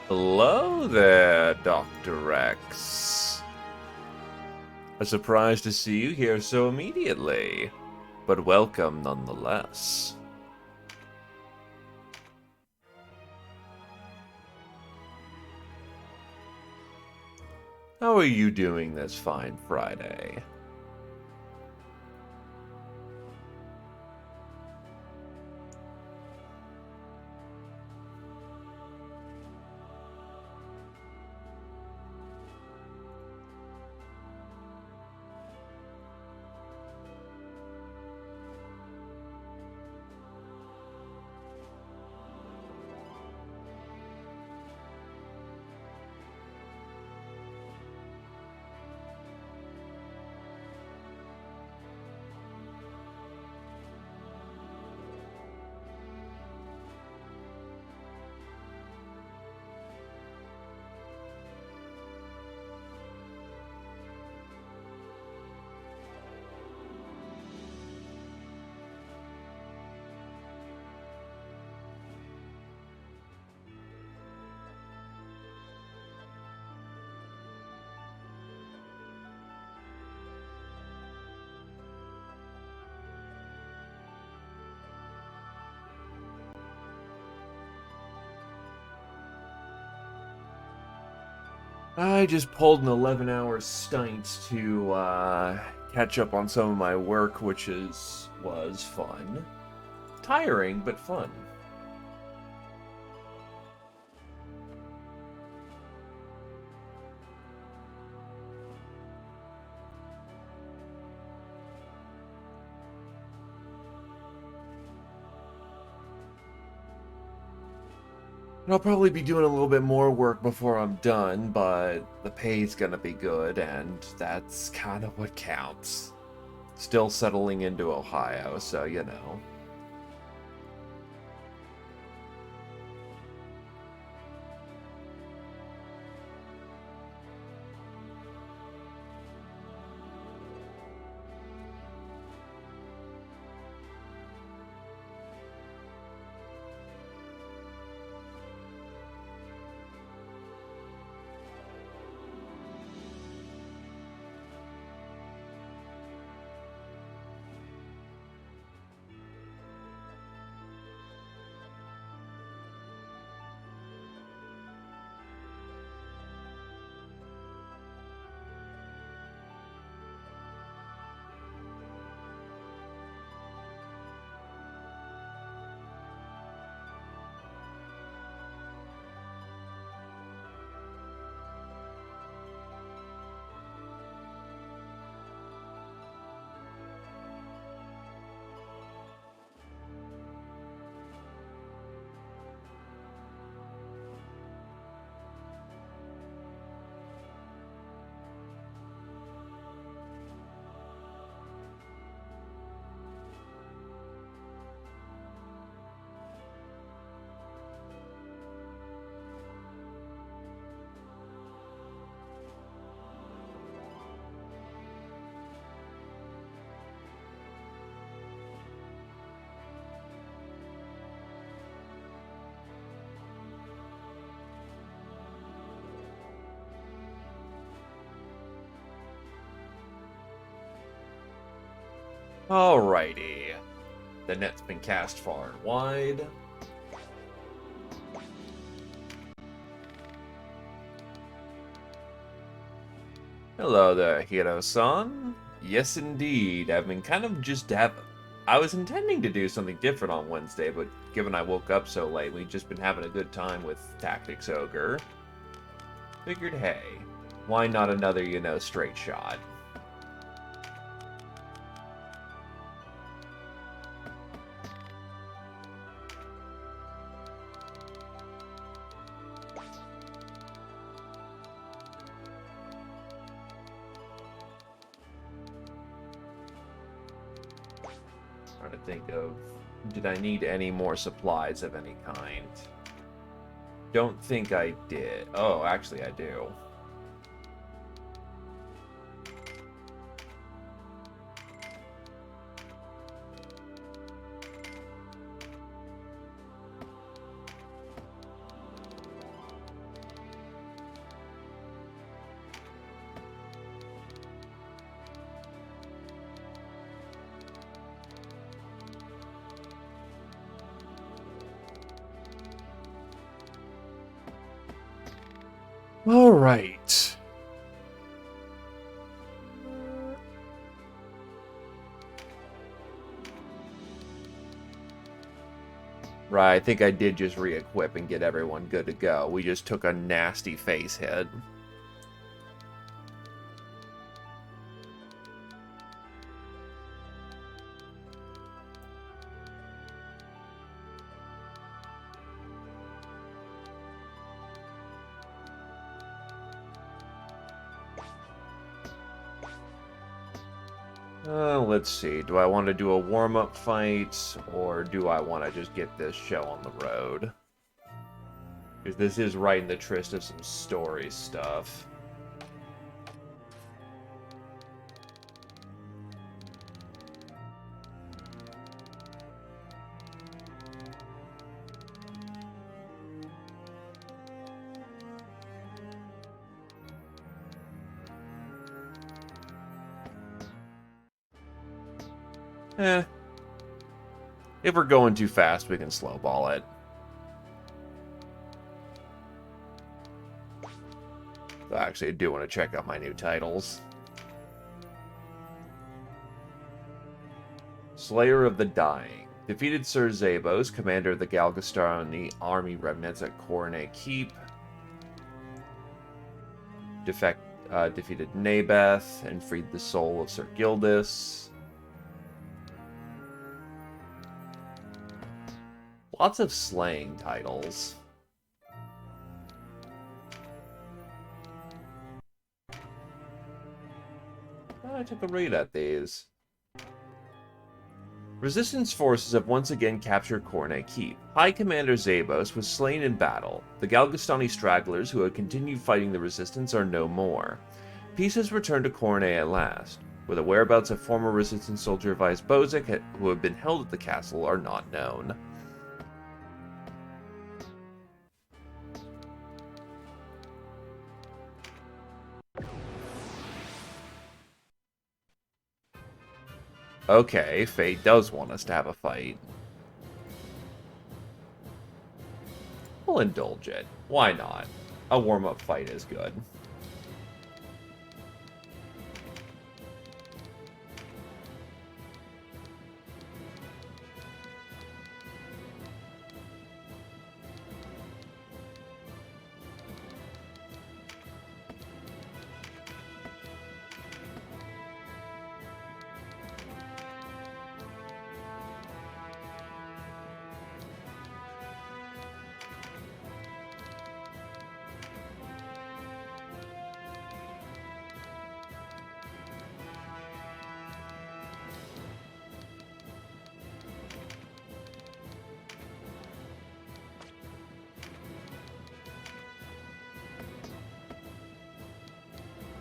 Hello there, Dr. X. A surprise to see you here so immediately, but welcome nonetheless. How are you doing this fine Friday? I just pulled an 11-hour stint to catch up on some of my work, which was fun. Tiring, but fun. And I'll probably be doing a little bit more work before I'm done, but the pay's gonna be good, and that's kind of what counts. Still settling into Ohio, so you know. Alrighty. The net's been cast far and wide. Hello there, Hiro-san. Yes, indeed. I've been kind of just I was intending to do something different on Wednesday, but given I woke up so late, we've just been having a good time with Tactics Ogre. Figured, hey, why not another, straight shot? Trying to think of, did I need any more supplies of any kind? Don't think I did. Oh, actually I do. All right. Right, I think I did just re-equip and get everyone good to go. We just took a nasty face hit. Let's see. Do I want to do a warm-up fight, or do I want to just get this show on the road? Because this is right in the tryst of some story stuff. If we're going too fast, we can slowball it. Actually, I do want to check out my new titles. Slayer of the Dying. Defeated Sir Zabos, commander of the Galgastani army remnants at Coronet Keep. Defeated Nabeth and freed the soul of Sir Gildas. Lots of slaying titles. I took a read at these. Resistance forces have once again captured Coronet Keep. High Commander Zabos was slain in battle. The Galgastani stragglers who had continued fighting the resistance are no more. Peace has returned to Coronet at last, where the whereabouts of former resistance soldier Vice Bozic who have been held at the castle are not known. Okay, Fate does want us to have a fight. We'll indulge it. Why not? A warm-up fight is good.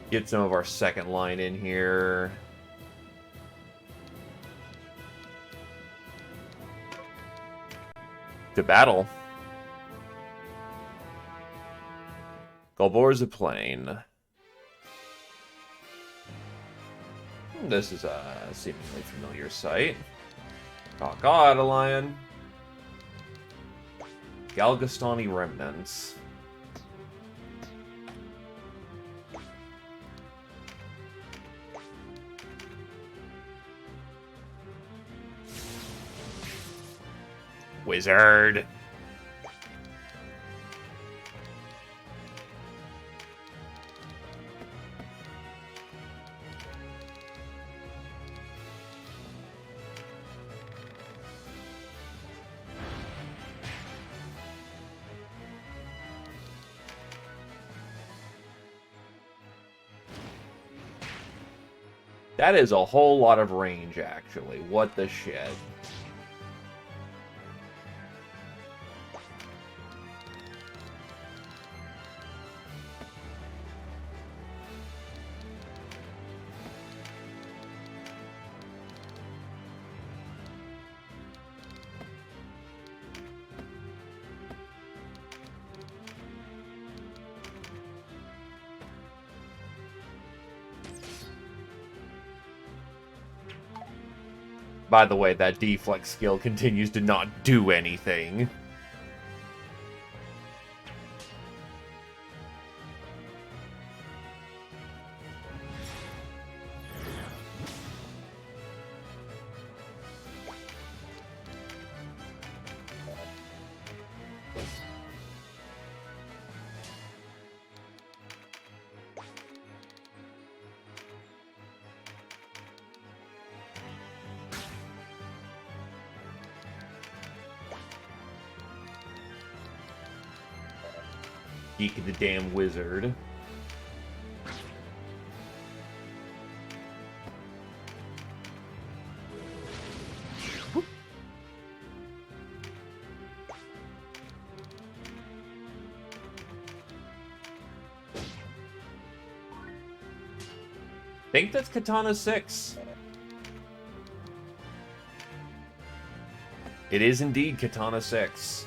Get some of our second line in here. To battle. Galbor's a plane. This is a seemingly familiar sight. God, a lion. Galgastani remnants. Wizard. That is a whole lot of range, actually. What the shit? By the way, that deflex skill continues to not do anything. Geek the damn wizard. I think that's Katana 6. It is indeed Katana 6.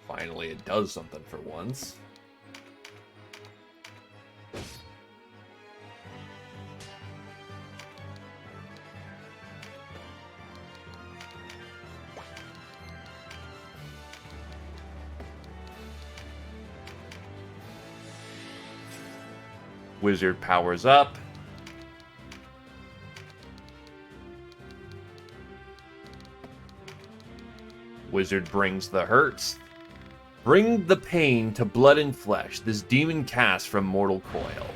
Finally, it does something for once. Wizard powers up. Wizard brings the hurts. Bring the pain to blood and flesh, this demon cast from mortal coil.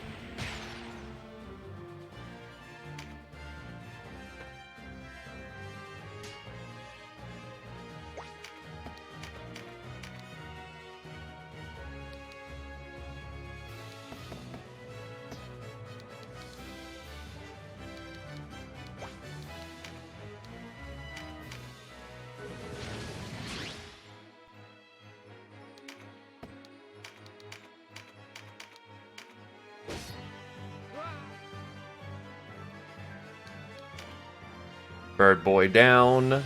Bird boy down. Is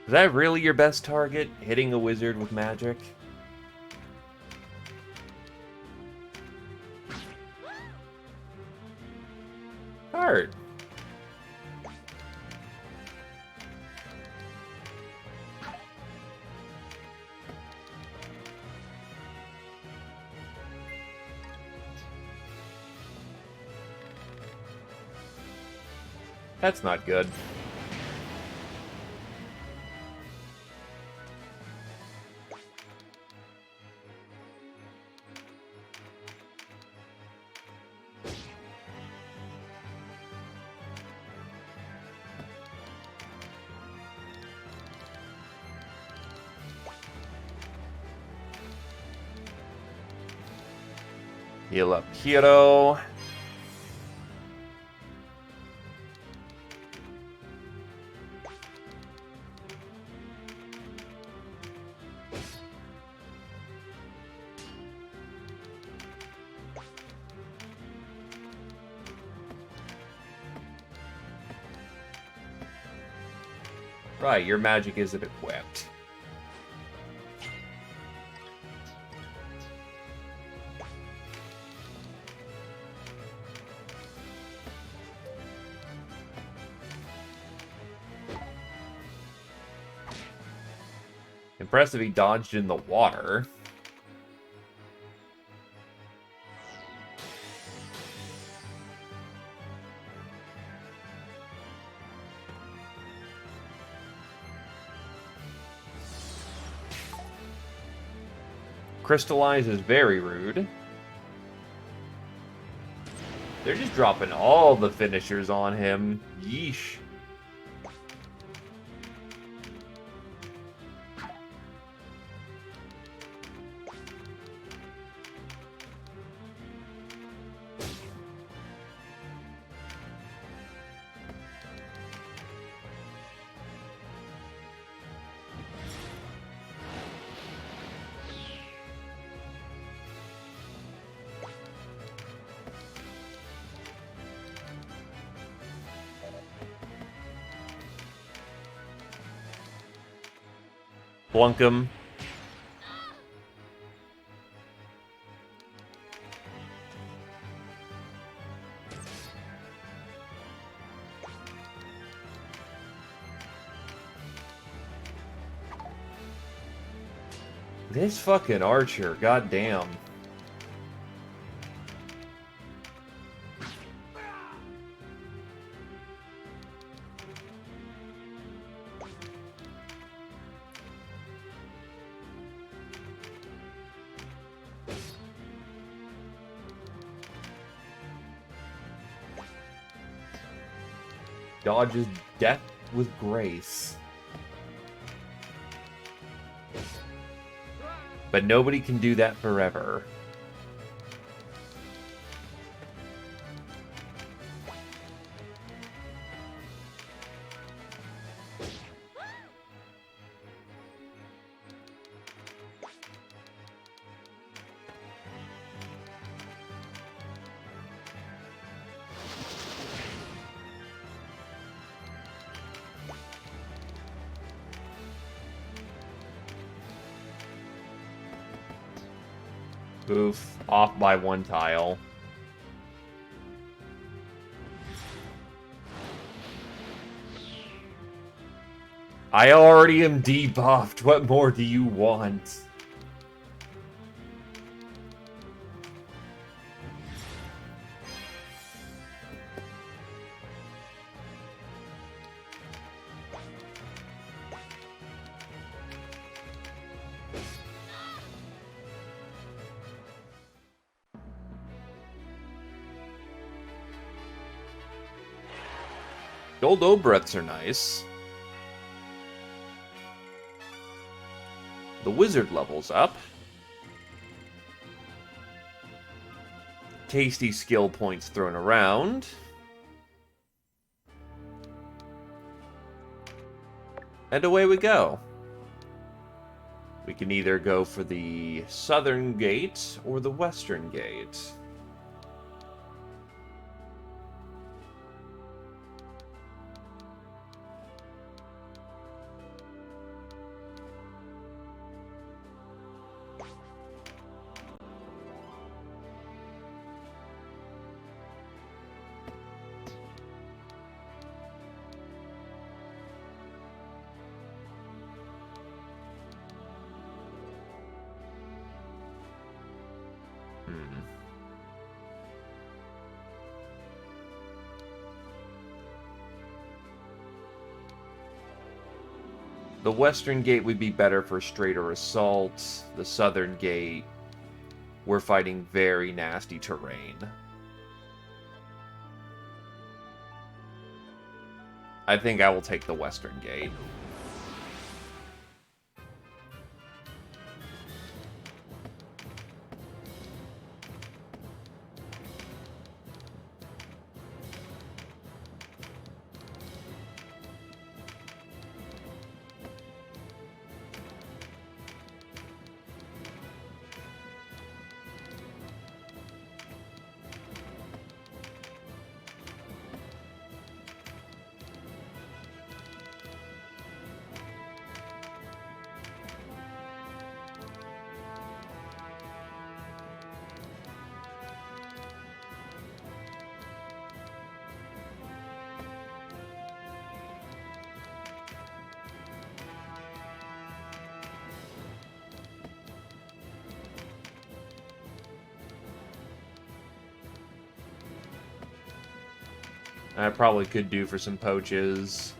that really your best target? Hitting a wizard with magic? Hard. That's not good. Heal up Hero. Right, your magic isn't equipped. Impressive he dodged in the water. Crystallize is very rude. They're just dropping all the finishers on him. Yeesh. Blunk him. This fucking archer, goddamn. Dodges death with grace. But nobody can do that forever. Oof, off by 1 tile. I already am debuffed. What more do you want? Gold Obreths are nice. The wizard levels up. Tasty skill points thrown around. And away we go. We can either go for the southern gate or the western gate. The western gate would be better for straighter assault. The southern gate, we're fighting very nasty terrain. I think I will take the western gate. I probably could do for some poaches.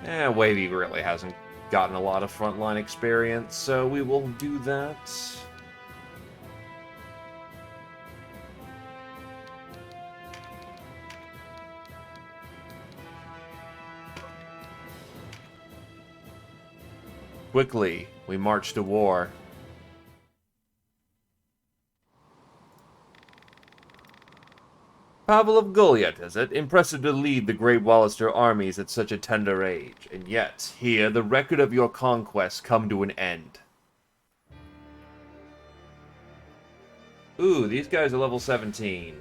Wavy really hasn't gotten a lot of frontline experience, so we will do that. Quickly, we march to war. Pavel of Goliath, is it? Impressive to lead the great Wallister armies at such a tender age, and yet, here, the record of your conquests come to an end. Ooh, these guys are level 17.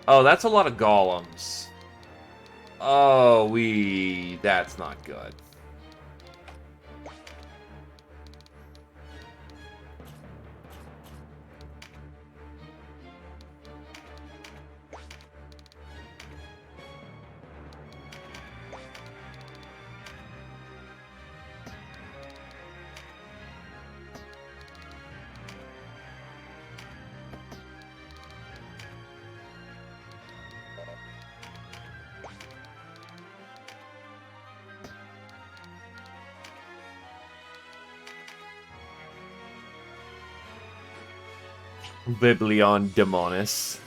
Oh, that's a lot of golems. Oh, that's not good. Biblion Demonis.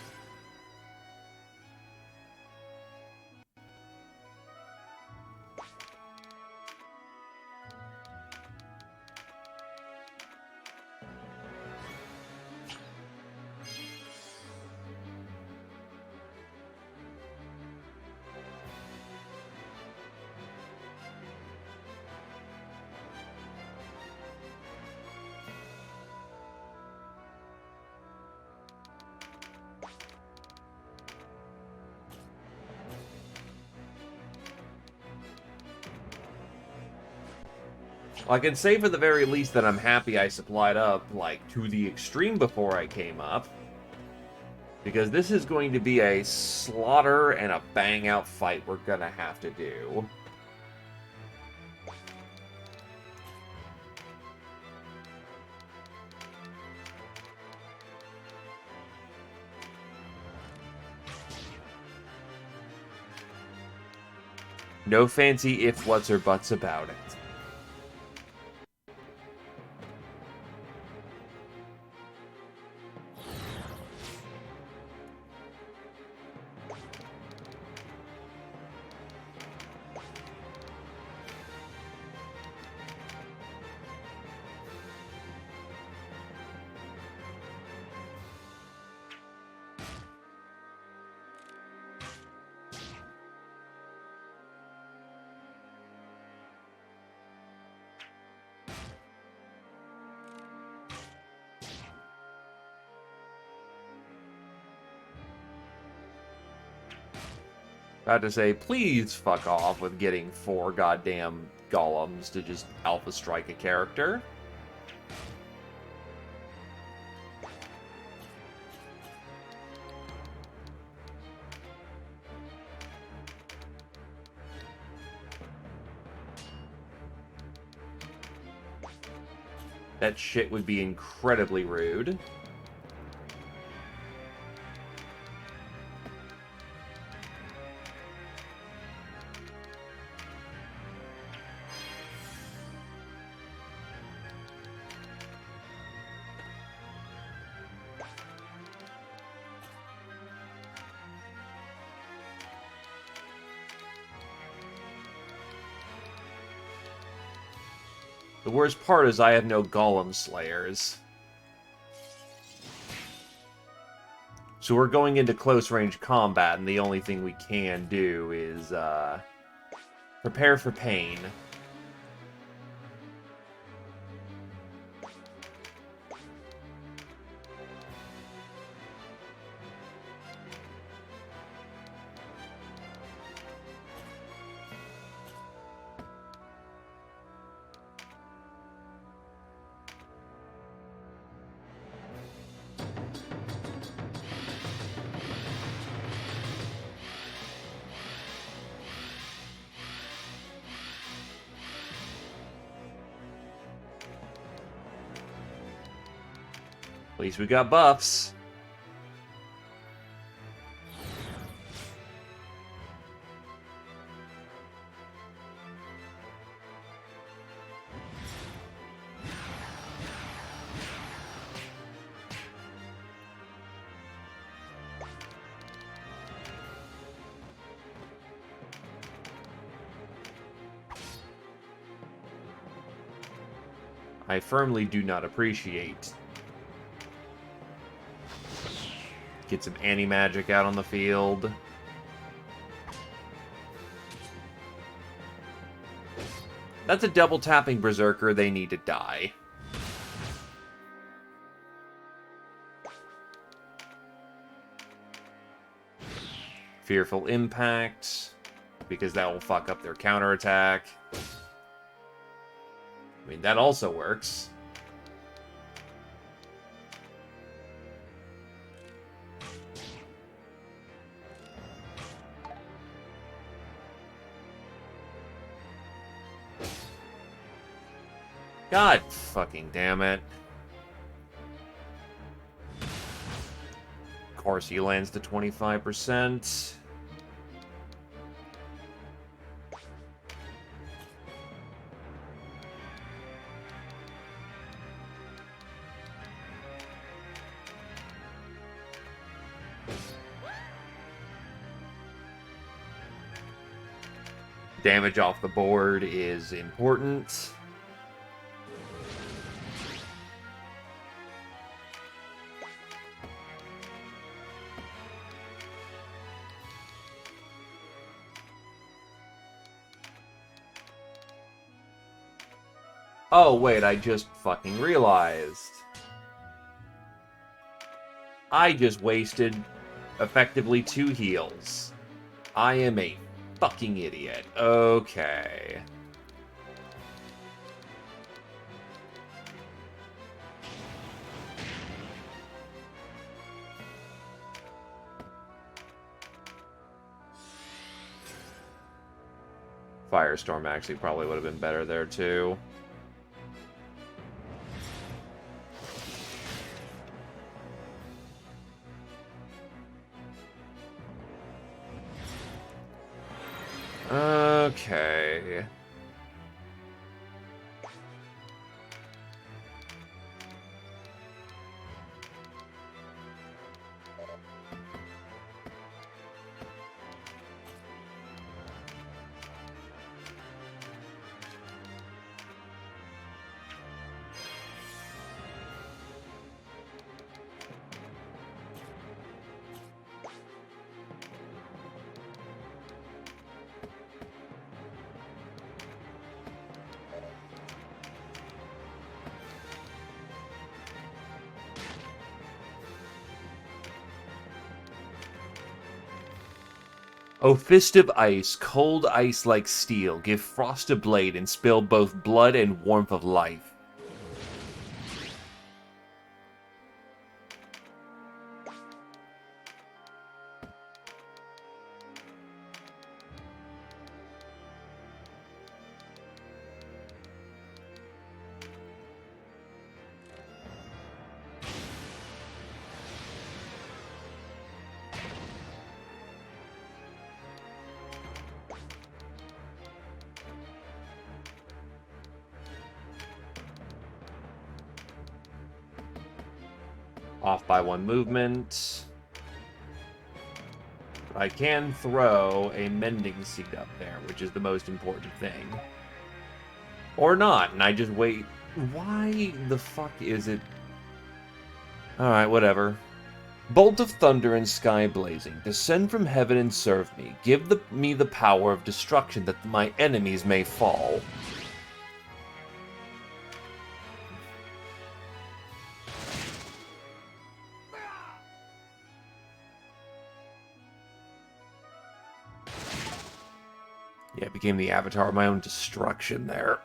Well, I can say for the very least that I'm happy I supplied up, like, to the extreme before I came up. Because this is going to be a slaughter and a bang-out fight we're gonna have to do. No fancy if, whats, or buts about it. About to say, please fuck off with getting 4 goddamn golems to just alpha strike a character. That shit would be incredibly rude. The worst part is I have no Golem Slayers. So we're going into close-range combat, and the only thing we can do is, prepare for pain. At least we got buffs. I firmly do not appreciate. Get some anti-magic out on the field. That's a double tapping Berserker. They need to die. Fearful Impact, because that will fuck up their counterattack. I mean, that also works. God fucking damn it. Of course, he lands to 25%. Damage off the board is important. Oh, wait, I just fucking realized. I just wasted, effectively, 2 heals. I am a fucking idiot. Okay. Firestorm actually probably would have been better there, too. Okay. O fist of ice, cold ice like steel, give frost a blade and spill both blood and warmth of life. Off by 1 movement. I can throw a mending seed up there, which is the most important thing. Or not, and I just wait. Why the fuck is it? Alright, whatever. Bolt of thunder and sky blazing, descend from heaven and serve me. Give me the power of destruction that my enemies may fall. Yeah, it became the avatar of my own destruction there.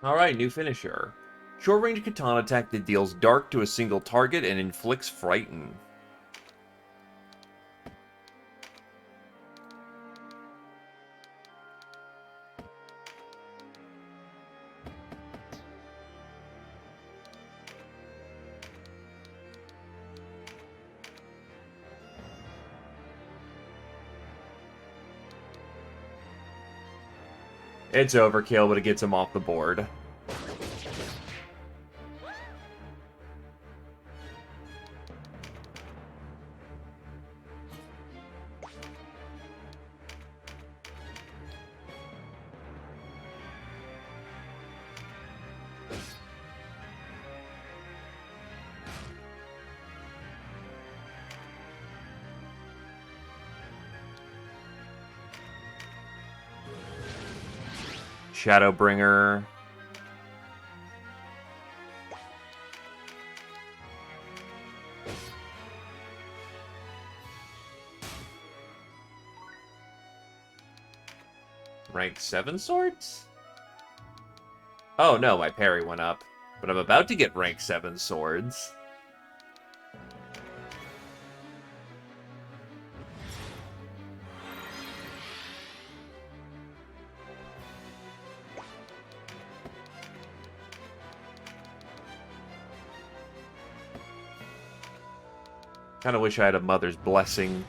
Alright, new finisher. Short-range katana attack that deals dark to a single target and inflicts frighten. It's overkill, but it gets him off the board. Shadowbringer. Rank 7 swords? Oh no, my parry went up. But I'm about to get rank 7 swords. Kinda wish I had a mother's blessing.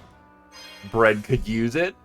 Bread could use it.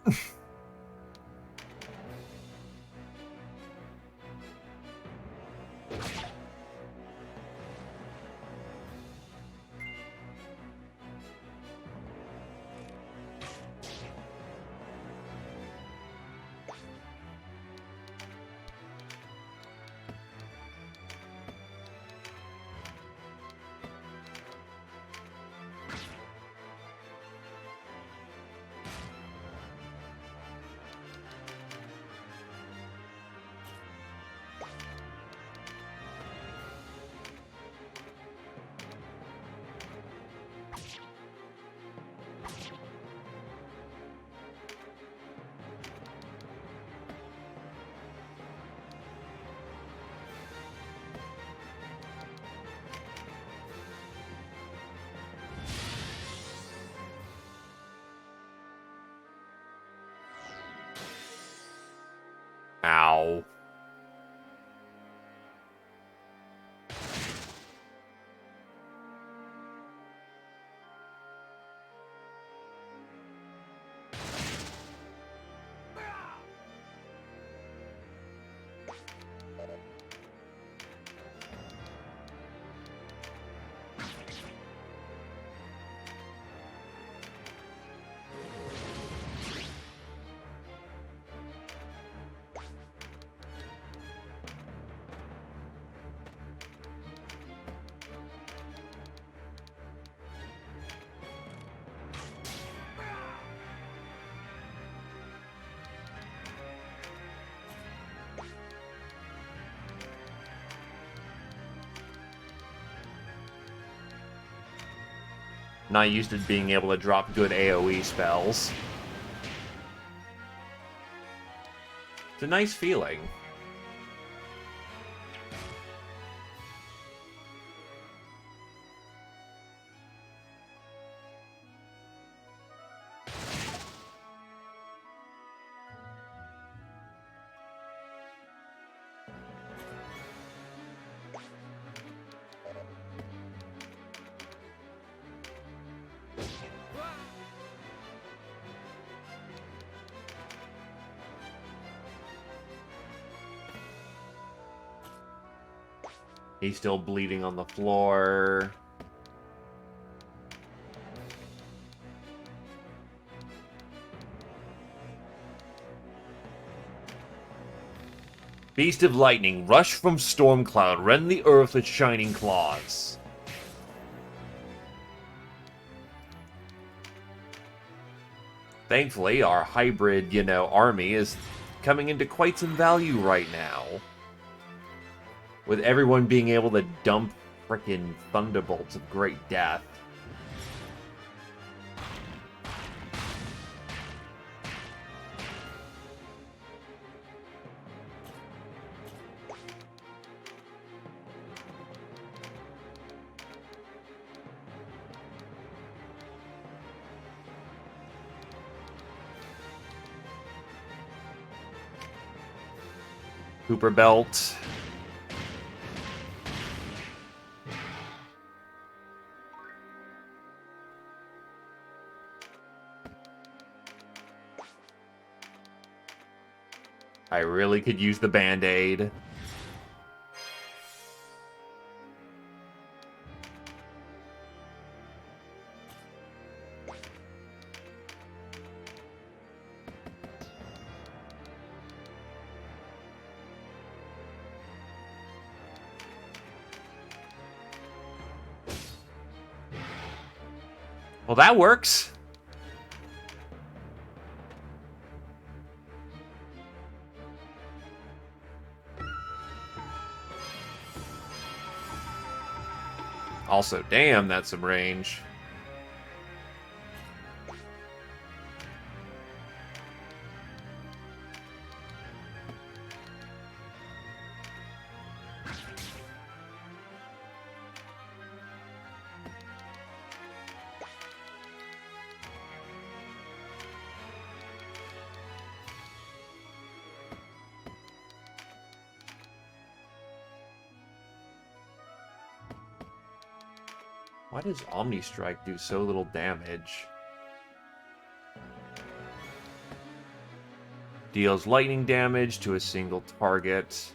Ow. Not used to being able to drop good AoE spells. It's a nice feeling. He's still bleeding on the floor. Beast of Lightning, rush from Stormcloud, rend the earth with shining claws. Thankfully, our hybrid, army is coming into quite some value right now. With everyone being able to dump frickin' thunderbolts of great death. Cooper Belt. I really could use the Band-Aid. Well, that works. Also, damn, that's some range. Why does Omni Strike do so little damage? Deals lightning damage to a single target.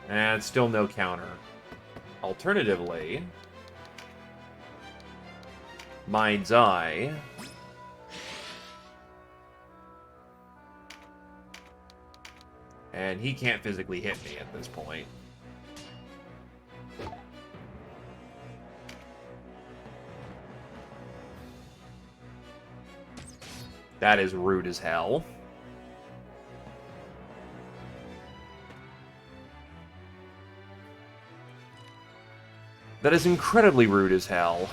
And still no counter. Alternatively, Mind's Eye. And he can't physically hit me at this point. That is rude as hell. That is incredibly rude as hell.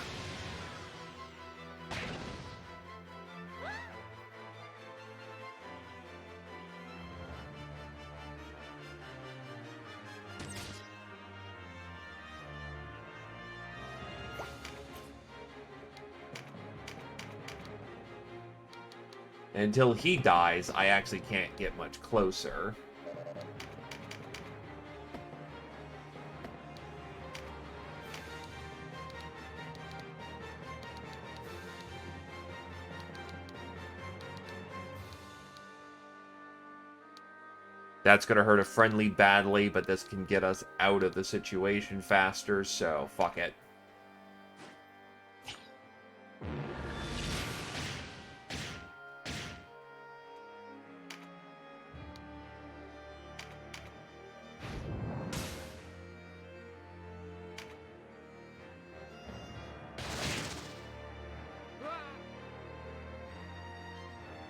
Until he dies, I actually can't get much closer. That's going to hurt a friendly badly, but this can get us out of the situation faster, so fuck it.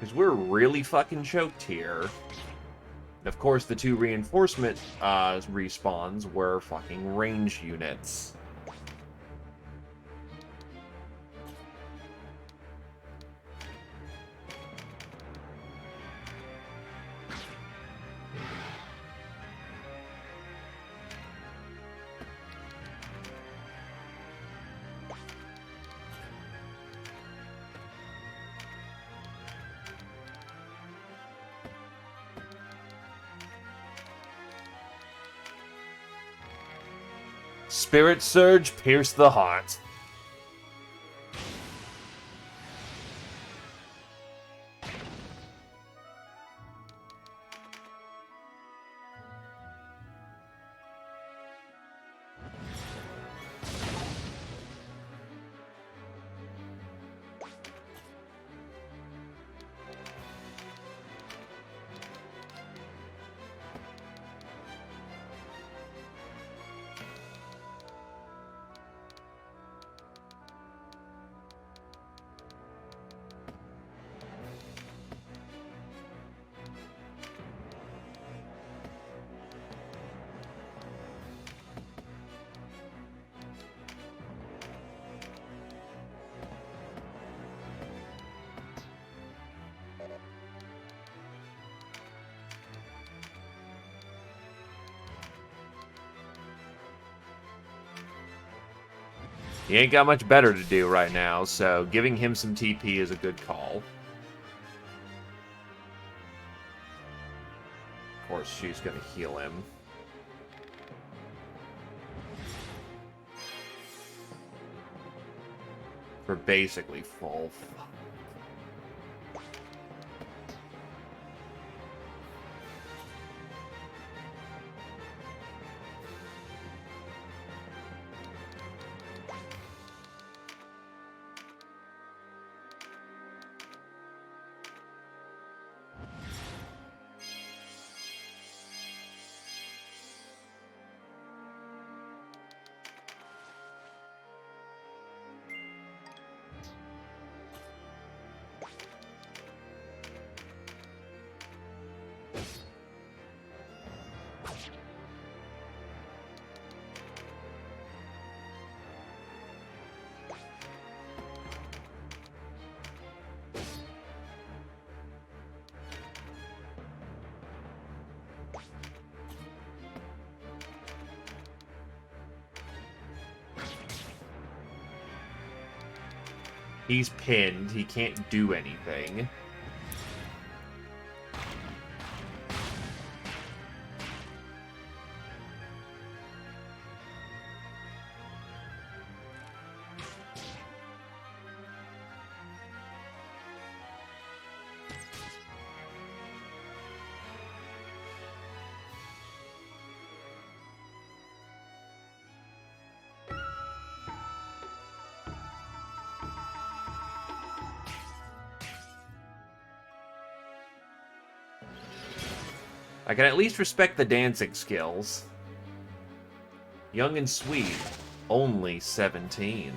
Because we're really fucking choked here. And of course, the two reinforcement respawns were fucking range units. Spirit Surge, pierce the heart. He ain't got much better to do right now, so giving him some TP is a good call. Of course, she's gonna heal him. For basically full. He's pinned. He can't do anything. I can at least respect the dancing skills. Young and sweet. Only 17.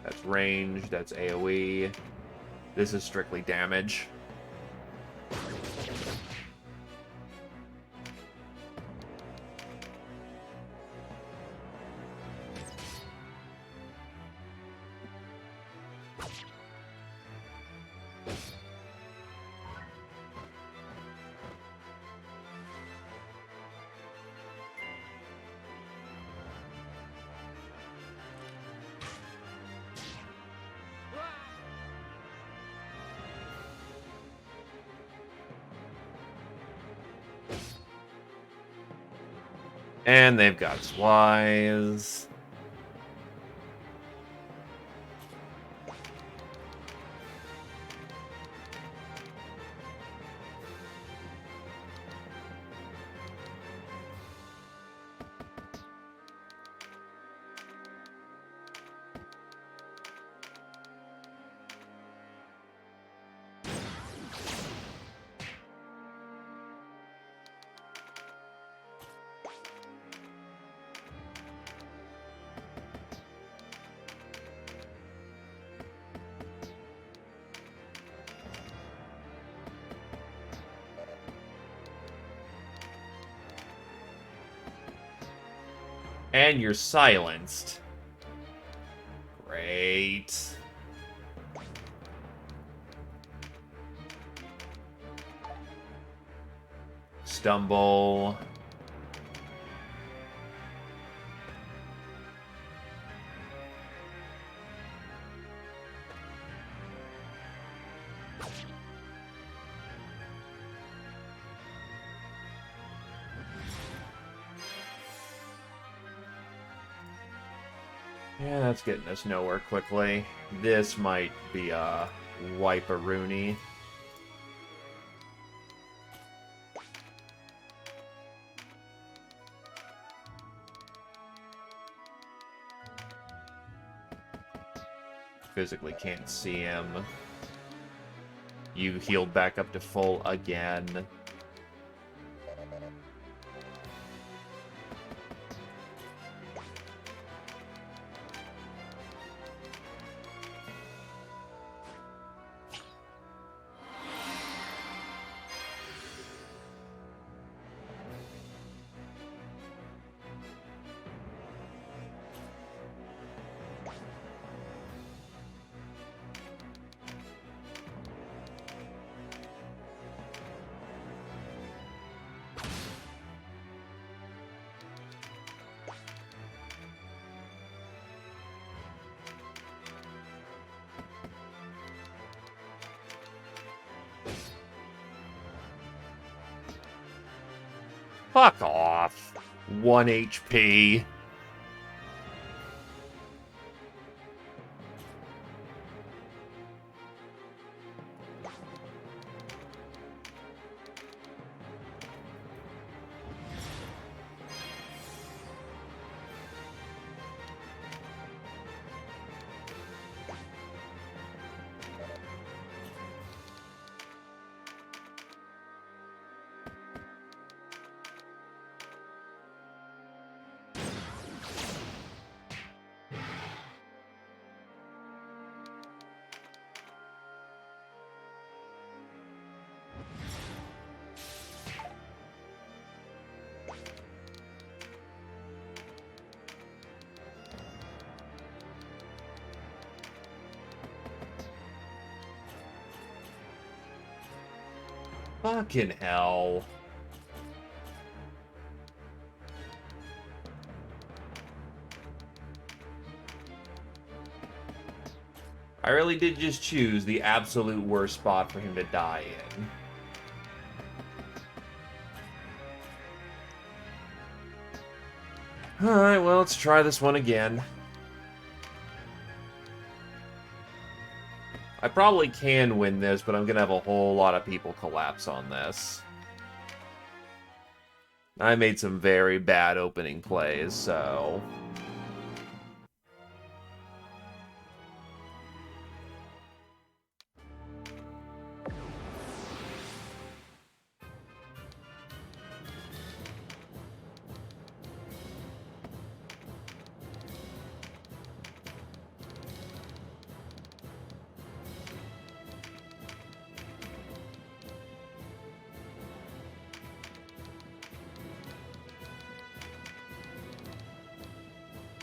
That's range, that's AoE. This is strictly damage. And they've got Swise. And you're silenced. Great. Stumble. Yeah, that's getting us nowhere quickly. This might be a wipe-a-rooney. Physically can't see him. You healed back up to full again. Fuck off. 1 HP. Fucking hell. I really did just choose the absolute worst spot for him to die in. Alright, well, let's try this one again. I probably can win this, but I'm gonna have a whole lot of people collapse on this. I made some very bad opening plays, so...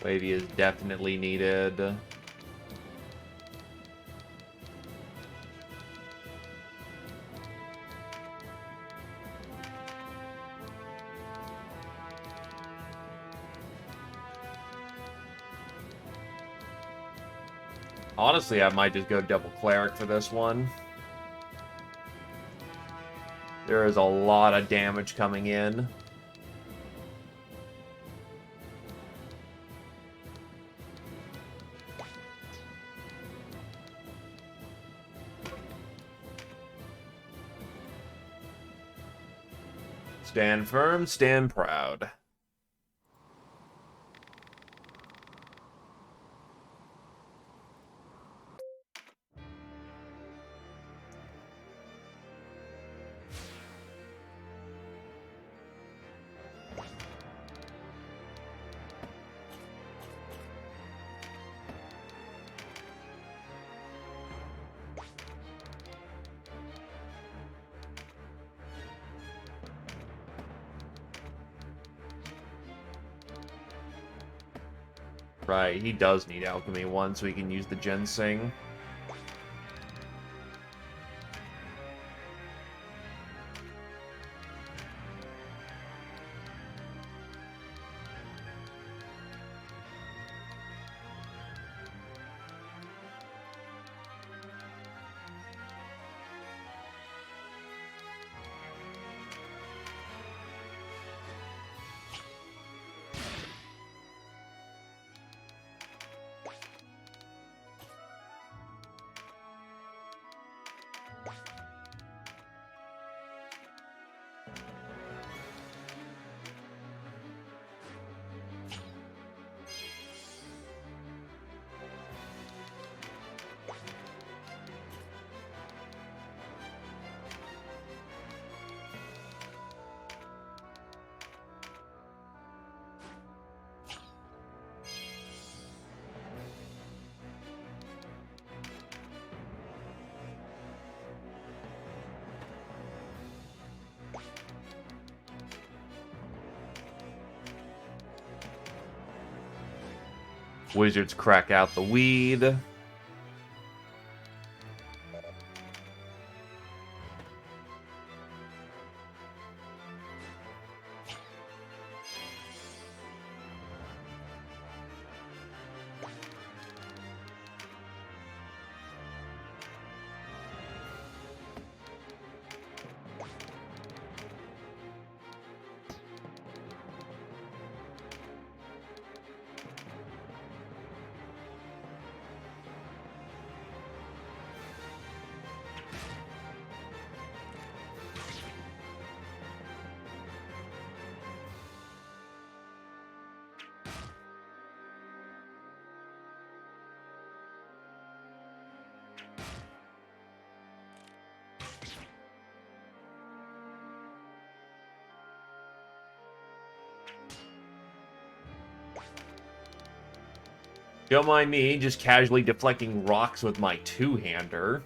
Wavy is definitely needed. Honestly, I might just go double cleric for this one. There is a lot of damage coming in. Stand firm, stand proud. Right, he does need Alchemy 1 so he can use the Ginseng. Wizards crack out the weed. Don't mind me, just casually deflecting rocks with my two-hander.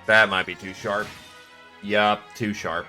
That might be too sharp. Yup, too sharp.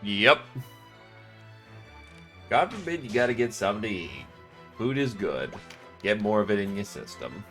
Yep. God forbid you gotta get something to eat. Food is good. Get more of it in your system.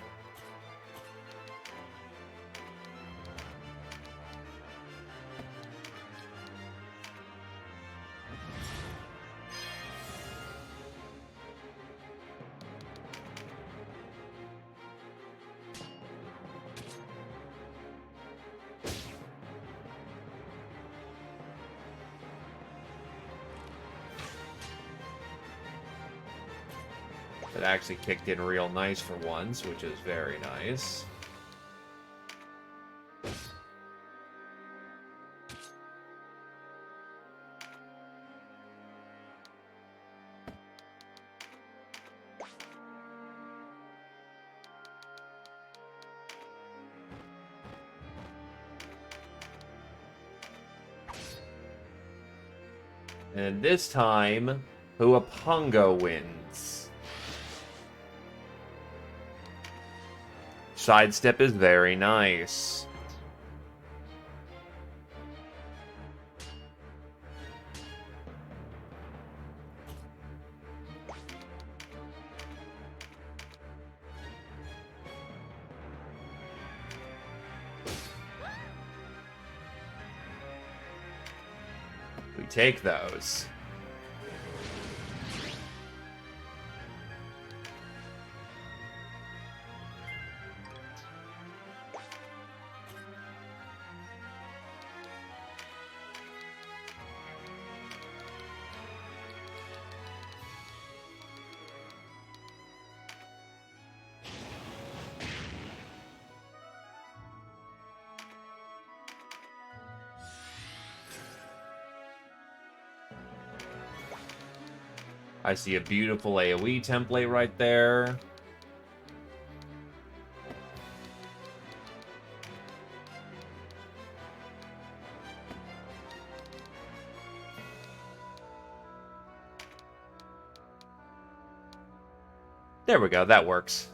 It actually kicked in real nice for once, which is very nice. And this time, Huapongo wins. Sidestep is very nice. We take those. I see a beautiful AoE template right there. There we go, that works.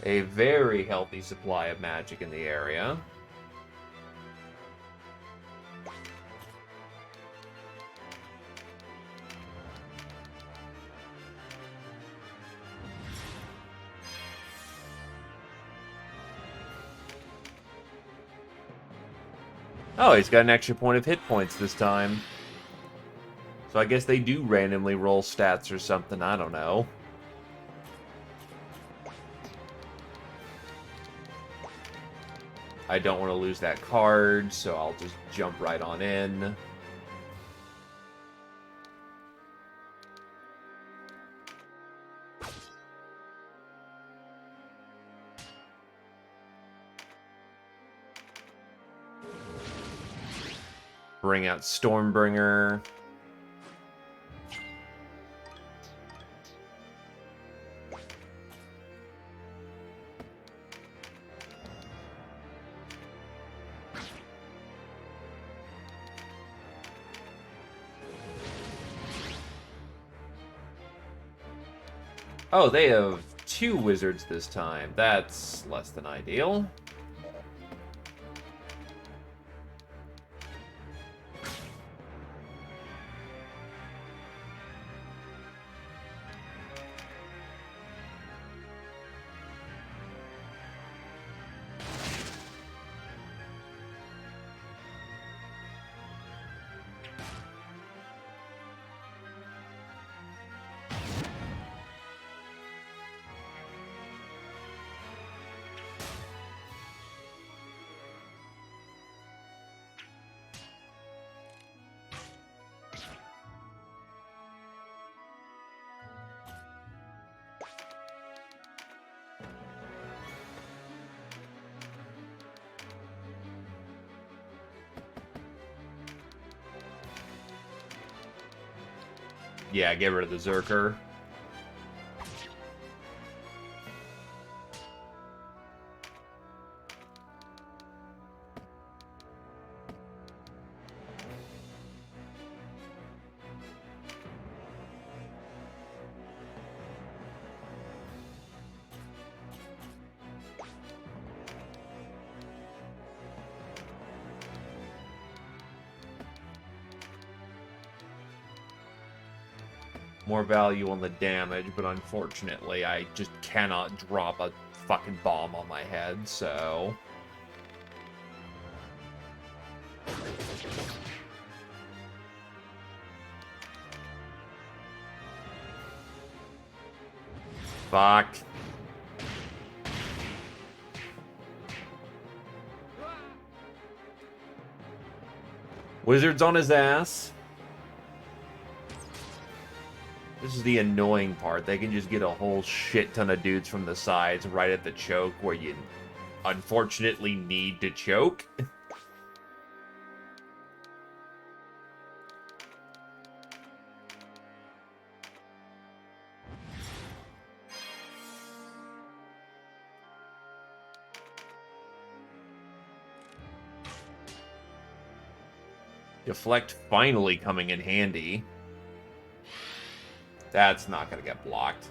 A very healthy supply of magic in the area. Oh, he's got an extra point of hit points this time. So I guess they do randomly roll stats or something, I don't know. I don't want to lose that card, so I'll just jump right on in. Bring out Stormbringer. Oh, they have 2 wizards this time. That's less than ideal. Yeah, get rid of the Zerker. More value on the damage, but unfortunately I just cannot drop a fucking bomb on my head, so... Fuck. Wizard's on his ass. This is the annoying part. They can just get a whole shit ton of dudes from the sides right at the choke where you unfortunately need to choke. Deflect finally coming in handy. That's not going to get blocked.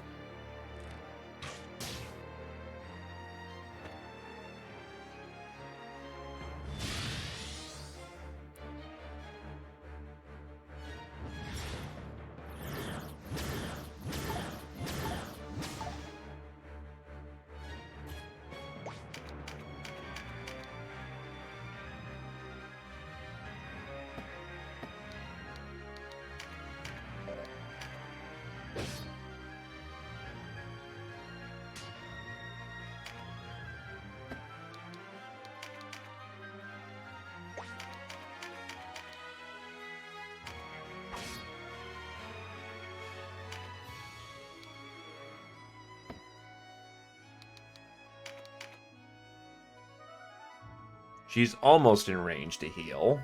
She's almost in range to heal.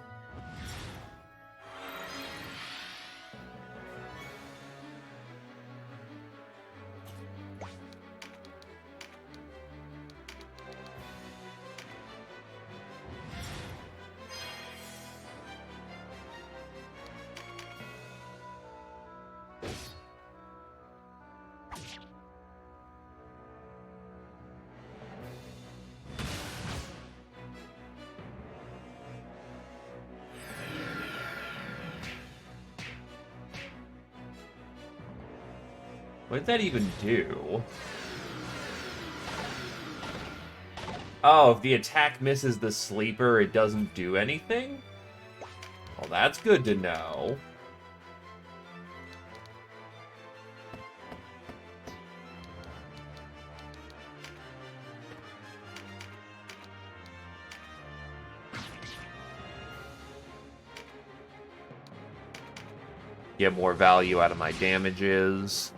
What did that even do? Oh, if the attack misses the sleeper, it doesn't do anything? Well, that's good to know. Get more value out of my damages.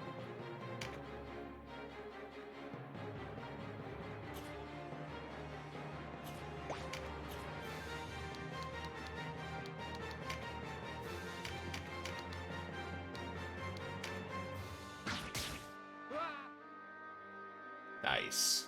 Nice.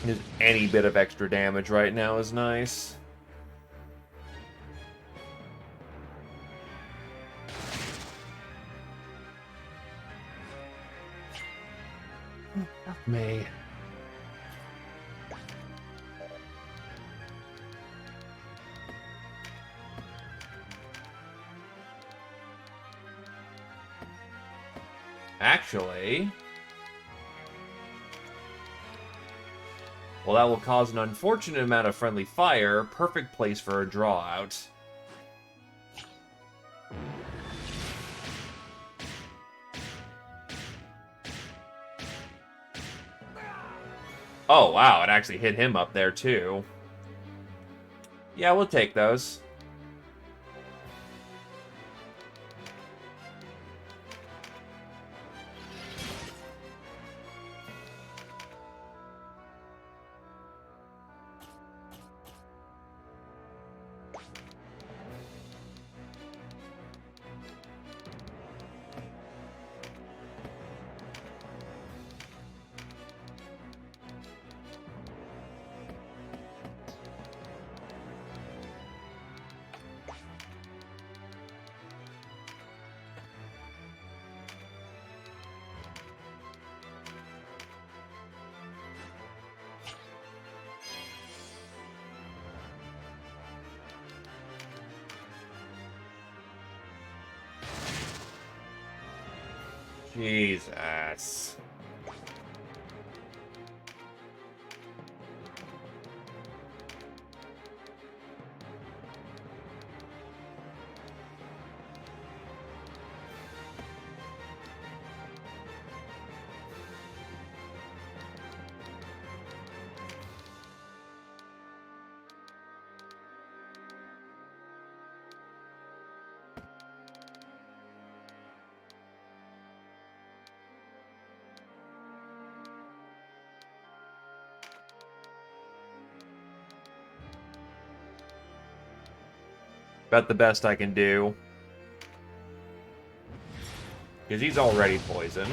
Just any bit of extra damage right now is nice. Fuck me. Actually... well, that will cause an unfortunate amount of friendly fire. Perfect place for a draw out. Oh, wow, it actually hit him up there, too. Yeah, we'll take those. Jesus. About the best I can do. Because he's already poisoned.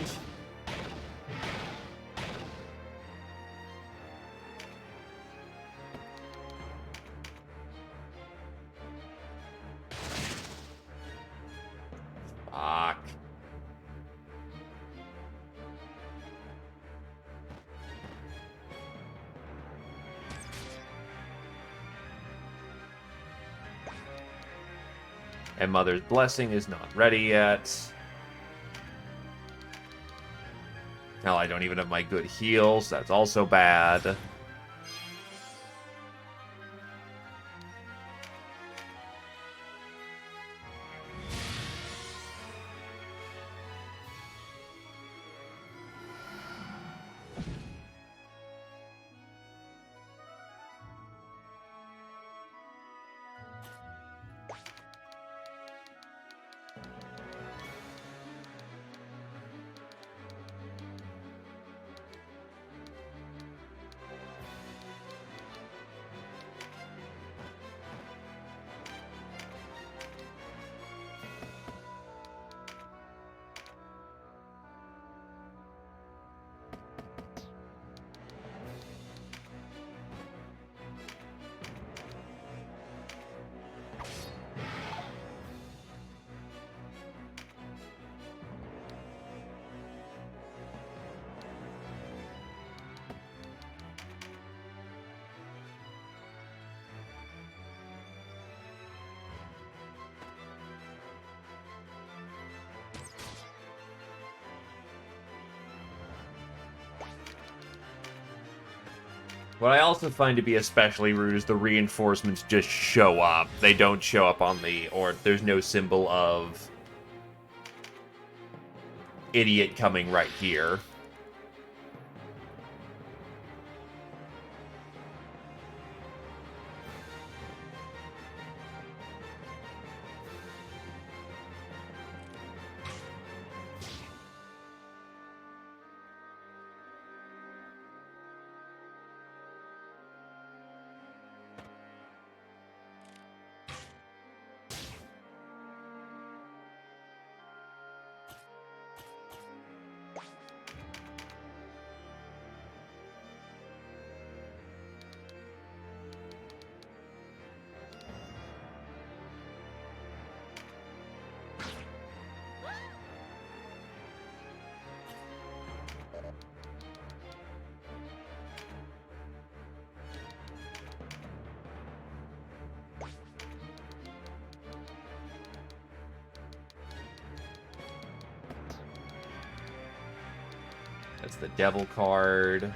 Fuck. And Mother's Blessing is not ready yet. Hell, I don't even have my good heals. That's also bad. What I also find to be especially rude is the reinforcements just show up. They don't show up on the, or there's no symbol of idiot coming right here. That's the devil card.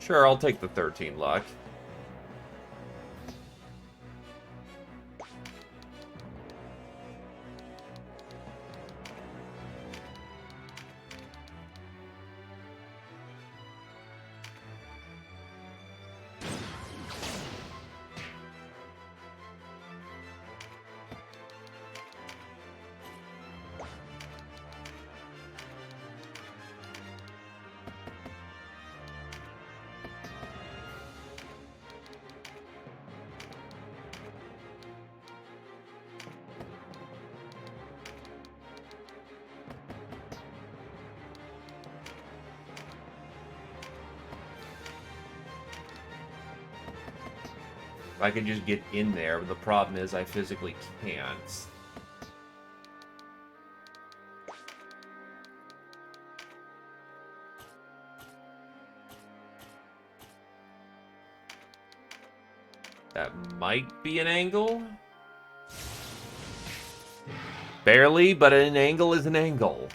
Sure, I'll take the 13 luck. I can just get in there, but the problem is I physically can't. That might be an angle. Barely, but an angle is an angle.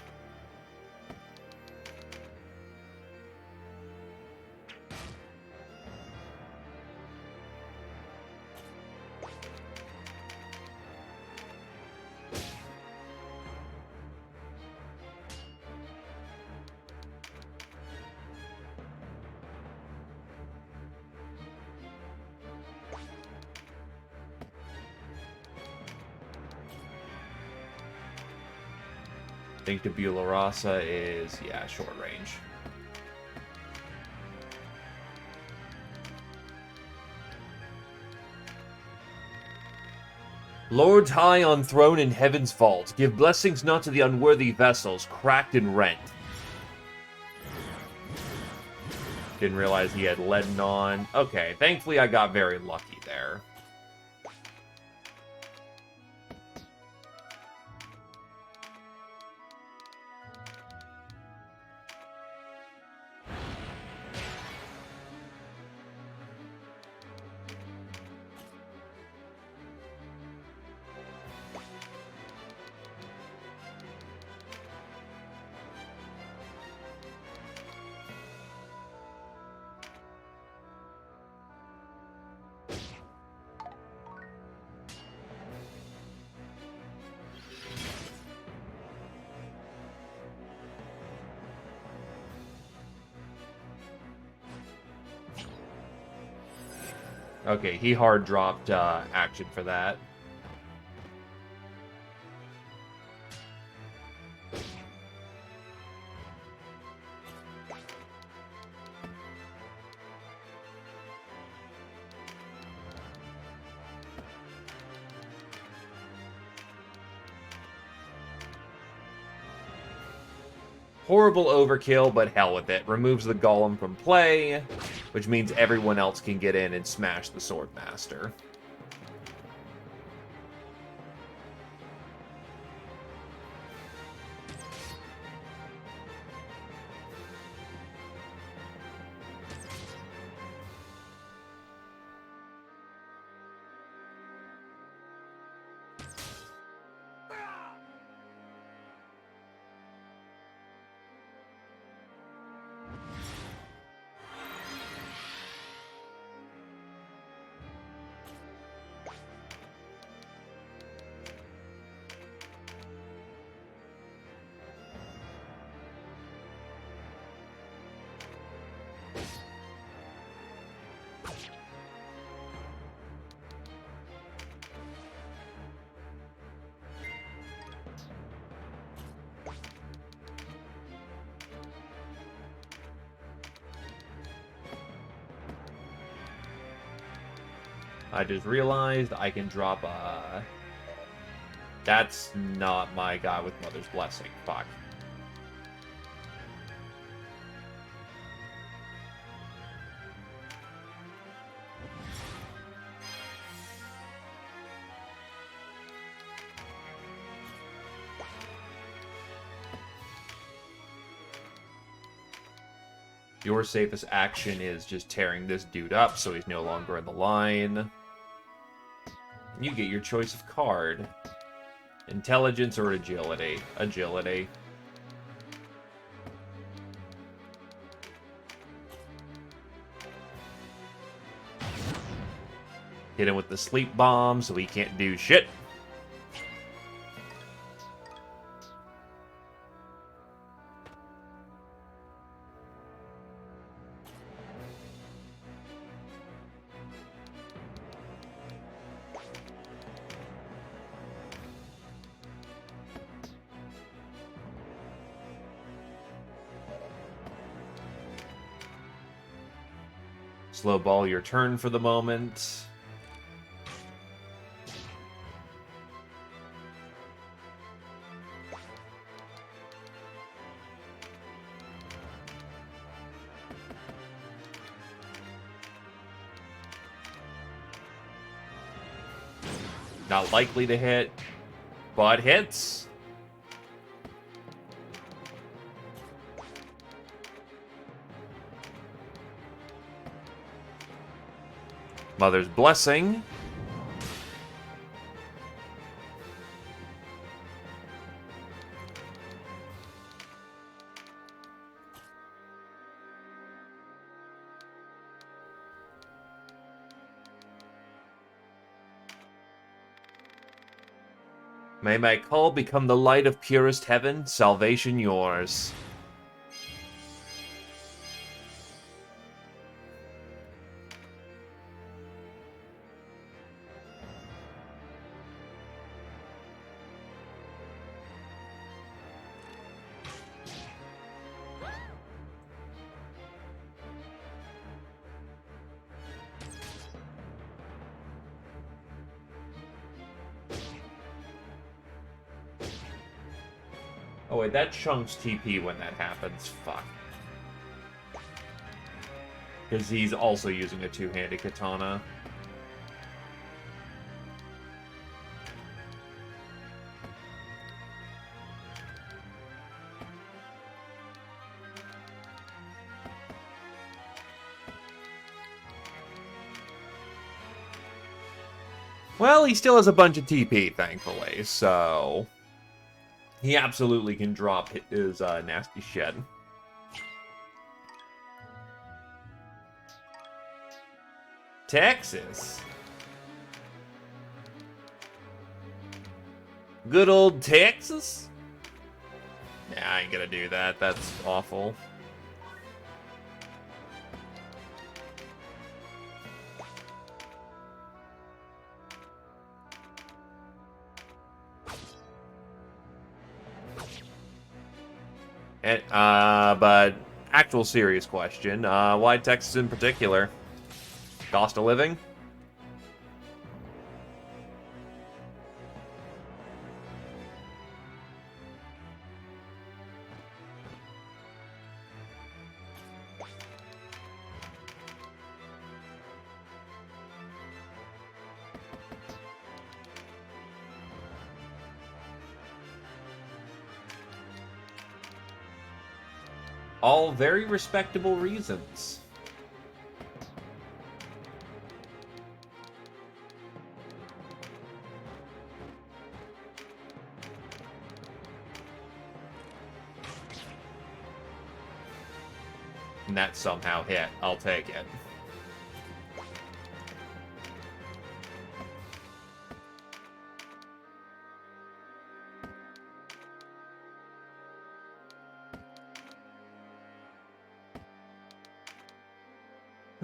I think Tabula Rasa is, yeah, short range. Lords high on throne in heaven's vault, give blessings not to the unworthy vessels, cracked and rent. Didn't realize he had leaden on. Okay, thankfully I got very lucky there. Okay, he hard dropped action for that. Horrible overkill, but hell with it. Removes the golem from play, which means everyone else can get in and smash the Swordmaster. I just realized I can drop a... That's not my guy with Mother's Blessing. Fuck. Your safest action is just tearing this dude up so he's no longer in the line. You get your choice of card. Intelligence or agility? Agility. Hit him with the sleep bomb so he can't do shit. Slow ball your turn for the moment. Not likely to hit, but hits. Mother's Blessing. May my call become the light of purest heaven, salvation yours. Oh wait, that chunks TP when that happens. Fuck. Because he's also using a two-handed katana. Well, he still has a bunch of TP, thankfully, so... He absolutely can drop his nasty shit. Texas. Good old Texas? Nah, I ain't gonna do that. That's awful. But actual serious question. Why Texas in particular? Cost of living? All very respectable reasons. And that somehow hit. I'll take it.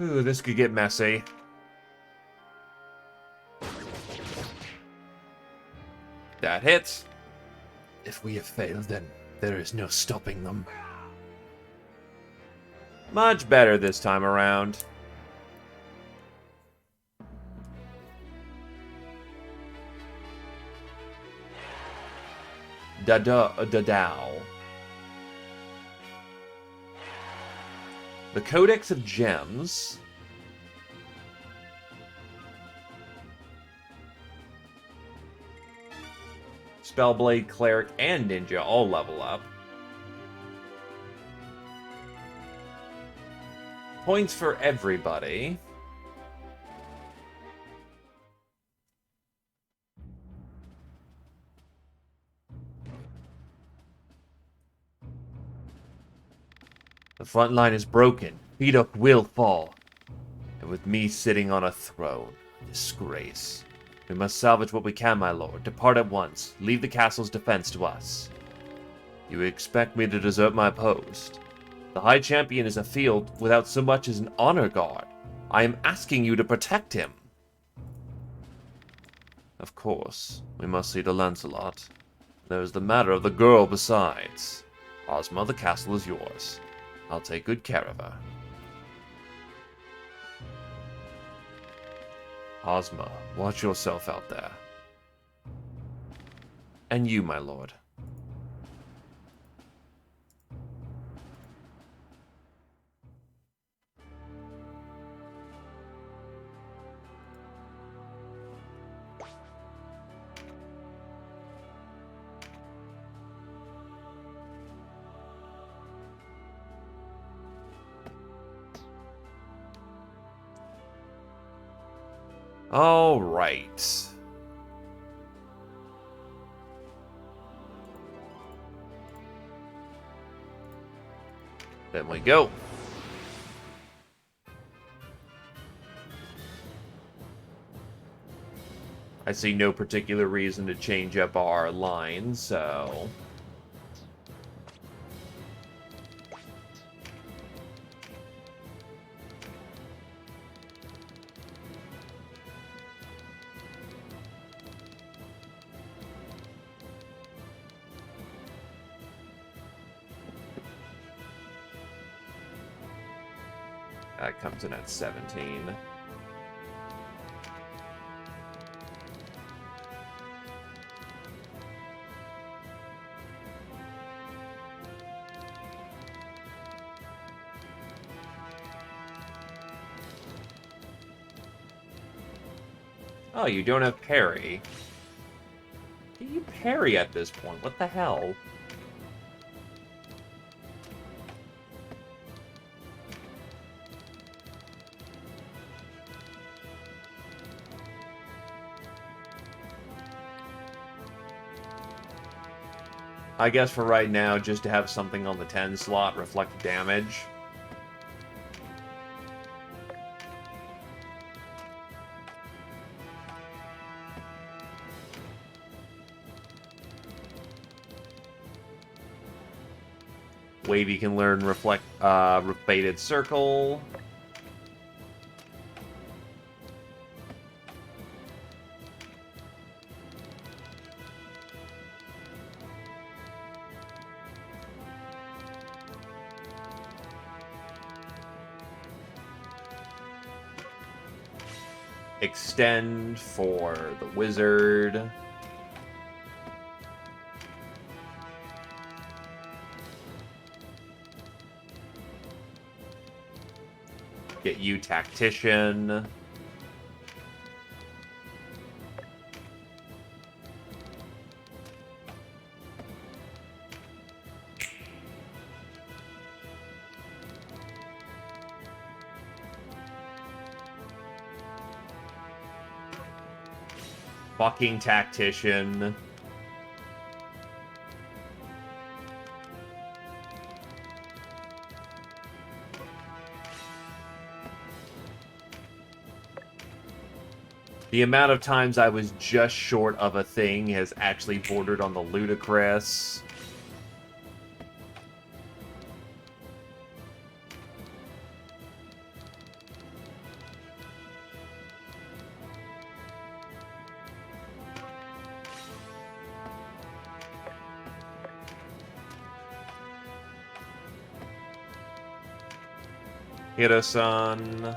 Ooh, this could get messy. That hits. If we have failed, then there is no stopping them. Much better this time around. Dadao. The Codex of Gems. Spellblade, Cleric, and Ninja all level up. Points for everybody. The front line is broken. Vidok will fall. And with me sitting on a throne, disgrace. We must salvage what we can, my lord. Depart at once. Leave the castle's defense to us. You expect me to desert my post? The High Champion is afield without so much as an honor guard. I am asking you to protect him. Of course, we must see to Lancelot. There is the matter of the girl besides. Ozma, the castle is yours. I'll take good care of her. Ozma, watch yourself out there. And you, my lord. All right. Then we go. I see no particular reason to change up our line, so... That comes in at 17. Oh, you don't have parry. Can you parry at this point? What the hell? I guess for right now, just to have something on the 10 slot reflect damage. Wavy can learn reflect, Faded Circle. Extend for the wizard. Get you tactician. Fucking tactician. The amount of times I was just short of a thing has actually bordered on the ludicrous. Hiro-san.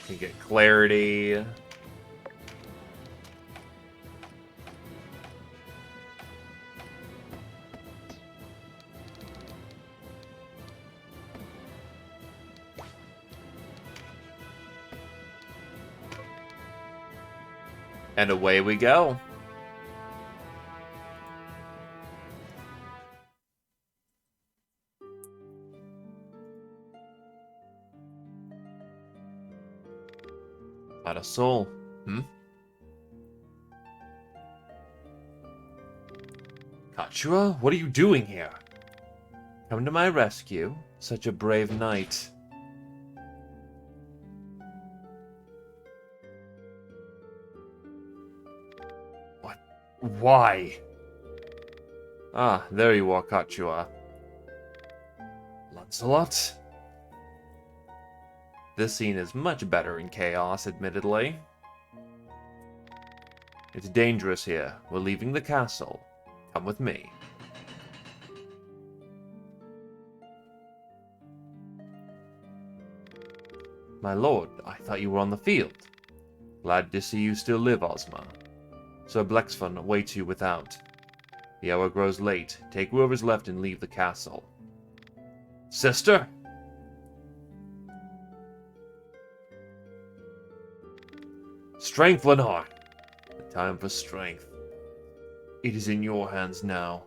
You get clarity. And away we go. Not a soul. Kachua, what are you doing here? Come to my rescue. Such a brave knight. What? Why? Ah, there you are, Kachua. Lancelot? This scene is much better in chaos, admittedly. It's dangerous here. We're leaving the castle. Come with me. My lord, I thought you were on the field. Glad to see you still live, Ozma. Sir Blexfon awaits you without. The hour grows late. Take whoever's left and leave the castle. Sister? Strength, Lenore. The time for strength. It is in your hands now.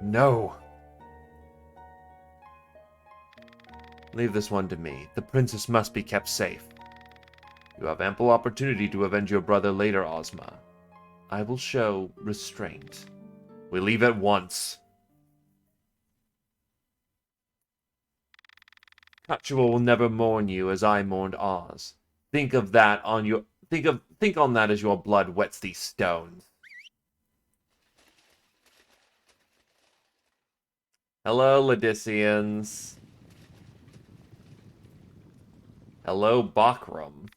No. Leave this one to me. The princess must be kept safe. You have ample opportunity to avenge your brother later, Ozma. I will show restraint. We leave at once. Kachua will never mourn you as I mourned Oz. Think on that as your blood wets these stones. Hello, Ladicians. Hello, Bakram.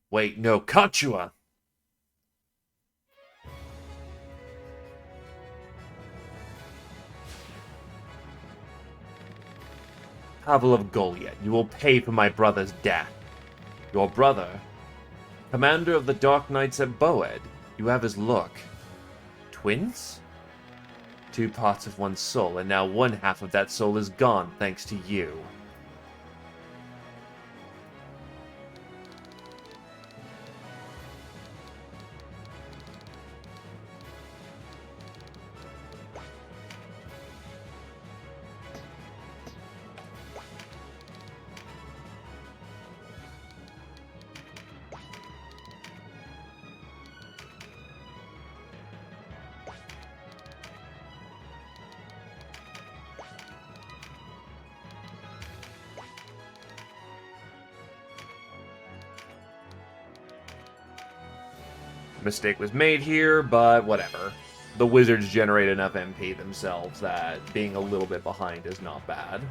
Wait, no, Kachua! Pavel of Goliath, you will pay for my brother's death. Your brother, commander of the Dark Knights at Boed, you have his look. Twins? Two parts of one soul, and now one half of that soul is gone thanks to you. Mistake was made here, but whatever. The wizards generate enough MP themselves that being a little bit behind is not bad.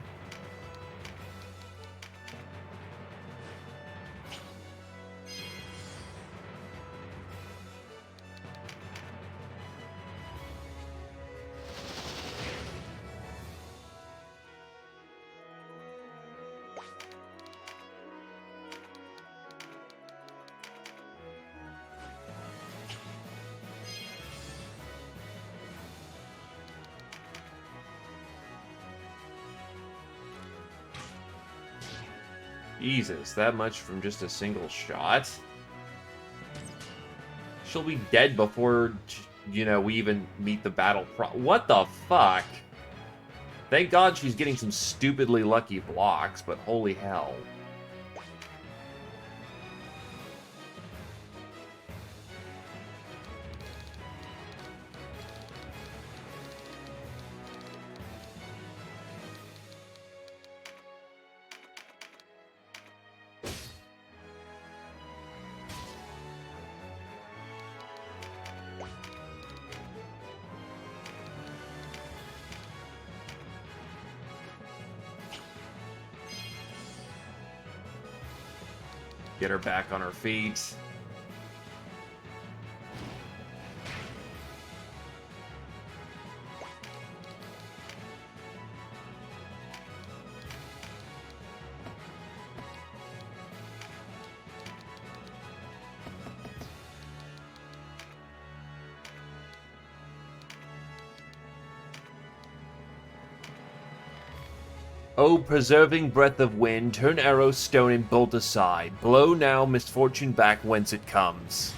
Jesus, that much from just a single shot? She'll be dead before, you know, we even meet the battle What the fuck? Thank God she's getting some stupidly lucky blocks, but holy hell. Get her back on her feet. O preserving breath of wind, turn arrow, stone, and bolt aside. Blow now misfortune back whence it comes.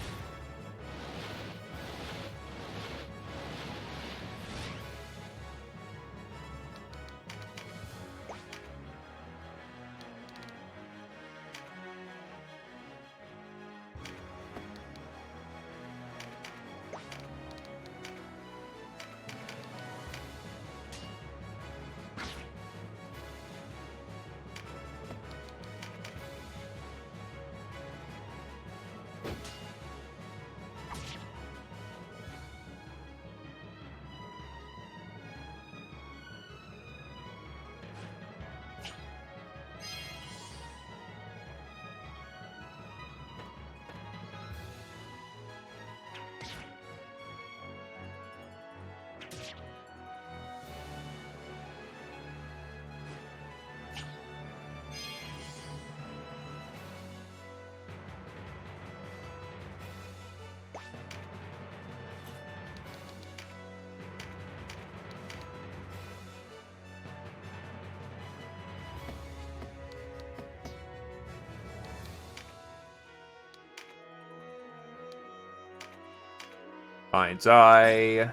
Finds eye.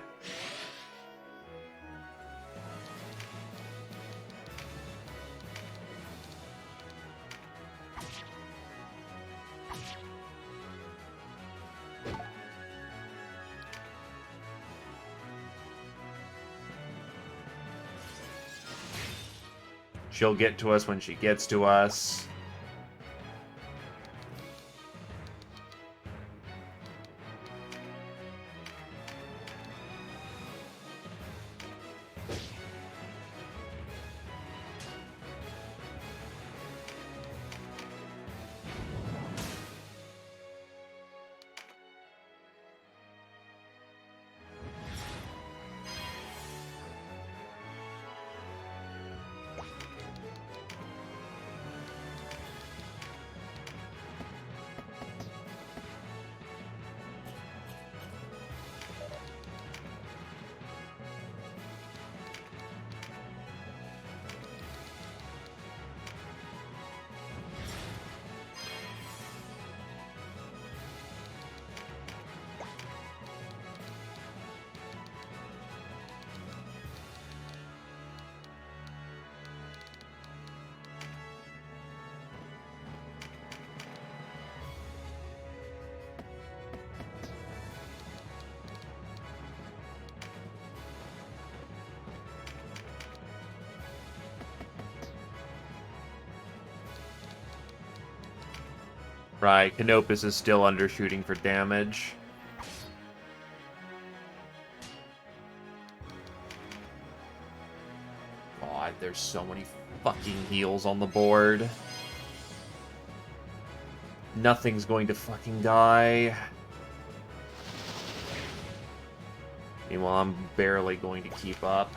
She'll get to us when she gets to us. Right, Canopus is still undershooting for damage. God, there's so many fucking heals on the board. Nothing's going to fucking die. Meanwhile, I'm barely going to keep up.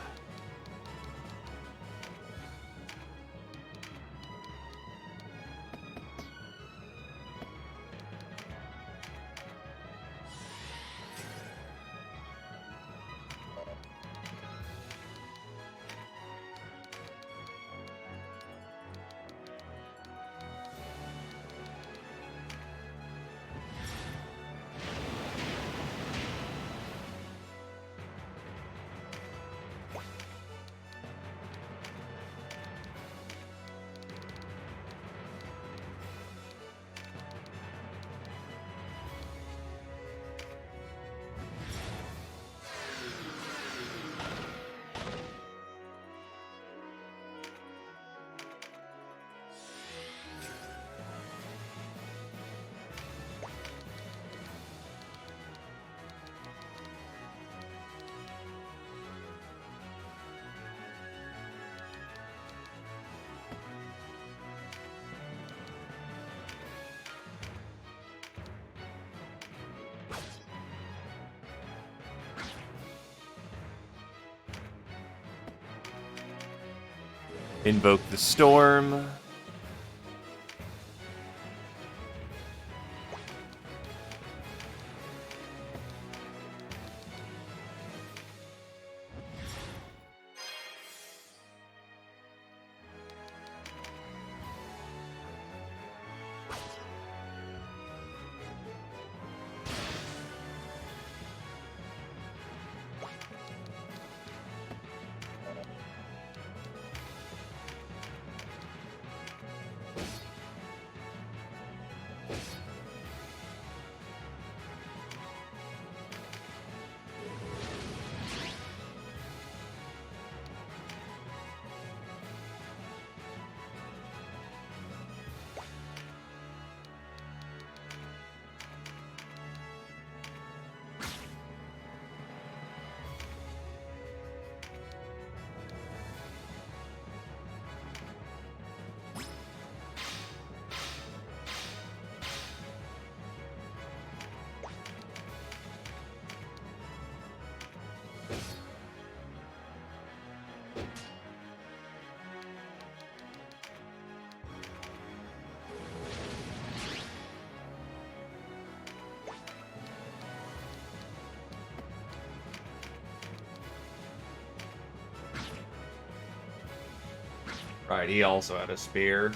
Invoke the storm. Right, he also had a spear.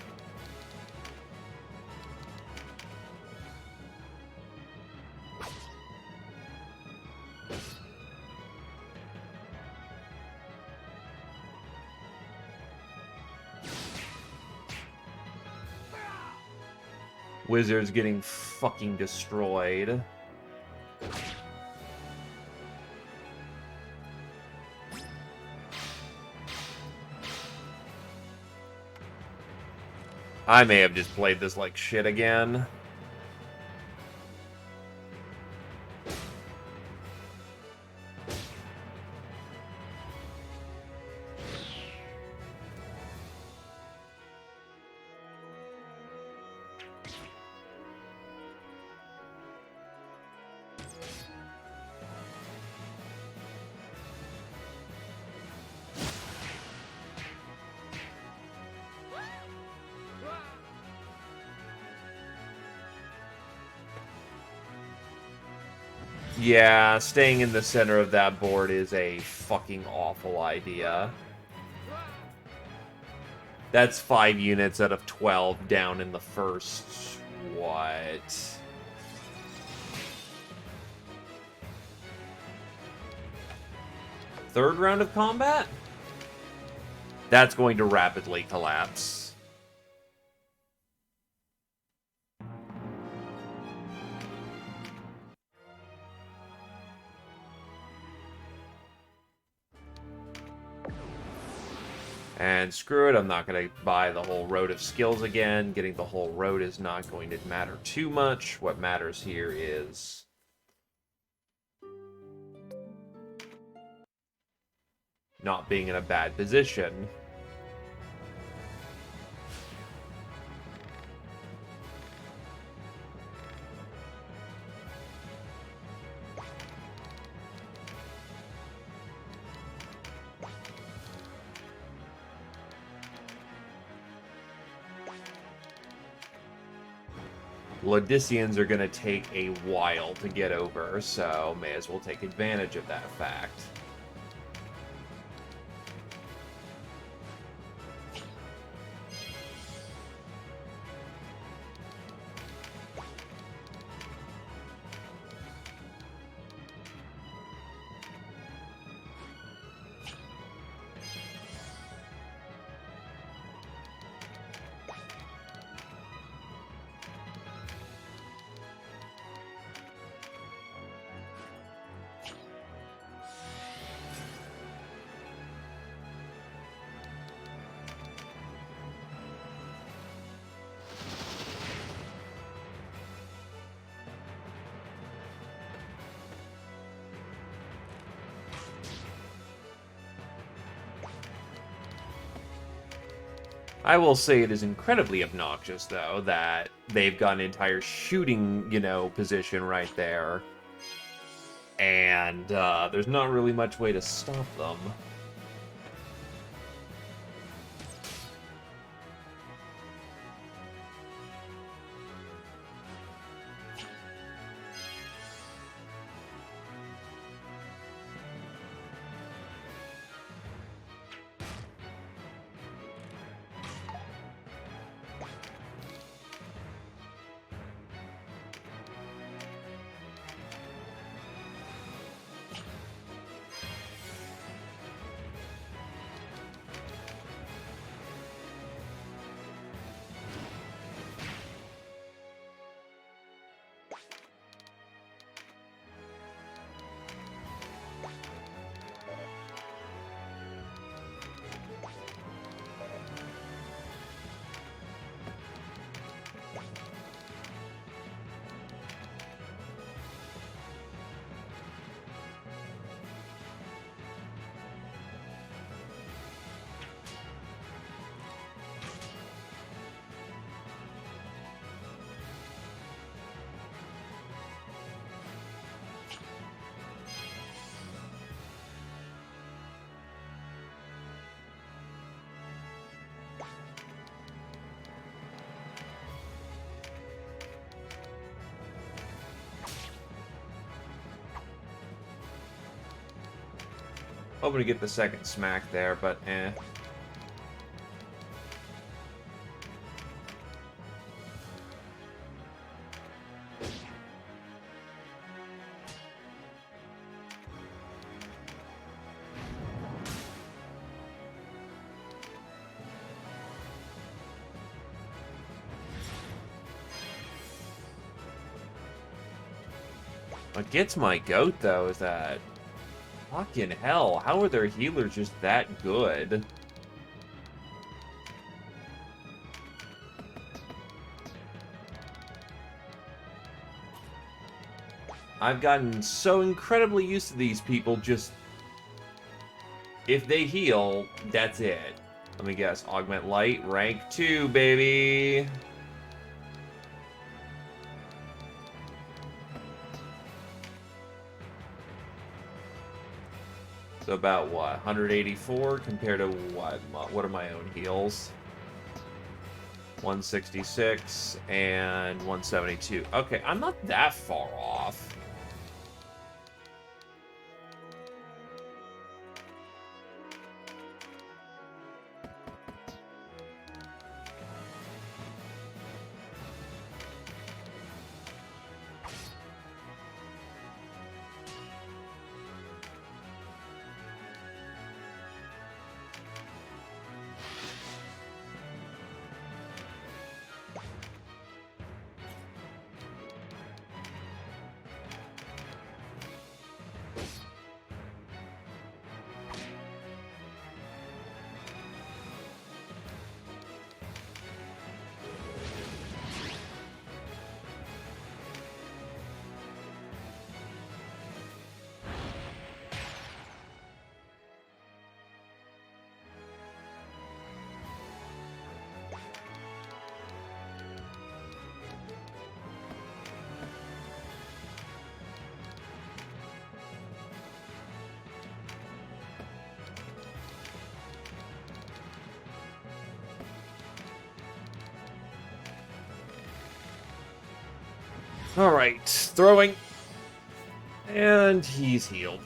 Wizard's getting fucking destroyed. I may have just played this like shit again. Yeah, staying in the center of that board is a fucking awful idea. That's 5 units out of 12 down in the first... what? Third round of combat? That's going to rapidly collapse. And screw it, I'm not going to buy the whole road of skills again. Getting the whole road is not going to matter too much. What matters here is... not being in a bad position. Lodicians are going to take a while to get over, so may as well take advantage of that fact. I will say it is incredibly obnoxious, though, that they've got an entire shooting, position right there. And there's not really much way to stop them. Hoping to get the second smack there, but eh. What gets my goat, though, is that... Fucking hell, how are their healers just that good? I've gotten so incredibly used to these people just... If they heal, that's it. Let me guess. Augment Light, rank 2, baby! So about, what, 184 compared to what are my own heals? 166 and 172. Okay, I'm not that far off. Alright, throwing. And he's healed.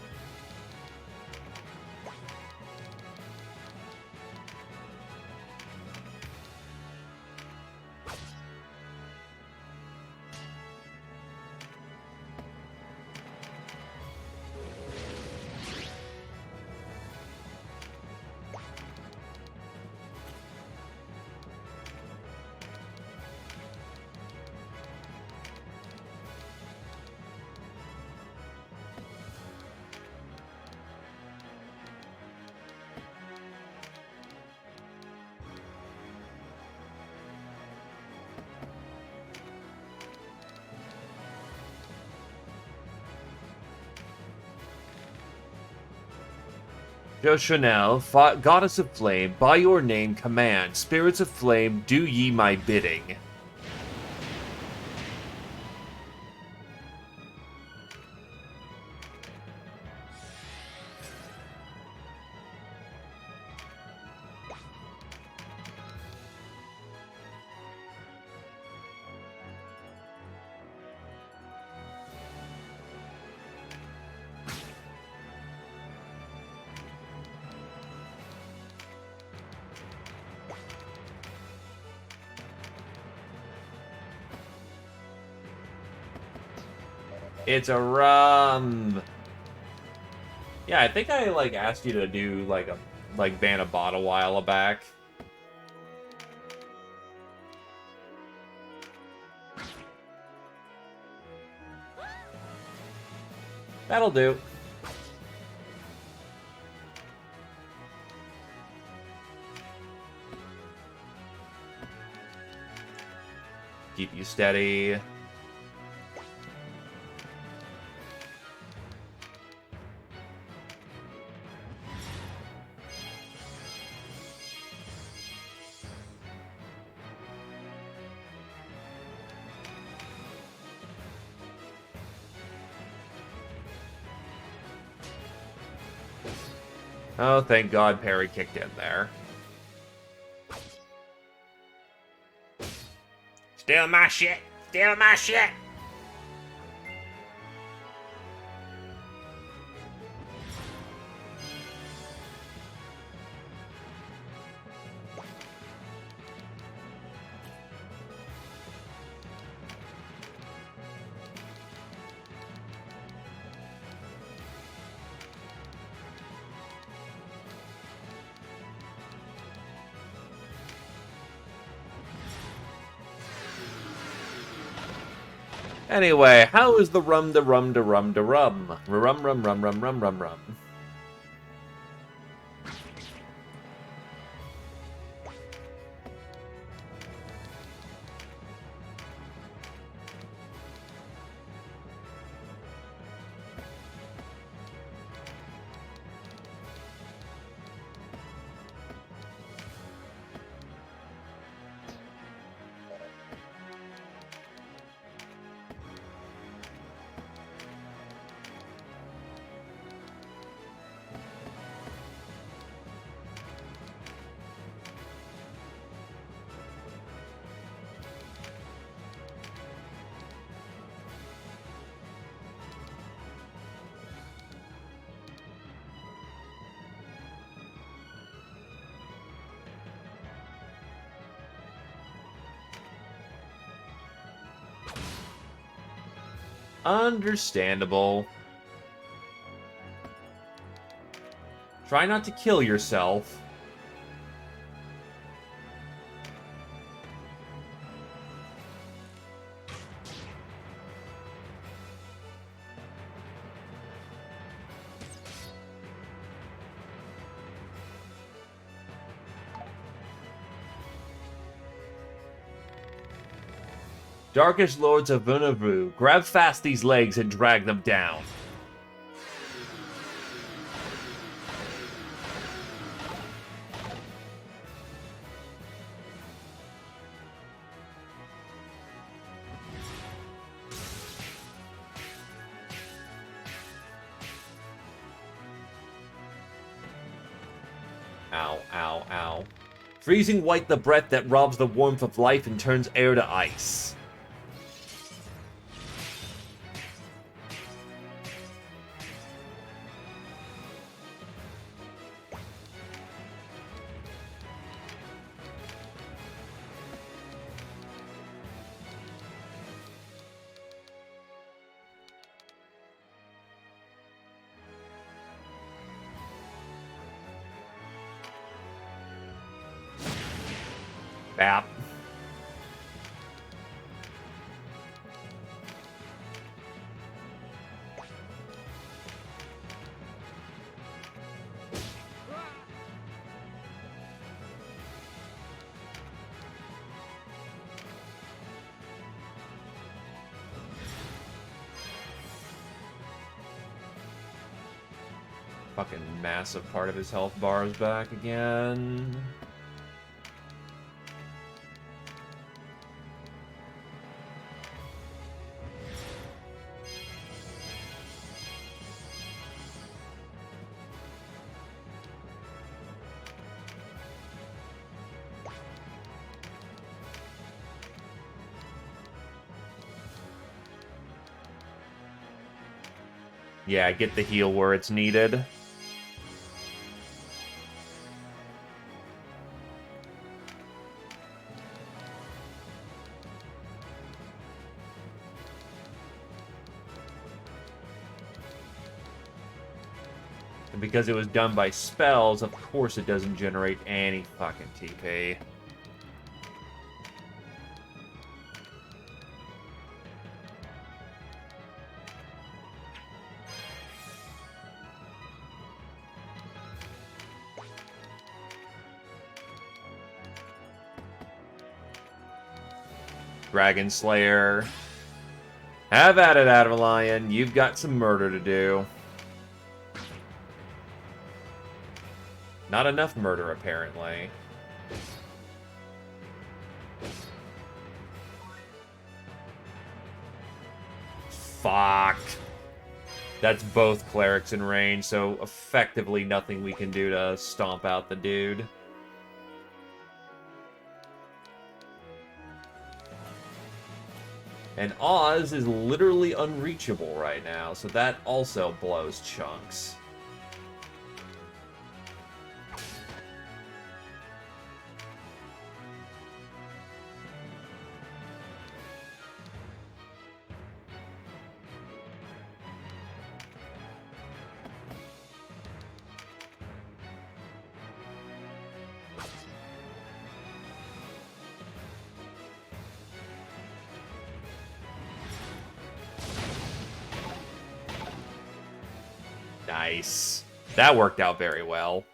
Jo Chanel, goddess of flame, by your name command, spirits of flame, do ye my bidding. It's a rum. Yeah, I think I asked you to do ban a bot a while back. That'll do. Keep you steady. Oh, thank God Perry kicked in there. Steal my shit! Steal my shit! Anyway, how is the rum, the rum, the rum, the rum? Rum, rum, rum, rum, rum, rum, rum. Understandable. Try not to kill yourself. Darkish Lords of Vunavu, grab fast these legs and drag them down. Ow, ow, ow. Freezing white the breath that robs the warmth of life and turns air to ice. Bap. Fucking massive part of his health bar is back again. Yeah, get the heal where it's needed. And because it was done by spells, of course it doesn't generate any fucking TP. Dragon Slayer. Have at it, Adamalion. You've got some murder to do. Not enough murder, apparently. Fuck. That's both clerics in range, so effectively nothing we can do to stomp out the dude. And Oz is literally unreachable right now, so that also blows chunks. Nice. That worked out very well.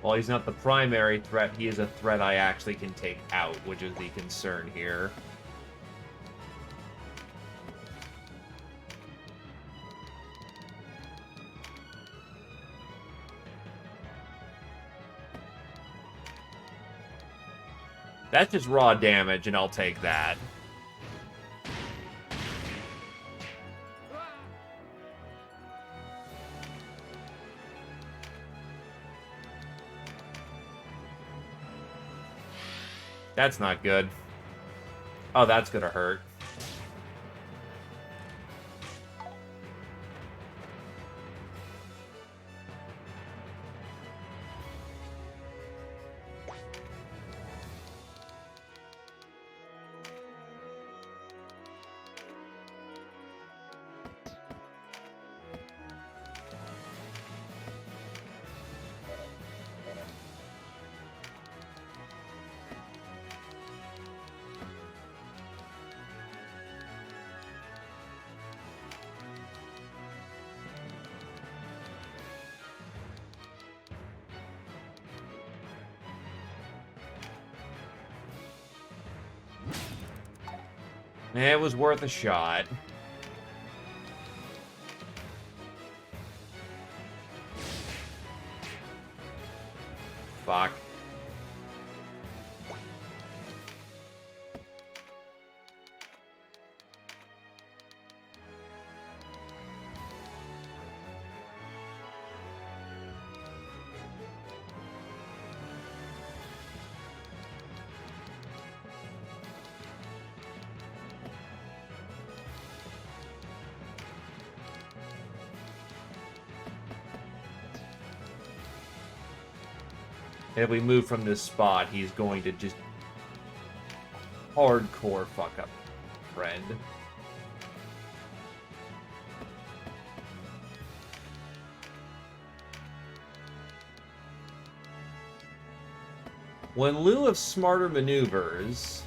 While he's not the primary threat, he is a threat I actually can take out, which is the concern here. That's just raw damage, and I'll take that. That's not good. Oh, that's gonna hurt. It was worth a shot. Fuck. If we move from this spot, he's going to just hardcore fuck up, friend. When in lieu of smarter maneuvers,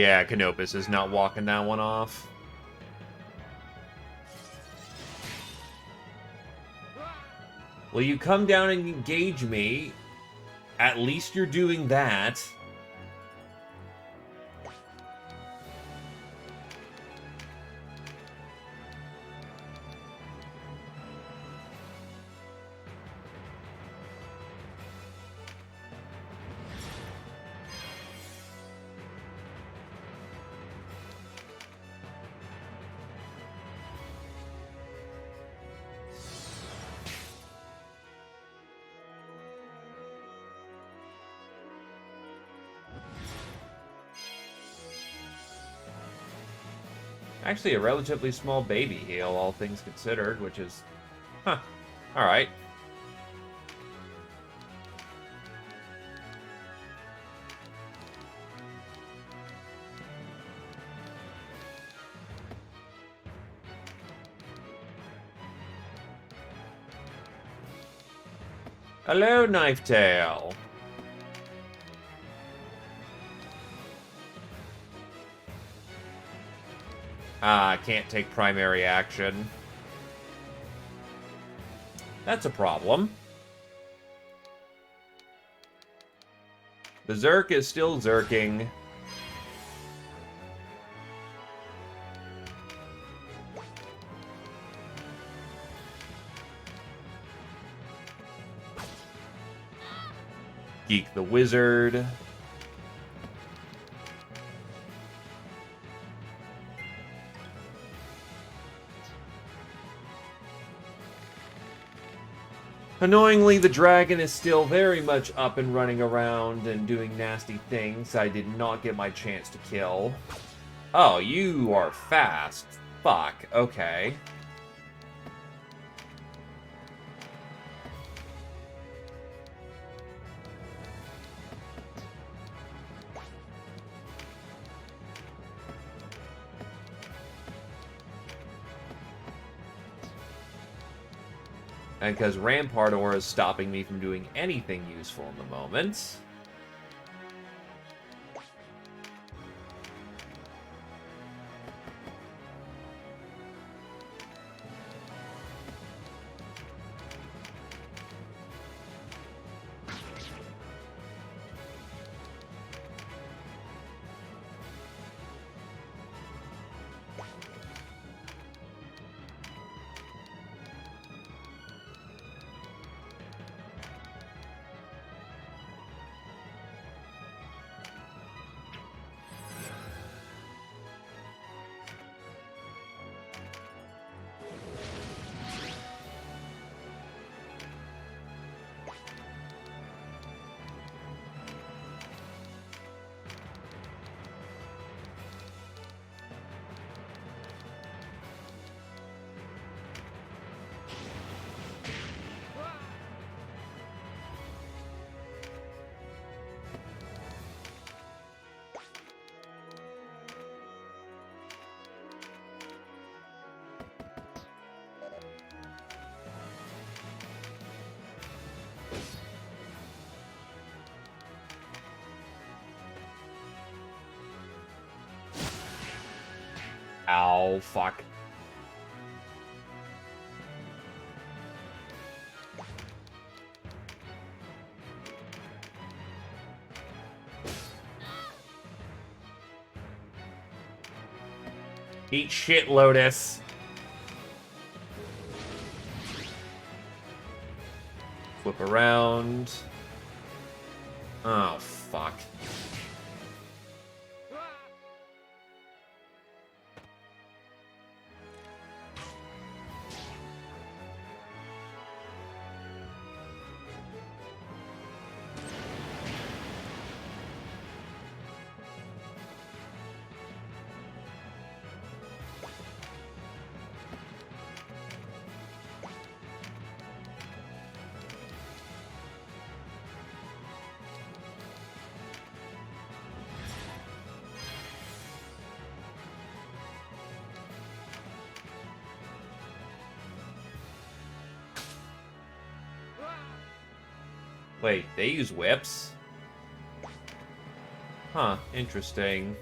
yeah, Canopus is not walking that one off. Will you come down and engage me? At least you're doing that. Actually, a relatively small baby heal, all things considered, which is... Huh. Alright. Hello, Knife Tail. Ah, I can't take primary action. That's a problem. The Zerk is still Zerking. Geek the Wizard. Annoyingly, the dragon is still very much up and running around and doing nasty things I did not get my chance to kill. Oh, you are fast. Fuck, okay. And because Rampart Aura is stopping me from doing anything useful in the moment. Ow, fuck. Eat shit, Lotus. Flip around. Oh, fuck. Wait, they use whips? Huh, interesting.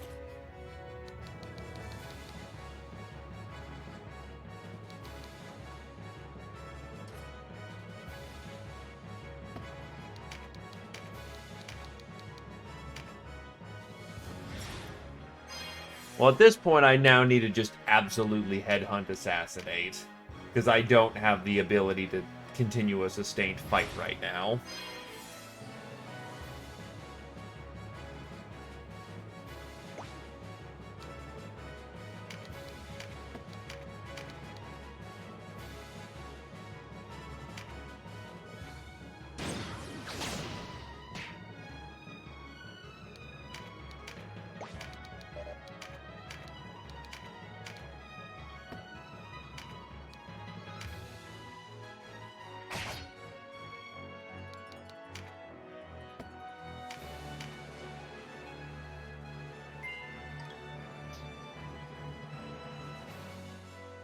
Well, at this point, I now need to just absolutely headhunt Assassinate. Because I don't have the ability to continue a sustained fight right now.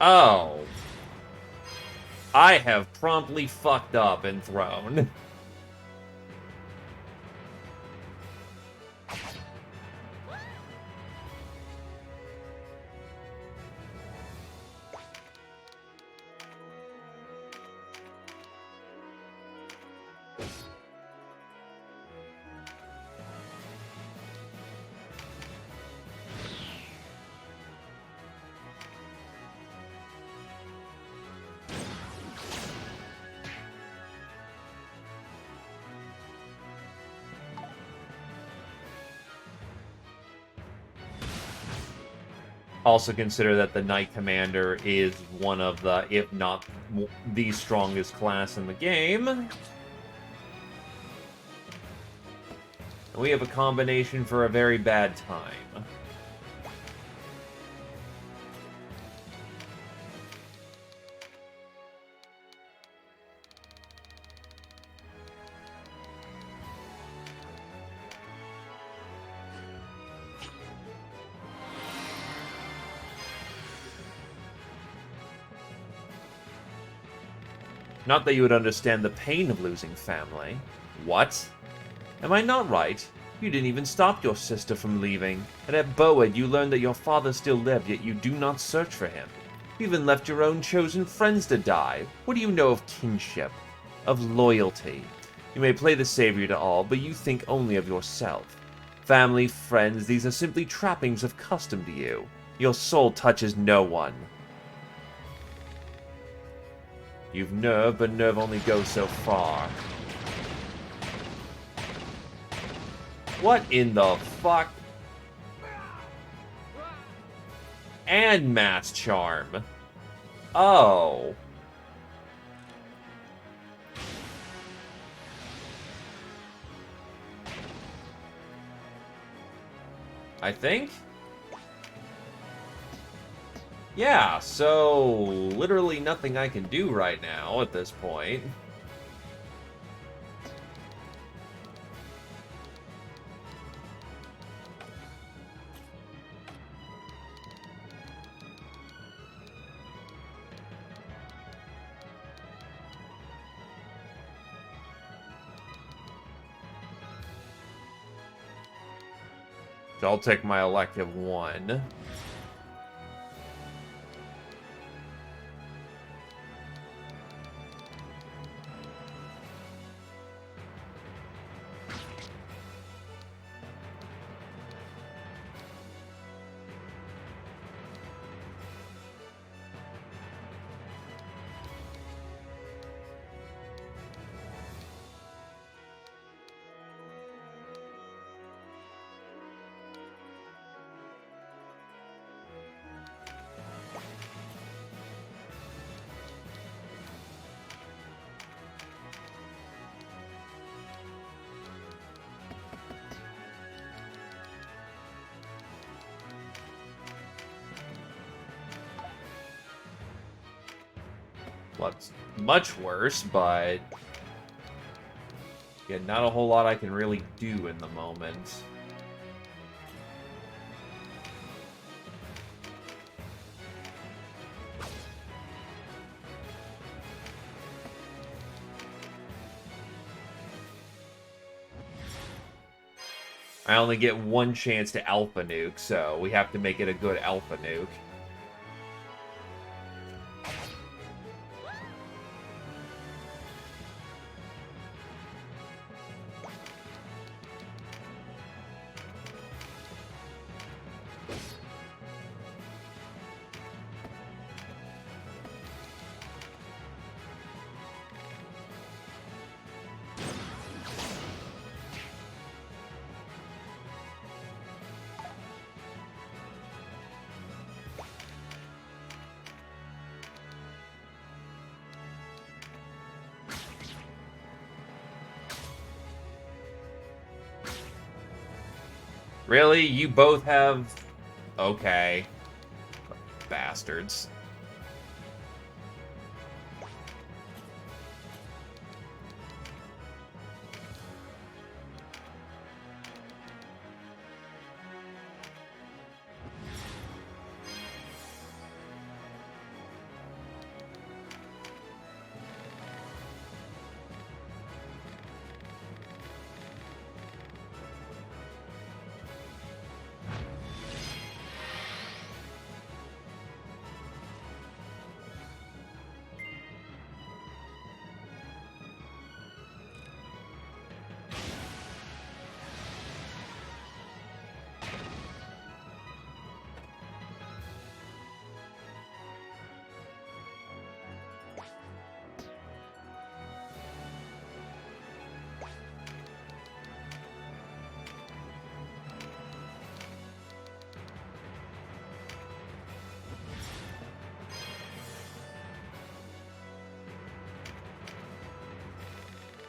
Oh. I have promptly fucked up and thrown. Also consider that the Knight Commander is one of the, if not the strongest class in the game. And we have a combination for a very bad time. Not that you would understand the pain of losing family. What? Am I not right? You didn't even stop your sister from leaving, and at Boed you learned that your father still lived, yet you do not search for him. You even left your own chosen friends to die. What do you know of kinship? Of loyalty? You may play the savior to all, but you think only of yourself. Family, friends, these are simply trappings of custom to you. Your soul touches no one. You've nerve, but nerve only goes so far. What in the fuck? And Mass Charm. Oh. I think? Yeah, so literally nothing I can do right now at this point. So I'll take my elective one. Well, it's much worse, but yeah, not a whole lot I can really do in the moment. I only get one chance to Alpha Nuke, so we have to make it a good Alpha Nuke. Really? You both have... Okay. Bastards.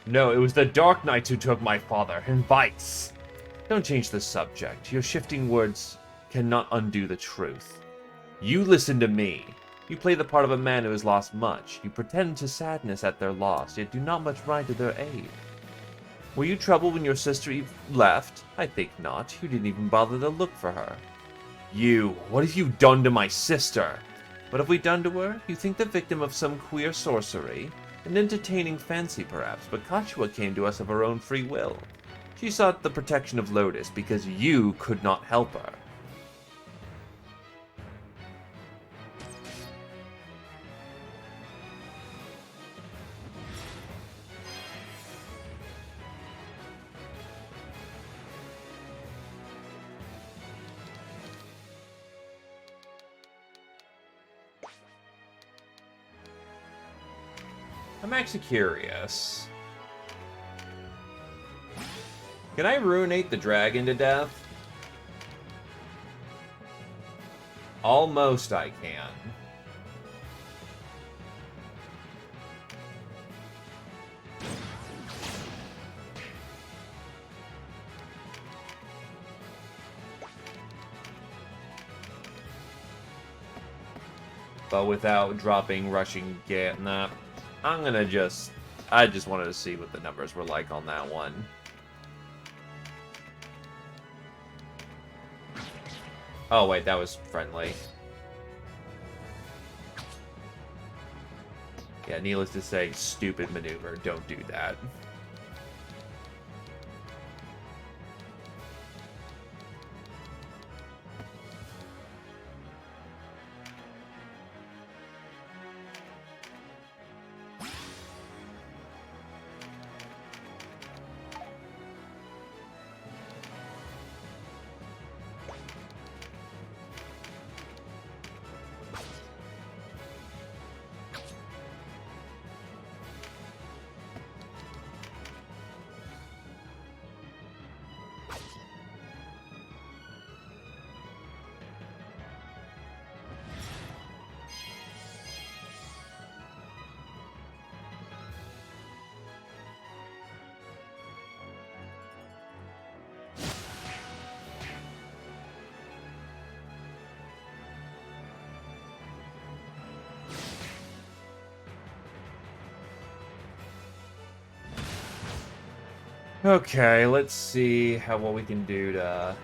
No, it was the Dark Knights who took my father, and Vice. Don't change the subject. Your shifting words cannot undo the truth. You listen to me. You play the part of a man who has lost much. You pretend to sadness at their loss, yet do not much ride to their aid. Were you troubled when your sister left? I think not. You didn't even bother to look for her. You, what have you done to my sister? What have we done to her? You think the victim of some queer sorcery? An entertaining fancy, perhaps, but Kachua came to us of her own free will. She sought the protection of Lotus because you could not help her. I'm actually curious. Can I ruinate the dragon to death? Almost I can. But without dropping rushing get. Nah. I'm gonna just... I just wanted to see what the numbers were like on that one. Oh wait, that was friendly. Yeah, needless to say, stupid maneuver. Don't do that. Okay, let's see what we can do to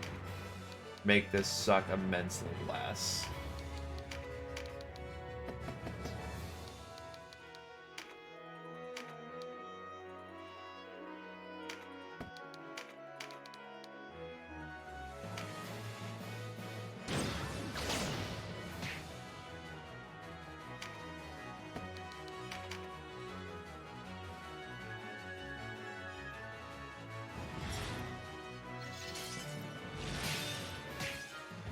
make this suck immensely less.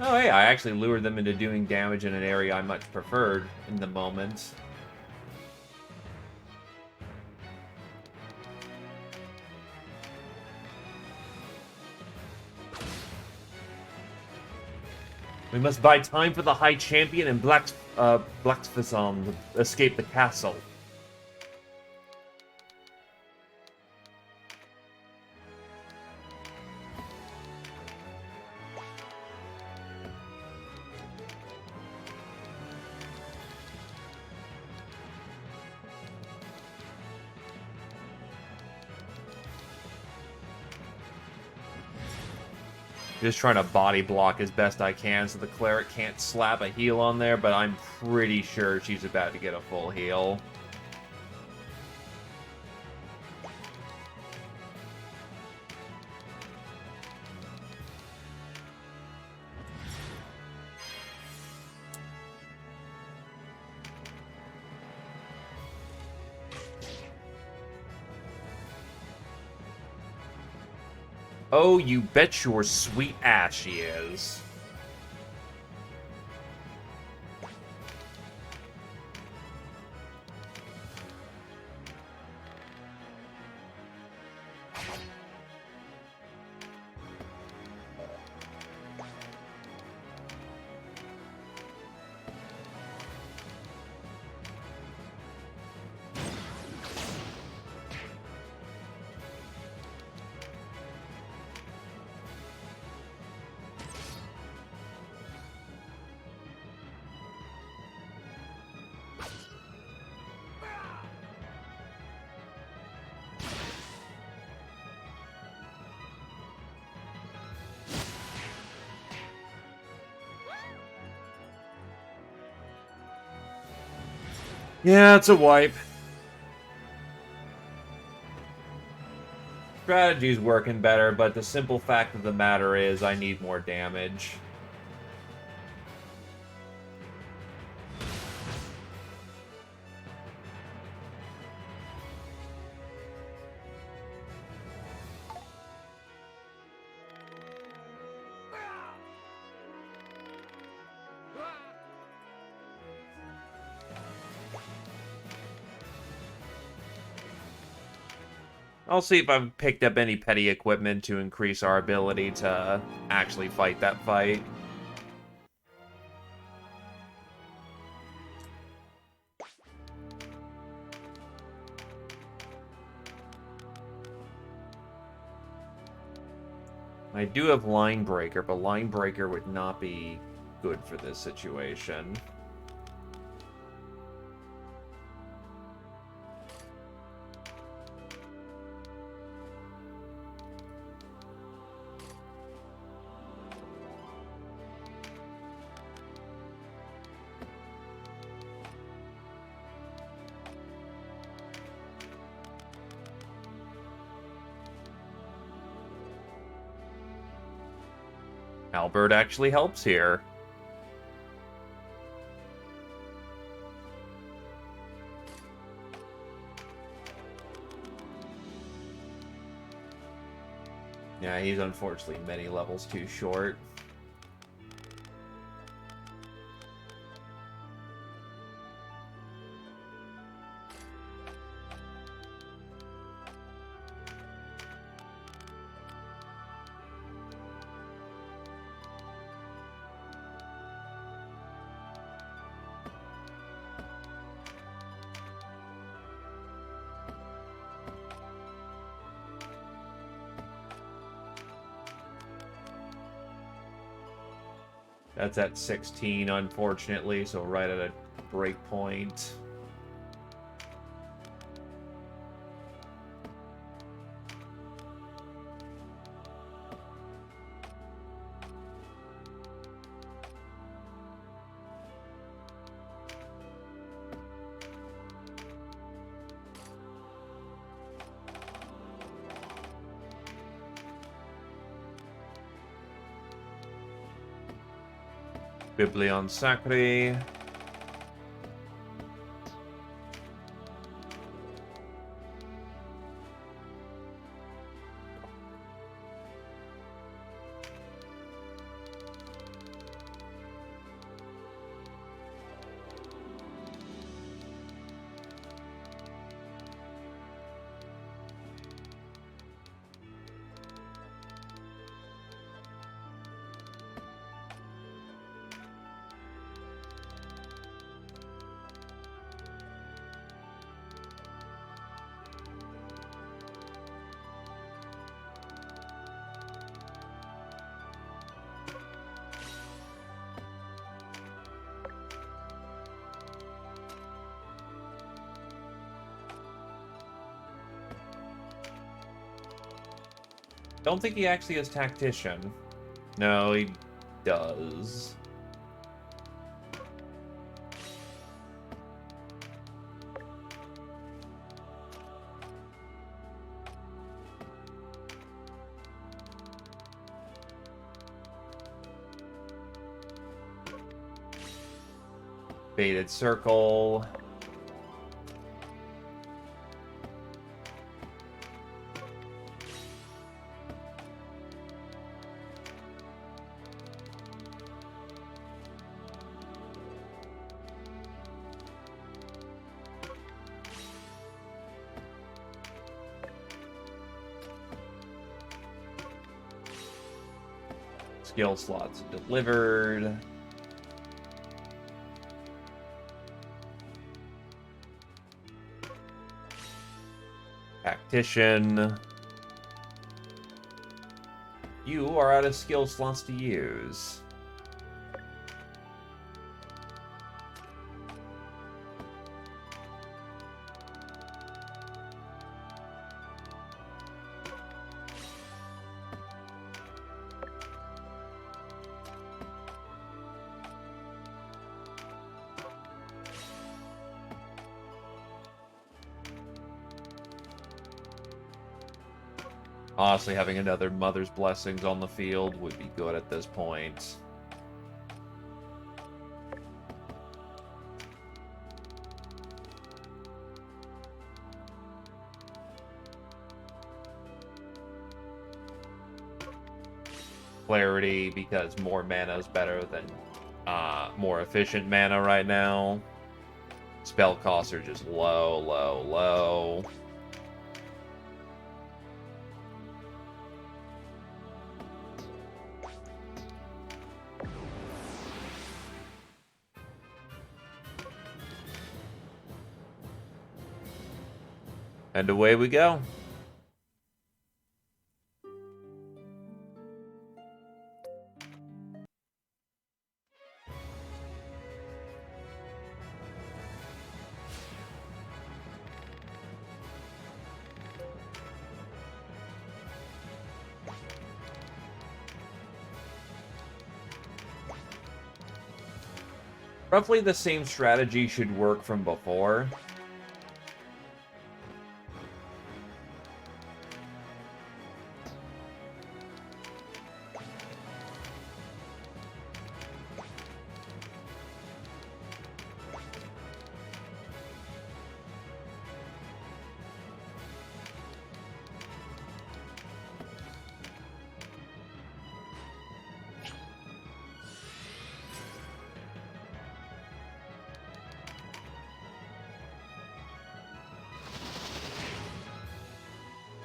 Oh, hey, I actually lured them into doing damage in an area I much preferred in the moment. We must buy time for the High Champion and Blackfism to escape the castle. Just trying to body block as best I can so the cleric can't slap a heal on there, but I'm pretty sure she's about to get a full heal. Oh, you bet your sweet ass she is. Yeah, it's a wipe. Strategy's working better, but the simple fact of the matter is I need more damage. I'll see if I've picked up any petty equipment to increase our ability to actually fight that fight. I do have Line Breaker, but Line Breaker would not be good for this situation. Albert actually helps here. Yeah, he's unfortunately many levels too short. That's at 16, unfortunately, so right at a break point. Biblion Sacre. Don't think he actually has Tactician. No, he does. Baited Circle. Skill slots delivered. Tactician. You are out of skill slots to use. Honestly, having another Mother's Blessings on the field would be good at this point. Clarity, because more mana is better than more efficient mana right now. Spell costs are just low, low, low. And away we go. Roughly the same strategy should work from before.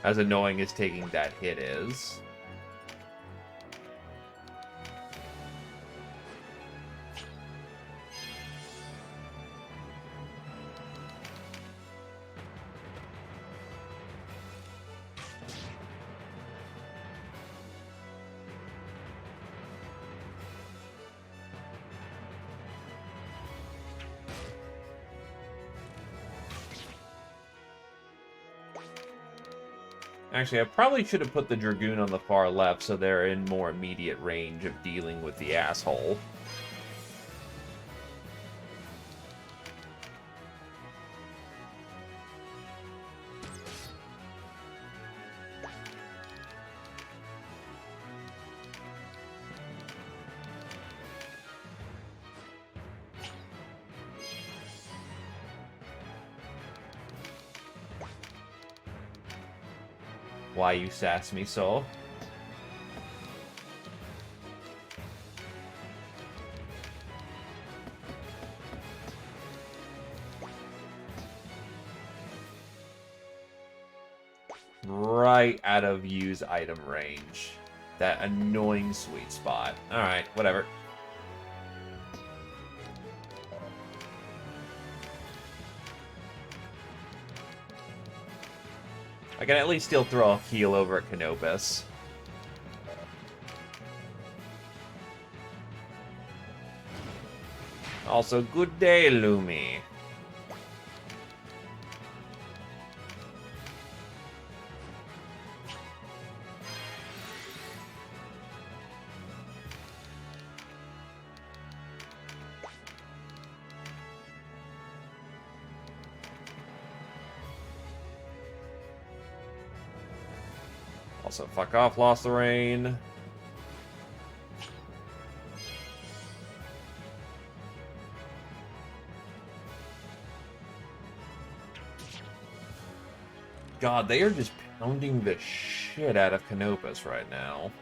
As annoying as taking that hit is. Actually, I probably should have put the Dragoon on the far left so they're in more immediate range of dealing with the asshole. Why you sass me so? Right out of use item range. That annoying sweet spot. Alright, whatever. I can at least still throw a heal over at Canopus. Also, good day, Lumi. Also, fuck off, Lost the Rain. God, they are just pounding the shit out of Canopus right now.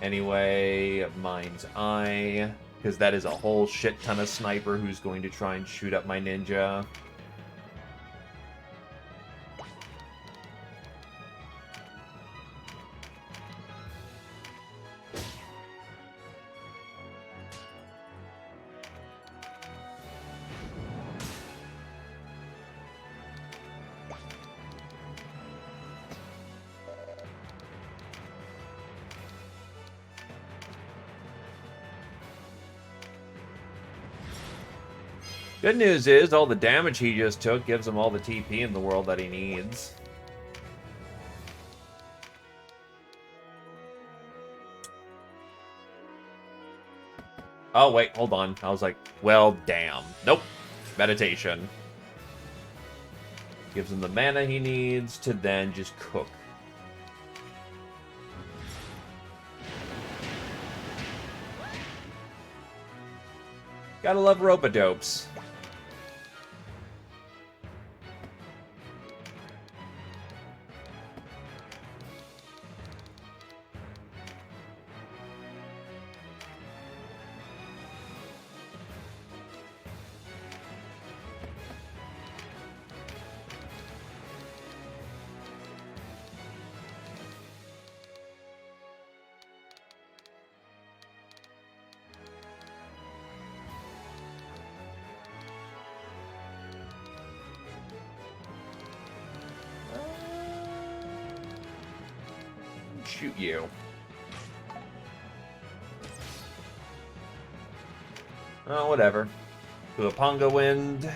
Anyway, Mind's Eye, because that is a whole shit ton of sniper who's going to try and shoot up my ninja. Good news is, all the damage he just took gives him all the TP in the world that he needs. Oh, wait, hold on. I was like, well, damn. Nope. Meditation. Gives him the mana he needs to then just cook. Gotta love rope-a-dopes. Shoot you. Oh, whatever. Huaponga Wind.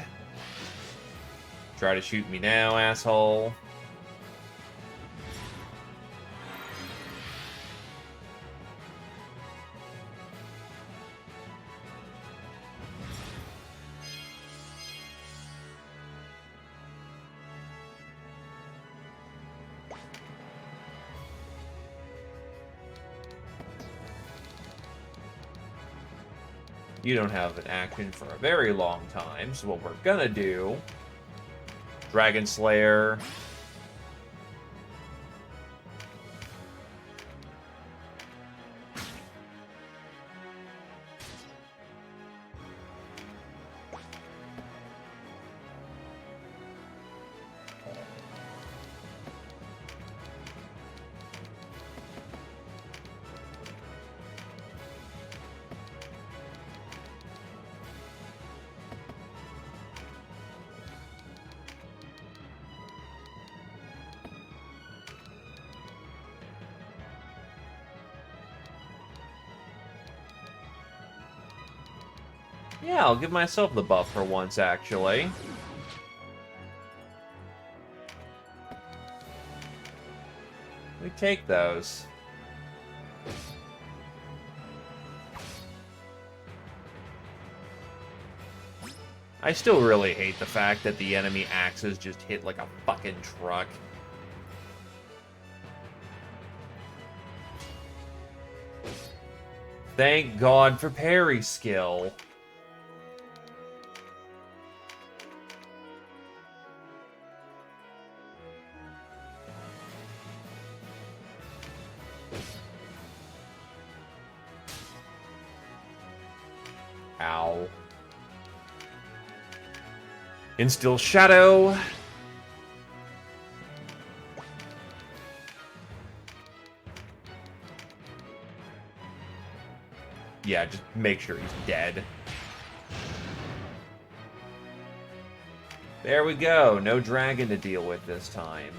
Try to shoot me now, asshole. You don't have an action for a very long time, so what we're gonna do... Dragon Slayer. Yeah, I'll give myself the buff for once, actually. We take those. I still really hate the fact that the enemy axes just hit like a fucking truck. Thank God for parry skill. Ow. Instill Shadow. Yeah, just make sure he's dead. There we go. No dragon to deal with this time.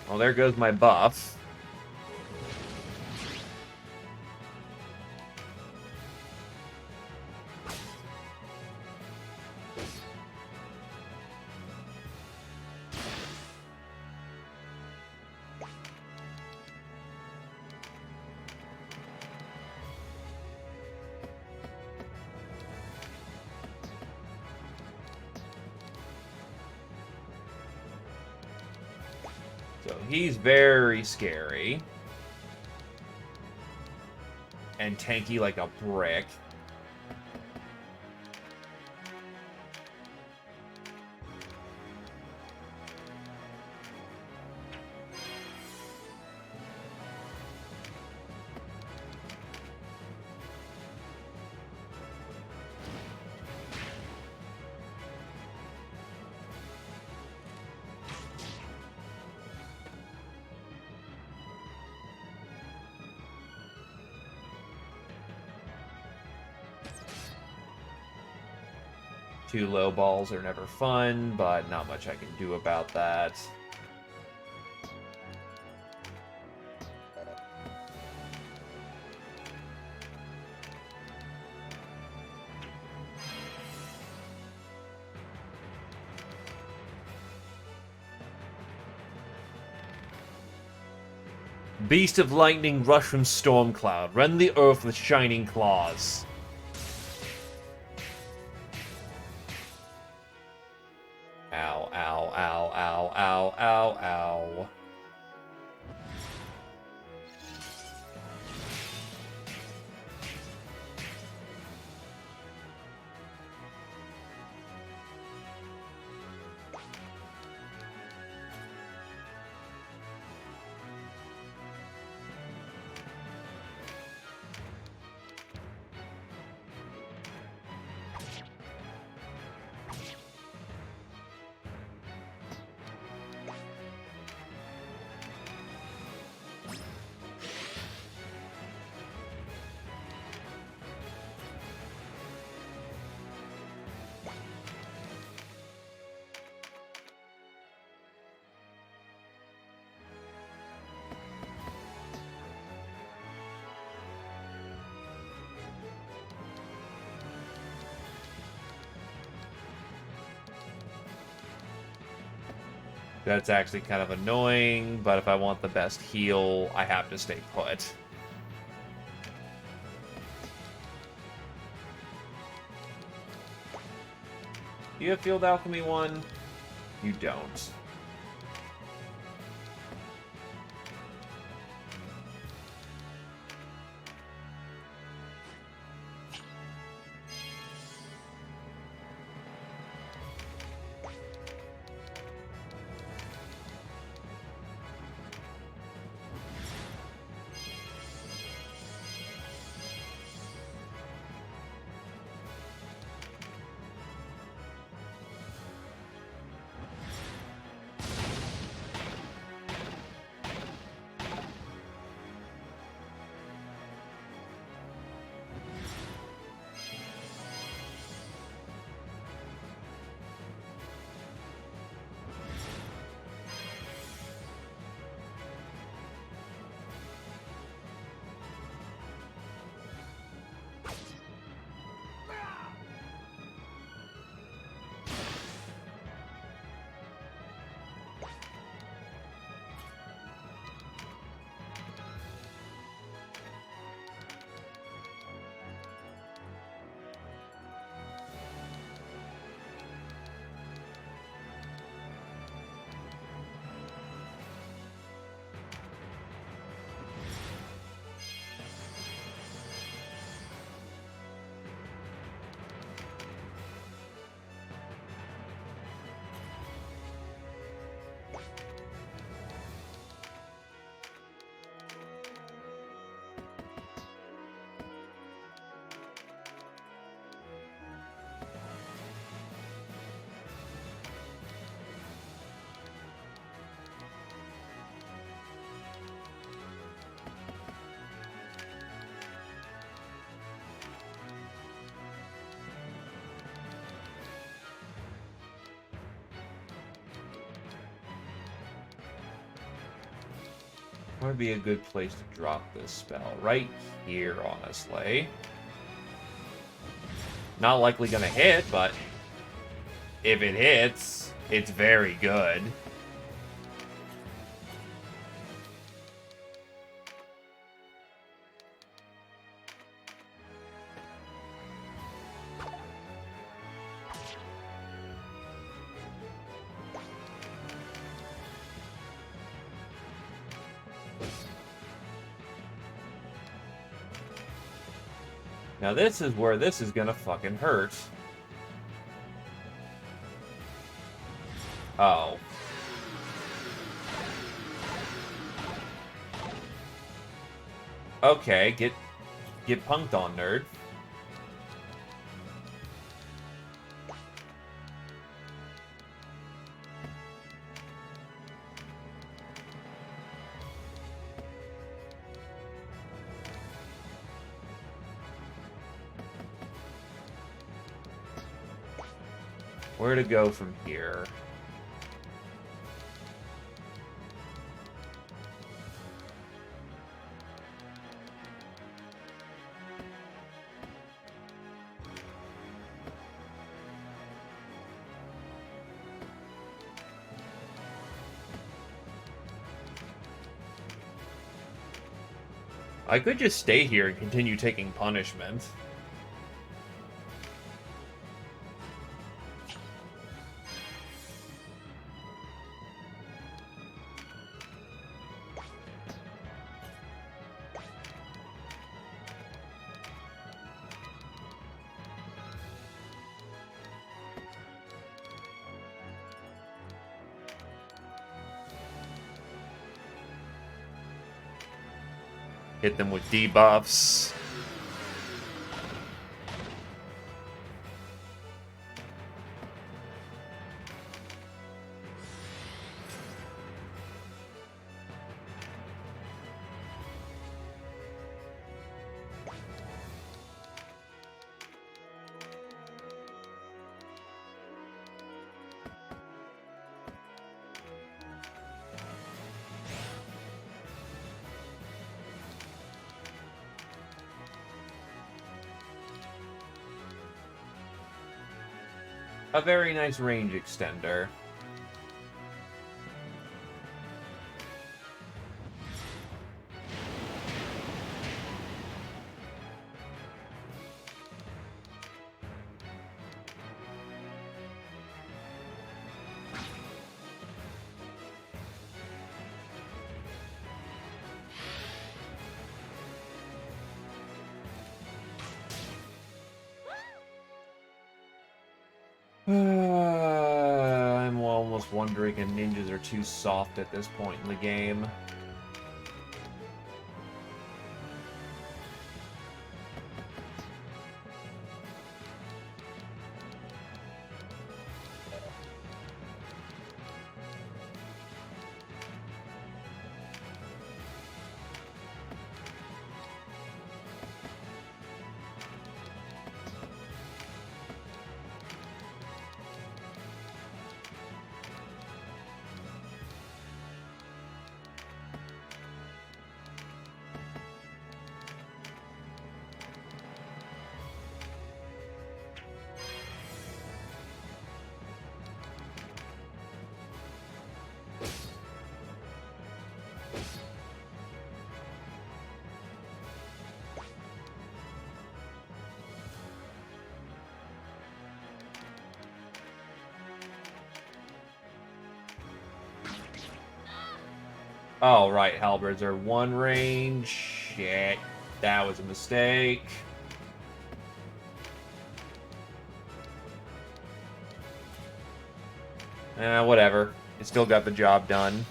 Well, there goes my buff. So he's very scary. And tanky like a brick. Two low balls are never fun, but not much I can do about that. Beast of lightning, rush from storm cloud, rend the earth with shining claws. Ow, ow, ow, ow, ow, ow, ow. That's actually kind of annoying, but if I want the best heal, I have to stay put. Do you have Field Alchemy 1? You don't. What would be a good place to drop this spell? Right here, honestly. Not likely gonna hit, but if it hits, it's very good. Now this is where this is gonna fucking hurt. Oh. Okay, get punked on, nerd. Where to go from here? I could just stay here and continue taking punishment. Hit them with debuffs. A very nice range extender. I'm almost wondering if ninjas are too soft at this point in the game. Oh, right, halberds are one range. Shit. That was a mistake. Whatever. It still got the job done.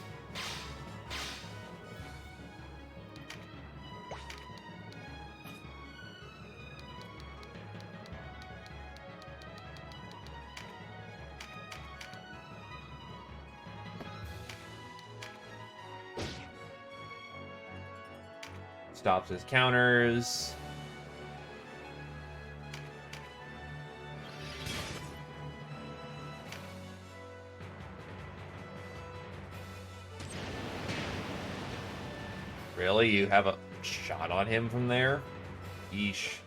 Stops his counters. Really? You have a shot on him from there? Yeesh.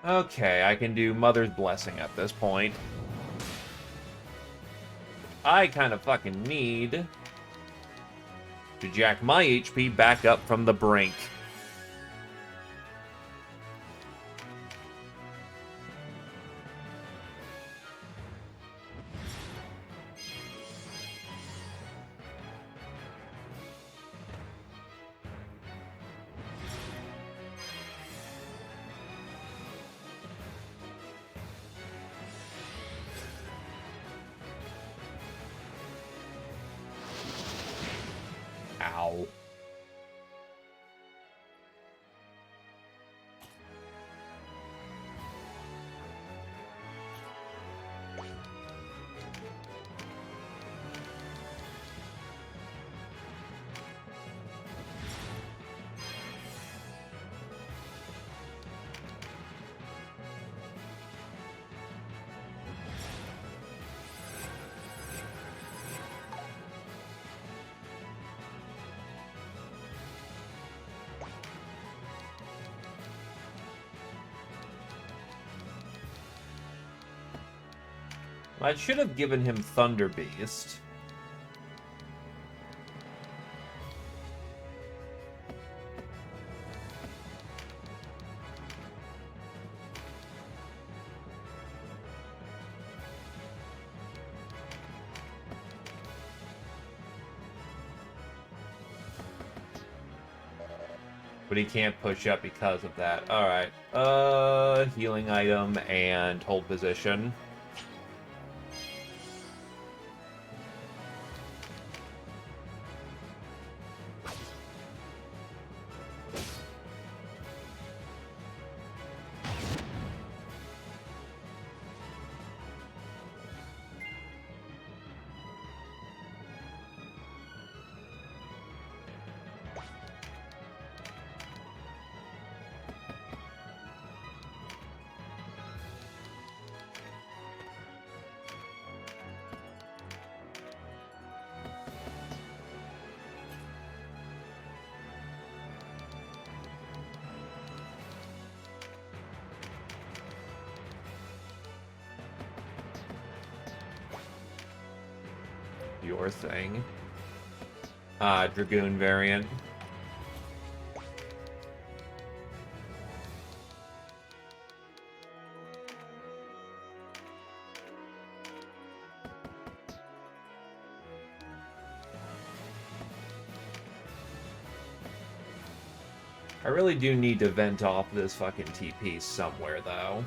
Okay, I can do Mother's Blessing at this point. I kind of fucking need to jack my HP back up from the brink. Ow. I should have given him Thunder Beast. But he can't push up because of that. Alright. Healing item and hold position. Your thing. Dragoon variant. I really do need to vent off this fucking TP somewhere, though.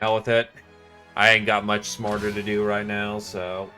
Hell with it. I ain't got much smarter to do right now, so...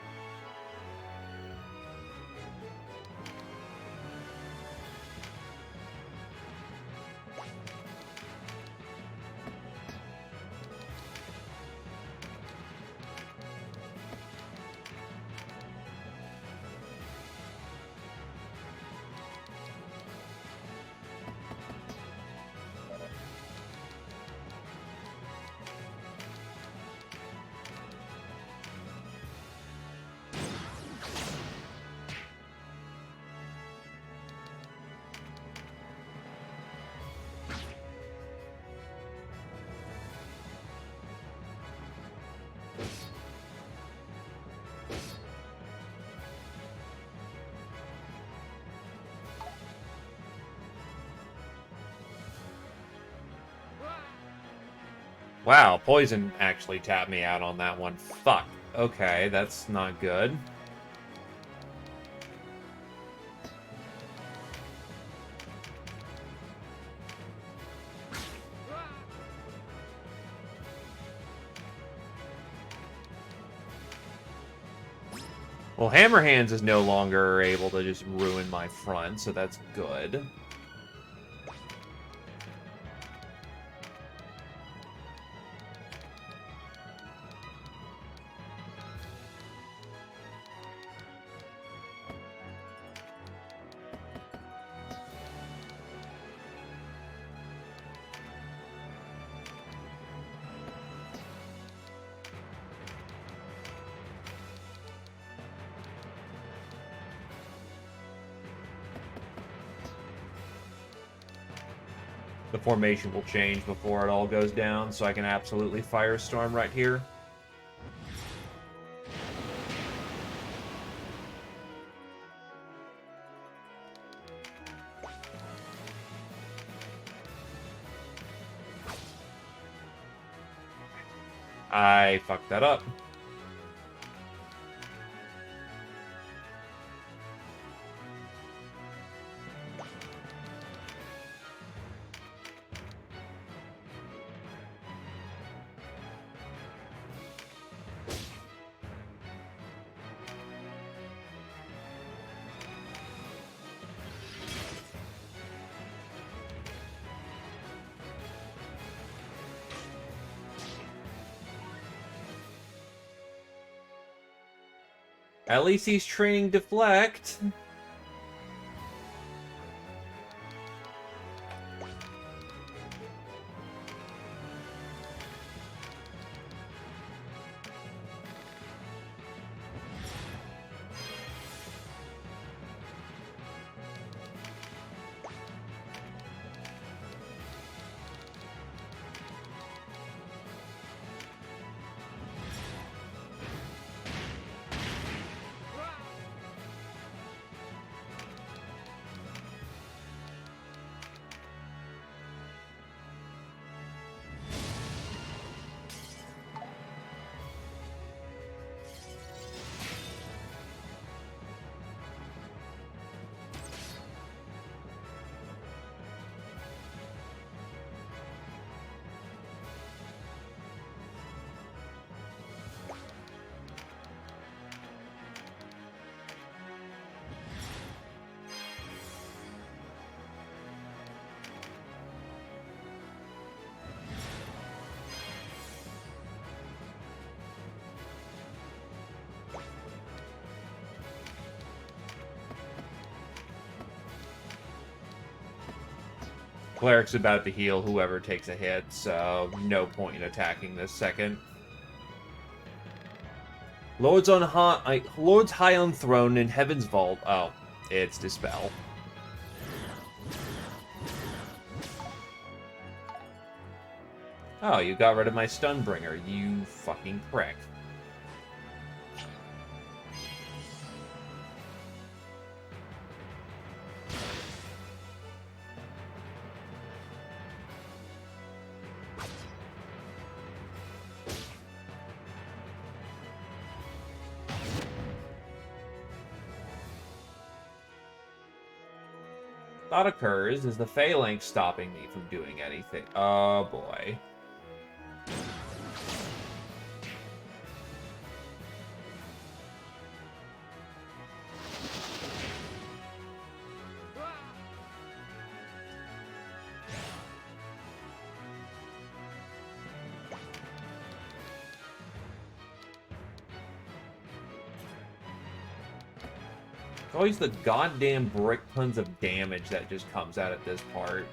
Wow, poison actually tapped me out on that one. Fuck. Okay, that's not good. Well, Hammer Hands is no longer able to just ruin my front, so that's good. The formation will change before it all goes down, so I can absolutely Firestorm right here. I fucked that up. At least he's training deflect. Cleric's about to heal whoever takes a hit, so no point in attacking this second. Lord's high on throne in heaven's vault. Oh, it's Dispel. Oh, you got rid of my Stunbringer, you fucking prick. Thought occurs, is the Phalanx stopping me from doing anything? Oh boy. It's always the goddamn brick tons of damage that just comes out at this part.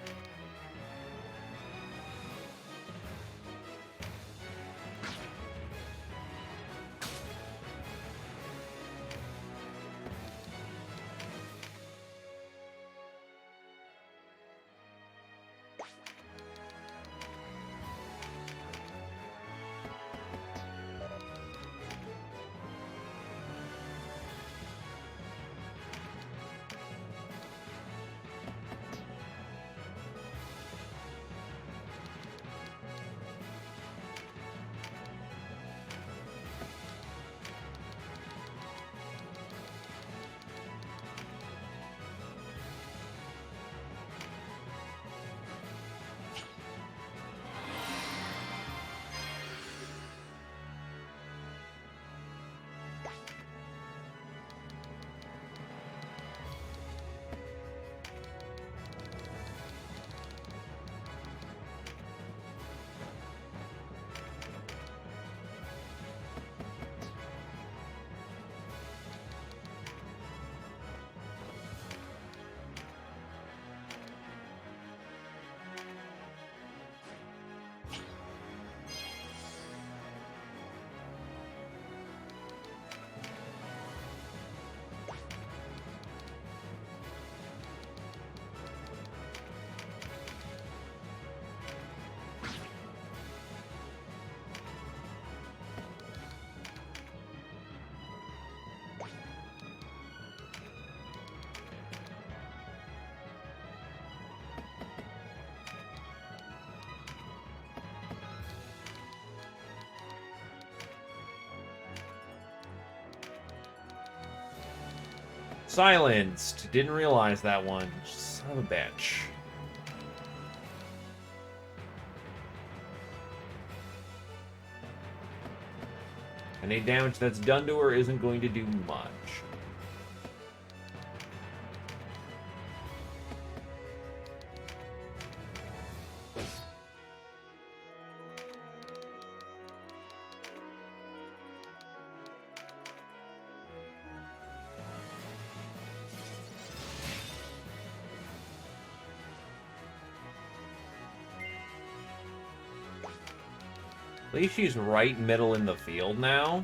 Silenced. Didn't realize that one. Son of a bitch. Any damage that's done to her isn't going to do much. At least she's right middle in the field now.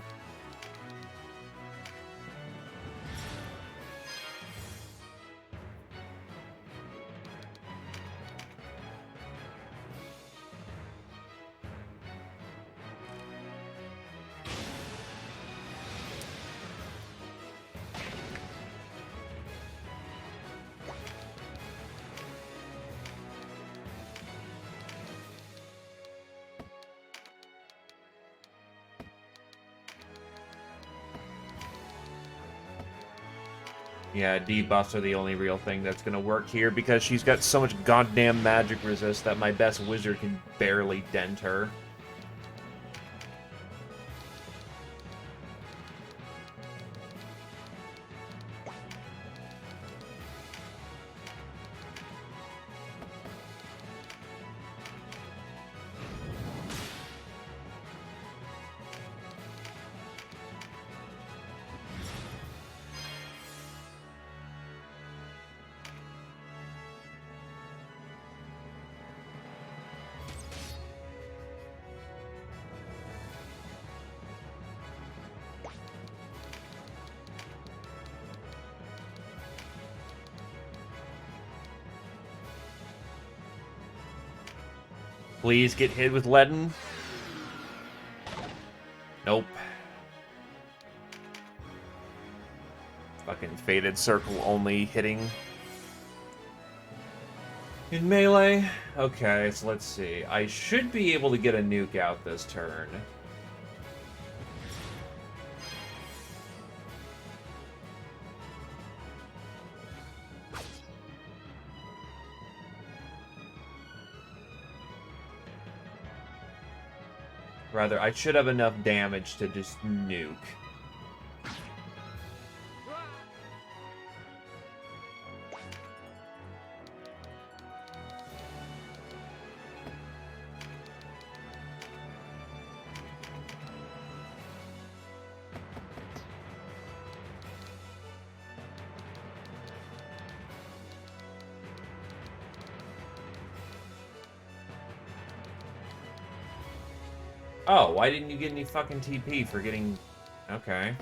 Yeah, debuffs are the only real thing that's going to work here because she's got so much goddamn magic resist that my best wizard can barely dent her. Please get hit with leaden. Nope. Fucking Fated Circle only hitting. In melee? Okay, so let's see. I should be able to get a nuke out this turn. Rather, I should have enough damage to just nuke. Oh, why didn't you get any fucking TP for getting... Okay.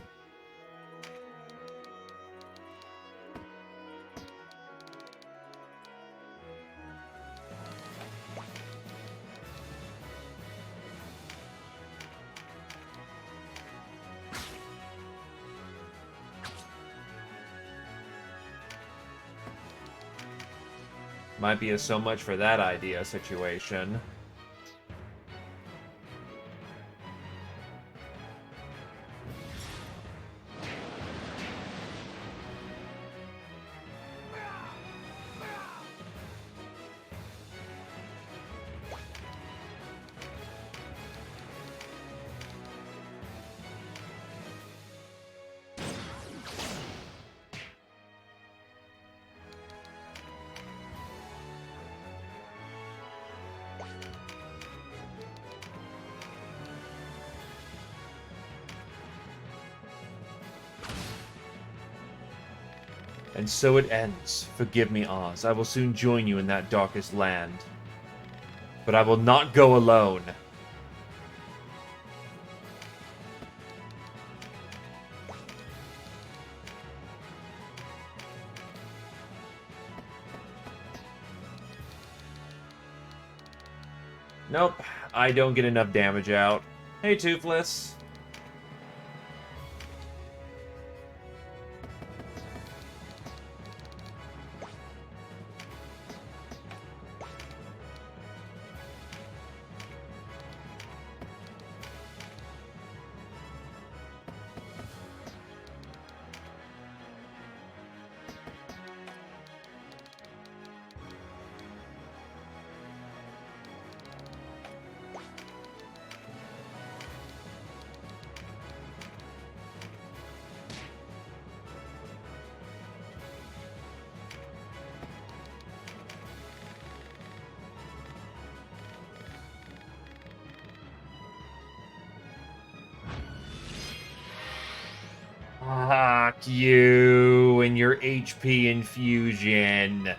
Might be a so much for that idea situation. And so it ends. Forgive me, Oz. I will soon join you in that darkest land. But I will not go alone. Nope, I don't get enough damage out. Hey, Toothless. Fuck you and your HP infusion.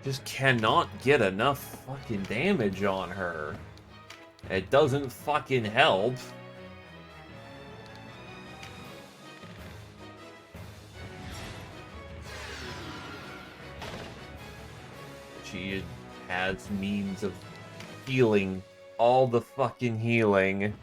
Just cannot get enough fucking damage on her. It doesn't fucking help. She has means of healing all the fucking healing.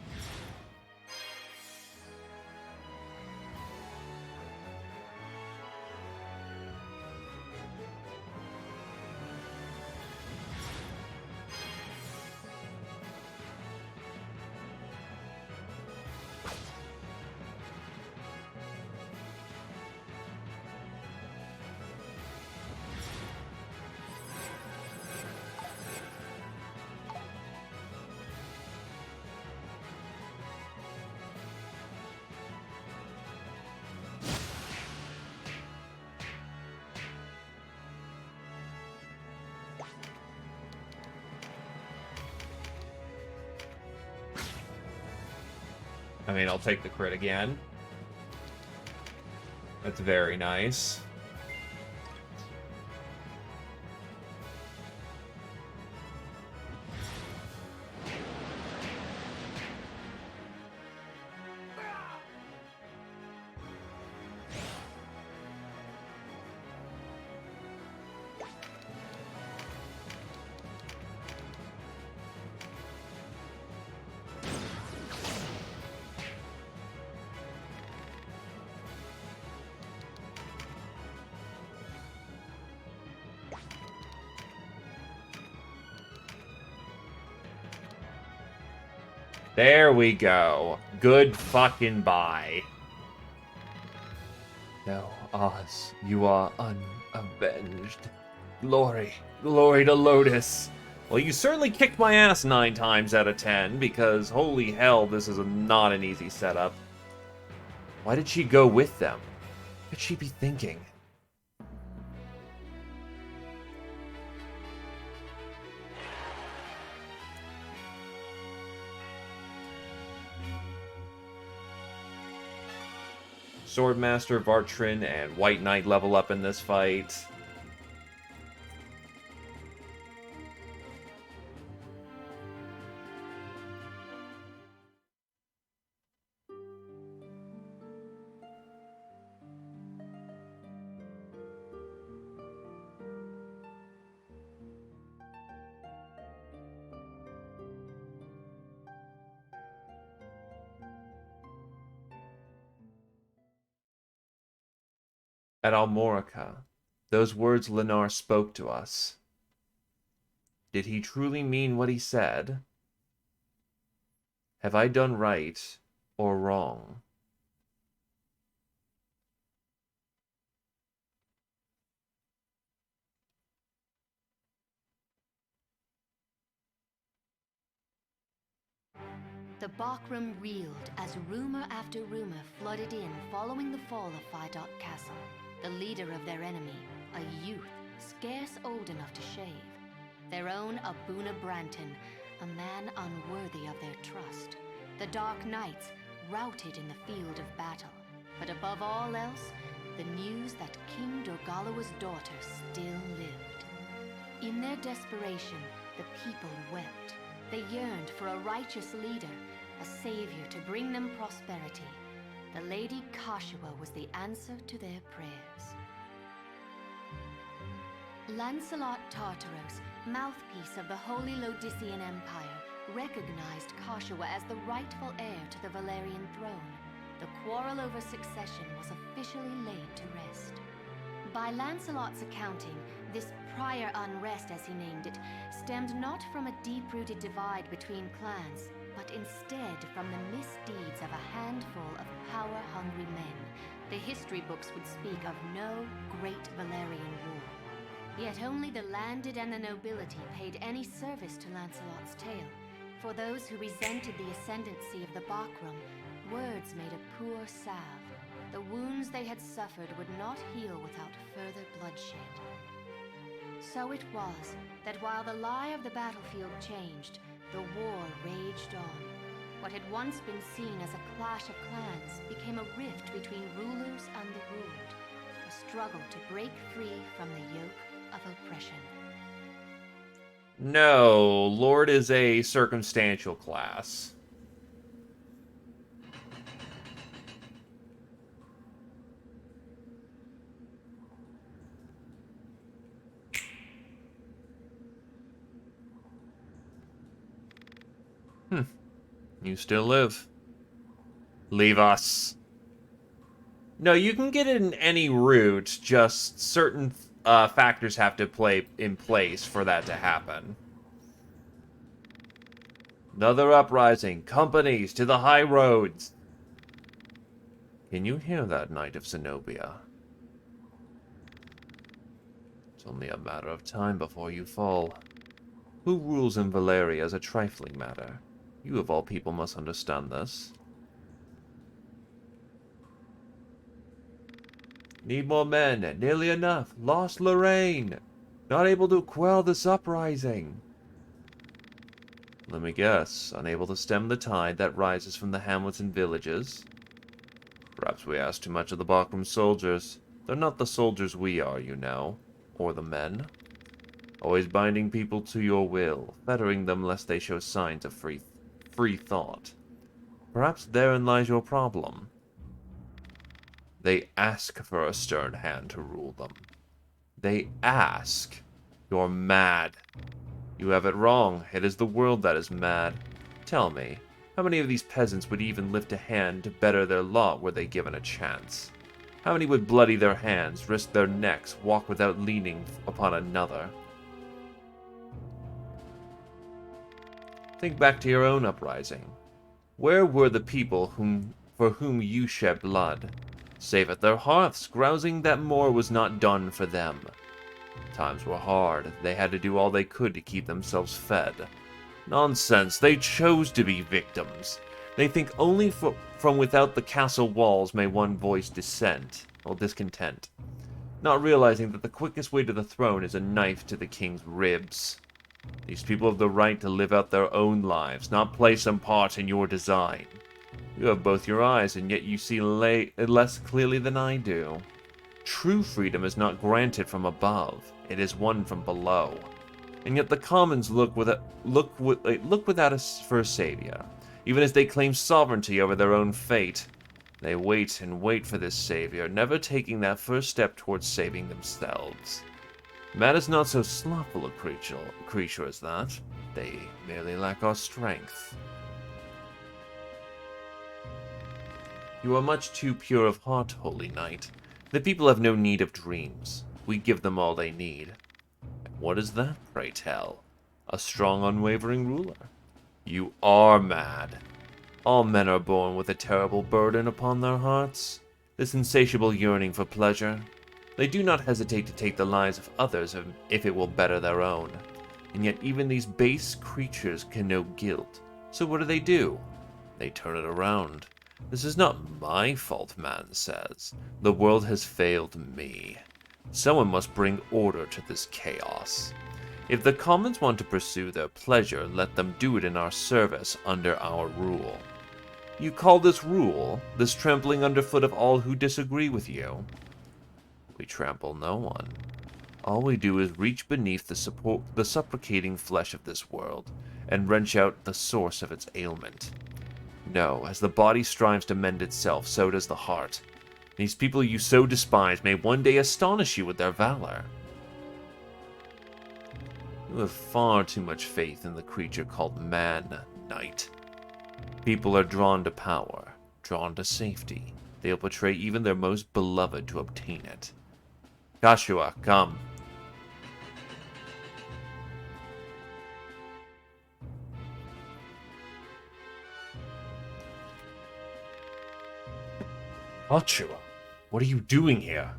I mean, I'll take the crit again. That's very nice. There we go. Good fucking bye. No, Oz, you are unavenged. Glory, glory to Lotus. Well, you certainly kicked my ass 9 times out of 10, because holy hell, this is not an easy setup. Why did she go with them? What could she be thinking? Swordmaster, Vartrin, and White Knight level up in this fight. At Almorica, those words Lennar spoke to us. Did he truly mean what he said? Have I done right or wrong? The Bachram reeled as rumor after rumor flooded in following the fall of Phaidot Castle. The leader of their enemy, a youth scarce old enough to shave. Their own Abuna Branton, a man unworthy of their trust. The Dark Knights routed in the field of battle. But above all else, the news that King Dorgalawa's daughter still lived. In their desperation, the people wept. They yearned for a righteous leader, a savior to bring them prosperity. The Lady Kashua was the answer to their prayers. Lancelot Tartaros, mouthpiece of the Holy Lodician Empire, recognized Kashua as the rightful heir to the Valerian throne. The quarrel over succession was officially laid to rest. By Lancelot's accounting, this prior unrest, as he named it, stemmed not from a deep-rooted divide between clans, but instead from the misdeeds of a handful of power-hungry men. The history books would speak of no great Valerian war. Yet only the landed and the nobility paid any service to Lancelot's tale. For those who resented the ascendancy of the Bachram, words made a poor salve. The wounds they had suffered would not heal without further bloodshed. So it was that while the lie of the battlefield changed, the war raged on. What had once been seen as a clash of clans became a rift between rulers and the ruled, a struggle to break free from the yoke of oppression. No, Lord is a circumstantial class. You still live. Leave us. No, you can get it in any route, just certain factors have to play in place for that to happen. Another uprising. Companies to the high roads. Can you hear that, Knight of Zenobia? It's only a matter of time before you fall. Who rules in Valeria is a trifling matter. You of all people must understand this. Need more men. Nearly enough. Lost Lorraine. Not able to quell this uprising. Let me guess. Unable to stem the tide that rises from the hamlets and villages? Perhaps we ask too much of the Bakram soldiers. They're not the soldiers we are, you know. Or the men. Always binding people to your will, fettering them lest they show signs of free thought. Perhaps therein lies your problem. They ask for a stern hand to rule them. They ask. You're mad. You have it wrong. It is the world that is mad. Tell me, how many of these peasants would even lift a hand to better their lot were they given a chance? How many would bloody their hands, risk their necks, walk without leaning upon another? Think back to your own uprising. Where were the people for whom you shed blood? Save at their hearths, grousing that more was not done for them. Times were hard. They had to do all they could to keep themselves fed. Nonsense. They chose to be victims. They think only from without the castle walls may one voice discontent, not realizing that the quickest way to the throne is a knife to the king's ribs. These people have the right to live out their own lives, not play some part in your design. You have both your eyes, and yet you see less clearly than I do. True freedom is not granted from above, it is won from below. And yet the commons look without us for a savior, even as they claim sovereignty over their own fate. They wait and wait for this savior, never taking that first step towards saving themselves. Man is not so slothful a creature as that. They merely lack our strength. You are much too pure of heart, Holy Knight. The people have no need of dreams. We give them all they need. And what is that, pray tell? A strong, unwavering ruler. You are mad. All men are born with a terrible burden upon their hearts. This insatiable yearning for pleasure. They do not hesitate to take the lives of others if it will better their own. And yet even these base creatures can know guilt. So what do? They turn it around. This is not my fault, man says. The world has failed me. Someone must bring order to this chaos. If the commons want to pursue their pleasure, let them do it in our service under our rule. You call this rule, this trampling underfoot of all who disagree with you? We trample no one. All we do is reach beneath the supplicating flesh of this world, and wrench out the source of its ailment. No, as the body strives to mend itself, so does the heart. These people you so despise may one day astonish you with their valor. You have far too much faith in the creature called man, Knight. People are drawn to power, drawn to safety. They'll betray even their most beloved to obtain it. Joshua, come. Joshua, what are you doing here?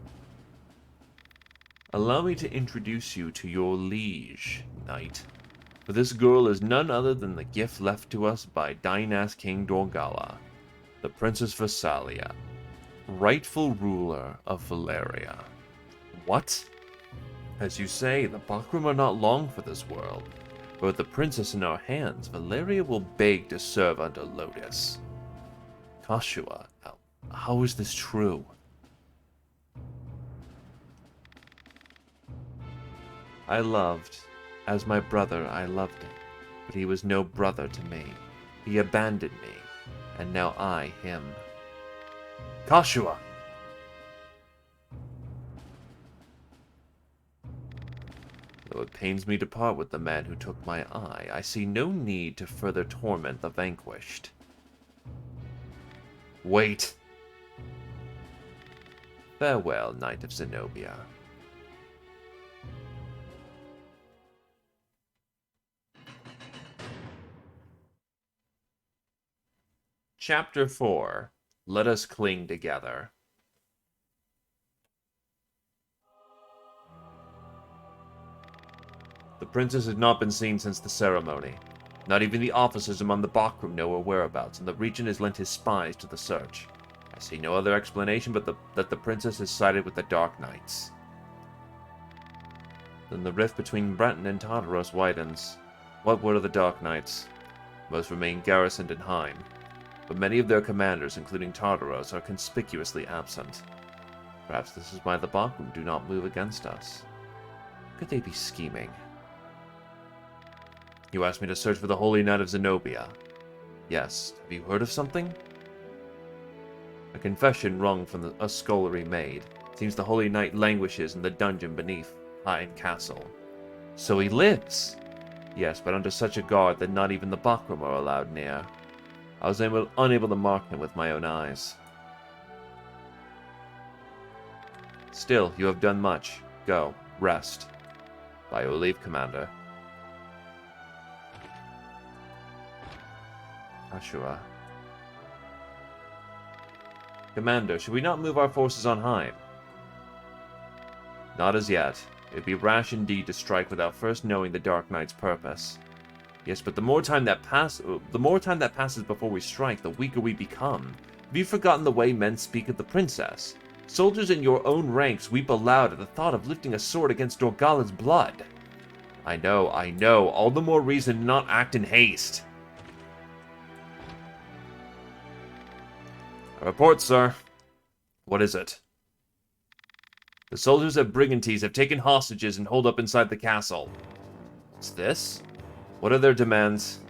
Allow me to introduce you to your liege, Knight. For this girl is none other than the gift left to us by Dynas King Dorgala, the Princess Versalia, rightful ruler of Valeria. What? As you say, the Bakram are not long for this world, but with the princess in our hands, Valeria will beg to serve under Lotus. Joshua, how is this true? I loved, As my brother, I loved him, but he was no brother to me. He abandoned me, and now I him. Kashua! Though it pains me to part with the man who took my eye, I see no need to further torment the vanquished. Wait! Farewell, Knight of Zenobia. Chapter 4. Let us cling together. The princess has not been seen since the ceremony. Not even the officers among the Bakrum know her whereabouts, and the regent has lent his spies to the search. I see no other explanation but that the princess has sided with the Dark Knights. Then the rift between Breton and Tartaros widens. What word of the Dark Knights? Most remain garrisoned in Heim, but many of their commanders, including Tartaros, are conspicuously absent. Perhaps this is why the Bakrum do not move against us. Could they be scheming? You asked me to search for the Holy Knight of Zenobia. Yes. Have you heard of something? A confession wrung from a scullery maid. Seems the Holy Knight languishes in the dungeon beneath Hyde Castle. So he lives! Yes, but under such a guard that not even the Bakram are allowed near. I was unable to mark him with my own eyes. Still, you have done much. Go, rest. By your leave, Commander. Ashura. Commander, should we not move our forces on Heim? Not as yet. It'd be rash indeed to strike without first knowing the Dark Knight's purpose. Yes, but the more time that passes before we strike, the weaker we become. Have you forgotten the way men speak of the princess? Soldiers in your own ranks weep aloud at the thought of lifting a sword against Dorgala's blood. I know. All the more reason to not act in haste. A report, sir. What is it? The soldiers of Brigantes have taken hostages and hold up inside the castle. What's this? What are their demands?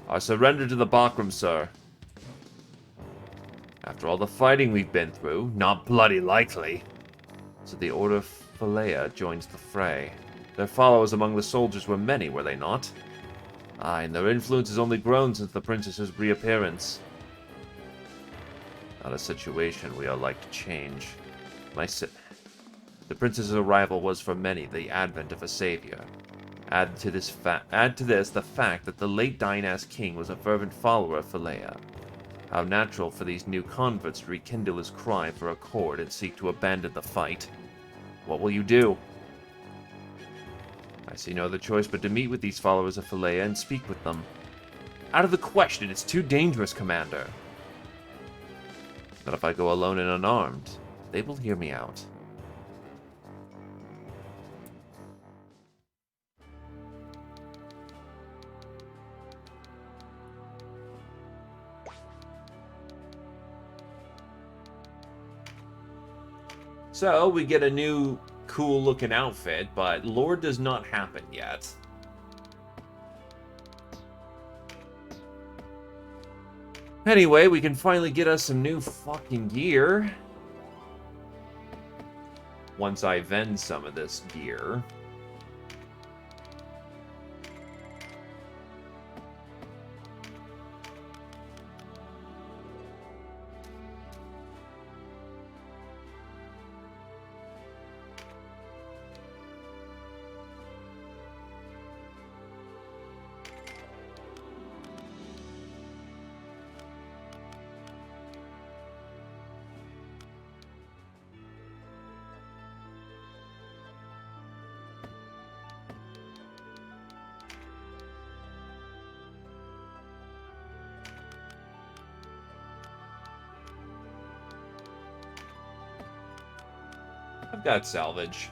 Our surrender to the Bakram, sir. After all the fighting we've been through, not bloody likely. So the Order of Philea joins the fray. Their followers among the soldiers were many, were they not? Aye, and their influence has only grown since the princess's reappearance. Not a situation we are like to change. The princess's arrival was for many the advent of a savior. Add to this the fact that the late Dynas king was a fervent follower of Philea. How natural for these new converts to rekindle his cry for accord and seek to abandon the fight. What will you do? I see no other choice but to meet with these followers of Philea and speak with them. Out of the question, it's too dangerous, Commander. But if I go alone and unarmed, they will hear me out. So, we get a new cool-looking outfit, but lore does not happen yet. Anyway, we can finally get us some new fucking gear. Once I vend some of this gear. I've got salvage.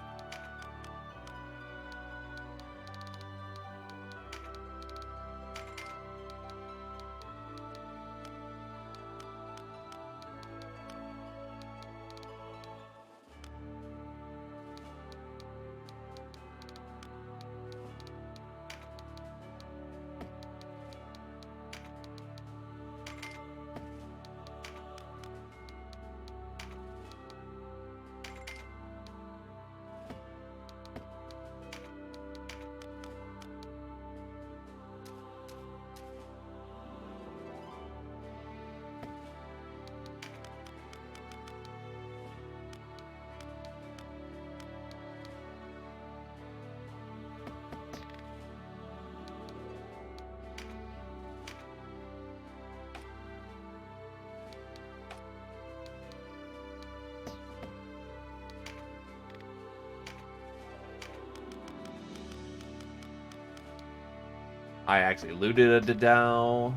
I actually looted a Dadao.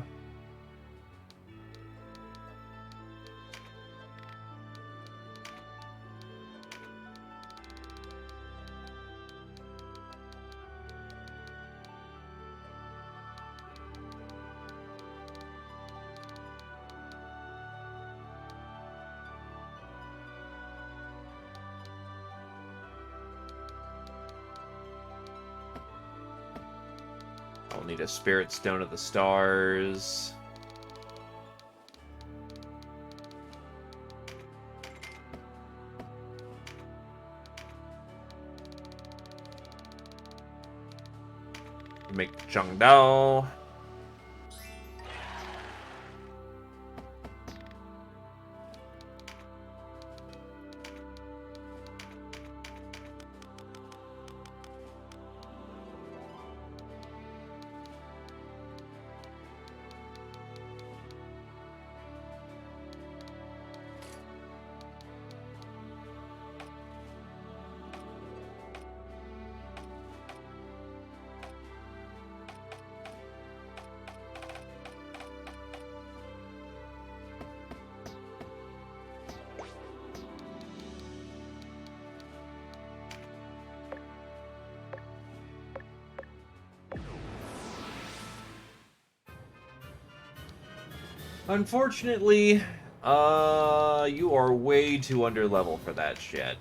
I'll need a Spirit Stone of the Stars. Make Zhangdao. Unfortunately, you are way too under level for that shit.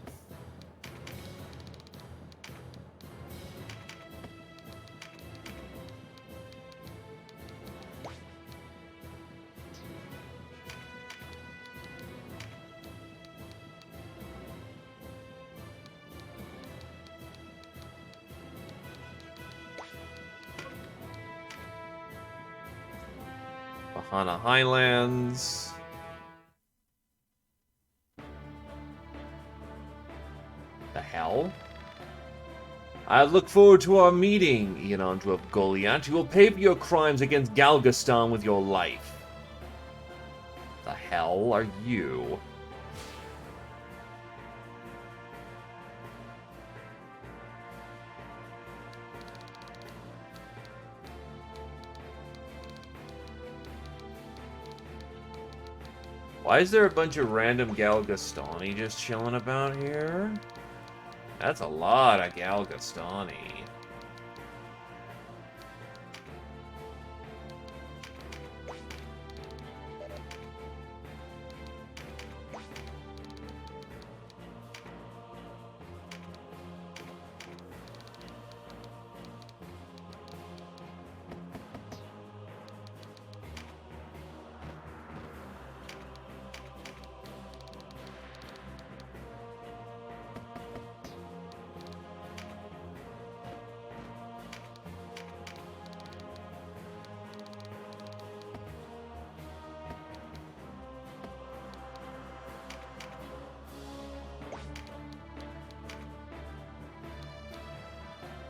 Bahana Highlands. The hell? I look forward to our meeting, Eonju of Goliath. You will pay for your crimes against Galgaston with your life. The hell are you? Why is there a bunch of random Galgastani just chilling about here? That's a lot of Galgastani.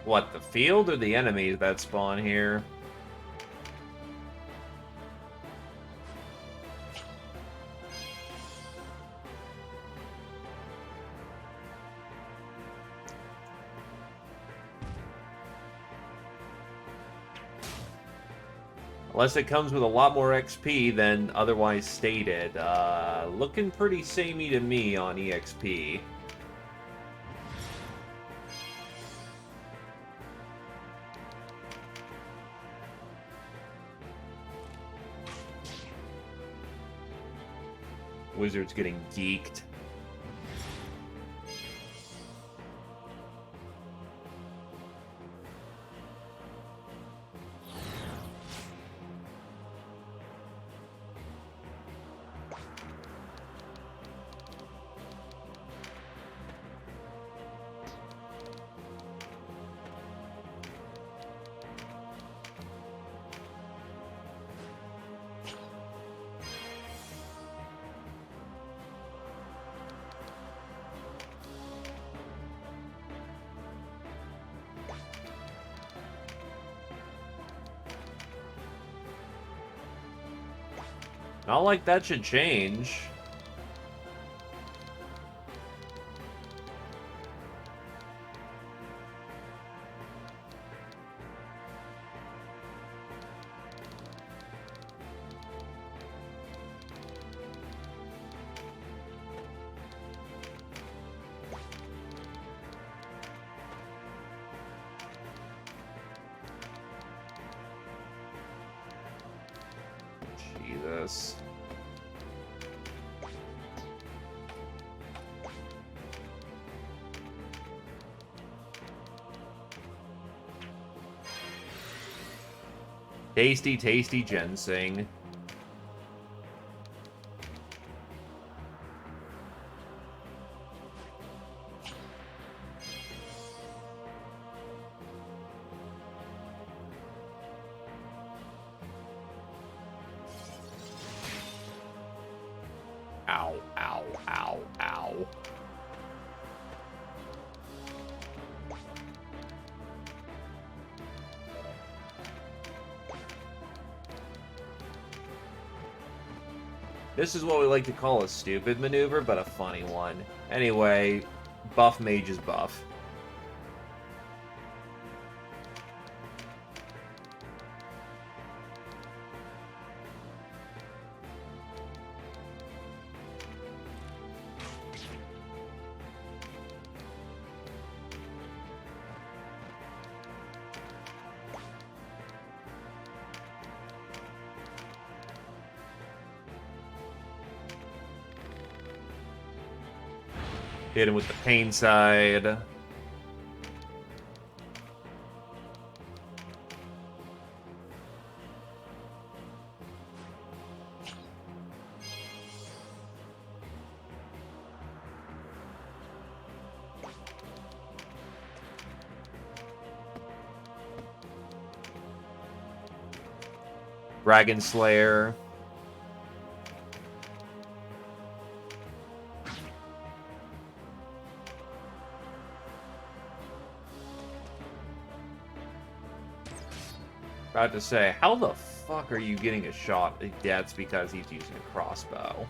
What, the field or the enemies that spawn here? Unless it comes with a lot more XP than otherwise stated. Looking pretty samey to me on EXP. Wizard's getting geeked. Not like that should change. this. Tasty, tasty ginseng. Ow, ow, ow, ow. This is what we like to call a stupid maneuver, but a funny one. Anyway, buff mage is buff. Hit him with the pain side. Dragon Slayer. About to say, how the fuck are you getting a shot? That's because he's using a crossbow.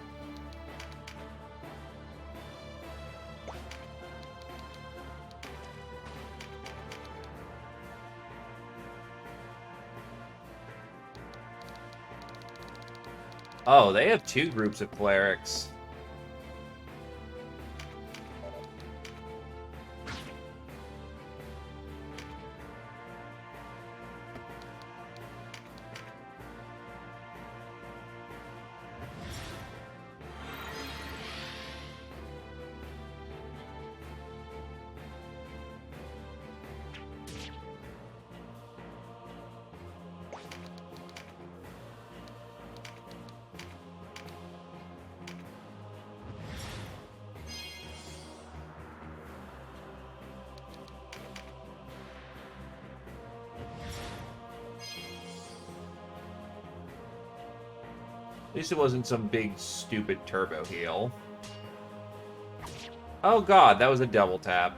Oh, they have two groups of clerics. At least it wasn't some big, stupid turbo heal. Oh god, that was a double tap.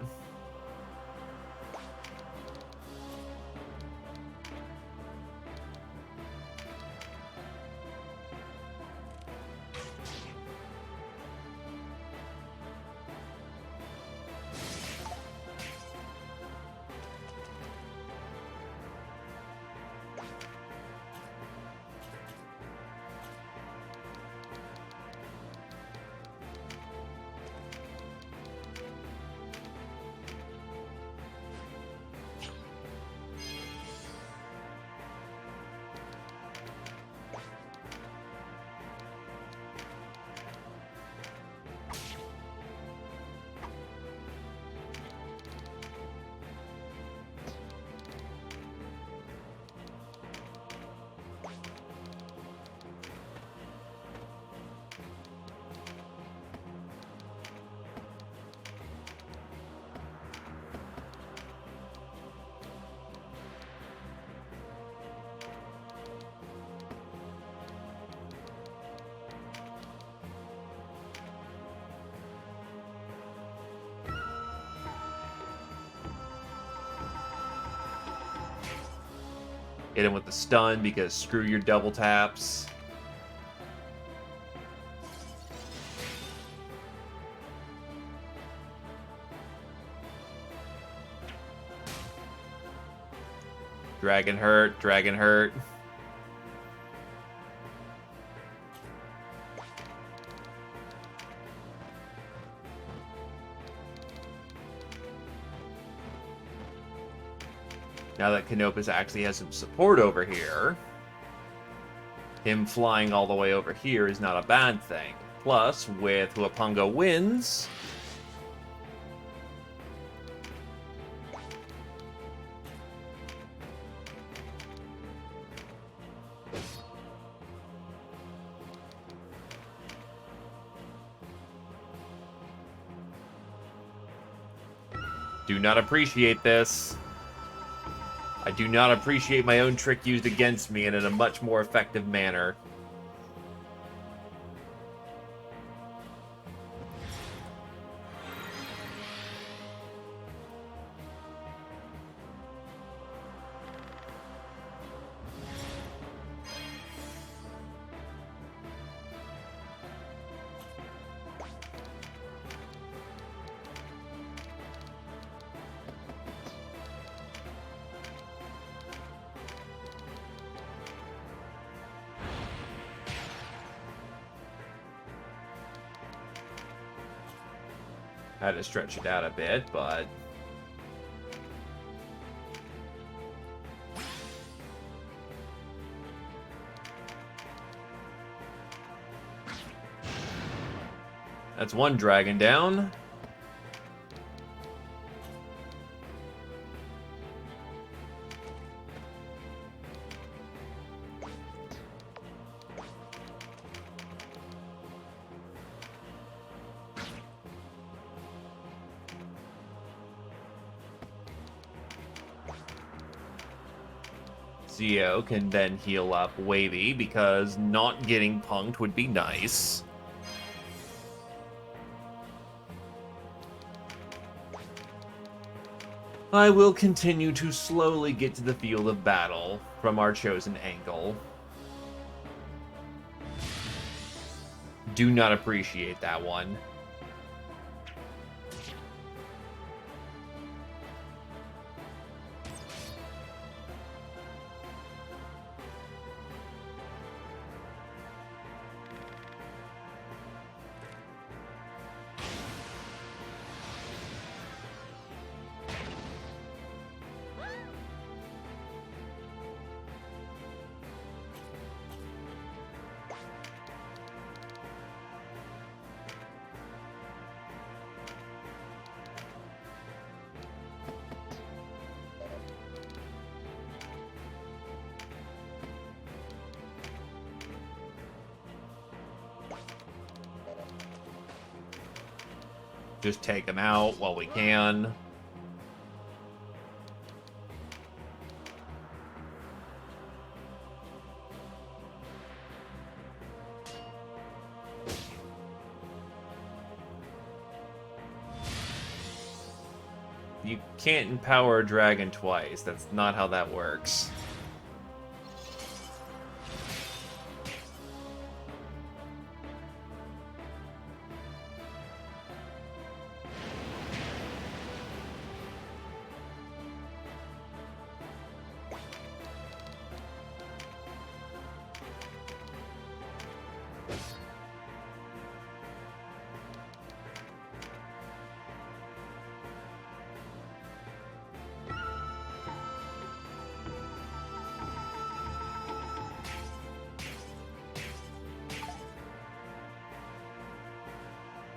Hit him with the stun because screw your double taps. Dragon hurt, dragon hurt. Now that Canopus actually has some support over here. him flying all the way over here is not a bad thing. Plus, with Huapunga wins... Do not appreciate this. I do not appreciate my own trick used against me and in a much more effective manner. Had to stretch it out a bit, but... That's one dragon down. Zio can then heal up Wavy, because not getting punked would be nice. I will continue to slowly get to the field of battle from our chosen angle. Do not appreciate that one. Just take them out while we can. You can't empower a dragon twice. That's not how that works.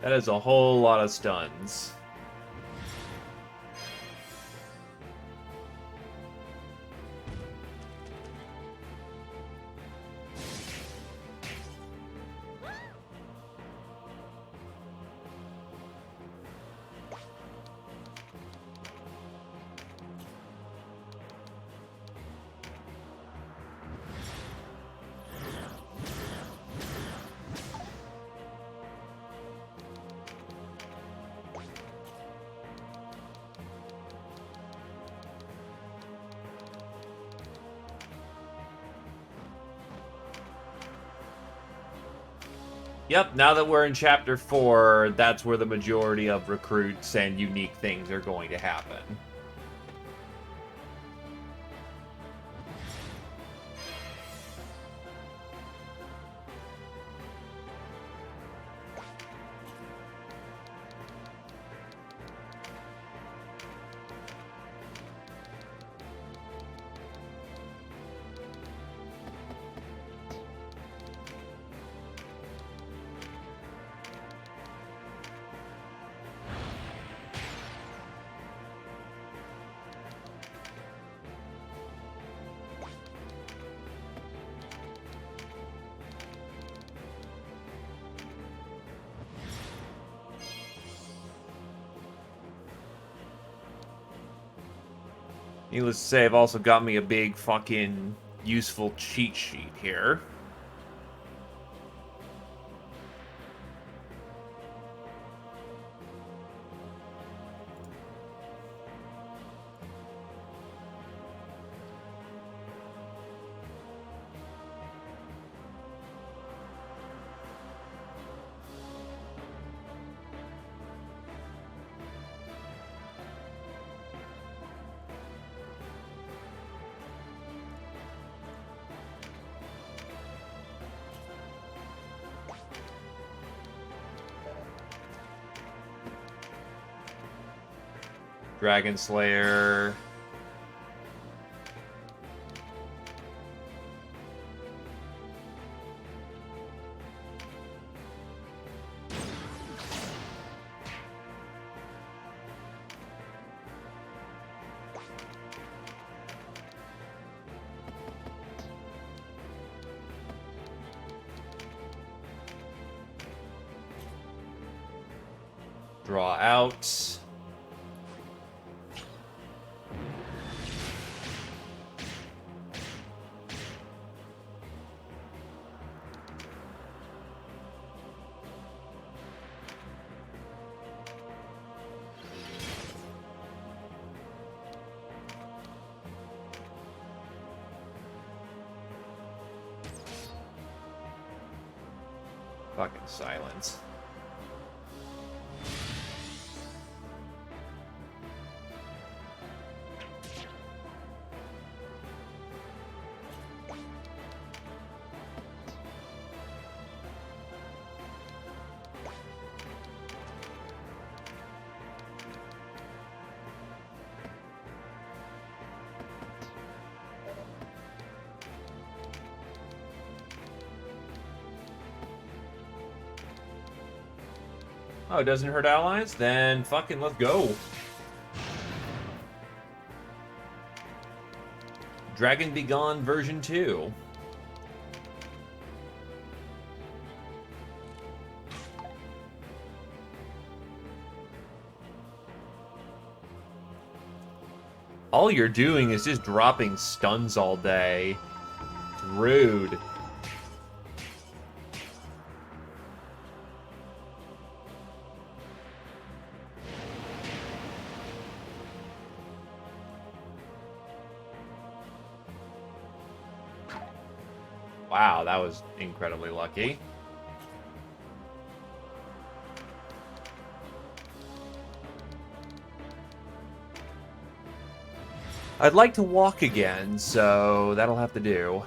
That is a whole lot of stuns. Yep, now that we're in Chapter 4, that's where the majority of recruits and unique things are going to happen. Needless to say, I've also got me a big fucking useful cheat sheet here. Dragon Slayer. Draw out. Fucking silence. Oh, it doesn't hurt allies? Then fucking let's go. Dragon Be Gone version 2. All you're doing is just dropping stuns all day. It's rude. Wow, that was incredibly lucky. I'd like to walk again, so that'll have to do.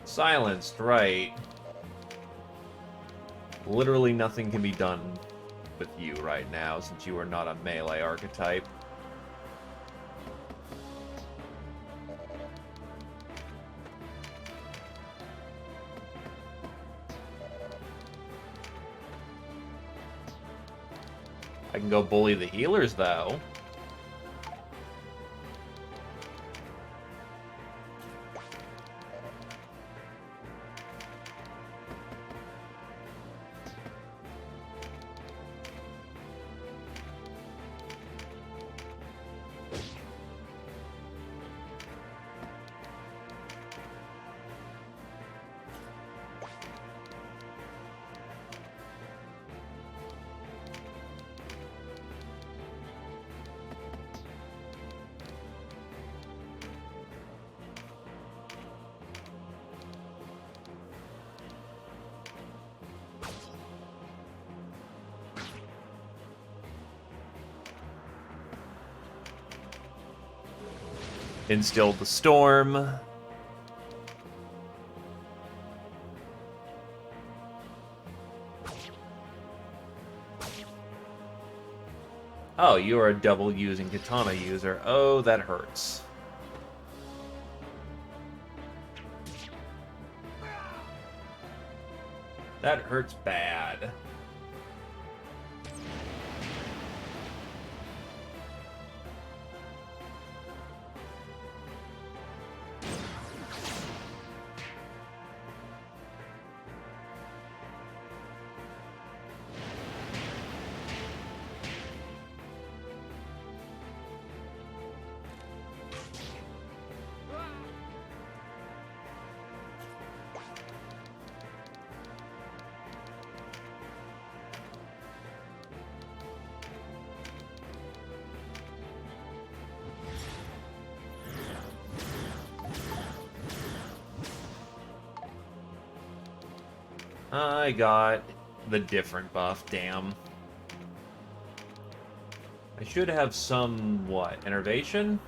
Silenced, right. Literally nothing can be done with you right now, since you are not a melee archetype. I can go bully the healers, though. Instilled the storm. Oh, you are a double using katana user. Oh, that hurts. That hurts bad. I got the different buff, damn. I should have some, what, innervation?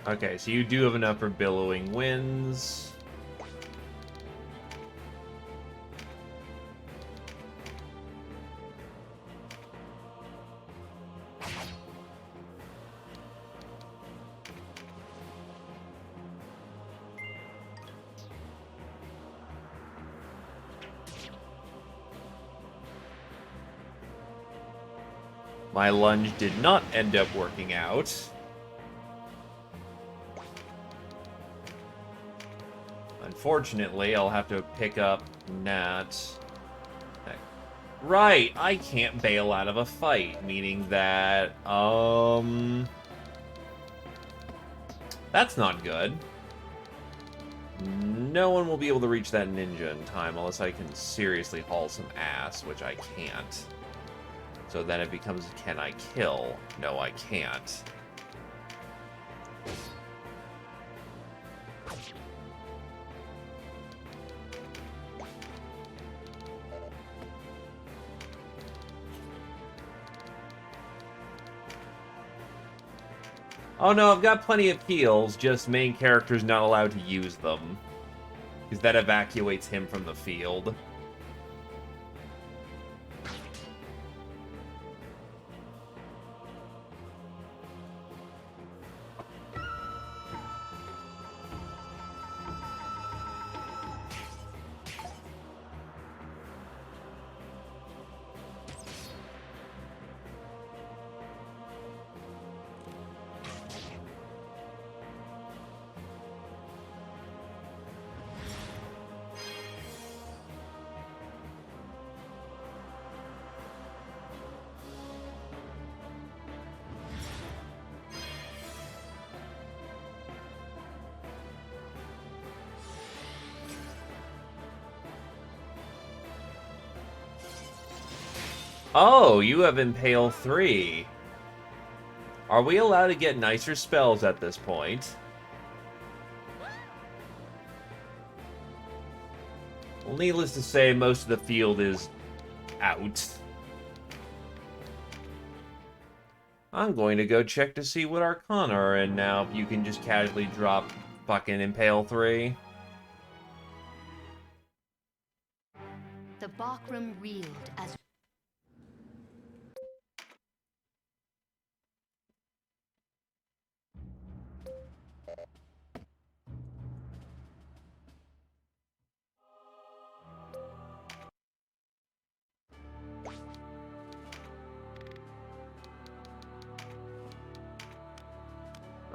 Okay, so you do have enough for billowing winds. My lunge did not end up working out. Unfortunately, I'll have to pick up Nat. Right, I can't bail out of a fight, meaning that, that's not good. No one will be able to reach that ninja in time unless I can seriously haul some ass, which I can't. So then it becomes, can I kill? No, I can't. Oh no, I've got plenty of heals, just main character's not allowed to use them. Because that evacuates him from the field. Oh, you have Impale 3. Are we allowed to get nicer spells at this point? Well, needless to say, most of the field is out. I'm going to go check to see what Arcana are in now, if you can just casually drop fucking Impale 3. The barkroom reeled as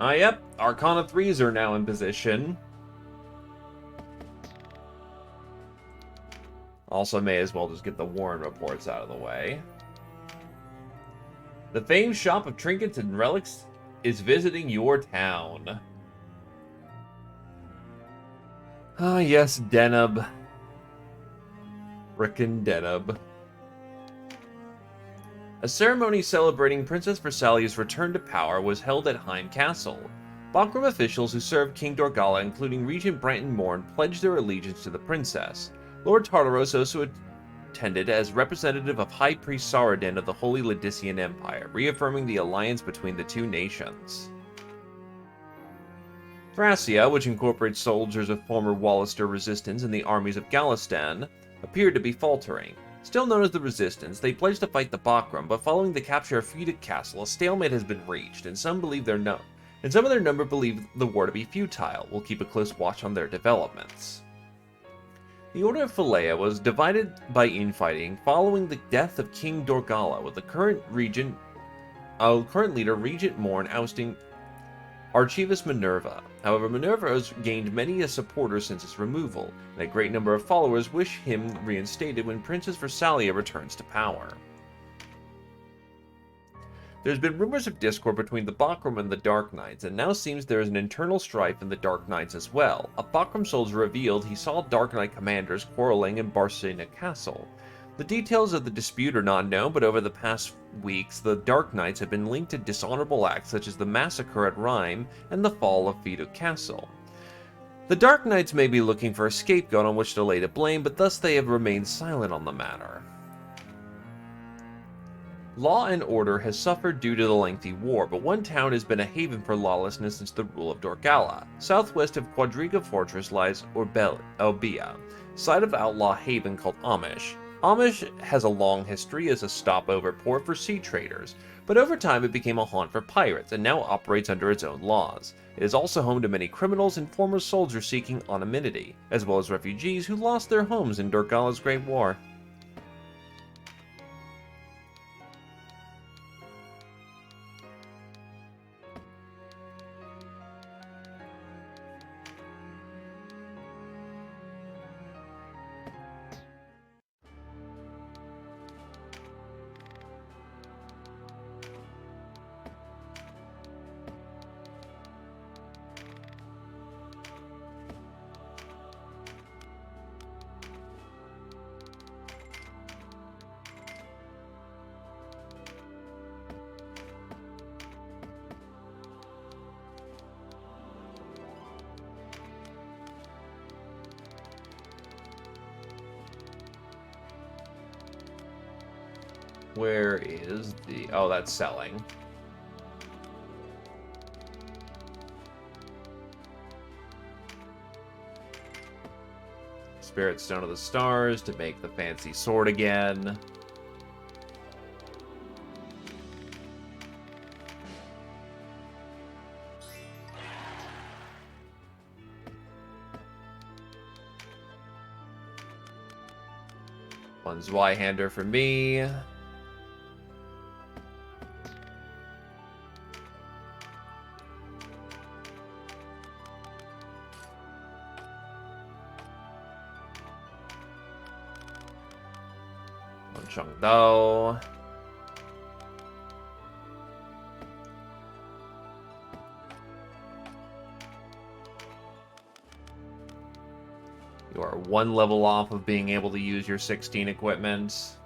Yep. Arcana 3s are now in position. Also, may as well just get the Warren reports out of the way. The famed shop of trinkets and relics is visiting your town. Ah, yes, Deneb. Frickin' Deneb. A ceremony celebrating Princess Versalia's return to power was held at Heim Castle. Bakram officials who served King Dorgala, including Regent Branton Morn, pledged their allegiance to the princess. Lord Tartaros also attended as representative of High Priest Saradin of the Holy Ladician Empire, reaffirming the alliance between the two nations. Thracia, which incorporates soldiers of former Wallister resistance and the armies of Galistan, appeared to be faltering. Still known as the Resistance, they pledged to fight the Bakram, but following the capture of Fiudic Castle, a stalemate has been reached, and some of their number believe the war to be futile. We'll keep a close watch on their developments. The Order of Philea was divided by infighting following the death of King Dorgala, with the current leader Regent Morn ousting Archivist Minerva. However, Minerva has gained many a supporter since his removal, and a great number of followers wish him reinstated when Princess Versalia returns to power. There's been rumors of discord between the Bakram and the Dark Knights, and now seems there is an internal strife in the Dark Knights as well. A Bakram soldier revealed he saw Dark Knight commanders quarreling in Barsina Castle. The details of the dispute are not known, but over the past weeks, the Dark Knights have been linked to dishonorable acts such as the massacre at Rhyme and the fall of Fiudic Castle. The Dark Knights may be looking for a scapegoat on which to lay the blame, but thus they have remained silent on the matter. Law and order has suffered due to the lengthy war, but one town has been a haven for lawlessness since the rule of Dorgala. Southwest of Quadriga Fortress lies Elbia, site of outlaw haven called Amish. Amish has a long history as a stopover port for sea traders, but over time it became a haunt for pirates and now operates under its own laws. It is also home to many criminals and former soldiers seeking anonymity, as well as refugees who lost their homes in Dorgala's Great War. Where is the... Oh, that's selling. Spirit Stone of the Stars to make the fancy sword again. One Zweihander for me. Chengdao. You are one level off of being able to use your 16 equipment.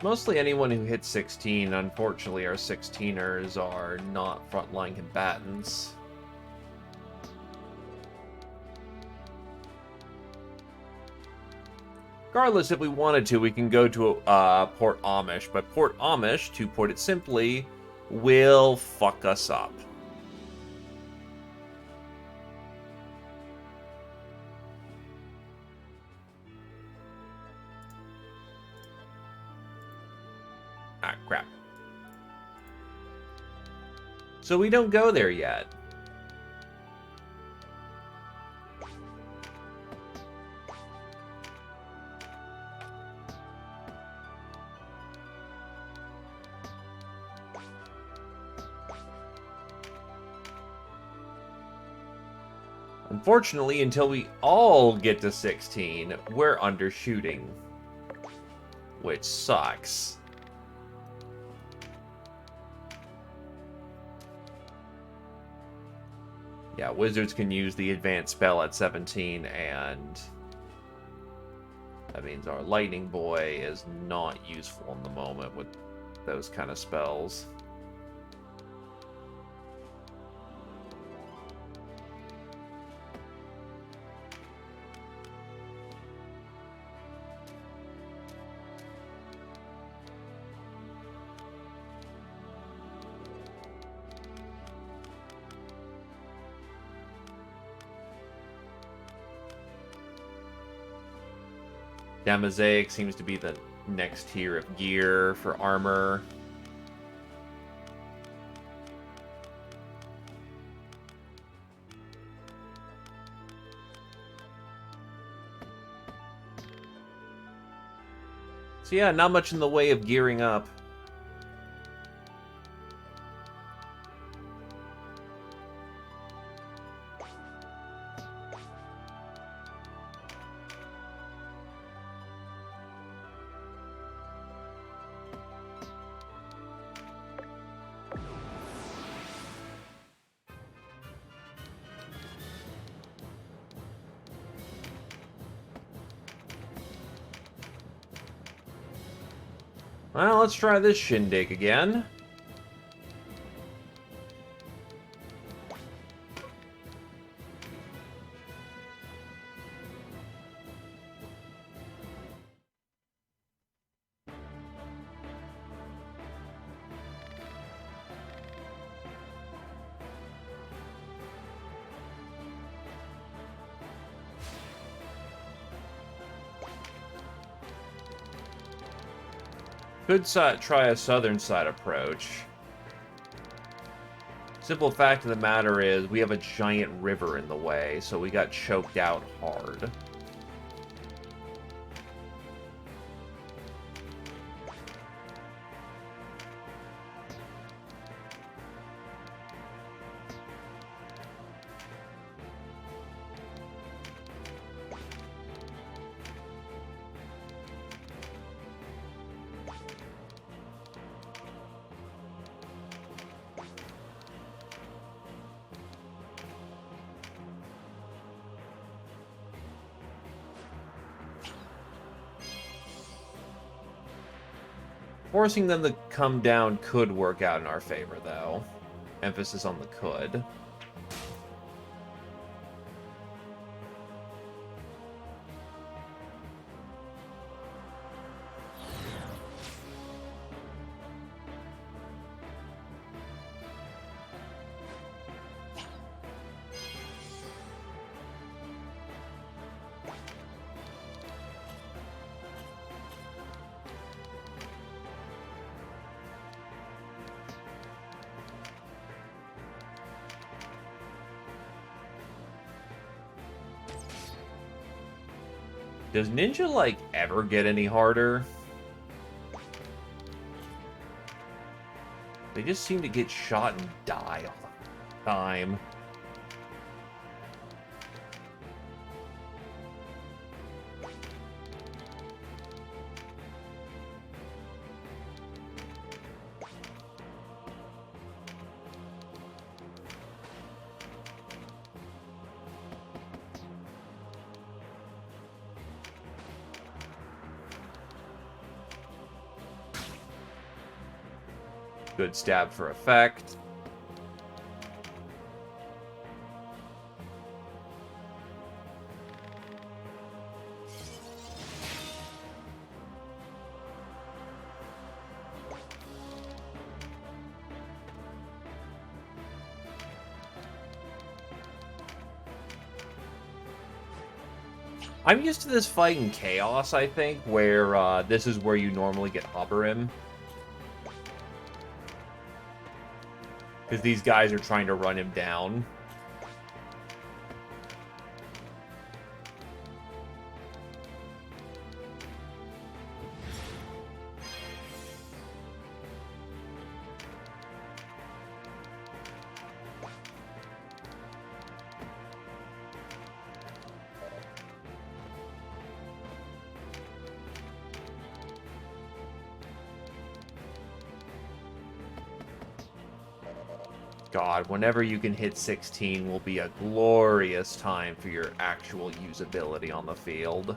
Mostly anyone who hits 16, unfortunately, our 16ers are not frontline combatants. Regardless, if we wanted to, we can go to Port Amish, but Port Amish, to put it simply, will fuck us up. So we don't go there yet. Unfortunately, until we all get to 16, we're undershooting. Which sucks. Yeah, wizards can use the advanced spell at 17, and that means our lightning boy is not useful in the moment with those kind of spells. Damazaic seems to be the next tier of gear for armor. So yeah, not much in the way of gearing up. Well, let's try this shindig again. Could try a southern side approach. Simple fact of the matter is, we have a giant river in the way, so we got choked out hard. Forcing them to come down could work out in our favor, though. Emphasis on the could. Does Ninja, like, ever get any harder? They just seem to get shot and die all the time. Good stab for effect. I'm used to this fight in Chaos, I think, where this is where you normally get Hobberim. Because these guys are trying to run him down. God, whenever you can hit 16 will be a glorious time for your actual usability on the field.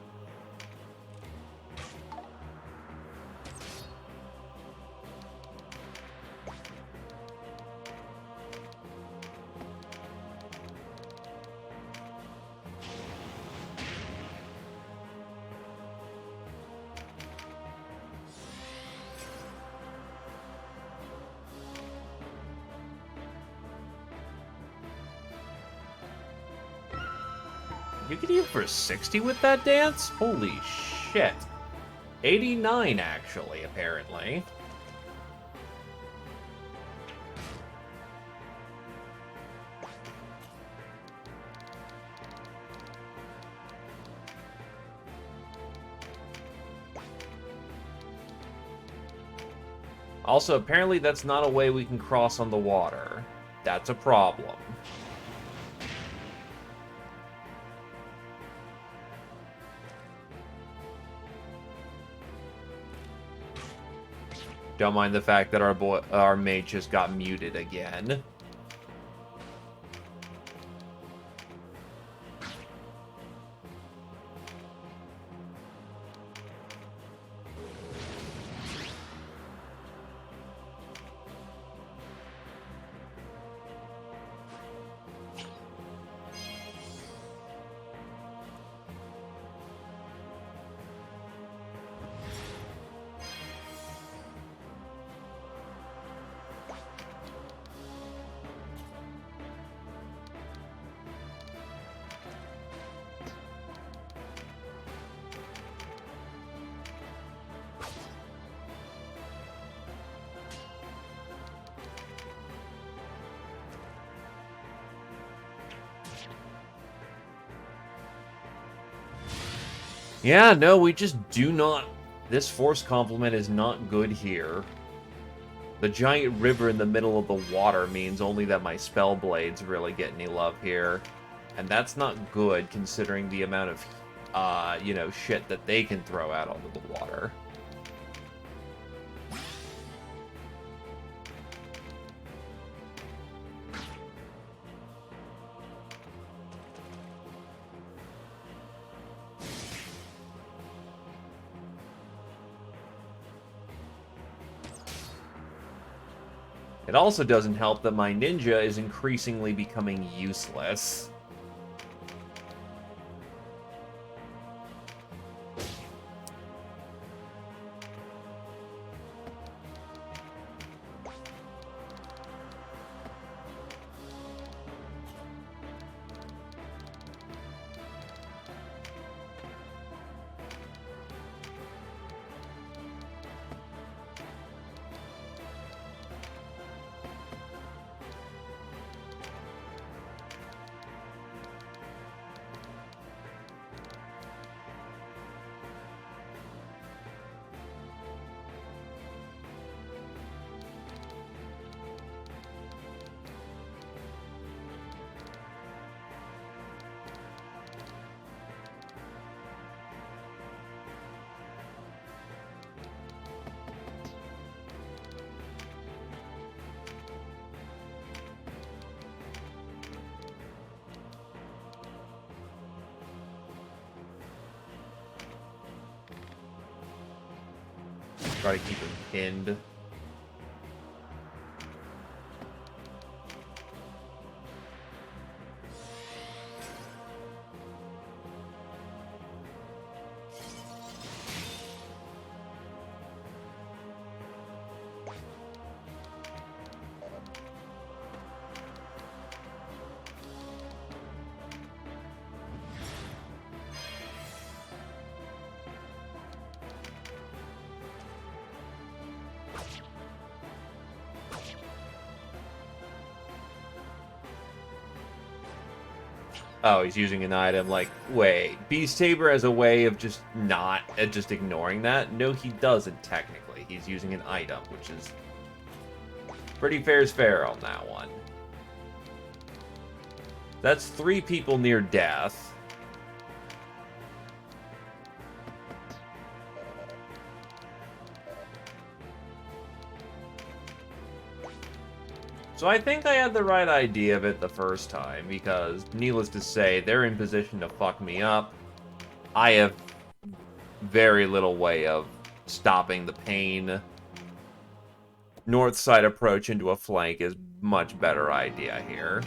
You can heal for 60 with that dance? Holy shit. 89, actually, apparently. Also, apparently that's not a way we can cross on the water. That's a problem. Don't mind the fact that our mage just got muted again. Yeah, no, we just do not... This force complement is not good here. The giant river in the middle of the water means only that my spell blades really get any love here. And that's not good, considering the amount of, you know, shit that they can throw out onto the water. It also doesn't help that my ninja is increasingly becoming useless. Try to keep him pinned. Oh, he's using an item. Like, wait, Beast Saber as a way of just not, just ignoring that? No, he doesn't, technically. He's using an item, which is pretty fair's fair on that one. That's 3 people near death. So I think I had the right idea of it the first time, because, needless to say, they're in position to fuck me up. I have very little way of stopping the pain. North side approach into a flank is much better idea here.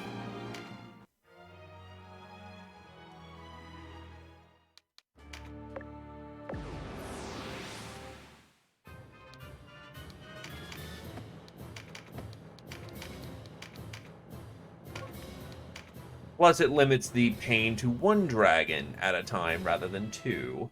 Plus, it limits the pain to 1 dragon at a time rather than 2.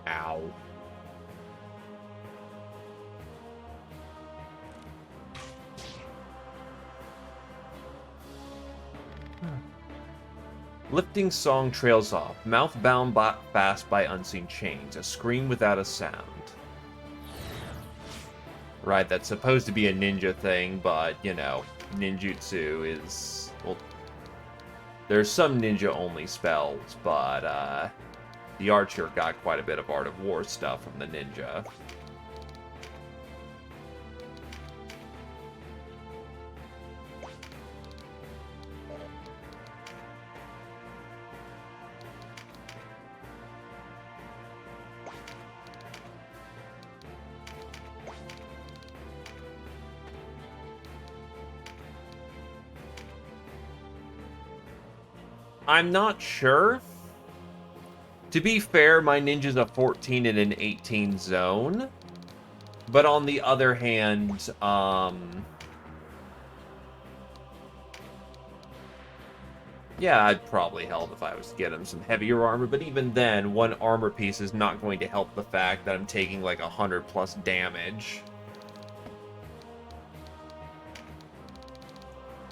Ow. Lifting song trails off, mouth bound fast by unseen chains, a scream without a sound. Right, that's supposed to be a ninja thing, but, you know, ninjutsu is... Well, there's some ninja-only spells, but, the archer got quite a bit of Art of War stuff from the ninja. I'm not sure. To be fair, my ninja's a 14 and an 18 zone. But on the other hand, yeah, I'd probably help if I was to get him some heavier armor, but even then, 1 armor piece is not going to help the fact that I'm taking like 100 plus damage.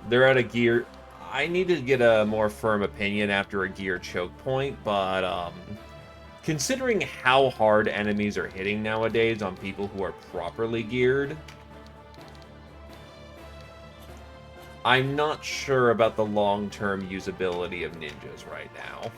They're at a gear... I need to get a more firm opinion after a gear choke point, but, considering how hard enemies are hitting nowadays on people who are properly geared, I'm not sure about the long-term usability of ninjas right now.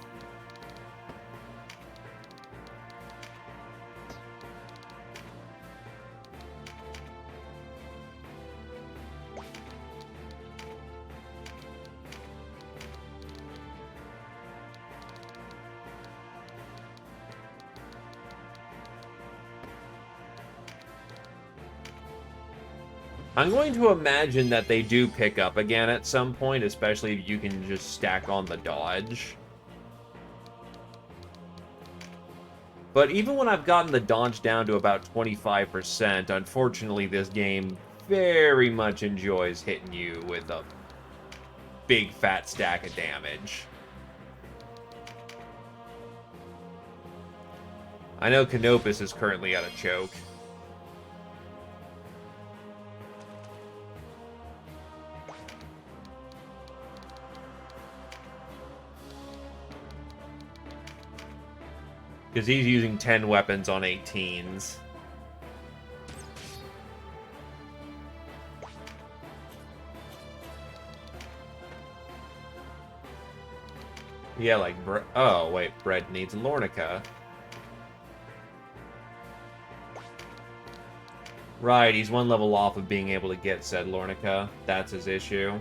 I'm going to imagine that they do pick up again at some point, especially if you can just stack on the dodge. But even when I've gotten the dodge down to about 25%, unfortunately this game very much enjoys hitting you with a big fat stack of damage. I know Canopus is currently at a choke. Because he's using 10 weapons on 18s. Yeah, like, oh, wait, Bread needs Lornica. Right, he's one level off of being able to get said Lornica. That's his issue.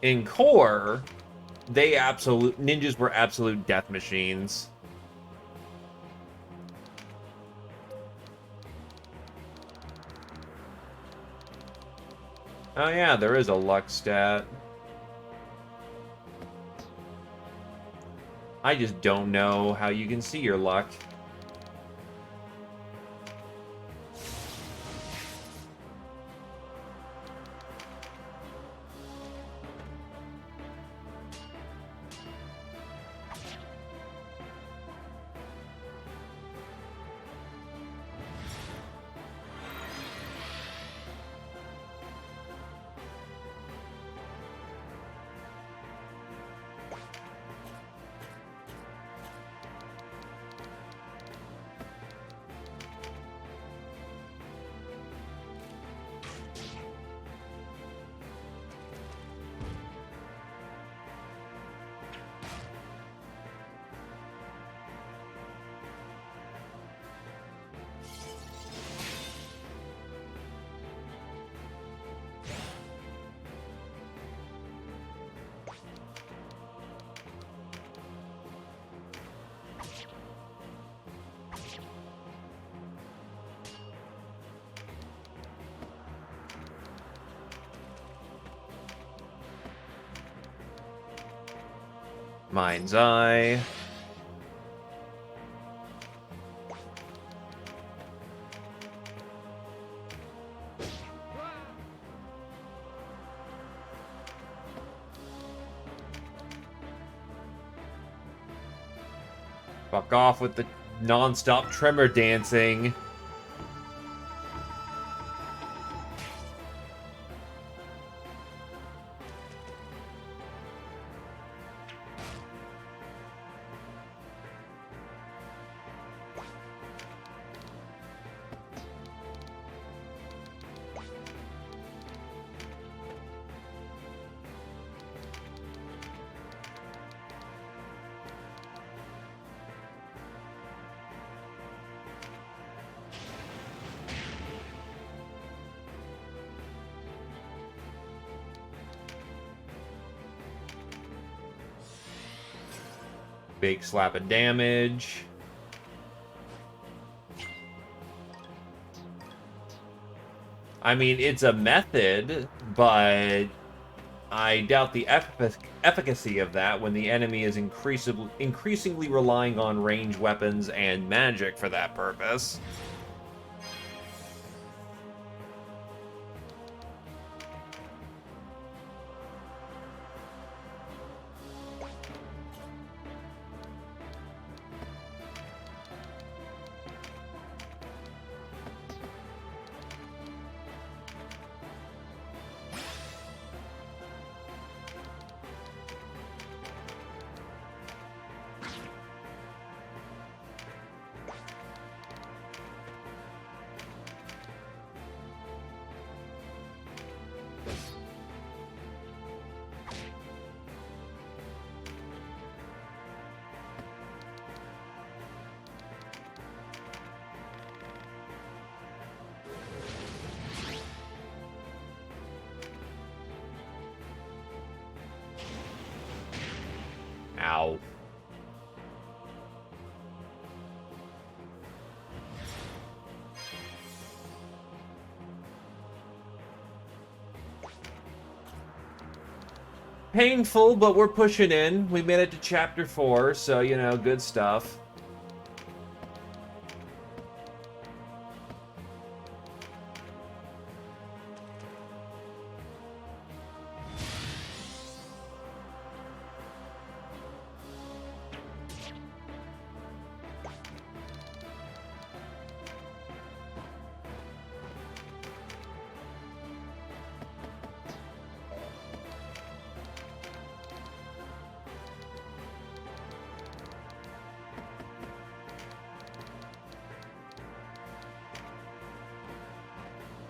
In core, ninjas were absolute death machines. Oh yeah, there is a luck stat. I just don't know how you can see your luck. Mind's Eye. Fuck off with the non-stop tremor dancing. Big slap of damage. I mean, it's a method, but I doubt the efficacy of that when the enemy is increasingly relying on range weapons and magic for that purpose. Ow. Painful, but we're pushing in. We made it to chapter 4, so, you know, good stuff.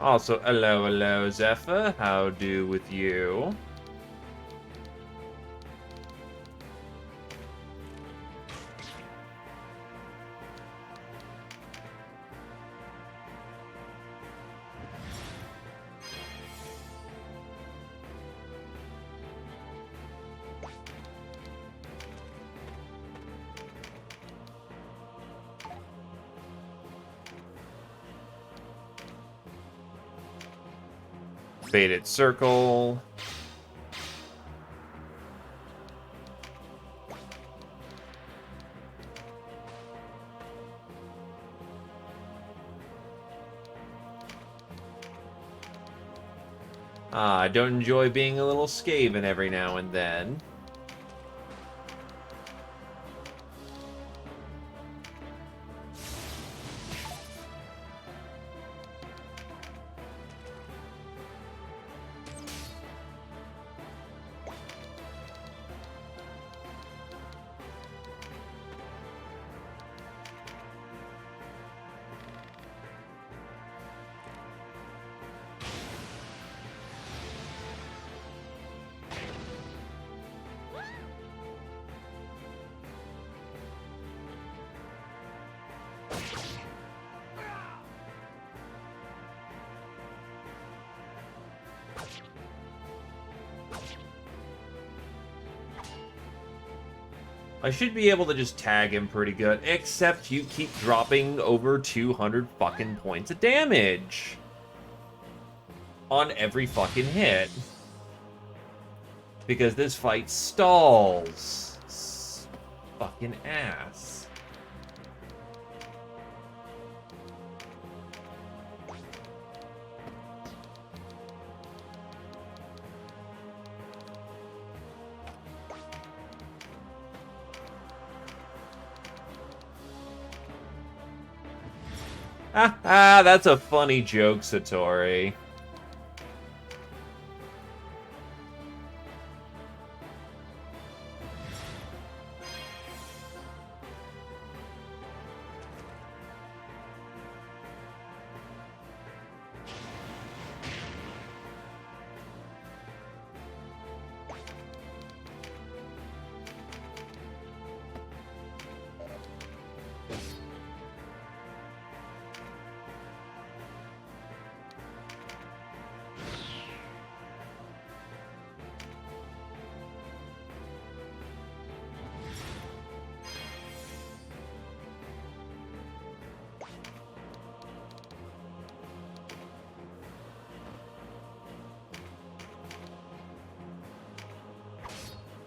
Also, hello, Zephyr. How do with you? Faded circle. I don't enjoy being a little Skaven every now and then. I should be able to just tag him pretty good, except you keep dropping over 200 fucking points of damage on every fucking hit. Because this fight stalls. Fucking ass. That's a funny joke, Satori.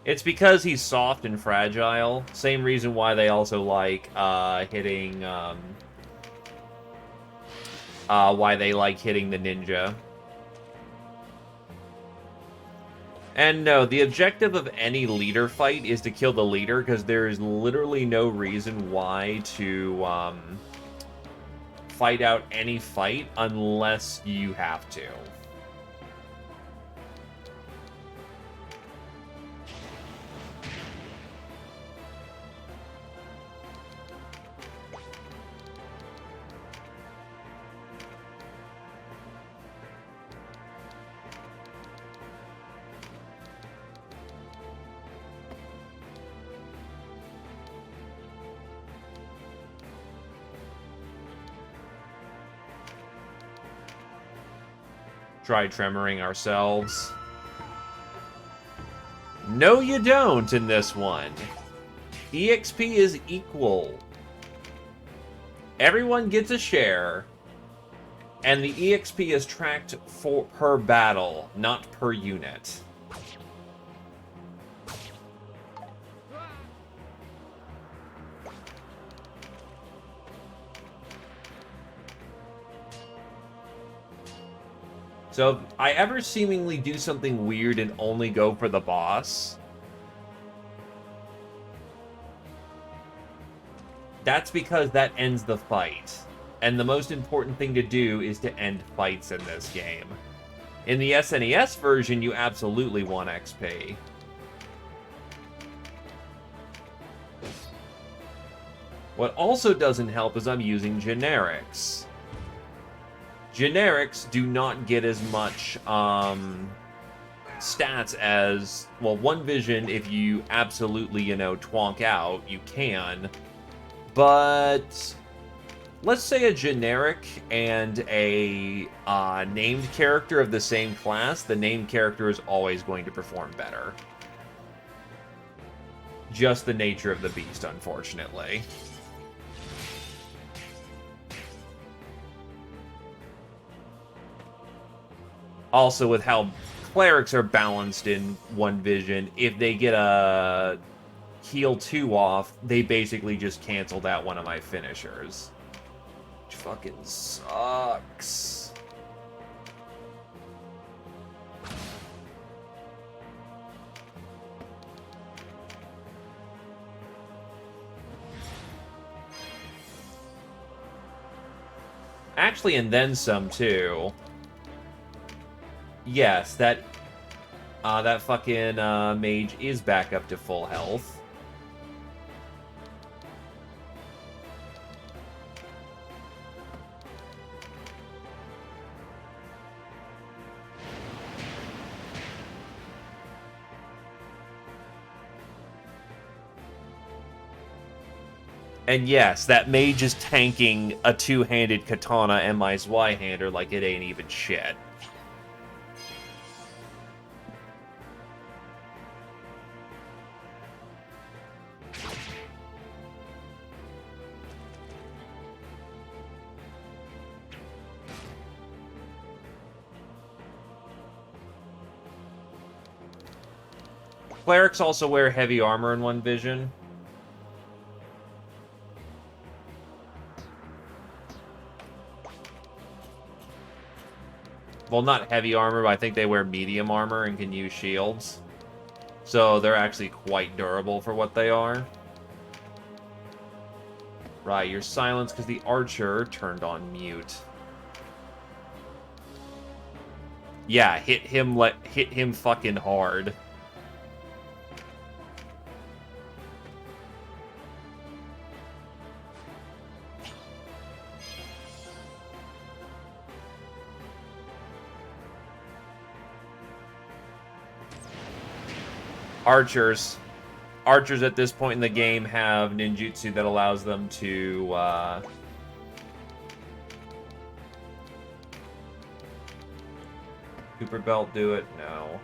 It's because he's soft and fragile. Same reason why they also like hitting why they like hitting the ninja. And no, the objective of any leader fight is to kill the leader, because there is literally no reason why to fight out any fight unless you have to. Try tremoring ourselves. No, you don't in this one. EXP is equal. Everyone gets a share, and the EXP is tracked for per battle, not per unit. So if I ever seemingly do something weird and only go for the boss, that's because that ends the fight. And the most important thing to do is to end fights in this game. In the SNES version, you absolutely want XP. What also doesn't help is I'm using generics. Generics do not get as much stats as, well, one vision, if you absolutely, twonk out, you can. But let's say a generic and a named character of the same class, the named character is always going to perform better. Just the nature of the beast, unfortunately. Also, with how clerics are balanced in one vision, if they get a heal 2 off, they basically just canceled out one of my finishers. Which fucking sucks. Actually, and then some, too. Yes, that fucking mage is back up to full health. And yes, that mage is tanking a two-handed katana and my Zweihander like it ain't even shit. Clerics also wear heavy armor in one vision. Well, not heavy armor, but I think they wear medium armor and can use shields. So they're actually quite durable for what they are. Right, you're silenced because the archer turned on mute. Yeah, hit him fucking hard. Archers at this point in the game have ninjutsu that allows them to Cooper Belt do it? No.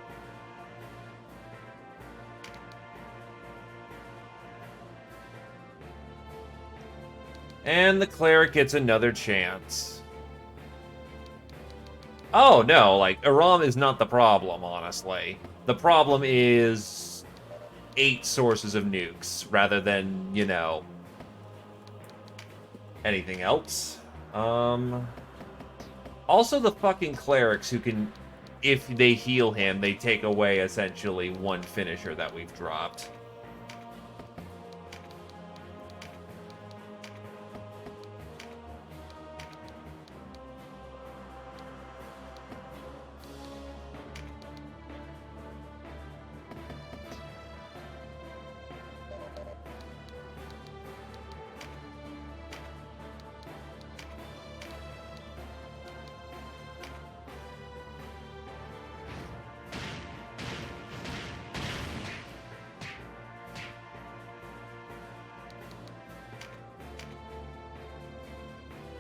And the cleric gets another chance. Oh, no, like, Aram is not the problem, honestly. The problem is 8 sources of nukes, rather than, anything else. Also the fucking clerics who can, if they heal him, they take away, essentially, one finisher that we've dropped.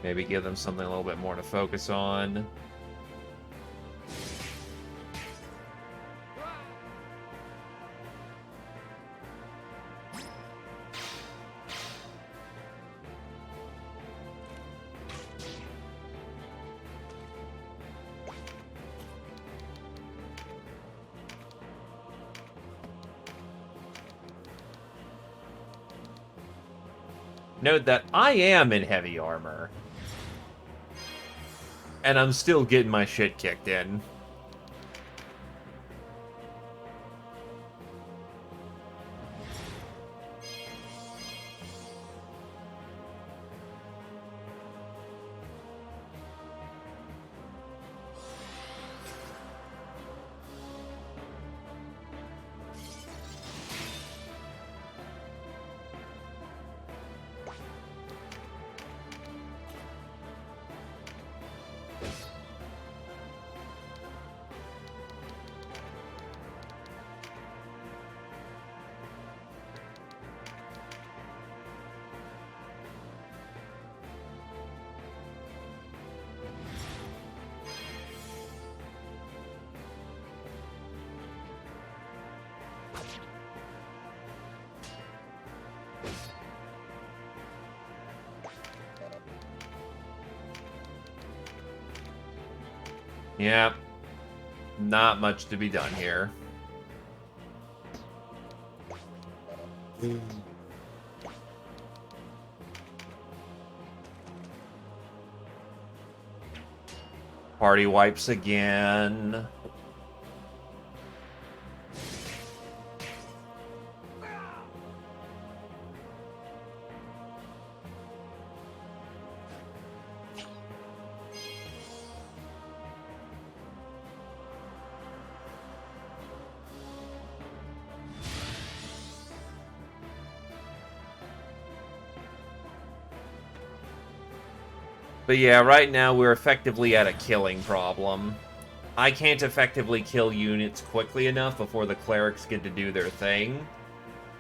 Maybe give them something a little bit more to focus on. Note that I am in heavy armor. And I'm still getting my shit kicked in. Yeah. Not much to be done here. Party wipes again. But yeah, right now we're effectively at a killing problem. I can't effectively kill units quickly enough before the clerics get to do their thing.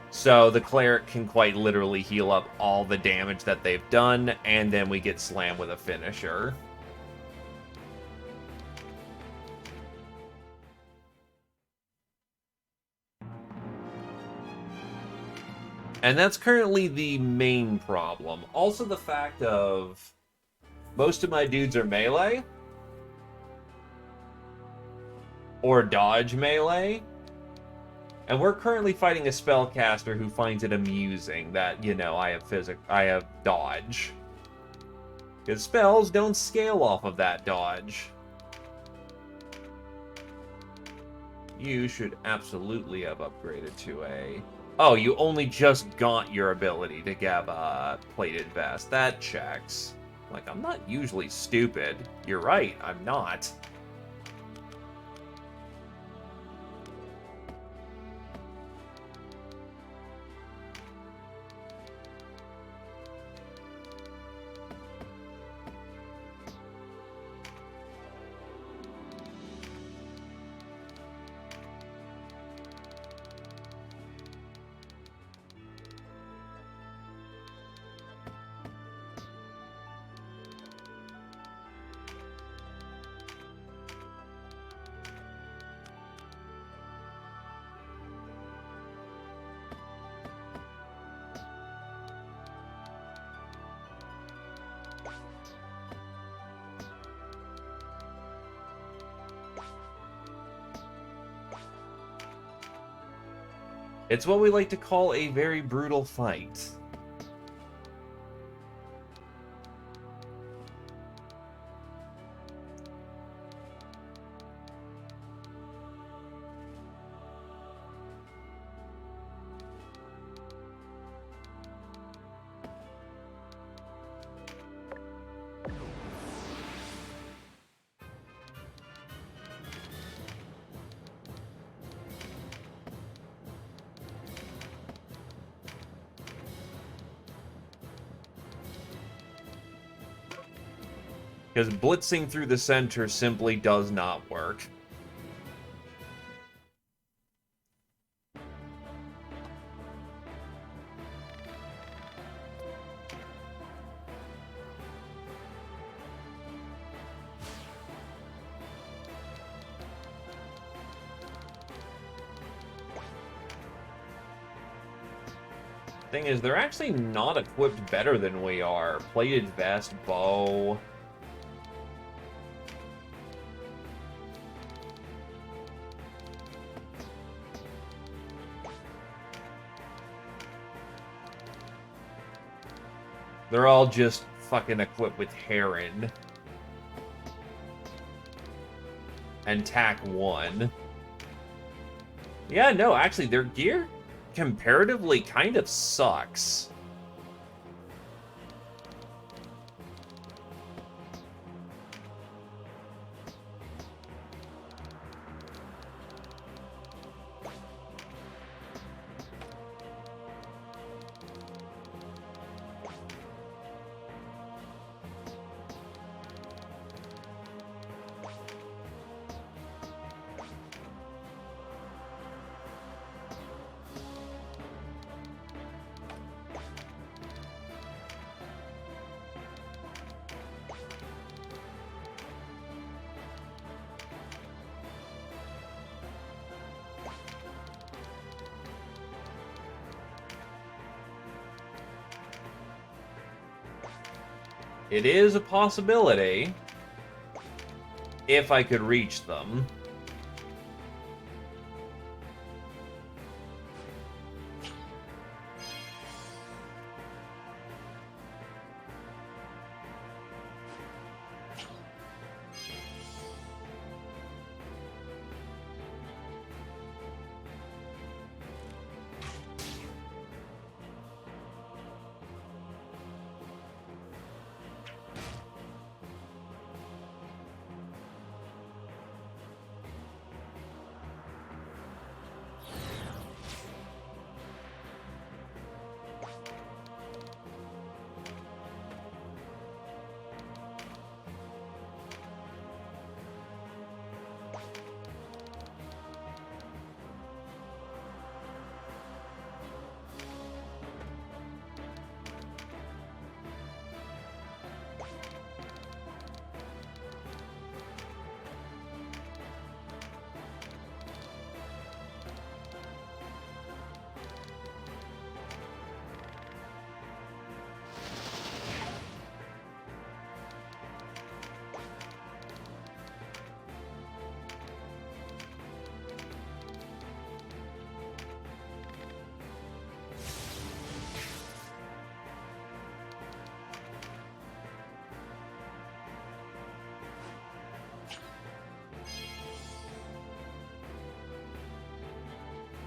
So the cleric can quite literally heal up all the damage that they've done, and then we get slammed with a finisher. And that's currently the main problem. Also the fact of most of my dudes are melee. Or dodge melee. And we're currently fighting a spellcaster who finds it amusing that, you know, I have dodge. Because spells don't scale off of that dodge. You should absolutely have upgraded to a... Oh, you only just got your ability to get a plated vest. That checks. Like, I'm not usually stupid. You're right, I'm not. It's what we like to call a very brutal fight. Because blitzing through the center simply does not work. Thing is, they're actually not equipped better than we are. Plated vest, bow... They're all just fucking equipped with Heron. And Tac 1. Yeah, no, actually, their gear comparatively kind of sucks. It is a possibility. if I could reach them.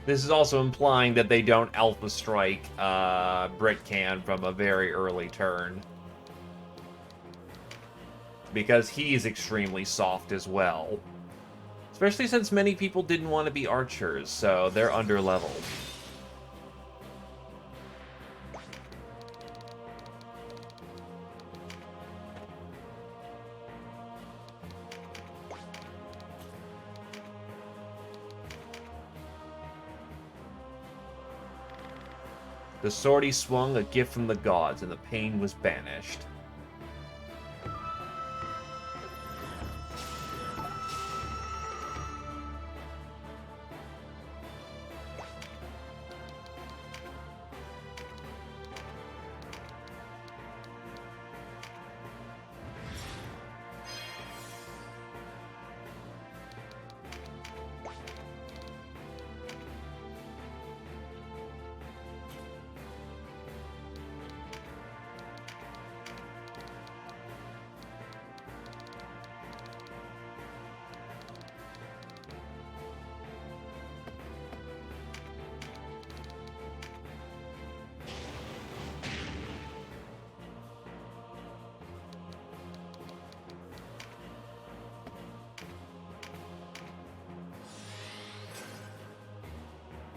This is also implying that they don't Alpha Strike Britcan from a very early turn. Because he's extremely soft as well. Especially since many people didn't want to be archers, so they're under-leveled. The sword he swung, a gift from the gods, and the pain was banished.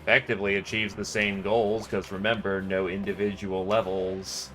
Effectively achieves the same goals, because remember, no individual levels.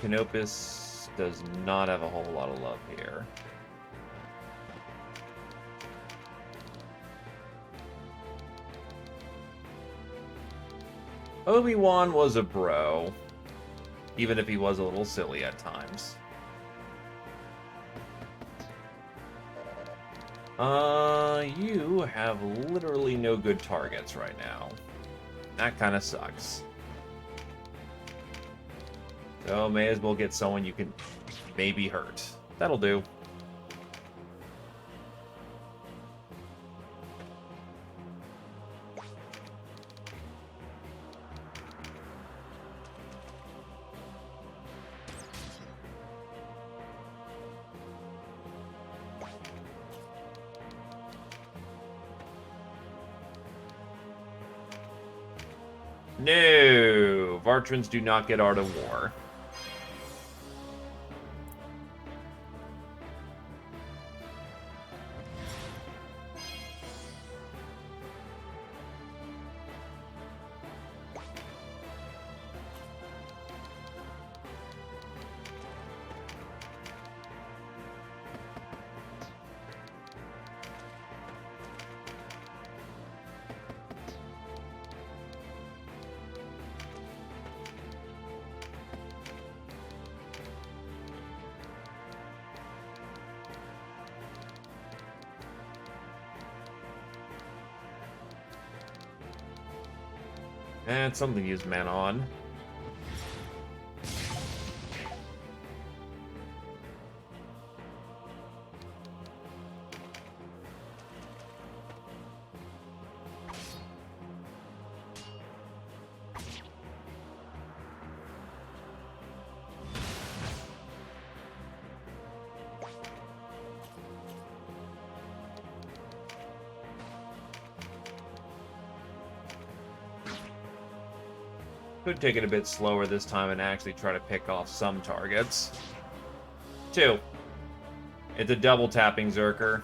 Canopus does not have a whole lot of love here. Obi-Wan was a bro, even if he was a little silly at times. You have literally no good targets right now. That kind of sucks. So may as well get someone you can maybe hurt. That'll do. No! Vartrans do not get Art of War. It's something to use mana on. Could take it a bit slower this time and actually try to pick off some targets. 2. It's a double tapping Zerker.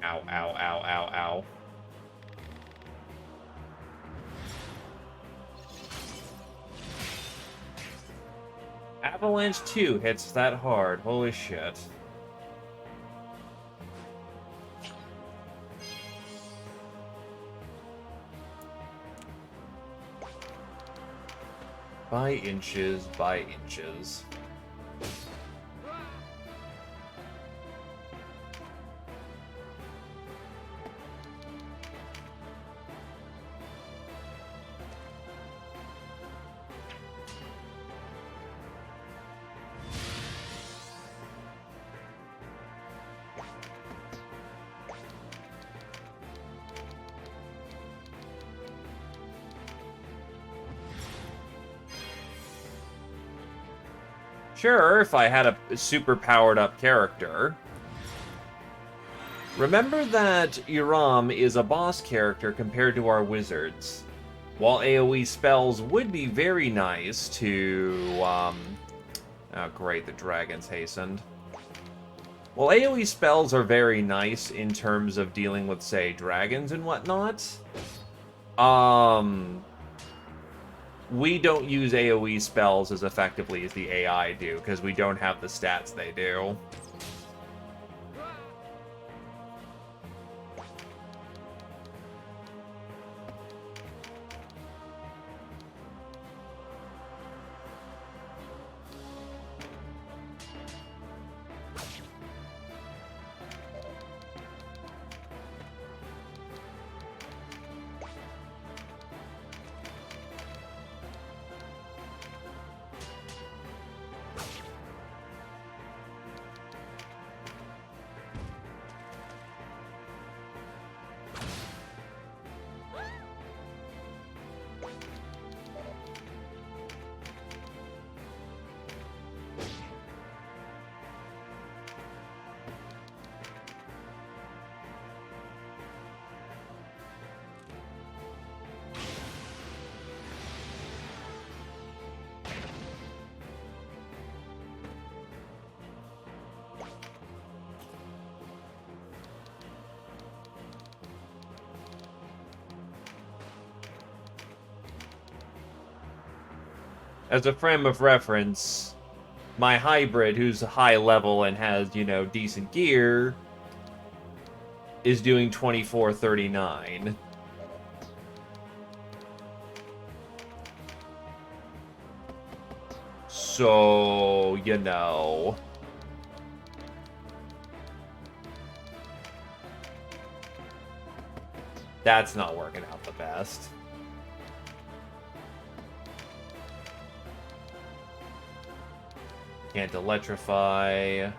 Ow, ow, ow, ow, ow. Avalanche 2 hits that hard. Holy shit. By inches, by inches. Sure, if I had a super powered up character. Remember that Iram is a boss character compared to our wizards. While AoE spells would be very nice to, oh great, the dragons hastened. While AoE spells are very nice in terms of dealing with, say, dragons and whatnot, we don't use AoE spells as effectively as the AI do, because we don't have the stats they do. As a frame of reference, my hybrid, who's high level and has, you know, decent gear, is doing 2439. So, you know. That's not working out the best. Can't electrify.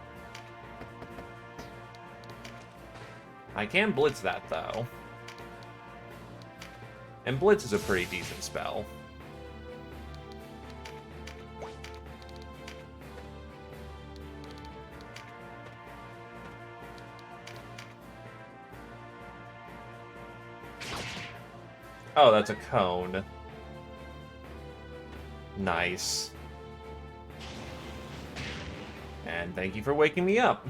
I can blitz that, though. And blitz is a pretty decent spell. Oh, that's a cone. Nice. And thank you for waking me up.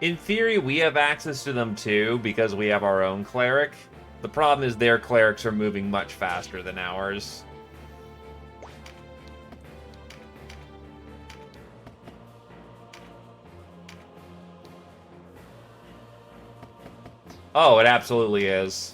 In theory, we have access to them too, because we have our own cleric. The problem is their clerics are moving much faster than ours. Oh, it absolutely is.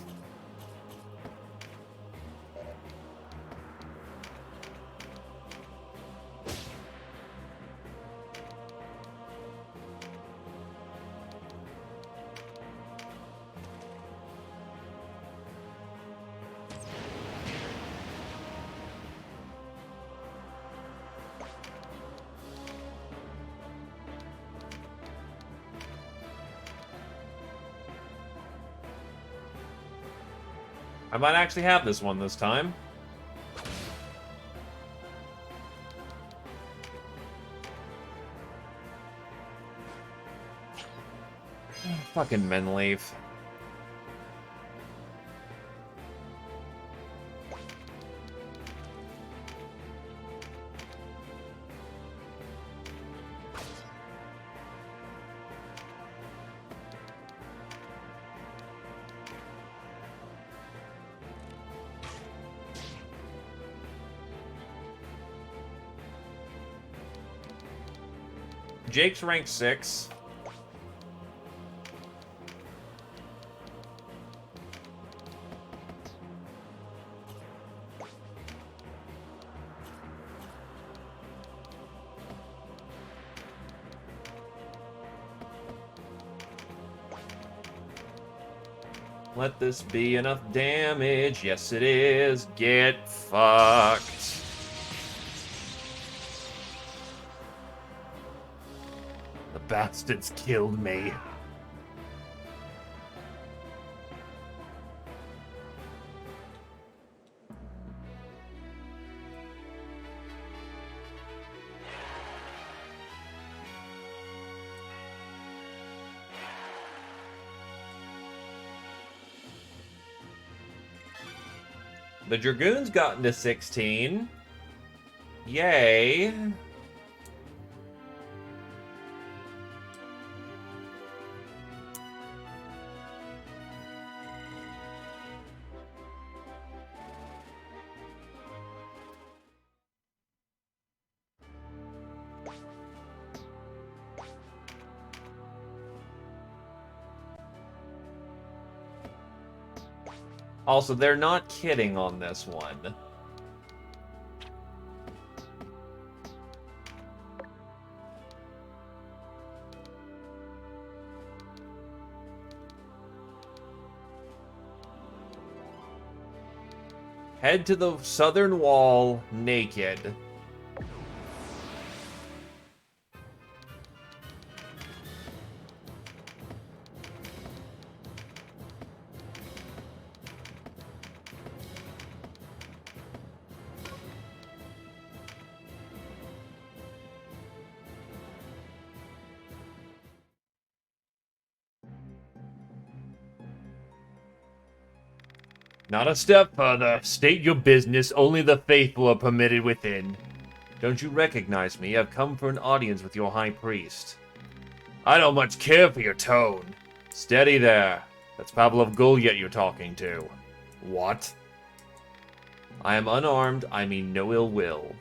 I might actually have this one this time. Fucking Menleaf. Jake's rank 6. Let this be enough damage. Yes, it is. Get fucked. The bastards killed me. The Dragoons got into 16. Yay. Also, they're not kidding on this one. Head to the southern wall naked. Not a step further. State your business. Only the faithful are permitted within. Don't you recognize me? I've come for an audience with your high priest. I don't much care for your tone. Steady there. That's Pavlov Goliath you're talking to. What? I am unarmed, I mean no ill will.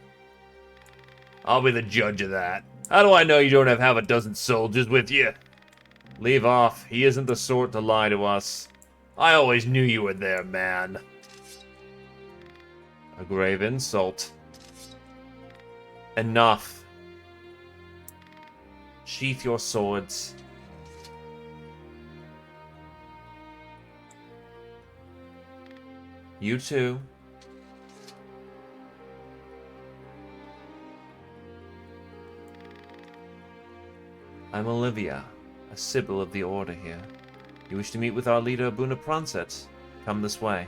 I'll be the judge of that. How do I know you don't have half a dozen soldiers with you? Leave off. He isn't the sort to lie to us. I always knew you were there, man. A grave insult. Enough. Sheath your swords. You too. I'm Olivia, a Sibyl of the Order here. You wish to meet with our leader, Bunaprancet? Come this way.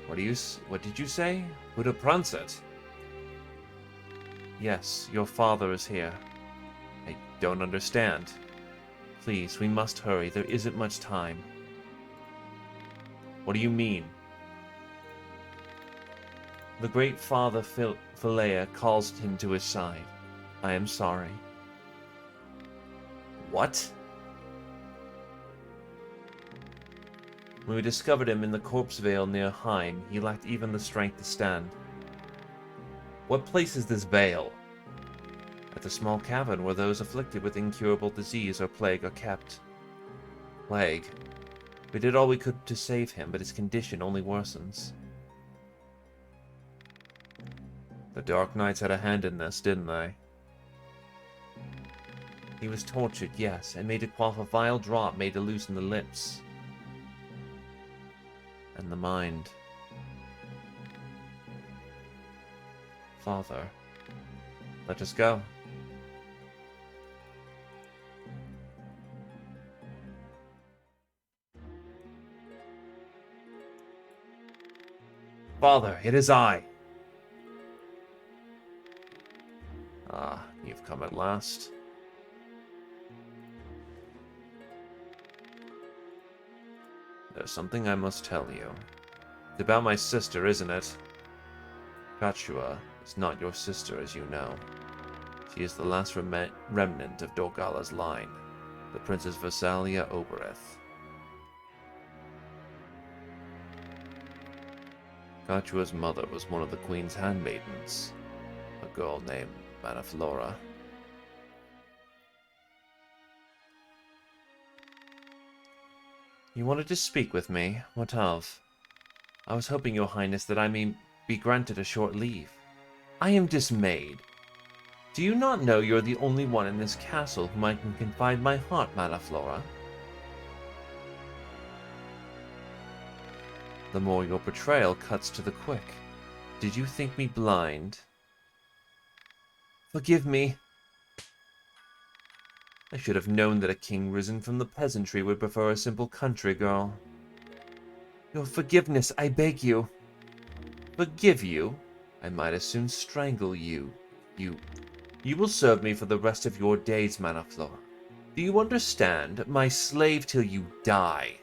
What did you say? Bunaprancet? Yes, your father is here. I don't understand. Please, we must hurry. There isn't much time. What do you mean? The great father Philea calls him to his side. I am sorry. What? When we discovered him in the corpse veil near Heim, he lacked even the strength to stand. What place is this veil? At the small cavern where those afflicted with incurable disease or plague are kept. Plague. We did all we could to save him, but his condition only worsens. The Dark Knights had a hand in this, didn't they? He was tortured, yes, and made to quaff a vile draught made to loosen the lips. And the mind. Father, let us go. Father, it is I. Ah, you've come at last. There's something I must tell you. It's about my sister, isn't it? Kachua is not your sister, as you know. She is the last remnant of Dorgala's line, the Princess Versalia Obereth. Kachua's mother was one of the Queen's handmaidens, a girl named Manaflora. You wanted to speak with me? What of? I was hoping, Your Highness, that I may be granted a short leave. I am dismayed. Do you not know you're the only one in this castle whom I can confide my heart, Manaflora? The more your betrayal cuts to the quick. Did you think me blind? Forgive me. I should have known that a king risen from the peasantry would prefer a simple country girl. Your forgiveness, I beg you. Forgive you? I might as soon strangle you. You will serve me for the rest of your days, Manaflora. Do you understand? My slave till you die.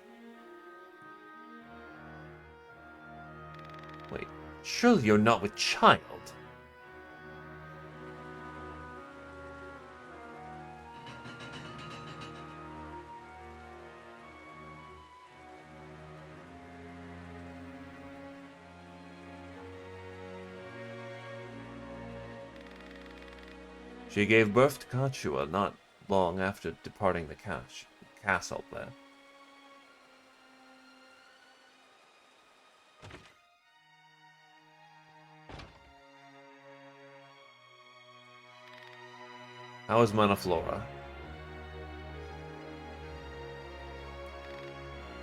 Wait, surely you're not with child? She gave birth to Kachua not long after departing the castle there. How is Manaflora?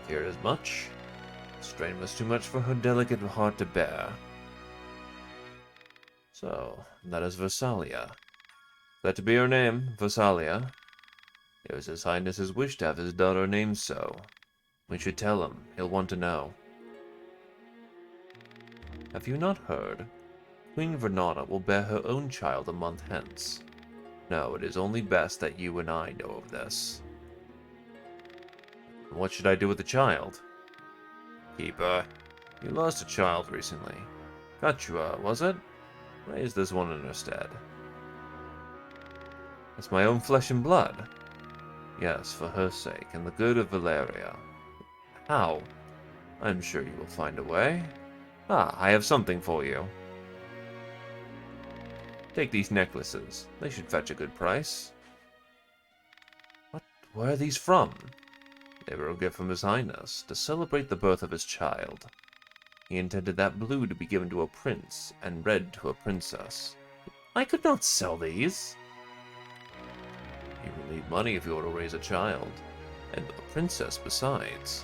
Feared as much. Strain was too much for her delicate heart to bear. So, that is Versalia. That to be her name, Versalia. It was His Highness's wish to have his daughter named so. We should tell him. He'll want to know. Have you not heard? Queen Vernata will bear her own child a month hence. No, it is only best that you and I know of this. What should I do with the child? Keep her. You lost a child recently. Kachua, was it? Raise this one in her stead. It's my own flesh and blood. Yes, for her sake, and the good of Valeria. How? I'm sure you will find a way. Ah, I have something for you. Take these necklaces. They should fetch a good price. What? Where are these from? They were a gift from His Highness, to celebrate the birth of his child. He intended that blue to be given to a prince, and red to a princess. I could not sell these. You will need money if you are to raise a child, and a princess besides.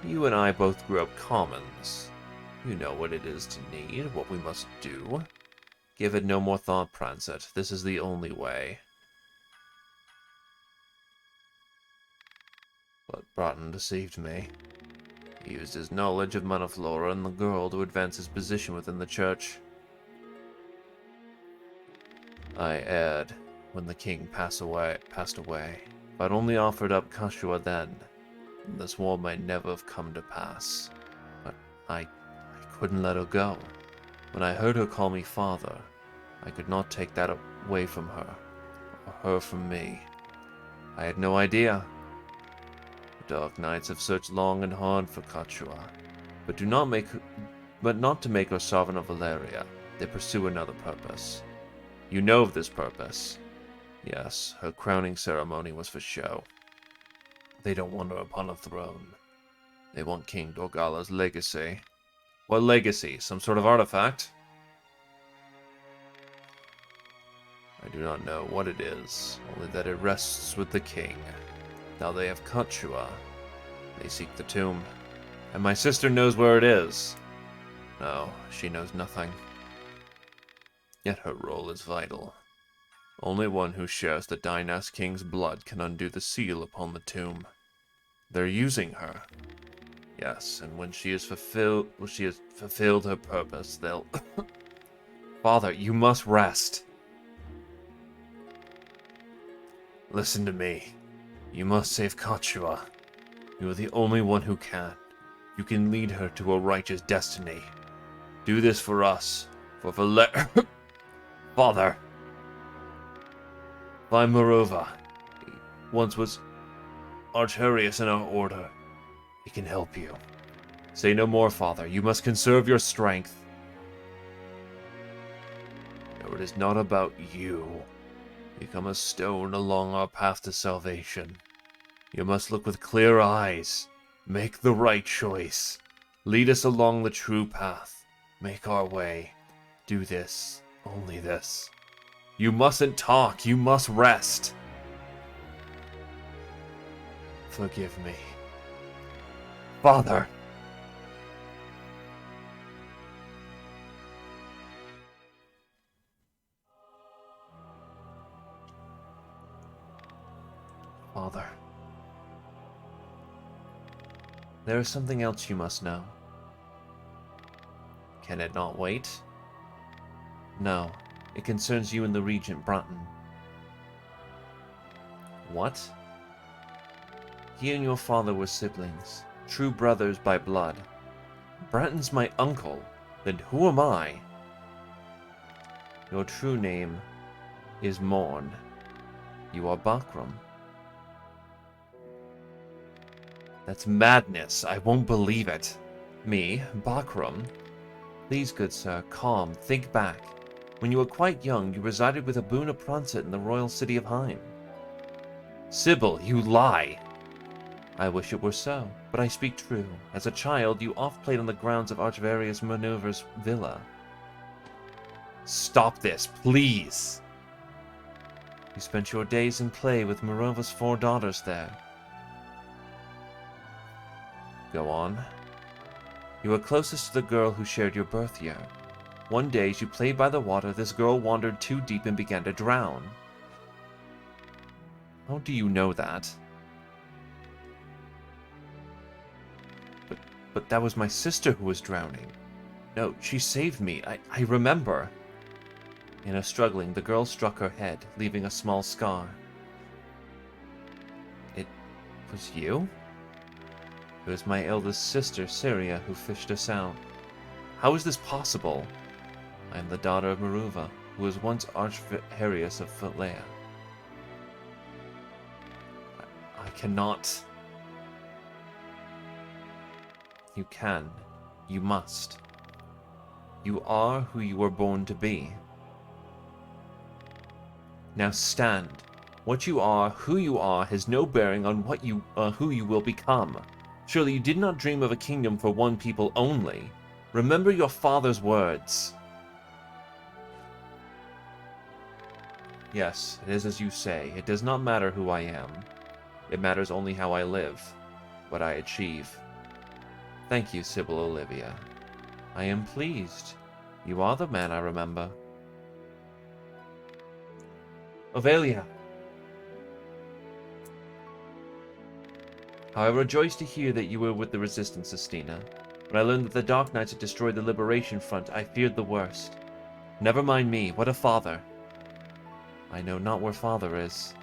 You and I both grew up commons. You know what it is to need, what we must do. Give it no more thought, Prancet. This is the only way. But Broughton deceived me. He used his knowledge of Monoflora and the girl to advance his position within the church. I erred when the king passed away. If I'd only offered up Kashua then, this war might never have come to pass. But I couldn't let her go. When I heard her call me father, I could not take that away from her, or her from me. I had no idea. The Dark Knights have searched long and hard for Kachua, but not to make her sovereign of Valeria. They pursue another purpose. You know of this purpose. Yes, her crowning ceremony was for show. They don't want her upon a throne. They want King Dorgala's legacy. What legacy? Some sort of artifact? I do not know what it is, only that it rests with the king. Now they have Kachua. They seek the tomb. And my sister knows where it is. No, she knows nothing. Yet her role is vital. Only one who shares the Dynas King's blood can undo the seal upon the tomb. They're using her. Yes, and when she has fulfilled her purpose, they'll... Father, you must rest. Listen to me. You must save Kachua. You are the only one who can. You can lead her to a righteous destiny. Do this for us. For Father. Vimarova. He once was Archerius in our order. He can help you. Say no more, Father. You must conserve your strength. No, it is not about you. Become a stone along our path to salvation. You must look with clear eyes. Make the right choice. Lead us along the true path. Make our way. Do this. Only this. You mustn't talk. You must rest. Forgive me. Father! Father. There is something else you must know. Can it not wait? No, it concerns you and the Regent Broughton. What? He and your father were siblings, true brothers by blood. Broughton's my uncle, then who am I? Your true name is Morn. You are Bakram. That's madness. I won't believe it. Me, Bakram? Please, good sir, calm. Think back. When you were quite young, you resided with Abuna Prancet in the royal city of Heim. Sybil, you lie! I wish it were so, but I speak true. As a child, you oft played on the grounds of Archvarius Minerva's villa. Stop this, please! You spent your days in play with Minerva's 4 daughters there. Go on. You were closest to the girl who shared your birth year. One day, as you played by the water, this girl wandered too deep and began to drown. How do you know that? But that was my sister who was drowning. No, she saved me. I remember. In her struggling, the girl struck her head, leaving a small scar. It was you? It was my eldest sister, Syria, who fished us out. How is this possible? I am the daughter of Maruva, who was once Archvarius of Philea. I cannot... You can. You must. You are who you were born to be. Now stand. What you are, who you are, has no bearing on who you will become. Surely you did not dream of a kingdom for one people only. Remember your father's words. Yes, it is as you say. It does not matter who I am. It matters only how I live, what I achieve. Thank you, Sybil Olivia. I am pleased. You are the man I remember. Ovelia. How I rejoice to hear that you were with the Resistance, Sistina. When I learned that the Dark Knights had destroyed the Liberation Front, I feared the worst. Never mind me, what of father? I know not where father is.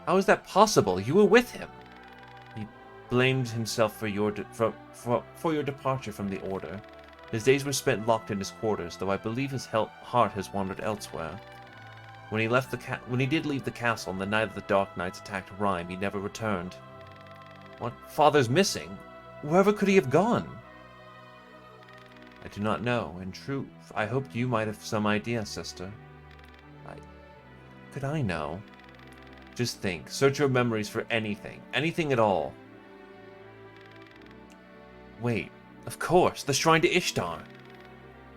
How is that possible? You were with him. He blamed himself for your departure from the Order. His days were spent locked in his quarters, though I believe his heart has wandered elsewhere. When he did leave the castle on the night of the Dark Knights attacked Rhyme, he never returned. What? Father's missing? Wherever could he have gone? I do not know. In truth, I hoped you might have some idea, sister. Could I know? Just think. Search your memories for anything. Anything at all. Wait. Of course. The shrine to Ishtar.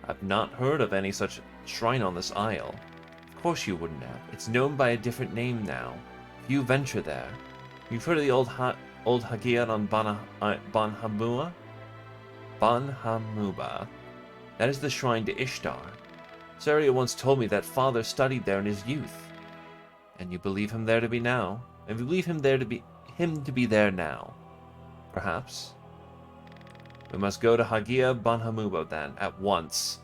I've not heard of any such shrine on this isle. Of course you wouldn't have. It's known by a different name now. Few venture there. You've heard of the old Hagia on Banhamuba? Banhamuba. That is the shrine to Ishtar. Saria once told me that father studied there in his youth. And you believe him there to be now? And you believe him to be there now? Perhaps. We must go to Hagia Banhamuba then, at once.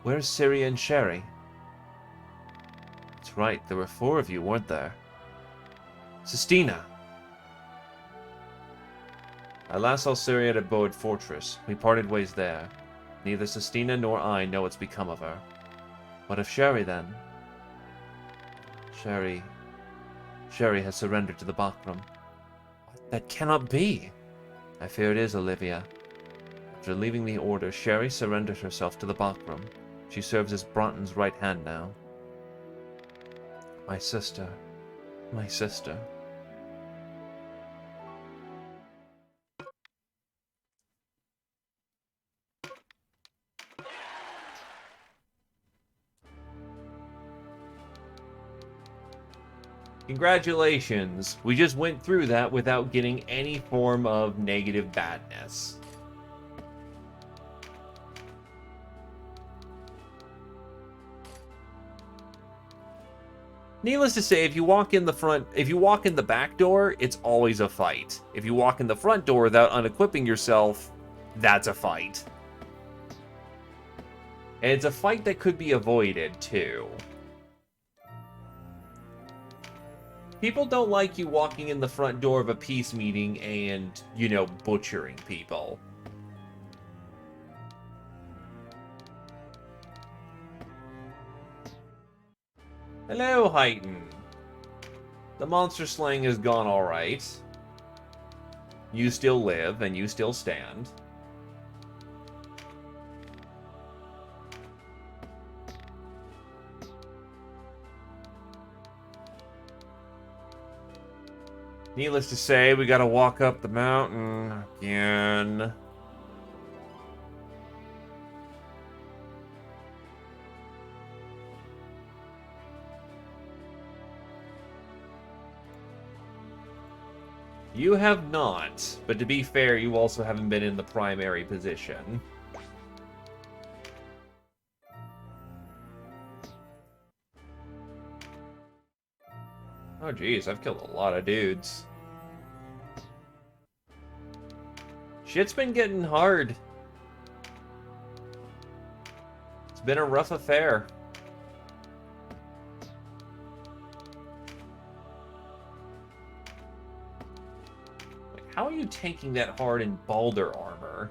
Where's Syria and Sherry? That's right, there were 4 of you, weren't there? Sistina! I last saw Syria at Boad Fortress. We parted ways there. Neither Sistina nor I know what's become of her. What of Sherry, then? Sherry has surrendered to the Bakram. That cannot be! I fear it is, Olivia. After leaving the Order, Sherry surrendered herself to the Bakram. She serves as Bronton's right hand now. My sister. My sister. Congratulations! We just went through that without getting any form of negative badness. Needless to say, if you walk in the back door, it's always a fight. If you walk in the front door without unequipping yourself, that's a fight. And it's a fight that could be avoided, too. People don't like you walking in the front door of a peace meeting and, you know, butchering people. Hello, Heighton. The monster slaying has gone alright. You still live, and you still stand. Needless to say, we gotta walk up the mountain again. You have not, but to be fair, you also haven't been in the primary position. Oh geez, I've killed a lot of dudes. Shit's been getting hard. It's been a rough affair. Like, how are you tanking that hard in Balder armor?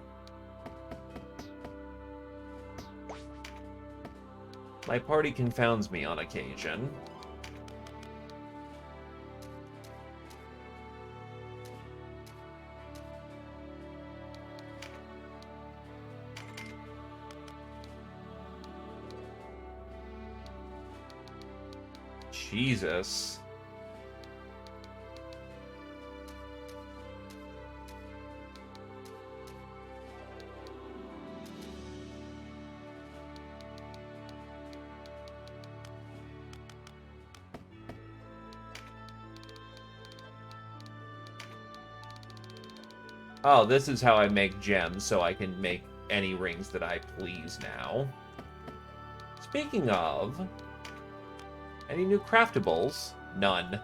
My party confounds me on occasion. Jesus. Oh, this is how I make gems, so I can make any rings that I please now. Speaking of, any new craftables? None.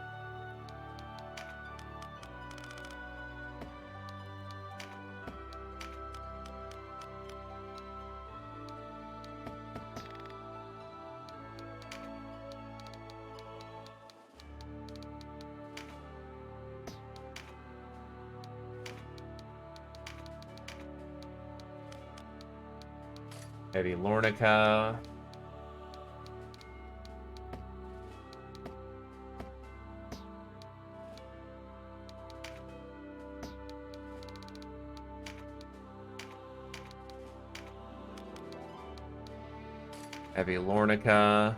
Heavy Lornica. Heavy Lornica.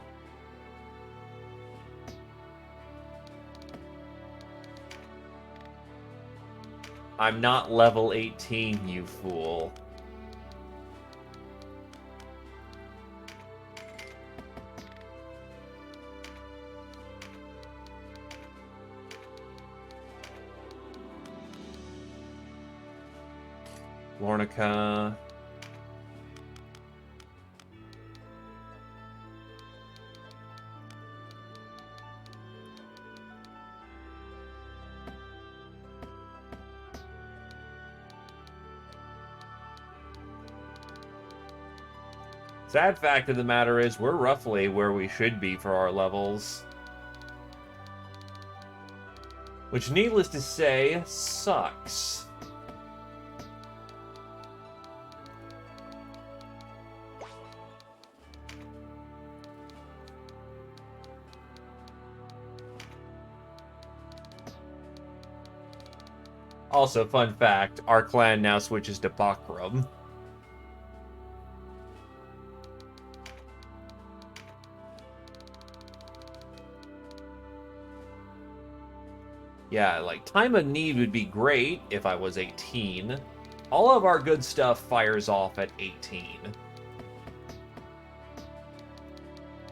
I'm not level 18, you fool. Lornica. Sad fact of the matter is, we're roughly where we should be for our levels. Which, needless to say, sucks. Also, fun fact, our clan now switches to Bakram. Yeah, like, Time of Need would be great if I was 18. All of our good stuff fires off at 18.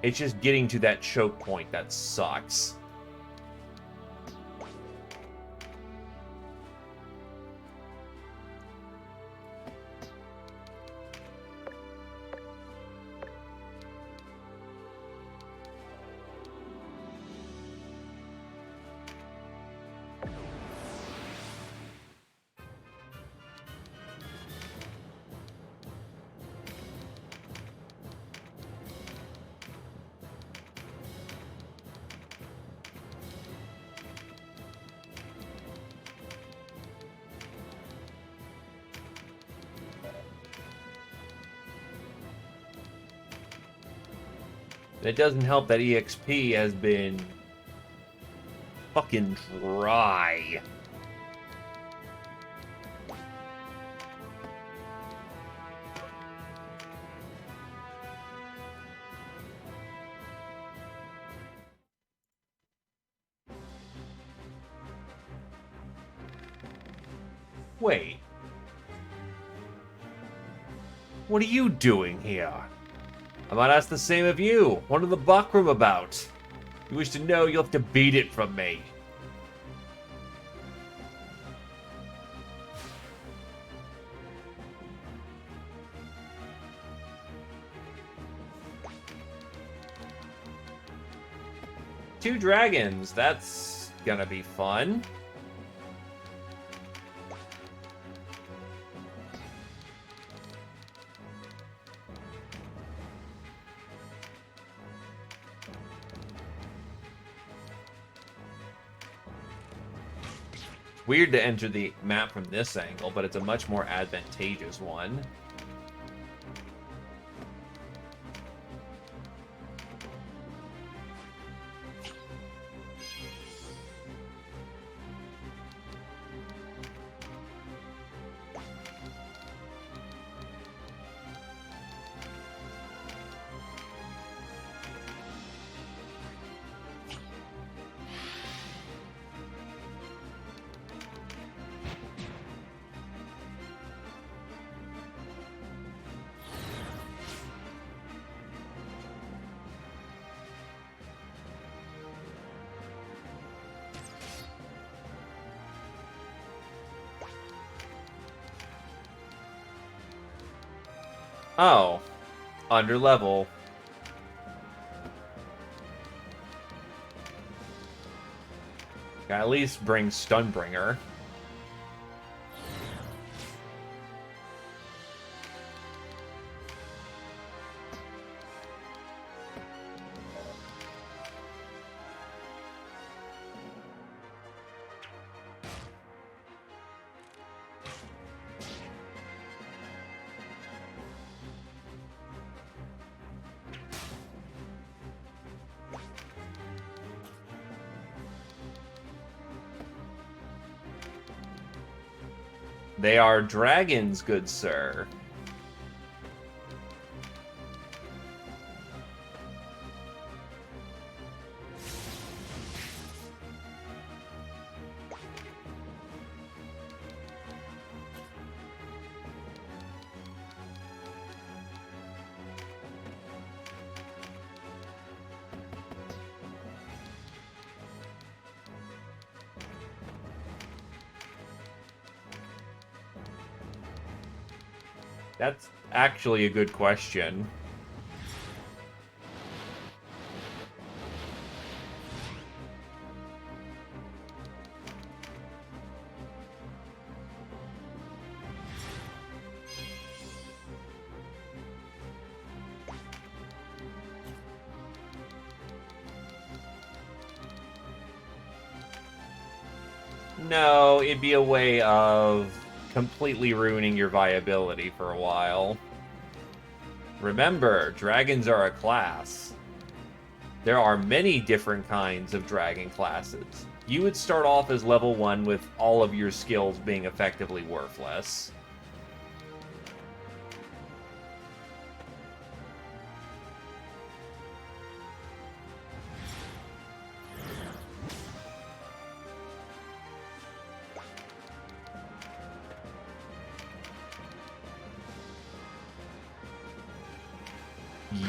It's just getting to that choke point that sucks. It doesn't help that EXP has been fucking dry. Wait. What are you doing here? I might ask the same of you. What are the Bakram about? You wish to know, you'll have to beat it from me. Two dragons. That's gonna be fun. Weird to enter the map from this angle, but it's a much more advantageous one. Oh, under level. At least bring Stunbringer. They are dragons, good sir. That's actually a good question. No, it'd be a way of completely ruining your viability for a while. Remember, dragons are a class. There are many different kinds of dragon classes. You would start off as level 1 with all of your skills being effectively worthless.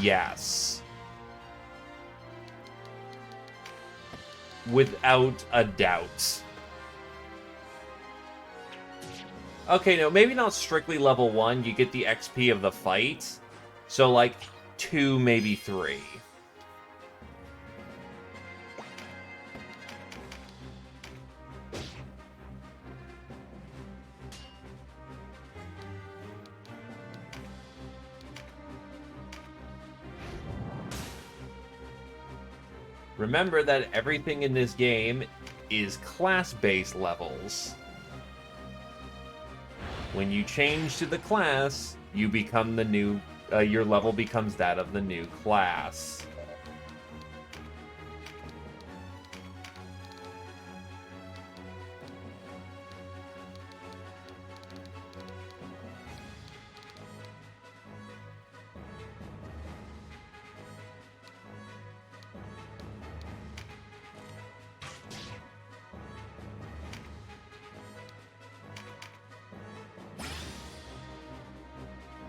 Yes. Without a doubt. Okay, no, maybe not strictly level 1. You get the XP of the fight. So, like, 2, maybe 3. Remember that everything in this game is class-based levels. When you change to the class, you become the new... your level becomes that of the new class.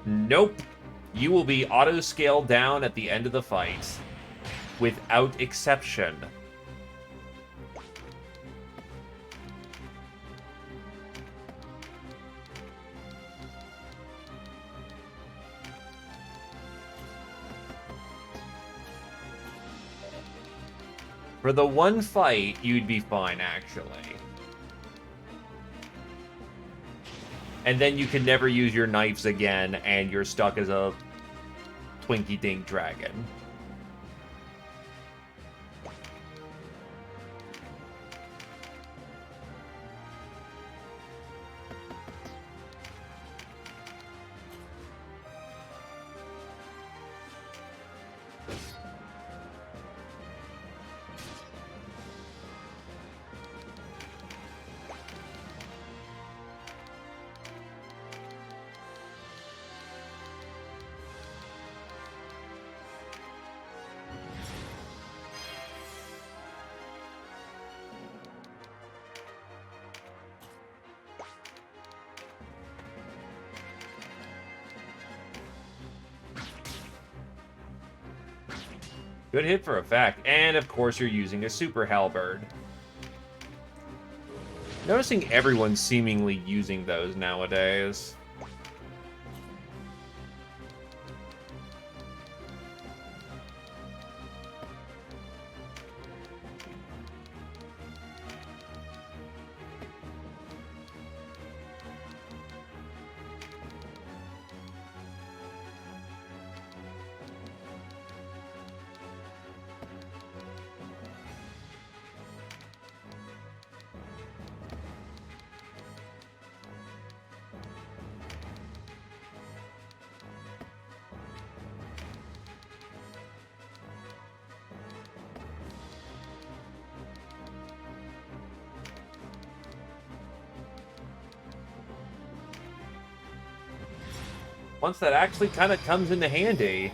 Nope. You will be auto-scaled down at the end of the fight. Without exception. For the one fight, you'd be fine, actually. And then you can never use your knives again, and you're stuck as a Twinkie-Dink dragon. Good hit for a fact. And, of course, you're using a Super Halberd. Noticing everyone's seemingly using those nowadays. once that actually kind of comes into handy.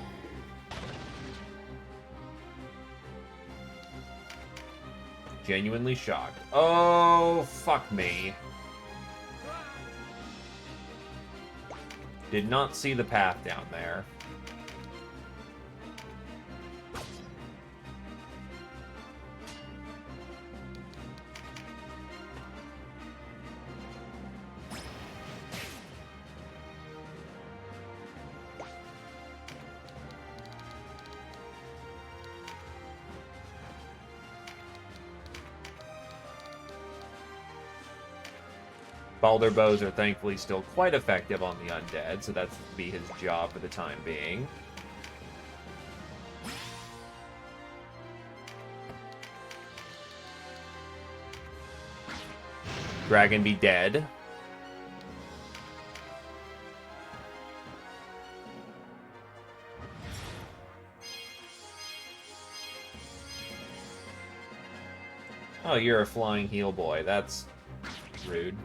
Genuinely shocked. Oh, fuck me. Did not see the path down there. Balder bows are thankfully still quite effective on the undead, so that's be his job for the time being. Dragon be dead. Oh, you're a flying heel boy. That's rude.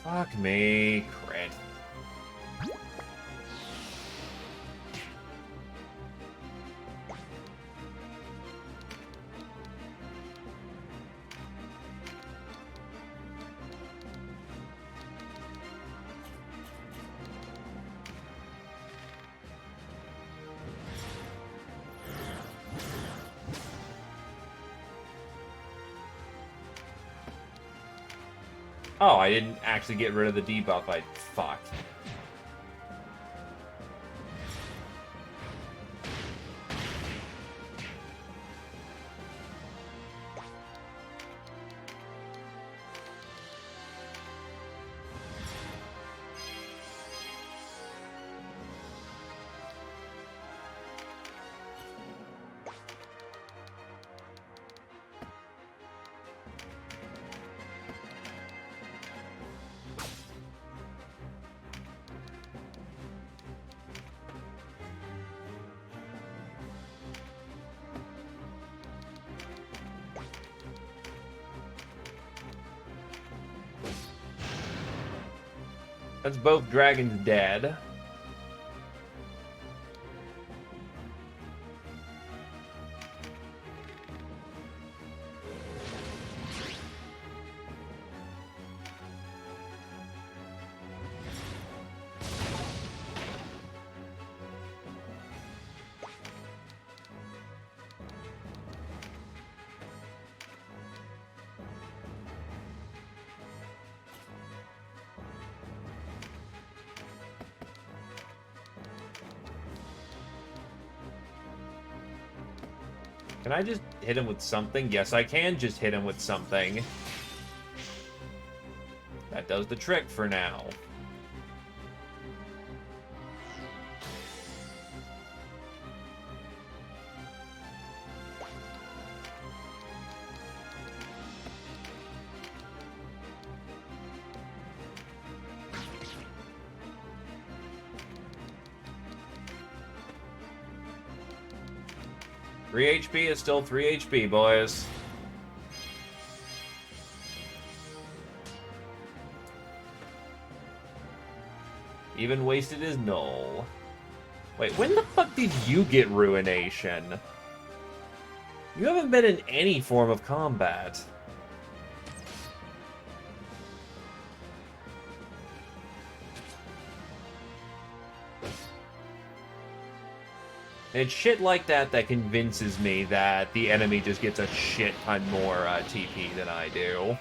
Fuck me, crit. Oh, I didn't actually get rid of the debuff. I fucked. That's both dragons dead. Can I just hit him with something? Yes, I can just hit him with something. That does the trick for now. Three HP is still 3 HP, boys. Even wasted is null. Wait, when the fuck did you get Ruination? You haven't been in any form of combat. And it's shit like that that convinces me that the enemy just gets a shit ton more TP than I do.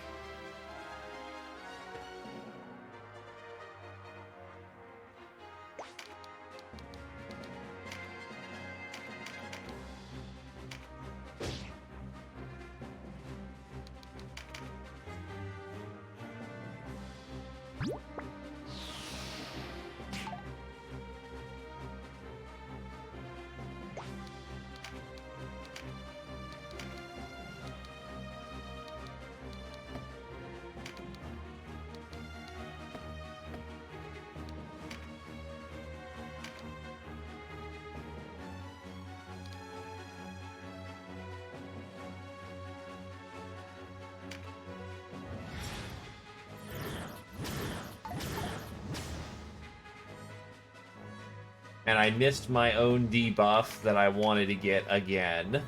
And I missed my own debuff that I wanted to get again.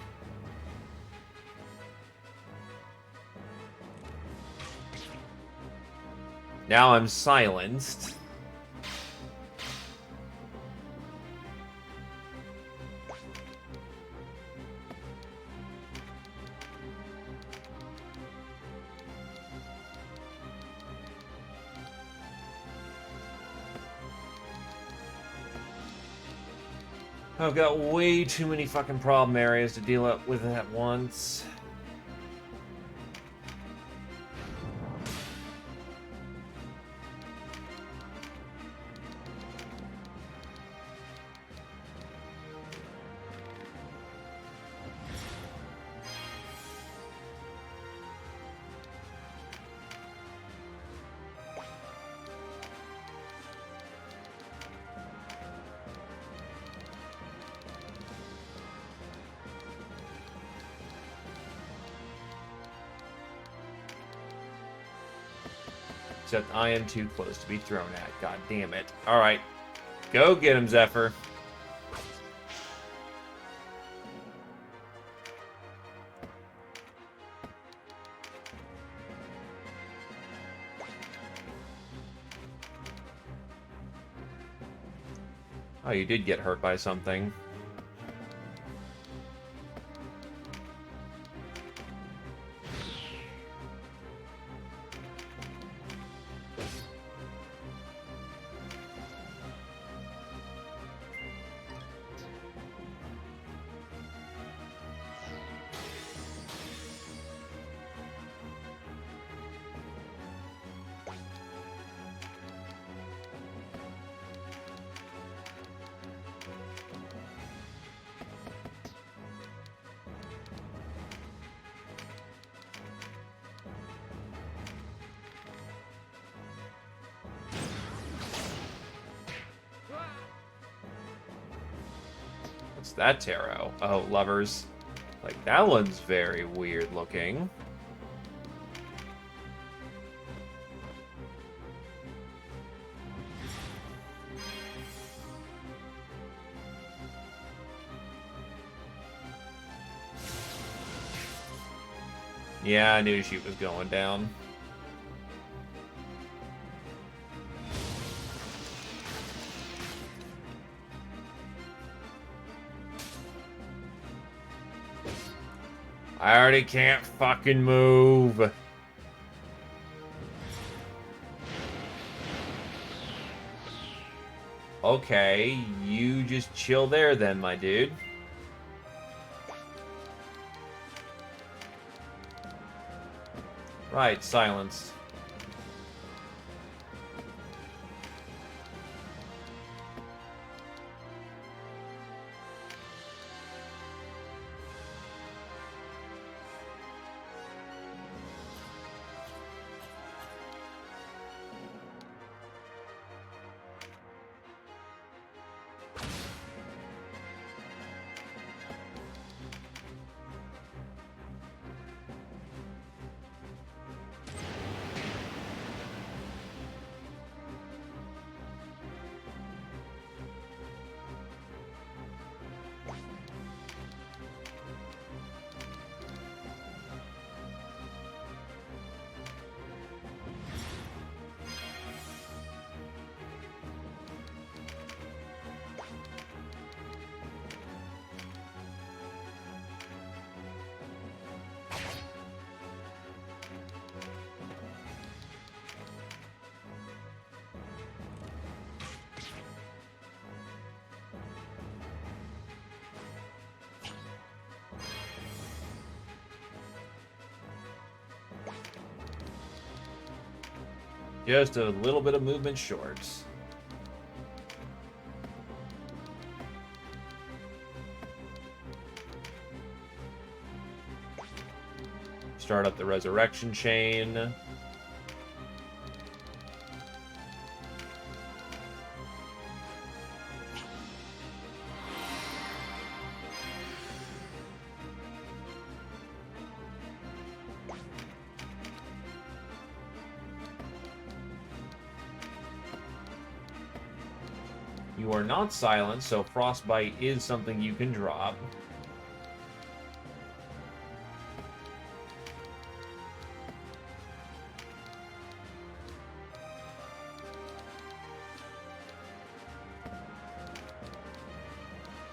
Now I'm silenced. I've got way too many fucking problem areas to deal up with at once. Except I am too close to be thrown at. God damn it. Alright. Go get him, Zephyr. Oh, you did get hurt by something. What's that tarot? Oh, lovers. Like, that one's very weird looking. Yeah, I knew she was going down. I already can't fucking move. Okay, you just chill there then, my dude. Right, silenced. Just a little bit of movement short. Start up the resurrection chain. You are not silent, so frostbite is something you can drop.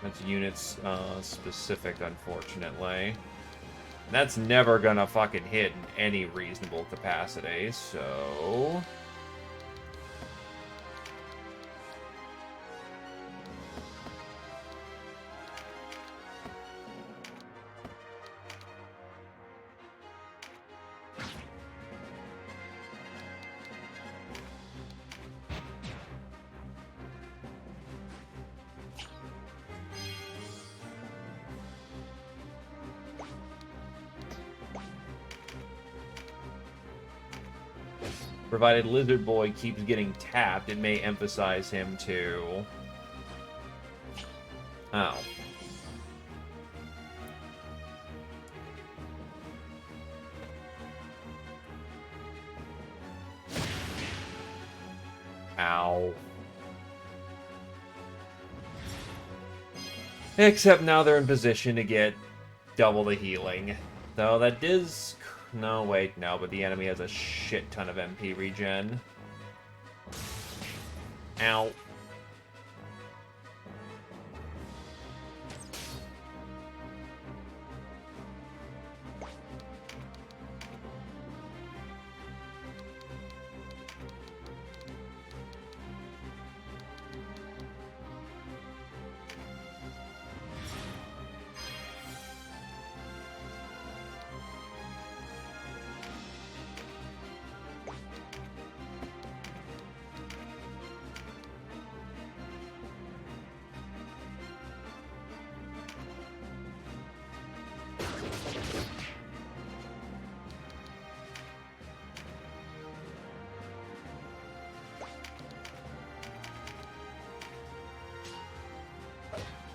That's units specific, unfortunately. That's never gonna fucking hit in any reasonable capacity, so... Provided Lizard Boy keeps getting tapped, it may emphasize him to... Oh. Ow. Except now they're in position to get double the healing. Though that is... No, wait, no, but the enemy has a shit ton of MP regen. Ow.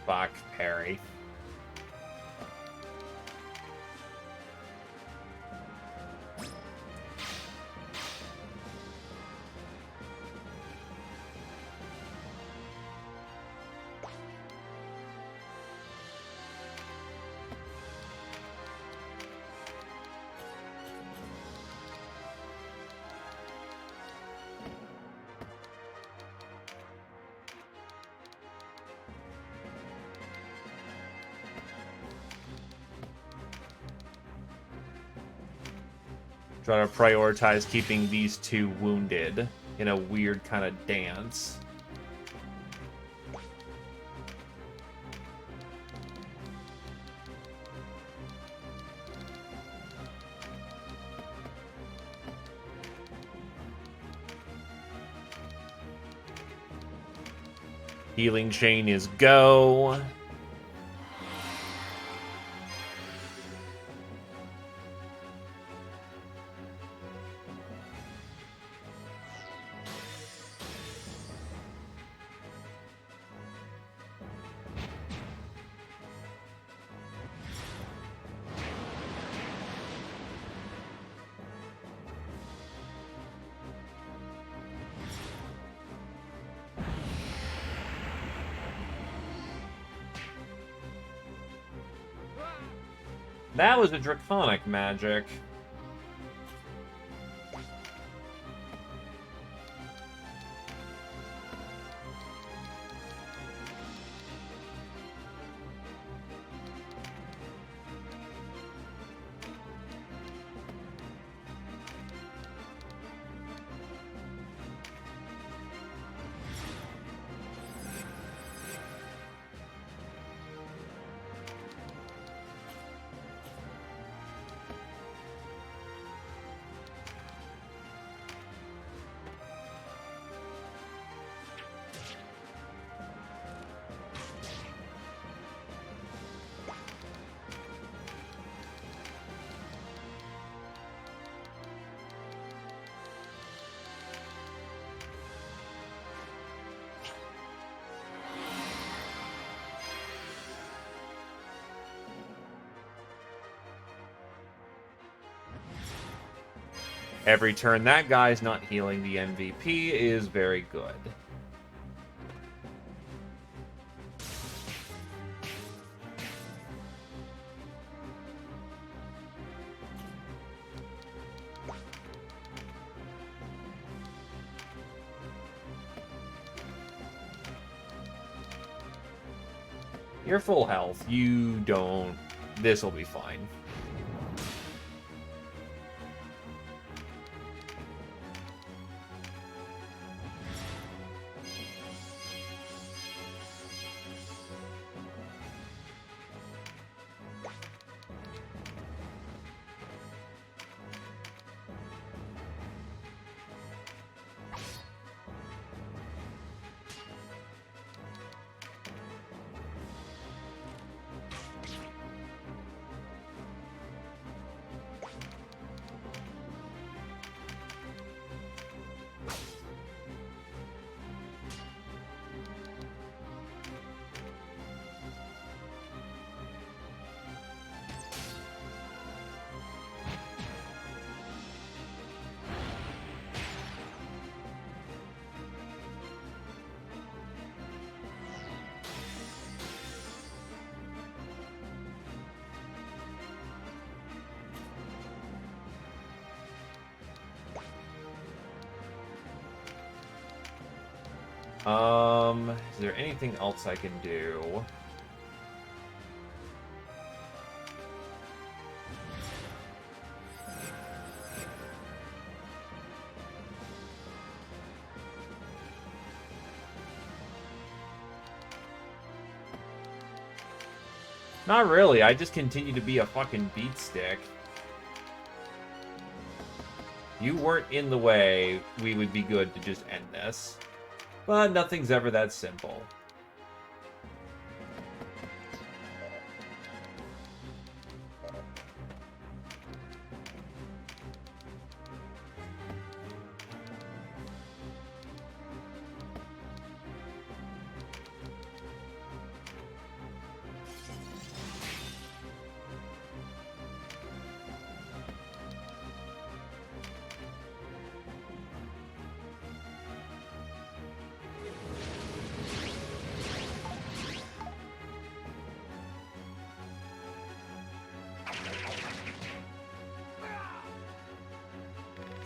Fuck, parry. Try to prioritize keeping these two wounded in a weird kind of dance. Healing chain is go. That was a draconic magic. Every turn that guy's not healing the MVP is very good. You're full health. You don't... This'll be fine. Is there anything else I can do? Not really, I just continue to be a fucking beat stick. You weren't in the way, we would be good to just end this. But nothing's ever that simple.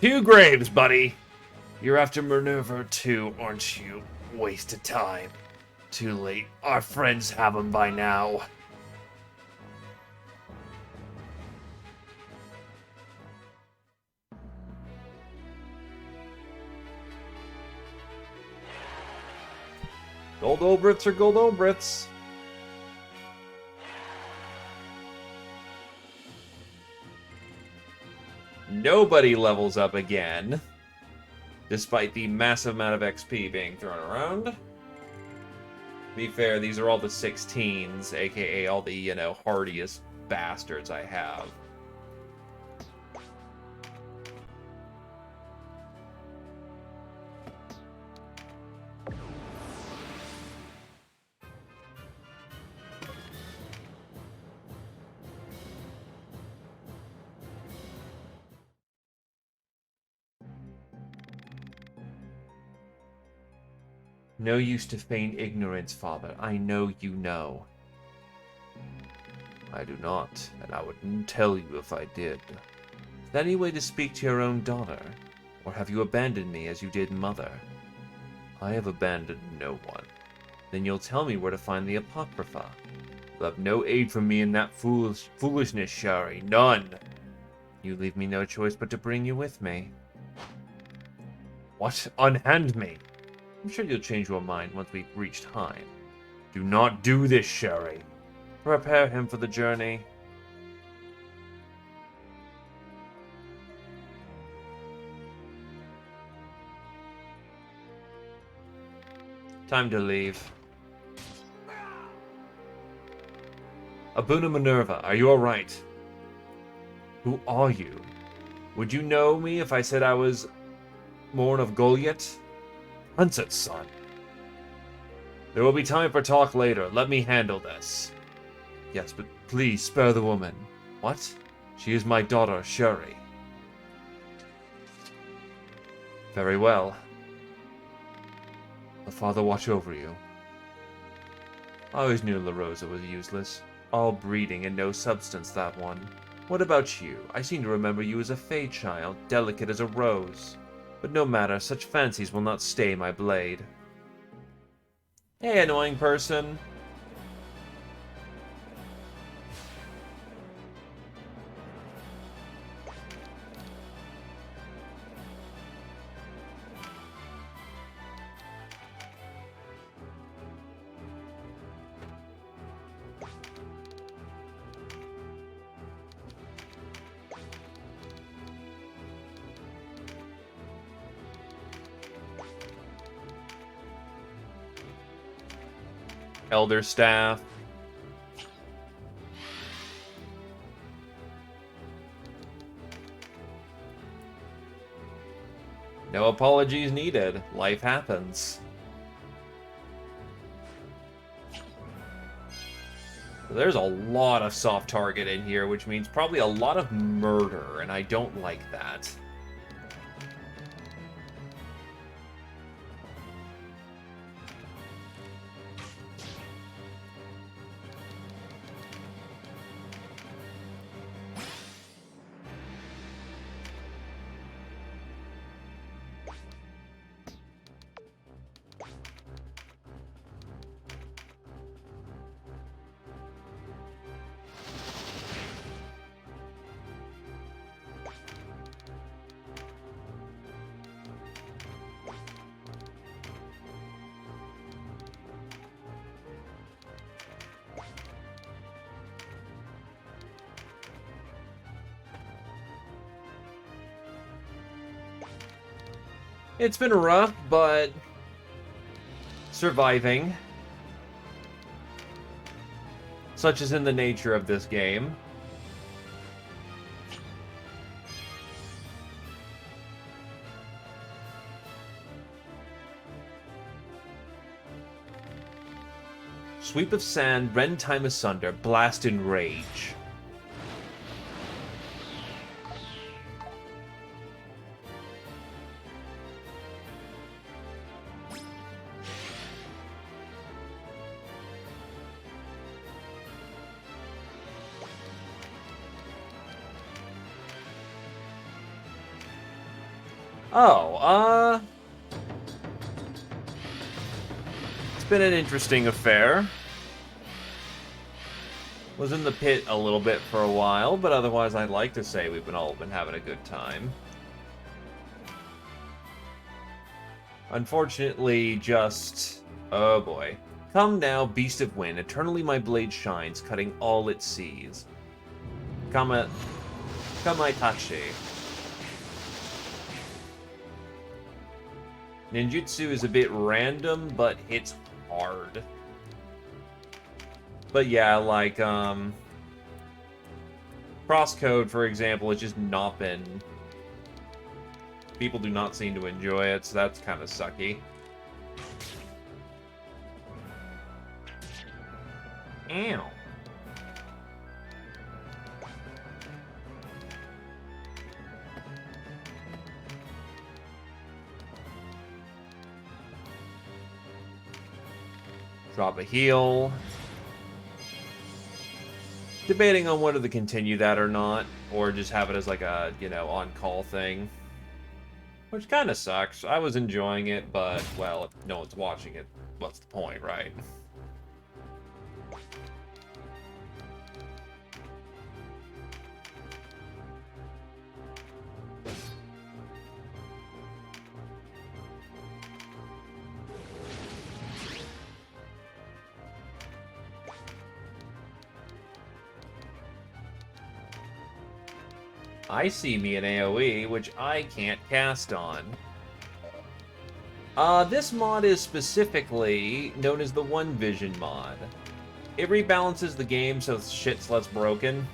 Two graves, buddy. You're after Minerva too, aren't you? Waste of time. Too late. Our friends have him by now. Gold Obrits are Gold Obrits. Nobody levels up again, despite the massive amount of XP being thrown around. To be fair, these are all the 16s, aka all the, you know, hardiest bastards I have. No use to feign ignorance, father. I know you know. I do not, and I wouldn't tell you if I did. Is there any way to speak to your own daughter? Or have you abandoned me as you did mother? I have abandoned no one. Then you'll tell me where to find the Apocrypha. You'll have no aid from me in that foolishness, Shari. None! You leave me no choice but to bring you with me. What? Unhand me! I'm sure you'll change your mind once we've reached time. Do not do this, Sherry. Prepare him for the journey. Time to leave. Abuna Minerva, are you alright? Who are you? Would you know me if I said I was Morn of Goliath? Hunset's son. There will be time for talk later. Let me handle this. Yes, but please spare the woman. What? She is my daughter, Shuri. Very well. The Father watch over you. I always knew La Rosa was useless. All breeding and no substance, that one. What about you? I seem to remember you as a Fey child, delicate as a rose. But no matter, such fancies will not stay my blade. Hey, annoying person. Elder Staff. No apologies needed. Life happens. There's a lot of soft target in here, which means probably a lot of murder, and I don't like that. It's been rough, but surviving. Such is in the nature of this game. Sweep of sand, rend time asunder, blast in rage. Oh, it's been an interesting affair. Was in the pit a little bit for a while, but otherwise I'd like to say we've all been having a good time. Unfortunately, just... oh boy. Come now, beast of wind, eternally my blade shines, cutting all it sees. Kamaitachi. Ninjutsu is a bit random, but hits hard. But yeah, like, Crosscode, for example, has just not been... people do not seem to enjoy it, so that's kind of sucky. Ow. Drop a heal. Debating on whether to continue that or not, or just have it as like a, you know, on-call thing. Which kind of sucks. I was enjoying it, but, well, if no one's watching it, what's the point, right? I see me in AoE, which I can't cast on. This mod is specifically known as the One Vision mod. It rebalances the game so shit's less broken.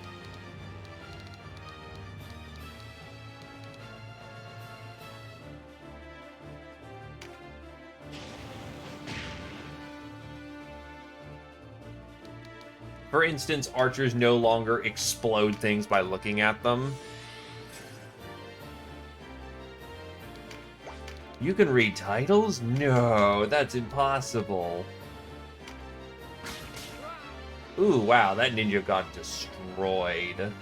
For instance, archers no longer explode things by looking at them. You can read titles? No, that's impossible. Ooh, wow, that ninja got destroyed.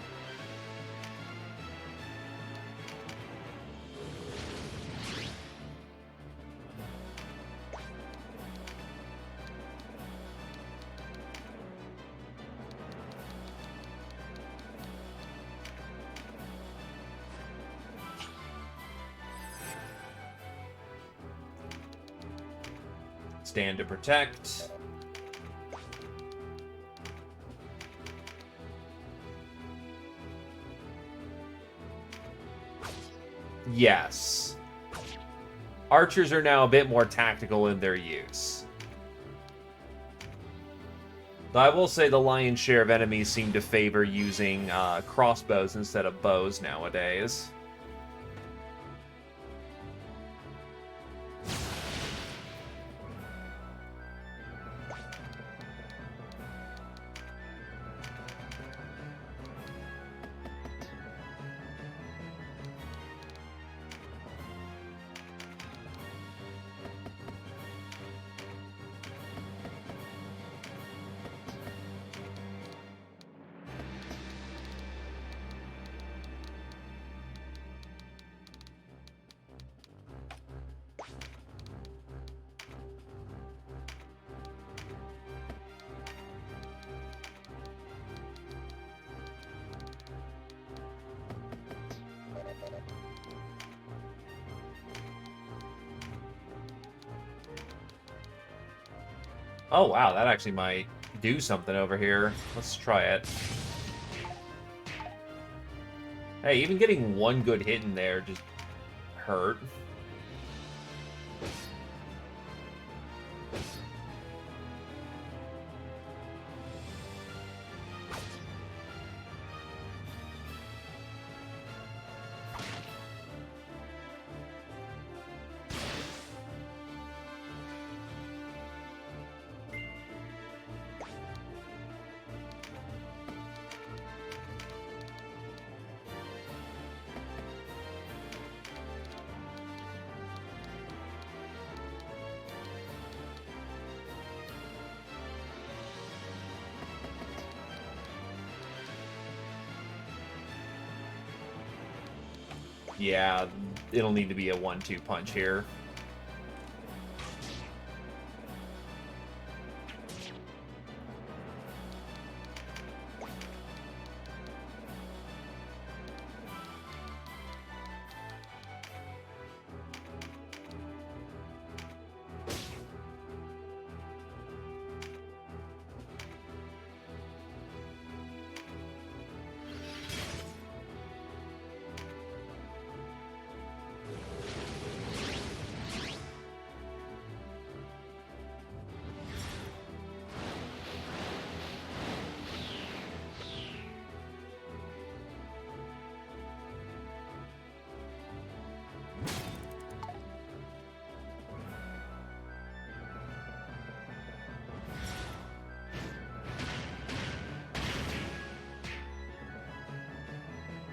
Stand to protect. Yes. Archers are now a bit more tactical in their use. Though I will say the lion's share of enemies seem to favor using crossbows instead of bows nowadays. Oh, wow, that actually might do something over here. Let's try it. Hey, even getting one good hit in there just hurt. Yeah, it'll need to be a 1-2 punch here.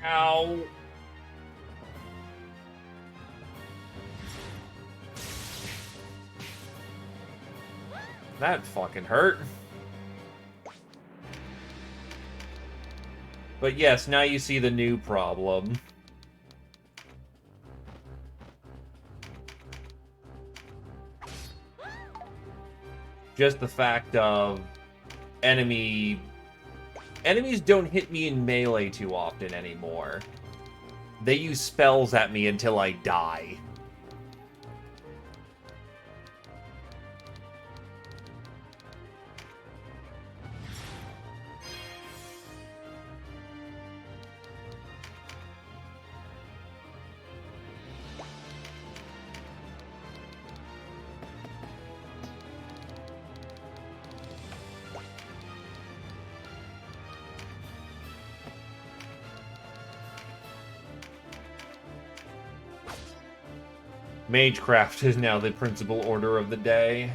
Ow. That fucking hurt. But yes, now you see the new problem. Just the fact of enemies don't hit me in melee too often anymore. They use spells at me until I die. Magecraft is now the principal order of the day.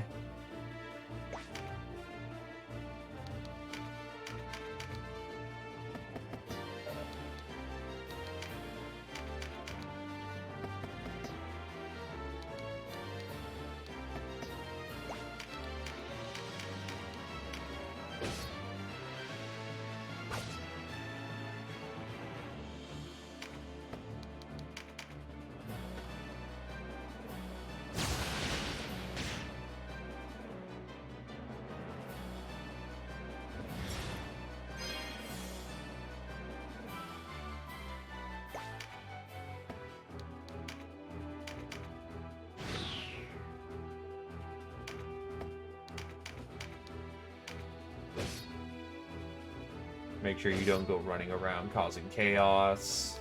Make sure you don't go running around causing chaos.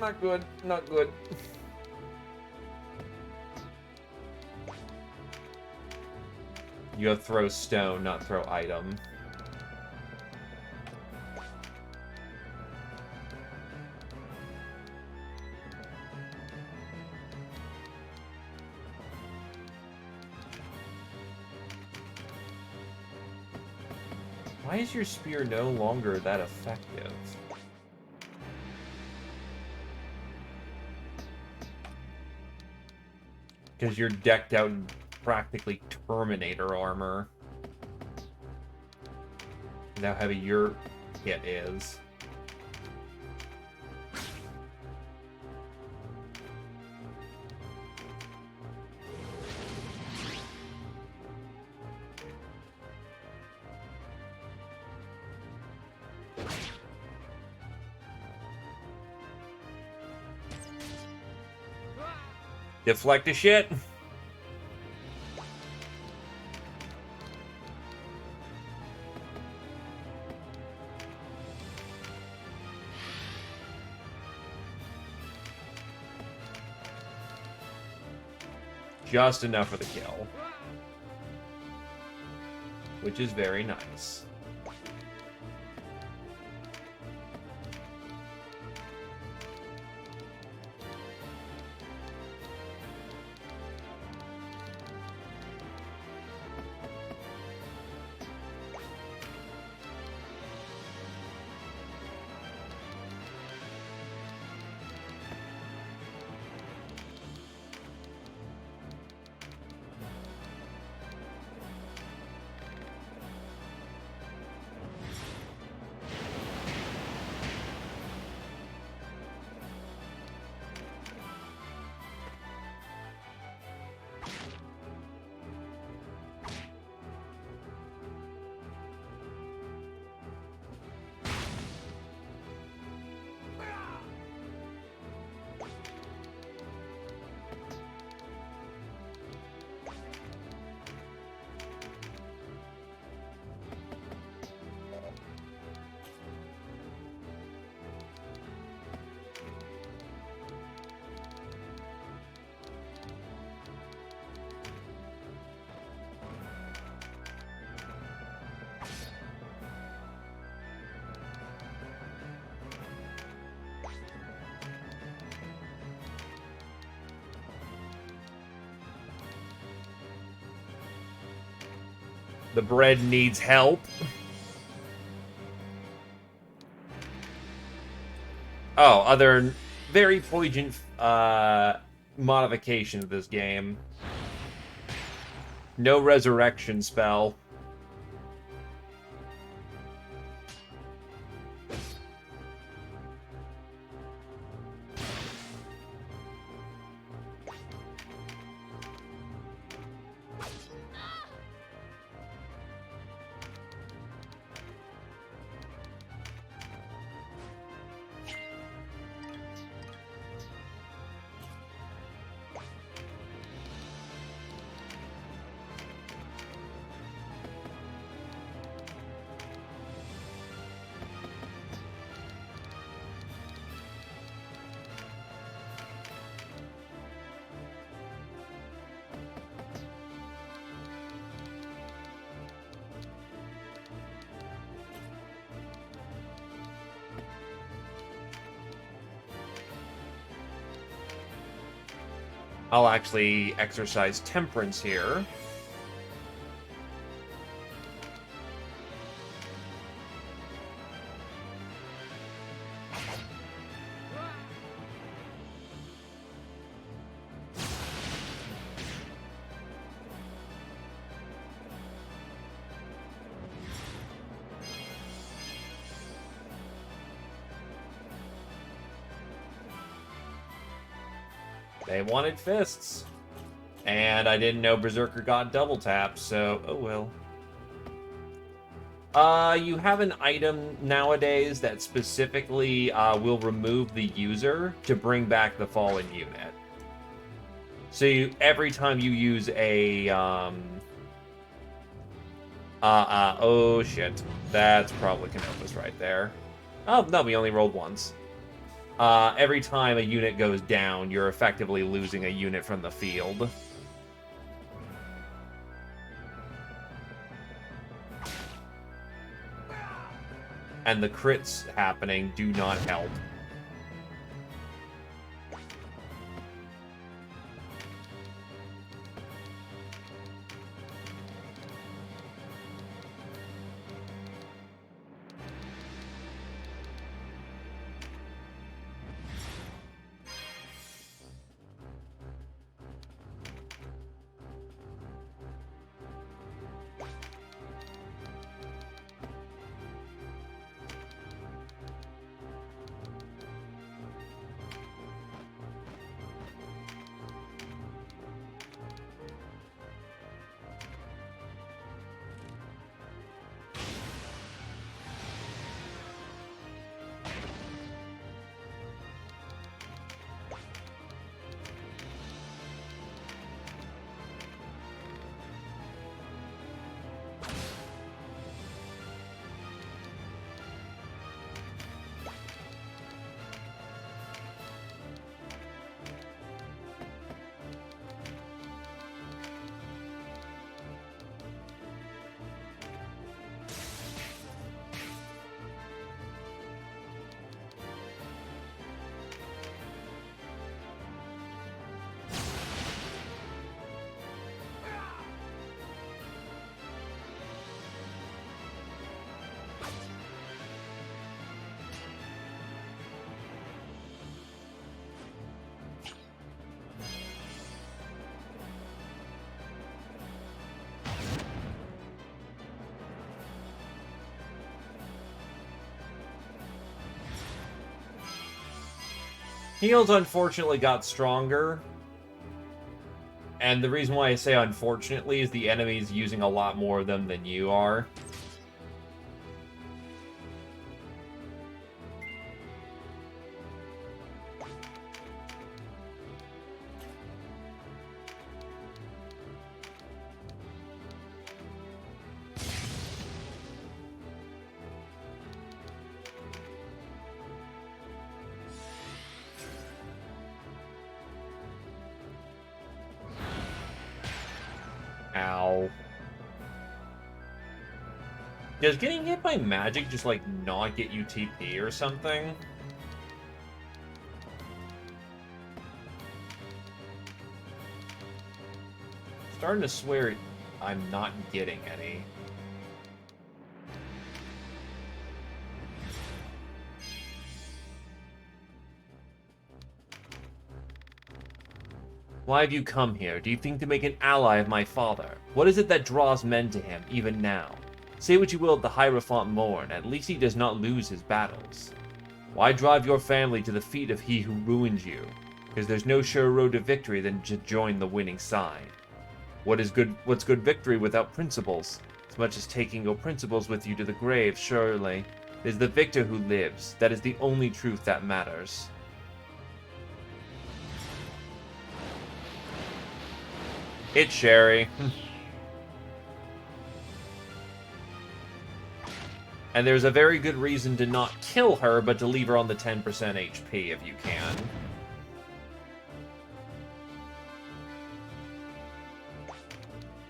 Not good, not good. You have throw stone, not throw item. Why is your spear no longer that effective? Because you're decked out in practically Terminator armor. And how heavy your hit is. Deflect a shit. Just enough for the kill. Which is very nice. The bread needs help. Oh, other very poignant modification of this game. No resurrection spell. I'll actually exercise temperance here. They wanted fists. And I didn't know Berserker got double tap, so oh well. You have an item nowadays that specifically will remove the user to bring back the fallen unit. So every time you use a, oh shit. That's probably Canopus right there. Oh, no, we only rolled once. Every time a unit goes down, you're effectively losing a unit from the field. And the crits happening do not help. Heals unfortunately got stronger. And the reason why I say unfortunately is the enemy's using a lot more of them than you are. Ow. Does getting hit by magic just, like, not get you TP or something? Starting to swear I'm not getting any. Why have you come here? Do you think to make an ally of my father? What is it that draws men to him, even now? Say what you will of the Hierophant Morn, at least he does not lose his battles. Why drive your family to the feet of he who ruined you? Because there's no surer road to victory than to join the winning side. What's good victory without principles? As much as taking your principles with you to the grave, surely. It is the victor who lives. That is the only truth that matters. It's Sherry. And there's a very good reason to not kill her, but to leave her on the 10% HP if you can.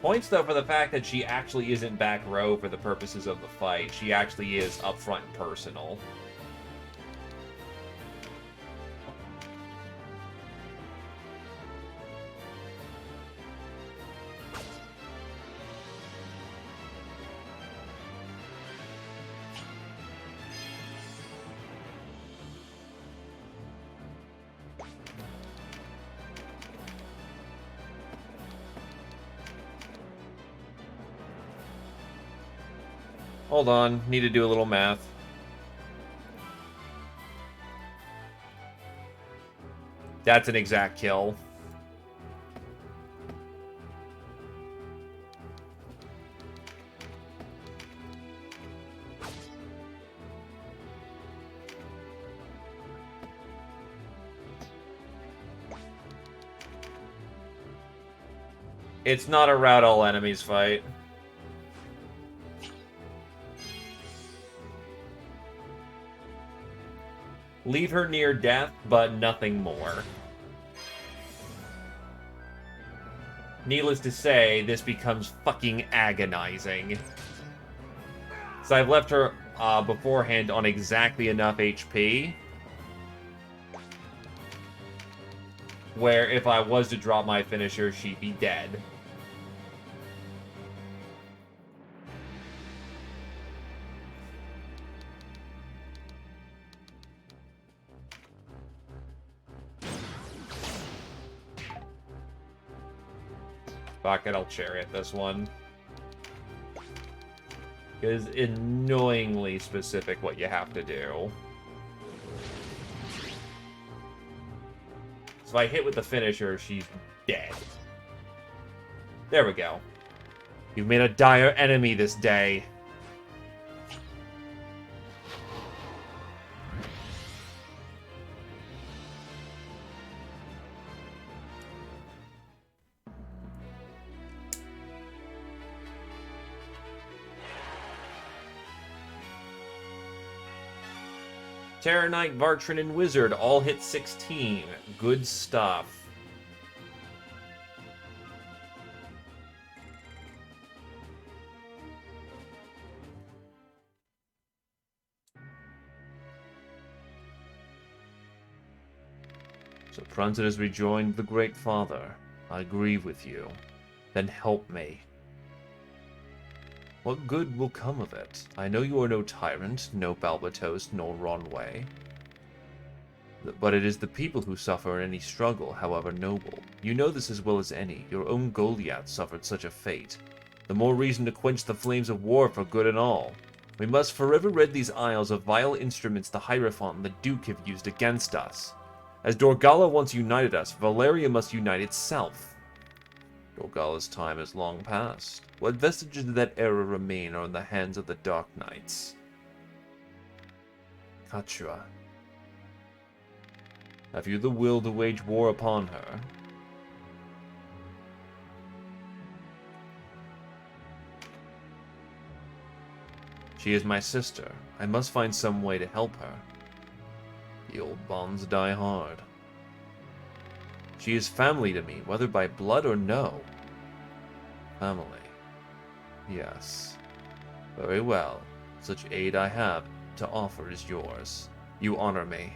Points, though, for the fact that she actually isn't back row for the purposes of the fight. She actually is up front and personal. Hold on, need to do a little math. That's an exact kill. It's not a route all enemies fight. Leave her near death, but nothing more. Needless to say, this becomes fucking agonizing. So I've left her beforehand on exactly enough HP, where if I was to drop my finisher, she'd be dead. Fuck it, I'll chariot this one. It is annoyingly specific what you have to do. So if I hit with the finisher, she's dead. There we go. You've made a dire enemy this day. Terror Knight, Vartrin, and Wizard all hit 16. Good stuff. So Pranzit has rejoined the Great Father. I grieve with you. Then help me. What good will come of it? I know you are no tyrant, no Balbatos, nor Ronway. But it is the people who suffer in any struggle, however noble. You know this as well as any. Your own Goliath suffered such a fate. The more reason to quench the flames of war for good and all. We must forever rid these isles of vile instruments the Hierophant and the Duke have used against us. As Dorgala once united us, Valeria must unite itself. Dorgala's time is long past. What vestiges of that era remain are in the hands of the Dark Knights. Katra. Have you the will to wage war upon her? She is my sister. I must find some way to help her. The old bonds die hard. She is family to me, whether by blood or no. Family. Yes. Very well. Such aid I have to offer is yours. You honor me.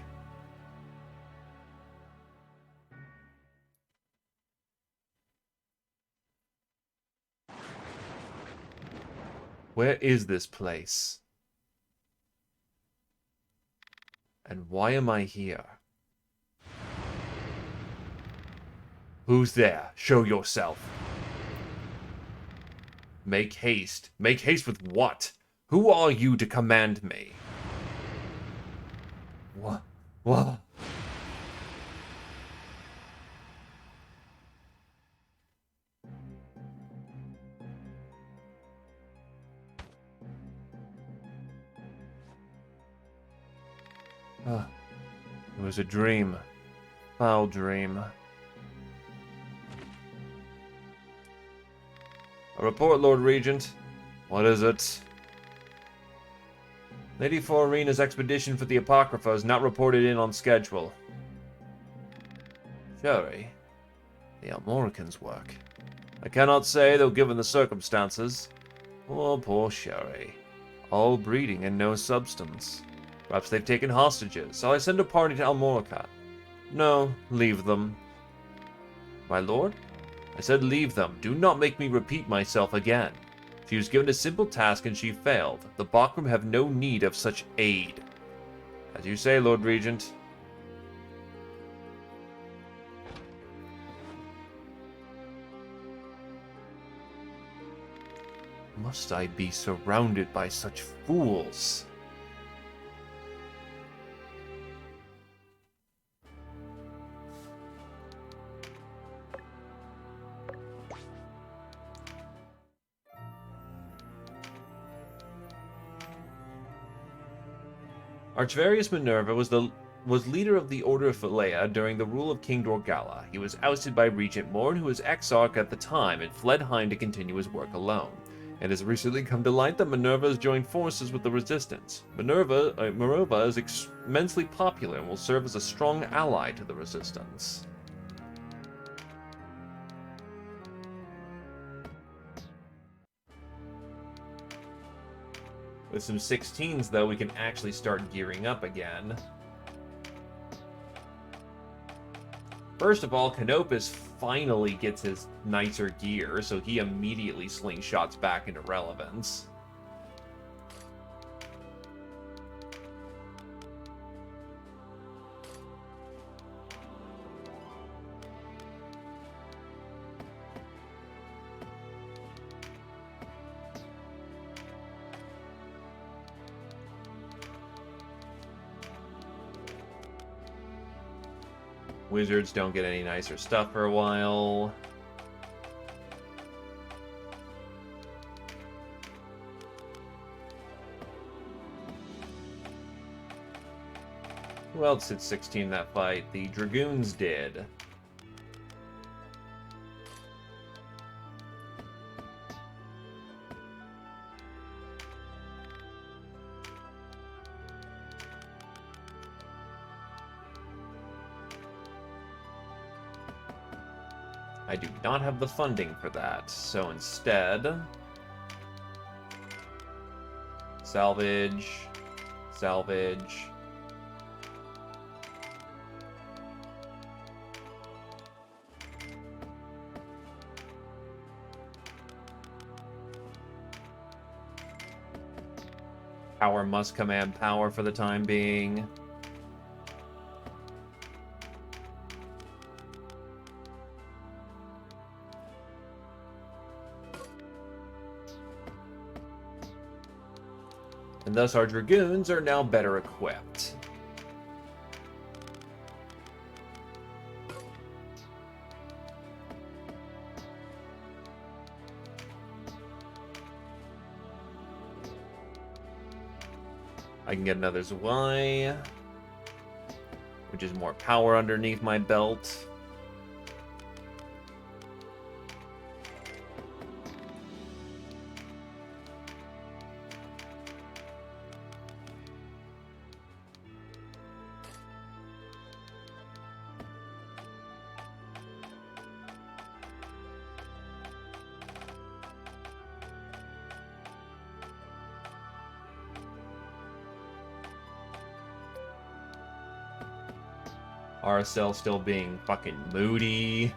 Where is this place? And why am I here? Who's there? Show yourself. Make haste. Make haste with what? Who are you to command me? What? What? It was a dream. Foul dream. A report, Lord Regent. What is it? Lady Florina's expedition for the Apocrypha is not reported in on schedule. Sherry, the Almoricans' work. I cannot say, though, given the circumstances. Poor Sherry. All breeding and no substance. Perhaps they've taken hostages. Shall I send a party to Almorica? No, leave them. My lord? I said leave them. Do not make me repeat myself again. She was given a simple task and she failed. The Bakram have no need of such aid. As you say, Lord Regent. Must I be surrounded by such fools? Archvarius Minerva was the was leader of the Order of Philea during the rule of King Dorgala. He was ousted by Regent Morn, who was Exarch at the time, and fled Hein to continue his work alone. It has recently come to light that Minerva has joined forces with the Resistance. Minerva is immensely popular and will serve as a strong ally to the Resistance. With some 16s, though, we can actually start gearing up again. First of all, Canopus finally gets his nicer gear, so he immediately slingshots back into relevance. Wizards don't get any nicer stuff for a while. Who else hit 16 that fight? The Dragoons did. I do not have the funding for that, so instead... Salvage. Salvage. Power must command power for the time being. And thus our Dragoons are now better equipped. I can get another Zwei, which is more power underneath my belt. RSL still being fucking moody.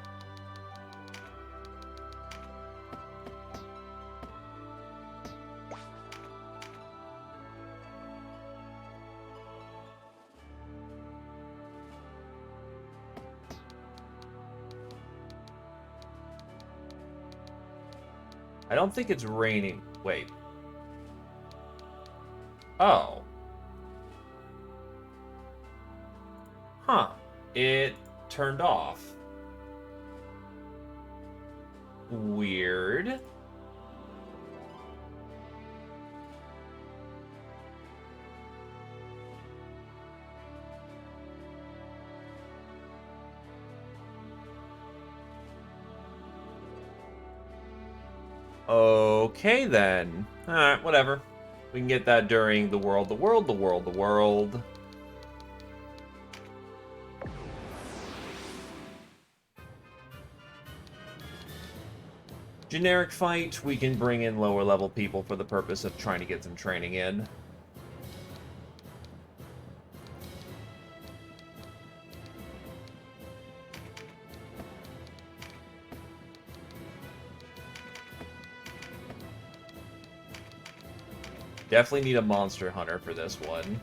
I don't think it's raining. Wait. Oh. Huh. It turned off. Weird. Okay, then. Alright, whatever. We can get that during the world. Generic fight, we can bring in lower level people for the purpose of trying to get some training in. Definitely need a monster hunter for this one.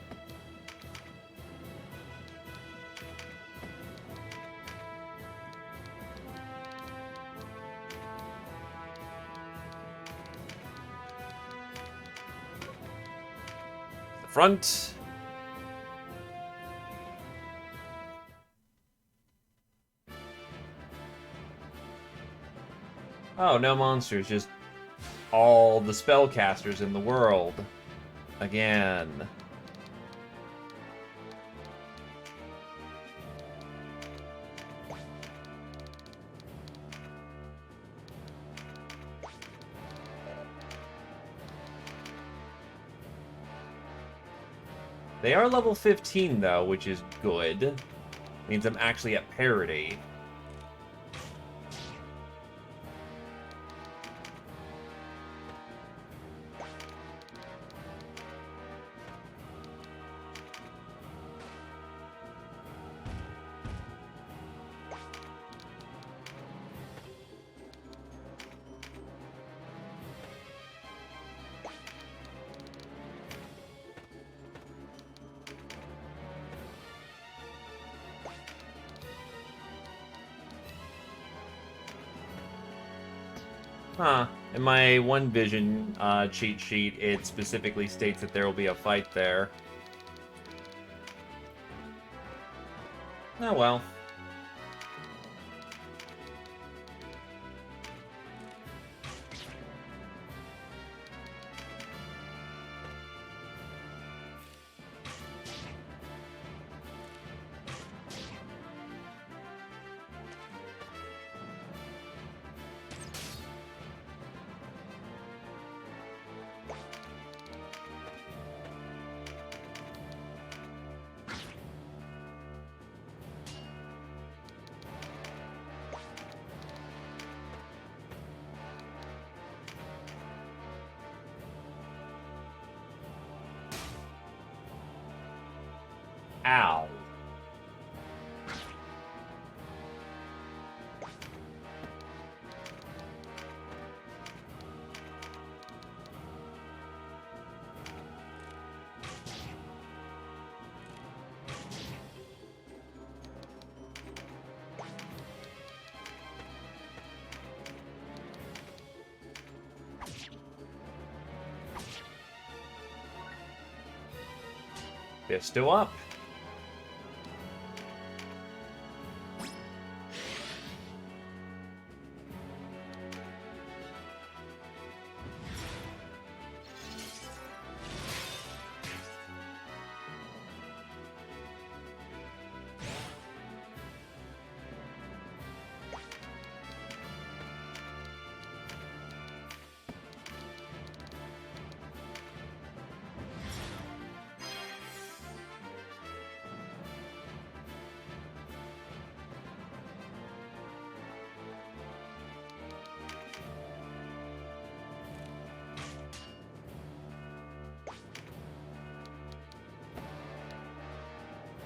The front. Oh, no monsters, just all the spellcasters in the world. Again. They are level 15, though, which is good. Means I'm actually at parity. Huh. In my One Vision cheat sheet, it specifically states that there will be a fight there. Oh well. Ow. They're still up.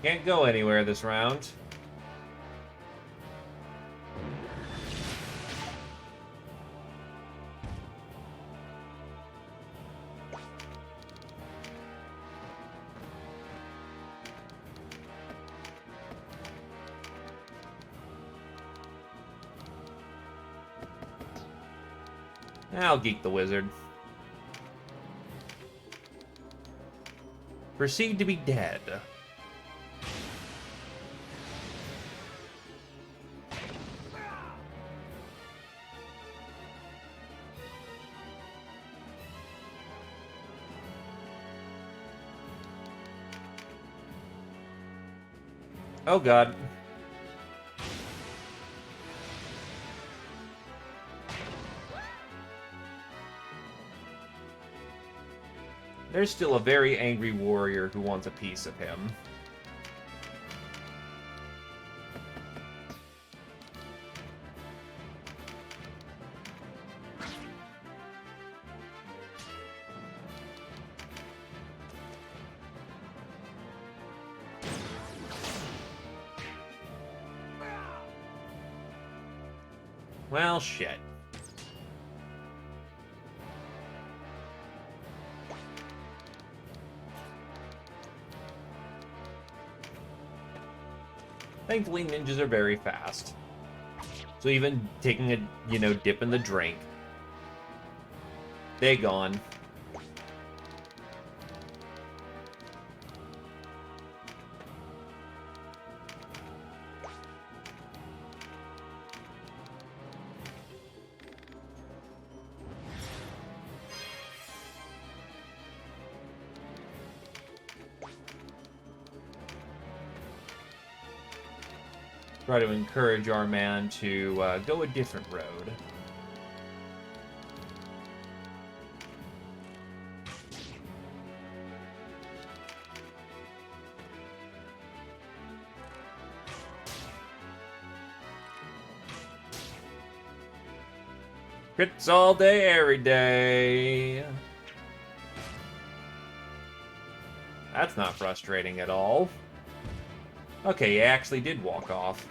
Can't go anywhere this round. I'll geek the wizard. Perceived to be dead. Oh god. There's still a very angry warrior who wants a piece of him. Well, shit. Thankfully, ninjas are very fast. So even taking a, dip in the drink, they gone. Try to encourage our man to go a different road. Crits all day, every day. That's not frustrating at all. Okay, he actually did walk off.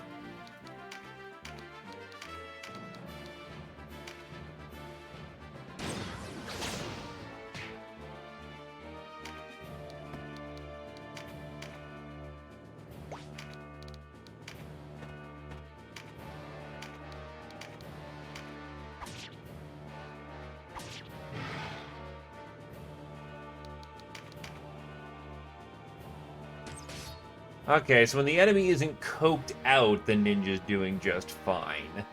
Okay, so when the enemy isn't coked out, the ninja's doing just fine.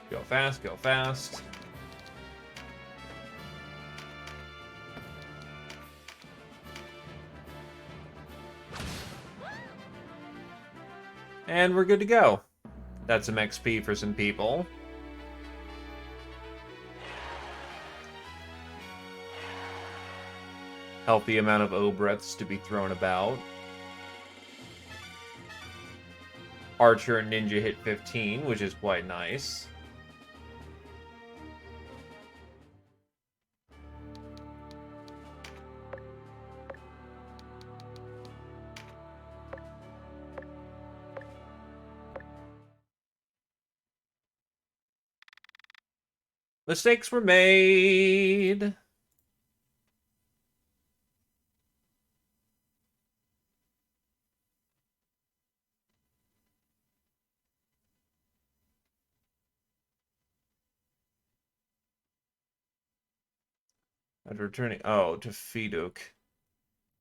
Go fast, go fast. And we're good to go. That's some XP for some people. Healthy amount of O-breaths to be thrown about. Archer and Ninja hit 15, which is quite nice. Mistakes were made. And returning, oh, to Fiduk.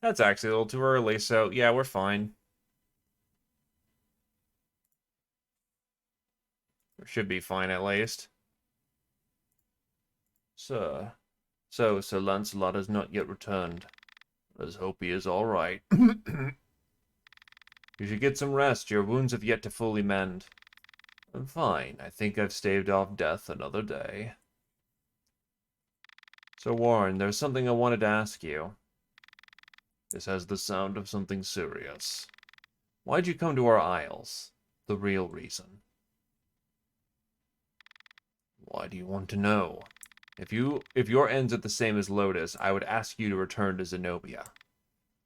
That's actually a little too early, so yeah, we're fine. We should be fine at least. Sir. So, Sir Lancelot has not yet returned. Let's hope he is alright. You should get some rest. Your wounds have yet to fully mend. I'm fine. I think I've staved off death another day. So, Warren, there's something I wanted to ask you. This has the sound of something serious. Why'd you come to our isles? The real reason. Why do you want to know? If your end's are the same as Lotus, I would ask you to return to Zenobia.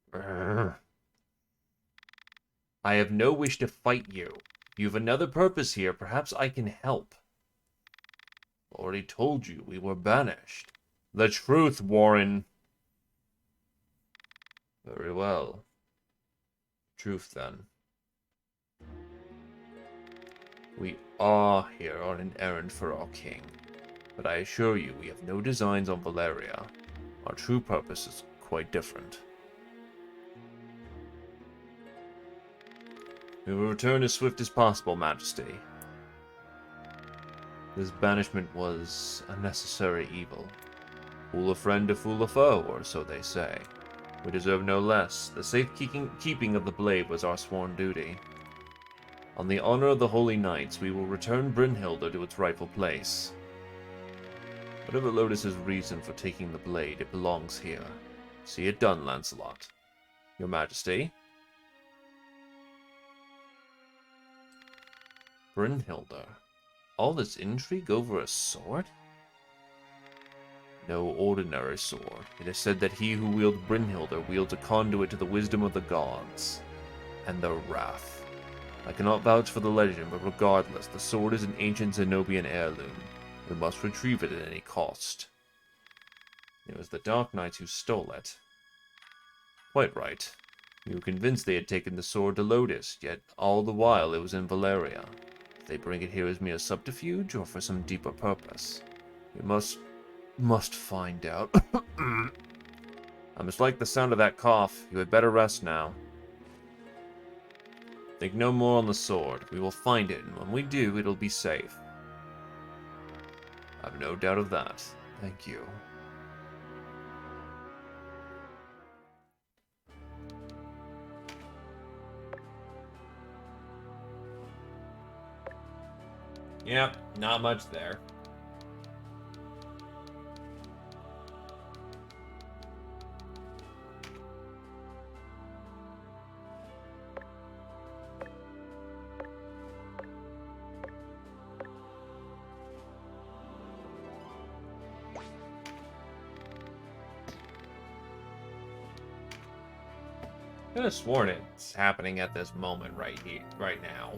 Brr. I have no wish to fight you. You have another purpose here. Perhaps I can help. Already told you we were banished. The truth, Warren. Very well. Truth, then. We are here on an errand for our king. But I assure you, we have no designs on Valeria. Our true purpose is quite different. We will return as swift as possible, Majesty. This banishment was a necessary evil. Fool a friend to fool a foe, or so they say. We deserve no less. The safekeeping of the blade was our sworn duty. On the honor of the Holy Knights, we will return Brynhilde to its rightful place. Whatever Lotus's reason for taking the blade, it belongs here. See it done, Lancelot. Your Majesty. Brynhilde. All this intrigue over a sword? No ordinary sword. It is said that he who wields Brynhilde wields a conduit to the wisdom of the gods and their wrath. I cannot vouch for the legend, but regardless, the sword is an ancient Zenobian heirloom. We must retrieve it at any cost. It was the Dark Knights who stole it. Quite right. You were convinced they had taken the sword to Lotus, yet all the while it was in Valeria. Did they bring it here as mere subterfuge, or for some deeper purpose? We must must find out. I must like the sound of that cough. You had better rest now. Think no more on the sword. We will find it, and when we do, it'll be safe. I've no doubt of that. Thank you. Yep, not much there. I could have sworn it's happening at this moment right here, right now.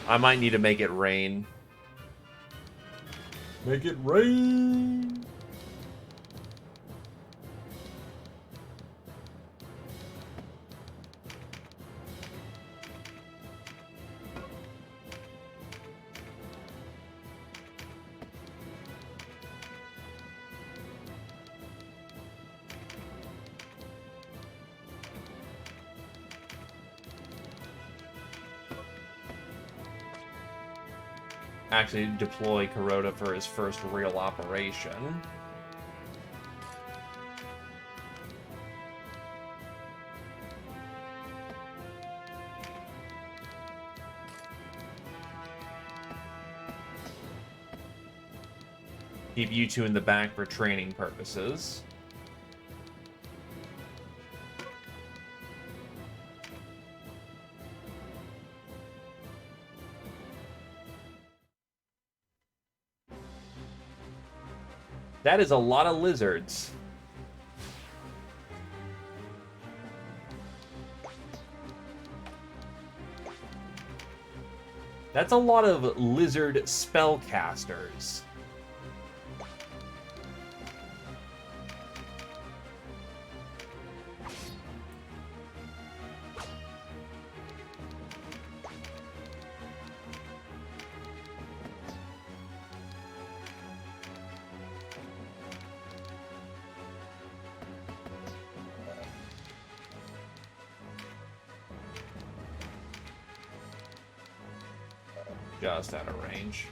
I might need to make it rain. Make it rain! Actually deploy Kuroda for his first real operation. Keep you two in the back for training purposes. That is a lot of lizards. That's a lot of lizard spellcasters. Just out of range.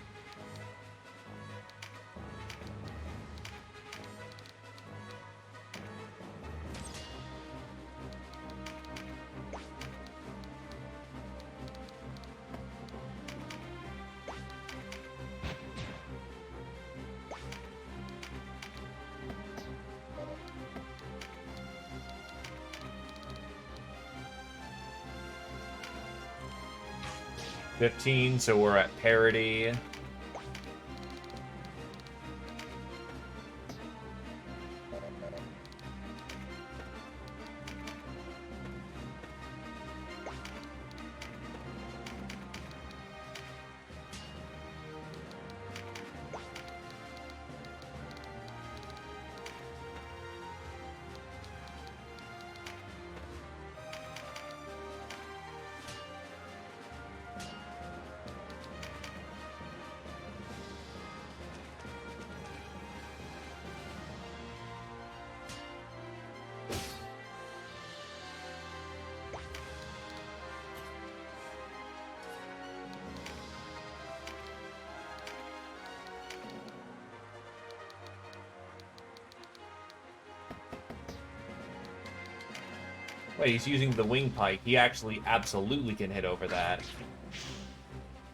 $15, so we're at parity. Wait, he's using the wing pike. He actually absolutely can hit over that.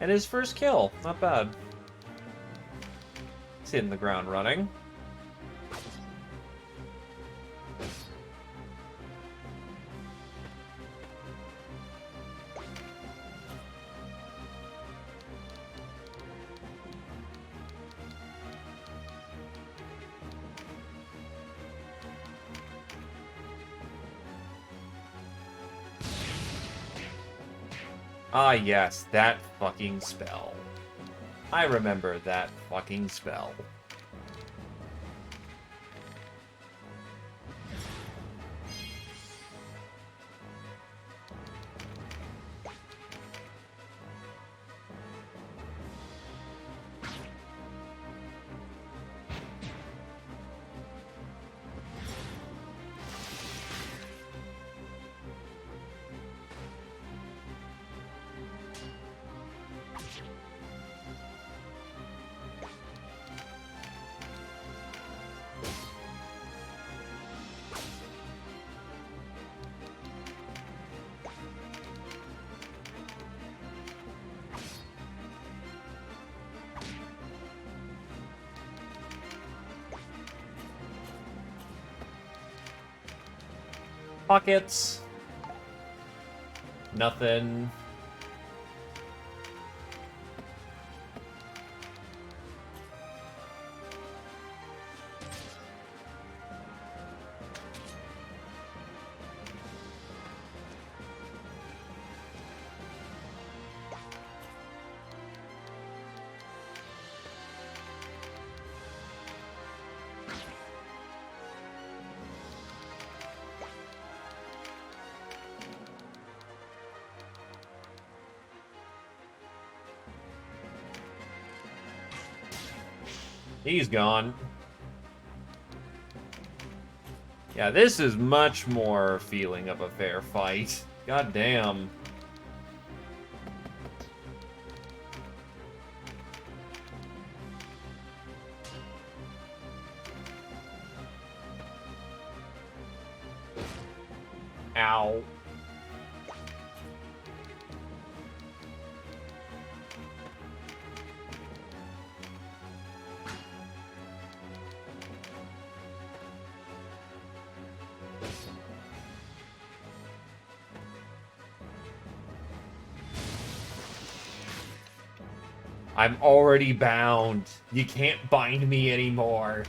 And his first kill. Not bad. He's hitting the ground running. Ah, yes, that fucking spell. I remember that fucking spell. Pockets. Nothing. He's gone. Yeah, this is much more feeling of a fair fight. God damn. Ow. I'm already bound. You can't bind me anymore.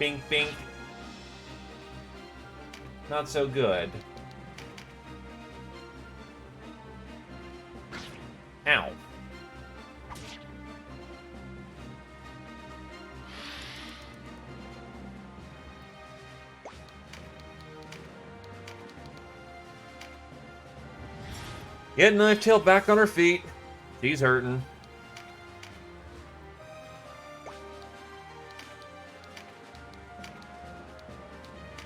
Bink, bink. Not so good. Ow. Get Knife Tail back on her feet. She's hurting.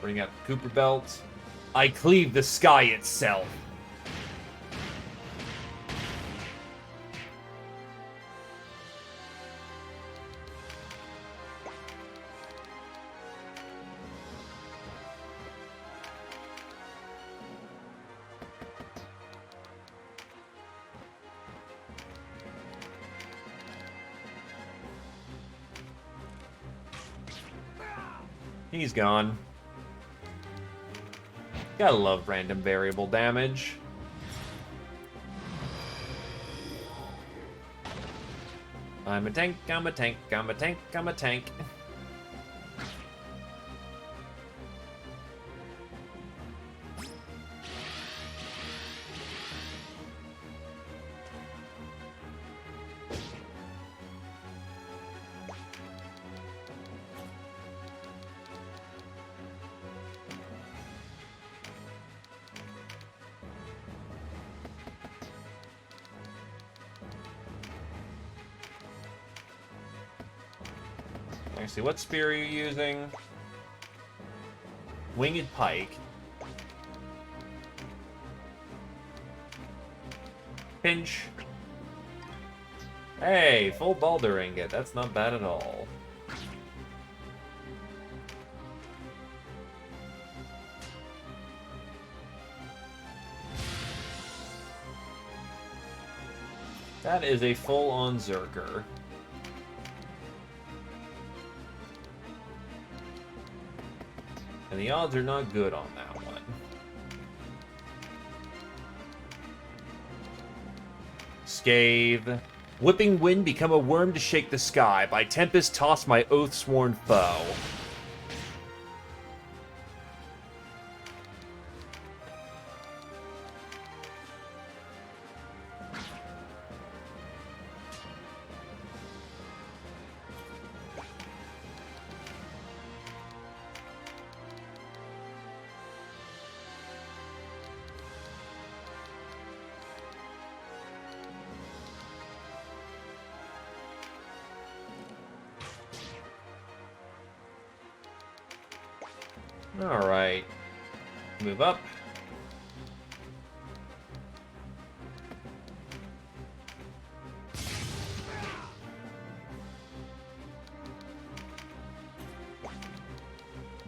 Bring out the Cooper Belt. I cleave the sky itself. He's gone. Gotta love random variable damage. I'm a tank, I'm a tank, I'm a tank, I'm a tank. Let's see, what spear are you using? Winged Pike. Pinch. Hey, full Baldur Ingot. That's not bad at all. That is a full-on Zerker. And the odds are not good on that one. Scathe. Whipping wind, become a worm to shake the sky. By tempest, toss my oath-sworn foe. Alright. Move up.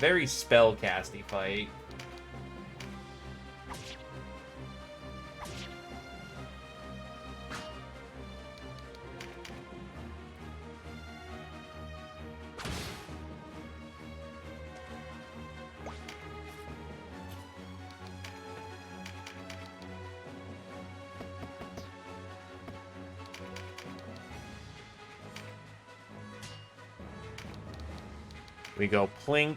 very spellcasty fight. We go plink.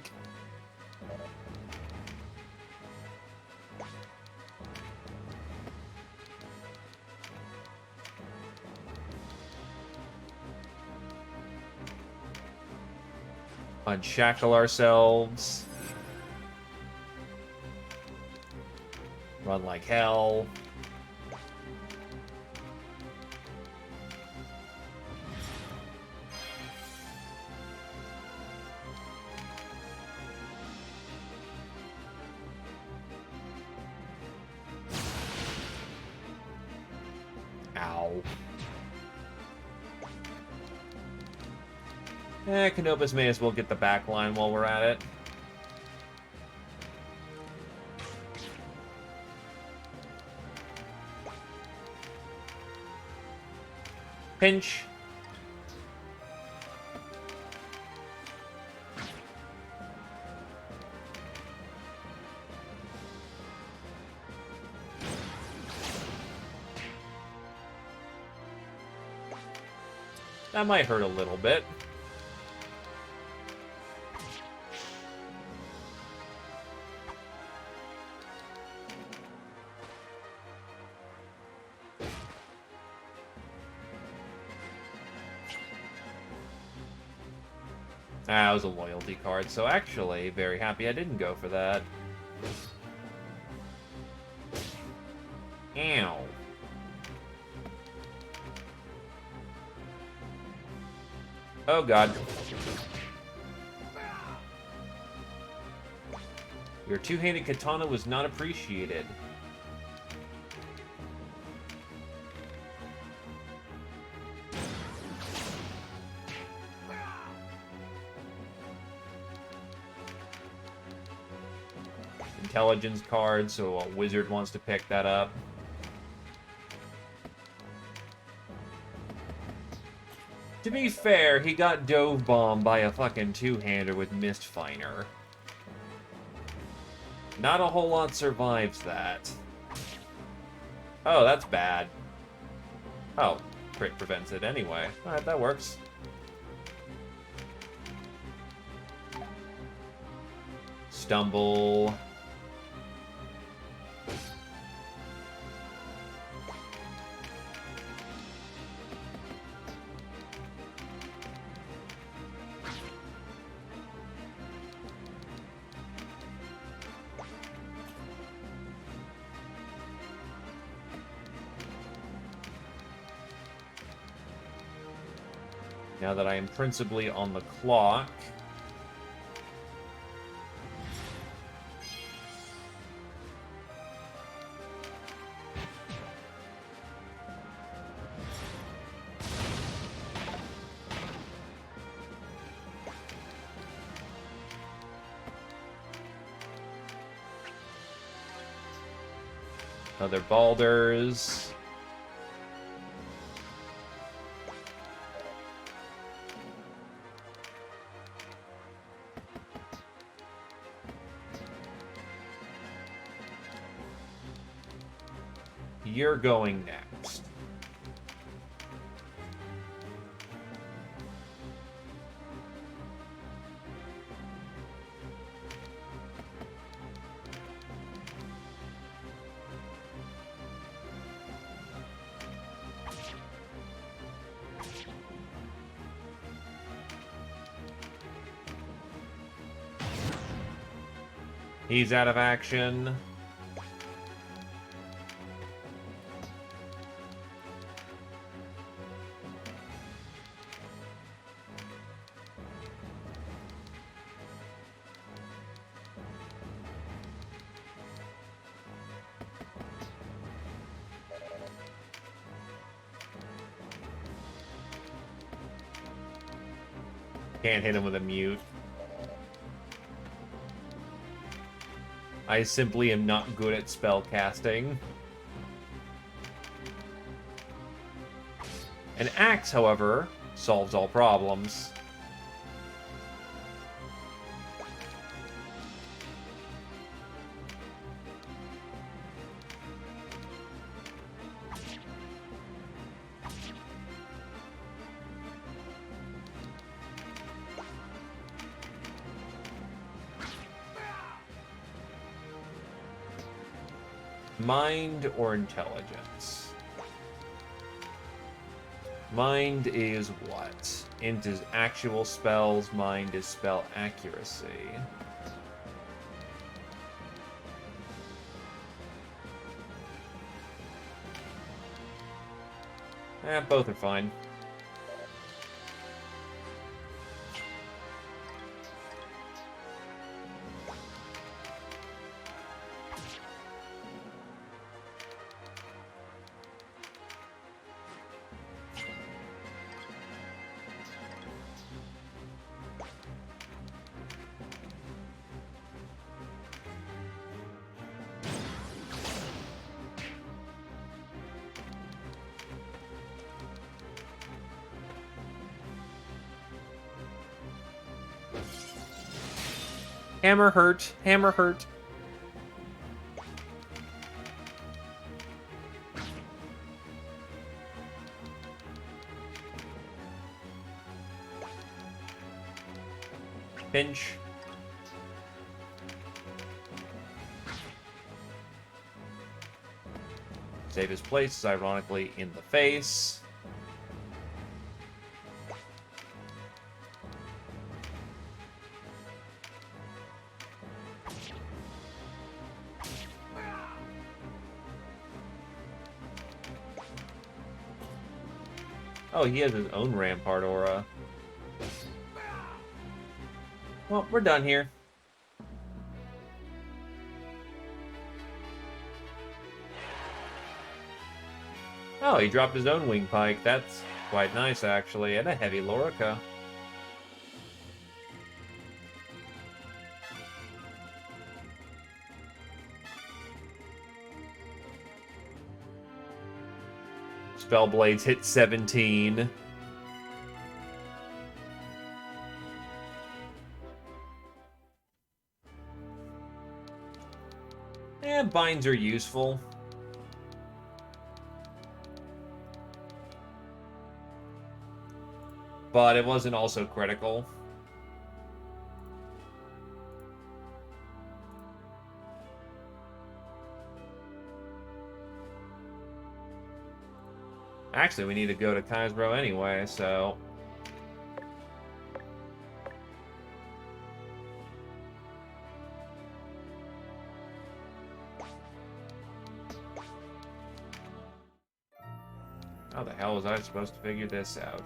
Unshackle ourselves. Run like hell. Ow. Canopus may as well get the back line while we're at it. Pinch. That might hurt a little bit. That was a loyalty card, so actually, very happy I didn't go for that. Ow. Oh god. Your two-handed katana was not appreciated. Intelligence card, so a wizard wants to pick that up. To be fair, he got dove bombed by a fucking two-hander with Mistfinder. Not a whole lot survives that. Oh, that's bad. Oh, crit prevents it anyway. Alright, that works. Stumble. Now that I am principally on the clock. Other Balders. You're going next. He's out of action. Can't hit him with a mute. I simply am not good at spell casting. An axe, however, solves all problems. Mind or intelligence? Mind is what? Int is actual spells, mind is spell accuracy. Both are fine. Hammer hurt. Hammer hurt. Pinch. Save his place is ironically in the face. Oh, he has his own Rampart aura. Well, we're done here. Oh, he dropped his own Wing Pike. That's quite nice, actually. And a Heavy Lorica. Spellblades hit 17. Binds are useful. But it wasn't also critical. Actually, we need to go to Kaisbro anyway, so... How the hell was I supposed to figure this out?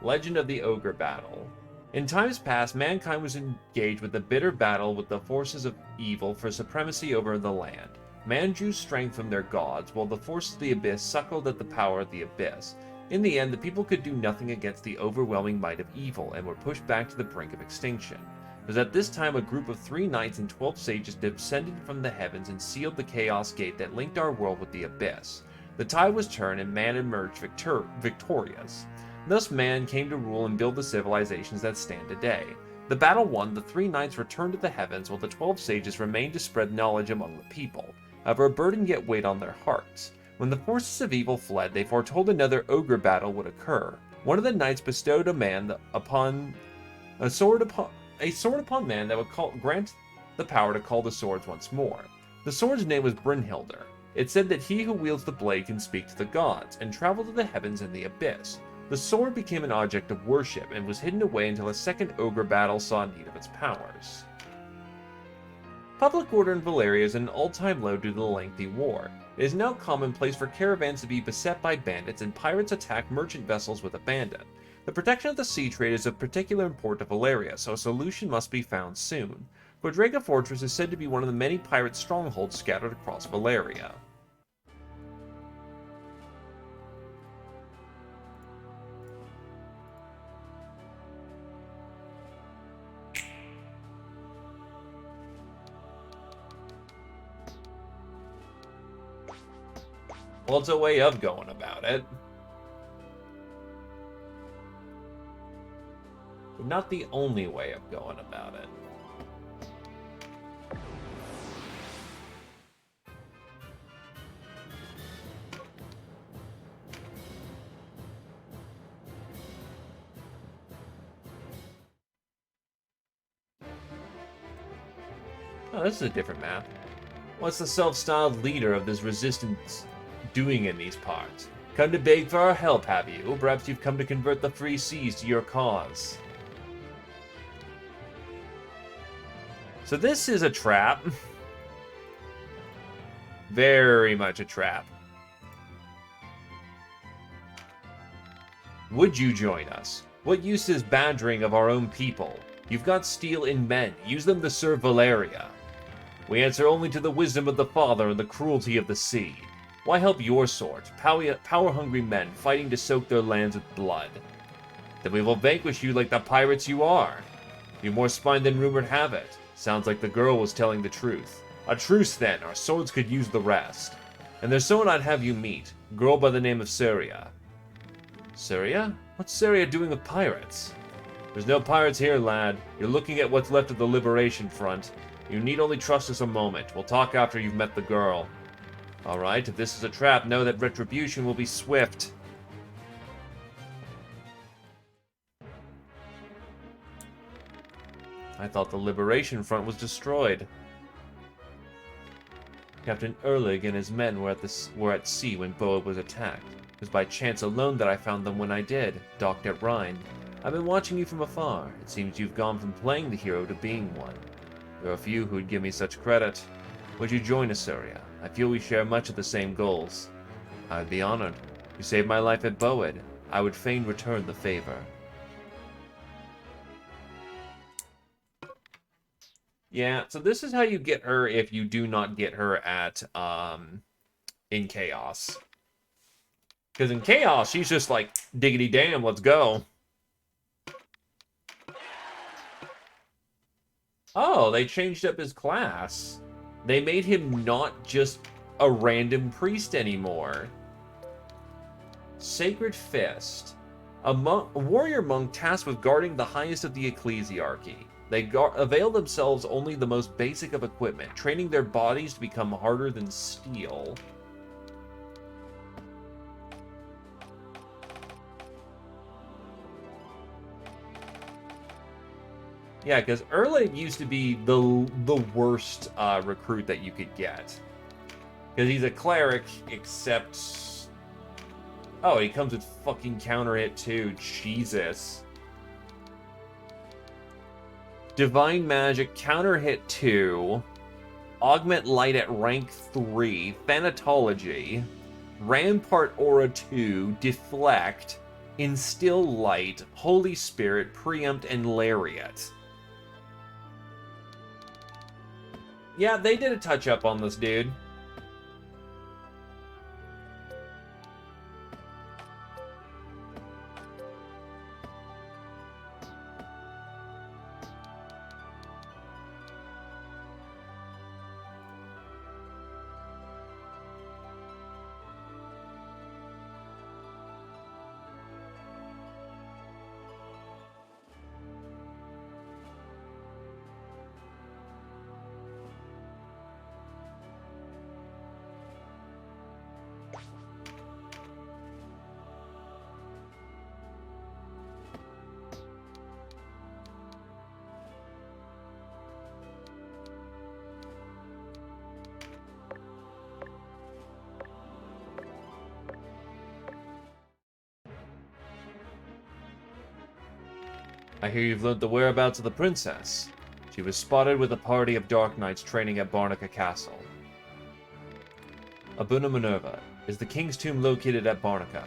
Legend of the Ogre Battle. In times past, mankind was engaged with a bitter battle with the forces of evil for supremacy over the land. Man drew strength from their gods, while the forces of the Abyss suckled at the power of the Abyss. In the end, the people could do nothing against the overwhelming might of evil, and were pushed back to the brink of extinction. It was at this time a group of 3 knights and 12 sages descended from the heavens and sealed the Chaos Gate that linked our world with the Abyss. The tide was turned, and man emerged victorious. Thus man came to rule and build the civilizations that stand today. The battle won, the 3 knights returned to the heavens, while the 12 sages remained to spread knowledge among the people. However, a burden yet weighed on their hearts. When the forces of evil fled, they foretold another ogre battle would occur. One of the knights bestowed a sword upon man that would grant the power to call the swords once more. The sword's name was Brynhildr. It said that he who wields the blade can speak to the gods, and travel to the heavens and the abyss. The sword became an object of worship, and was hidden away until a second ogre battle saw need of its powers. Public order in Valeria is at an all-time low due to the lengthy war. It is now commonplace for caravans to be beset by bandits, and pirates attack merchant vessels with abandon. The protection of the sea trade is of particular import to Valeria, so a solution must be found soon. Quadriga Fortress is said to be one of the many pirate strongholds scattered across Valeria. Well, it's a way of going about it. But not the only way of going about it. Oh, this is a different map. What's the self-styled leader of this resistance doing in these parts? Come to beg for our help, have you? Or perhaps you've come to convert the free seas to your cause. So this is a trap. Very much a trap. Would you join us? What use is badgering of our own people? You've got steel in men. Use them to serve Valeria. We answer only to the wisdom of the Father and the cruelty of the sea. Why help your sort, power-hungry men fighting to soak their lands with blood? Then we will vanquish you like the pirates you are. You've more spine than rumored have it. Sounds like the girl was telling the truth. A truce then, our swords could use the rest. And there's someone I'd have you meet, a girl by the name of Syria. Syria? What's Syria doing with pirates? There's no pirates here, lad. You're looking at what's left of the Liberation Front. You need only trust us a moment. We'll talk after you've met the girl. Alright, if this is a trap, know that retribution will be swift. I thought the Liberation Front was destroyed. Captain Erlig and his men were at sea when Boa was attacked. It was by chance alone that I found them when I did, docked at Rhine. I've been watching you from afar. It seems you've gone from playing the hero to being one. There are few who'd give me such credit. Would you join Assyria? I feel we share much of the same goals. I'd be honored. You saved my life at Boed. I would fain return the favor. Yeah, so this is how you get her if you do not get her at, in Chaos. Because in Chaos, she's just like, diggity damn, let's go. Oh, they changed up his class. They made him not just a random priest anymore. Sacred Fist. A warrior monk tasked with guarding the highest of the ecclesiarchy. They avail themselves only the most basic of equipment, training their bodies to become harder than steel. Yeah, because Erlig used to be the worst recruit that you could get. Because he's a cleric, except... Oh, he comes with fucking counter hit too. Jesus. Divine Magic, counter hit 2. Augment Light at rank 3. Thanatology. Rampart Aura 2. Deflect. Instill Light. Holy Spirit. Preempt and Lariat. Yeah, they did a touch-up on this dude. I hear you've learned the whereabouts of the princess. She was spotted with a party of Dark Knights training at Barnica Castle. Abuna Minerva, is the king's tomb located at Barnica?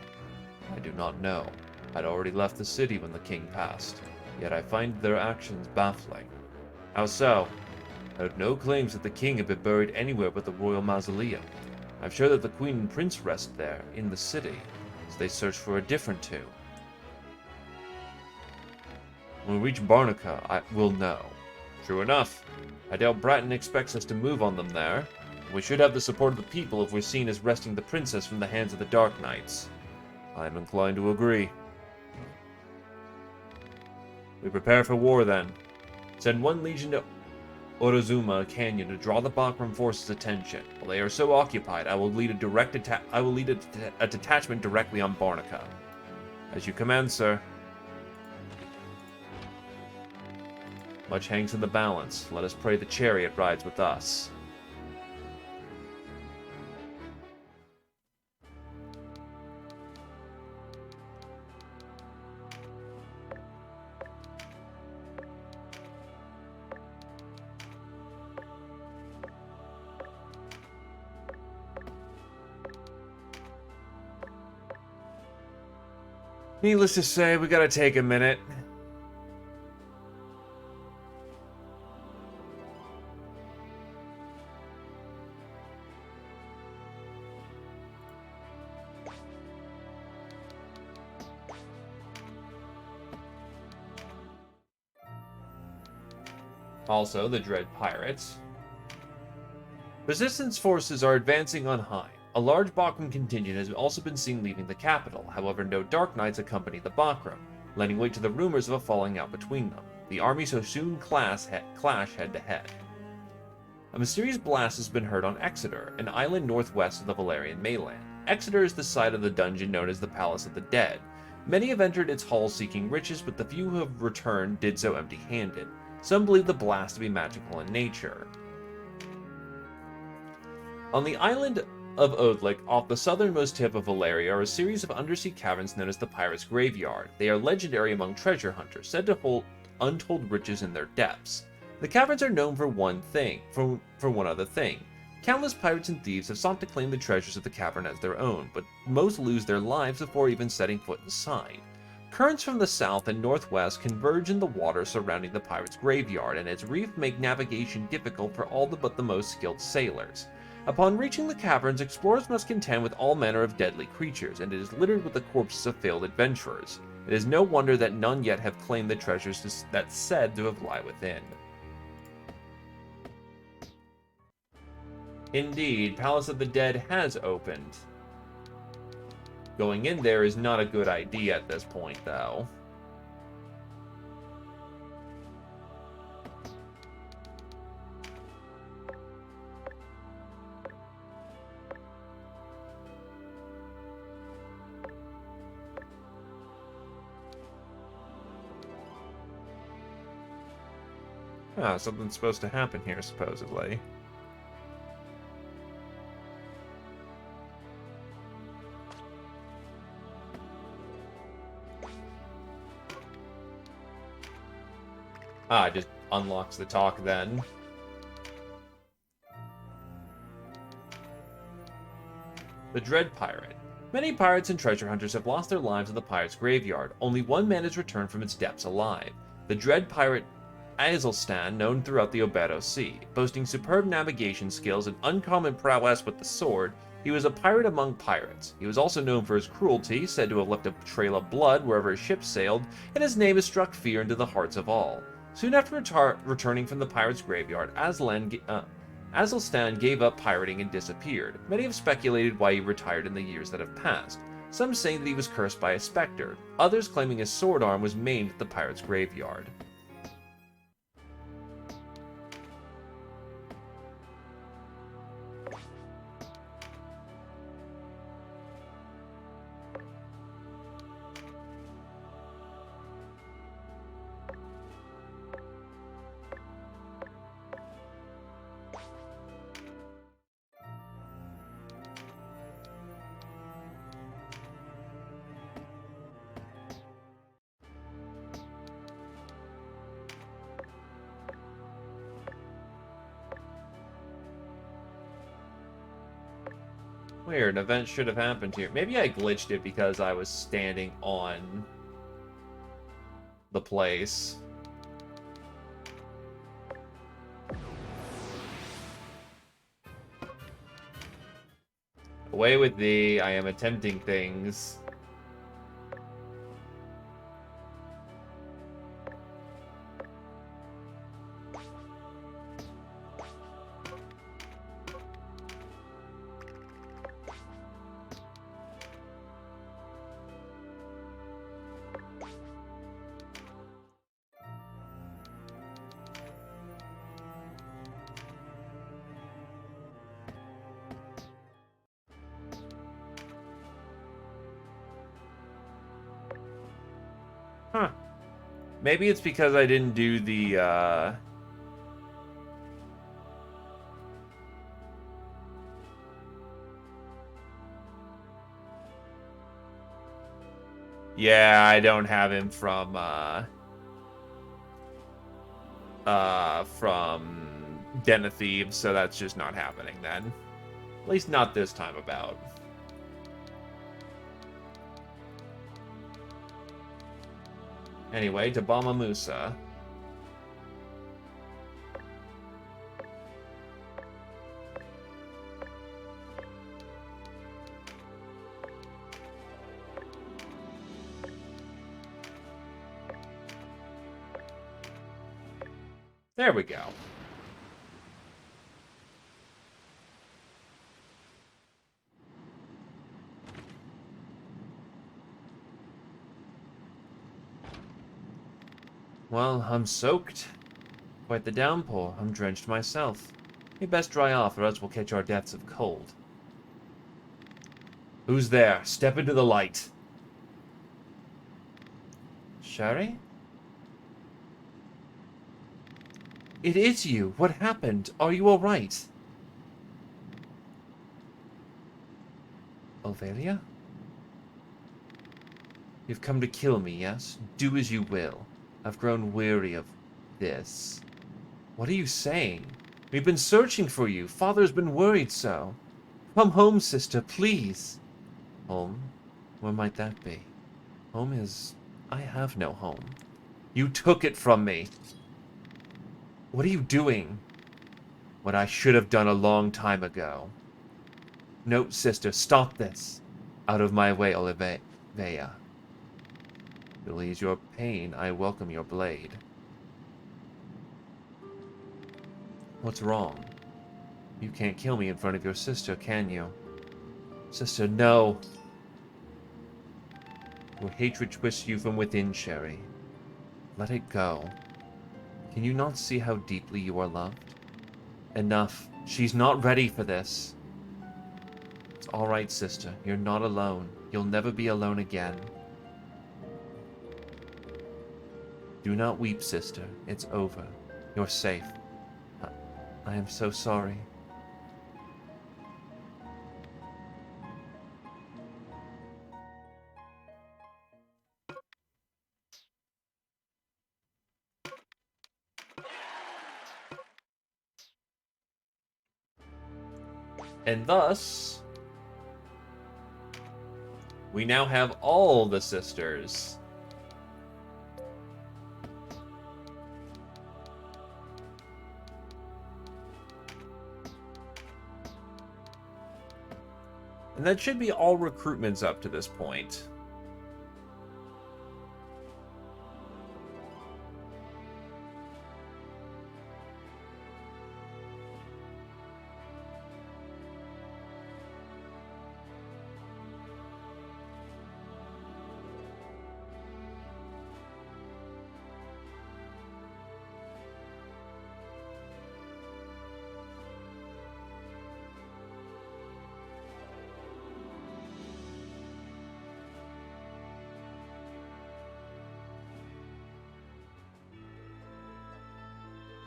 I do not know. I'd already left the city when the king passed, yet I find their actions baffling. How so? I heard no claims that the king had been buried anywhere but the royal mausoleum. I'm sure that the queen and prince rest there, in the city, so they search for a different tomb. When we reach Barnica, we'll know. True enough. I doubt Bratton expects us to move on them there. We should have the support of the people if we're seen as wresting the princess from the hands of the Dark Knights. I am inclined to agree. We prepare for war, then. Send one legion to Orozuma Canyon to draw the Bakram forces' attention. While they are so occupied, I will lead a detachment directly on Barnaca. As you command, sir. Much hangs in the balance. Let us pray the chariot rides with us. Needless to say, we gotta take a minute. Also, the Dread Pirates. Resistance forces are advancing on high. A large Bakram contingent has also been seen leaving the capital. However, no Dark Knights accompany the Bakram, lending weight to the rumors of a falling out between them. The armies so soon clash head-to-head. A mysterious blast has been heard on Exeter, an island northwest of the Valerian mainland. Exeter is the site of the dungeon known as the Palace of the Dead. Many have entered its halls seeking riches, but the few who have returned did so empty-handed. Some believe the blast to be magical in nature. On the island of Odlik, off the southernmost tip of Valeria, are a series of undersea caverns known as the Pirate's Graveyard. They are legendary among treasure hunters, said to hold untold riches in their depths. The caverns are known for one other thing. Countless pirates and thieves have sought to claim the treasures of the cavern as their own, but most lose their lives before even setting foot inside. Currents from the south and northwest converge in the water surrounding the Pirate's Graveyard, and its reef make navigation difficult for all but the most skilled sailors. Upon reaching the caverns, explorers must contend with all manner of deadly creatures, and it is littered with the corpses of failed adventurers. It is no wonder that none yet have claimed the treasures that's said to have lie within. Indeed, Palace of the Dead has opened. Going in there is not a good idea at this point, though. Ah, something's supposed to happen here, supposedly. Ah, it just unlocks the talk then. The Dread Pirate. Many pirates and treasure hunters have lost their lives in the Pirate's Graveyard. Only one man has returned from its depths alive. The Dread Pirate Aizelstan, known throughout the Obedo Sea. Boasting superb navigation skills and uncommon prowess with the sword, he was a pirate among pirates. He was also known for his cruelty, said to have left a trail of blood wherever his ship sailed, and his name has struck fear into the hearts of all. Soon after returning from the Pirate's Graveyard, Azelstan gave up pirating and disappeared. Many have speculated why he retired in the years that have passed. Some saying that he was cursed by a specter, others claiming his sword arm was maimed at the Pirate's Graveyard. Weird, an event should have happened here. Maybe I glitched it because I was standing on the place. Away with thee, I am attempting things. Maybe it's because I didn't do the, Yeah, I don't have him from Den of Thieves, so that's just not happening then. At least not this time about. Anyway, to Bama Musa. There we go. Well, I'm soaked. Quite the downpour. I'm drenched myself. We best dry off, or else we'll catch our deaths of cold. Who's there? Step into the light. Sherry? It is you. What happened? Are you all right? Olvelia? You've come to kill me, yes? Do as you will. I've grown weary of this. What are you saying? We've been searching for you. Father's been worried so. Come home, sister, please. Home? Where might that be? Home is... I have no home. You took it from me. What are you doing? What I should have done a long time ago. No, sister, stop this. Out of my way, Olivea. To ease your pain, I welcome your blade. What's wrong? You can't kill me in front of your sister, can you? Sister, no. Your hatred twists you from within, Sherry. Let it go. Can you not see how deeply you are loved? Enough. She's not ready for this. It's all right, sister. You're not alone. You'll never be alone again. Do not weep, sister. It's over. You're safe. I am so sorry. And thus, we now have all the sisters. And that should be all recruitments up to this point.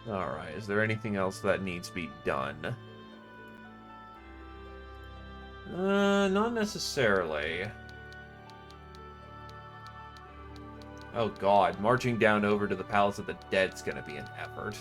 Alright, is there anything else that needs to be done? Not necessarily. Oh god, marching down over to the Palace of the Dead's gonna be an effort.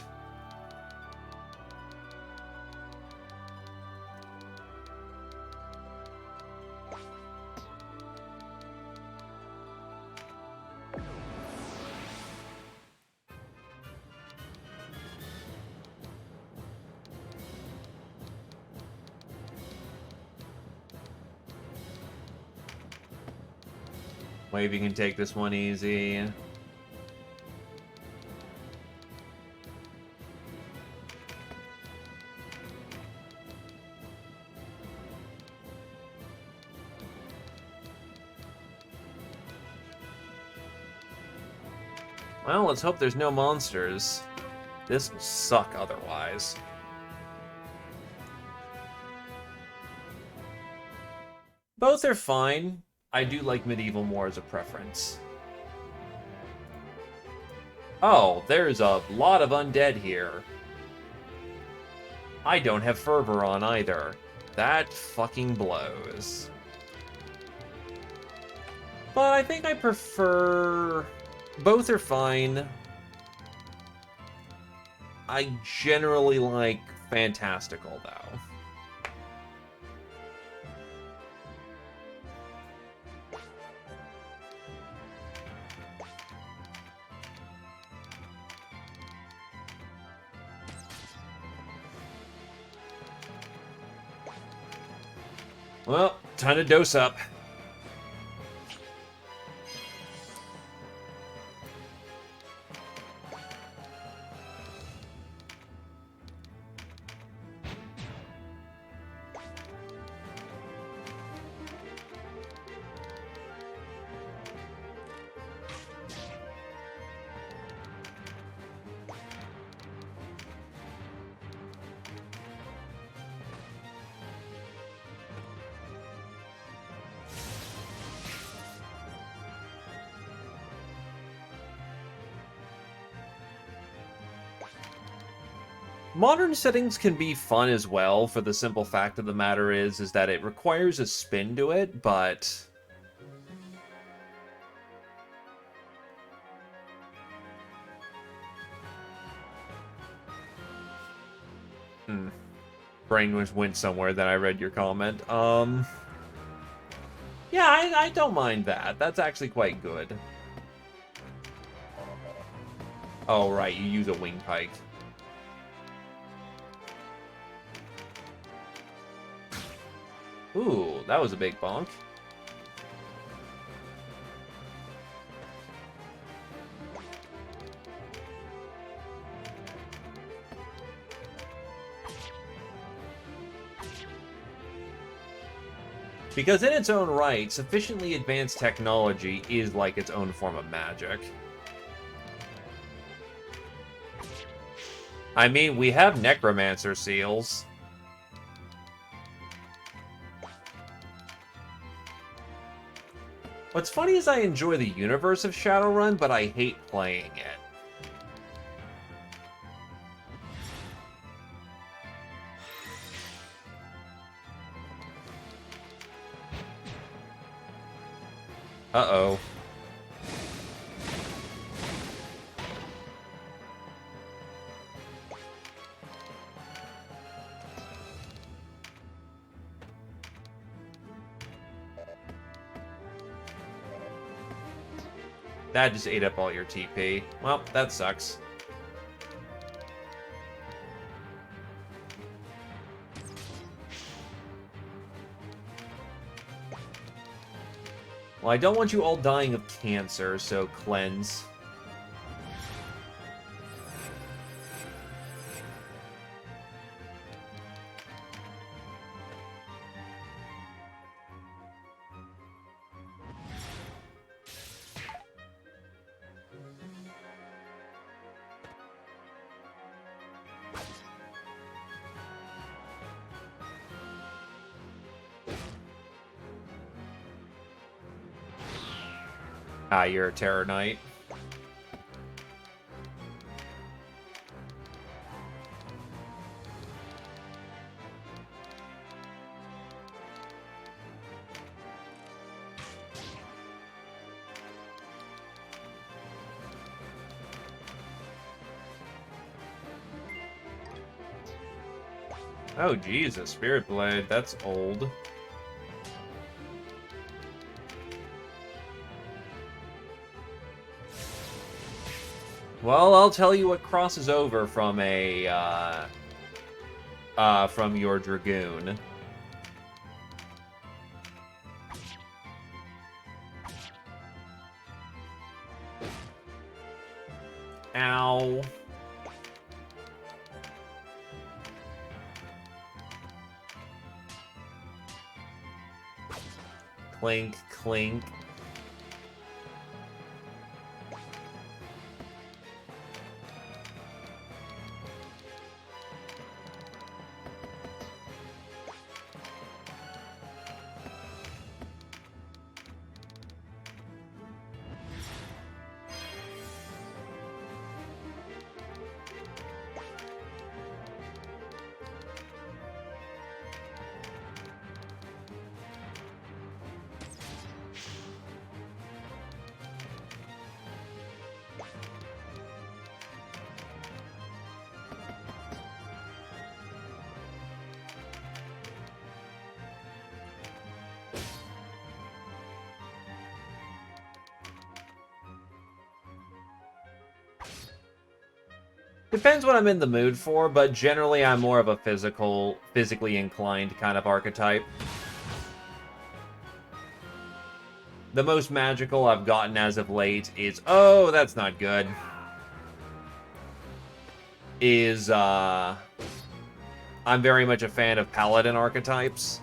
Maybe you can take this one easy. Well, let's hope there's no monsters. This will suck otherwise. Both are fine. I do like medieval more as a preference. Oh, there's a lot of undead here. I don't have fervor on either. That fucking blows. But I think I prefer... Both are fine. I generally like fantastical, though. Well, time to dose up. Modern settings can be fun as well, for the simple fact of the matter is that it requires a spin to it, but... Brain went somewhere, then I read your comment. Yeah, I don't mind that. That's actually quite good. Oh, right, you use a wing pike. Ooh, that was a big bonk. Because in its own right, sufficiently advanced technology is like its own form of magic. I mean, we have necromancer seals. What's funny is I enjoy the universe of Shadowrun, but I hate playing it. Uh-oh. That just ate up all your TP. Well, that sucks. Well, I don't want you all dying of cancer, so cleanse. Ah, you're a Terror Knight. Oh, Jesus, Spirit Blade, that's old. Well, I'll tell you what crosses over from a, from your Dragoon. Ow. Clink, clink. Depends what I'm in the mood for, but generally I'm more of a physically inclined kind of archetype. The most magical I've gotten as of late is... Oh, that's not good. I'm very much a fan of paladin archetypes.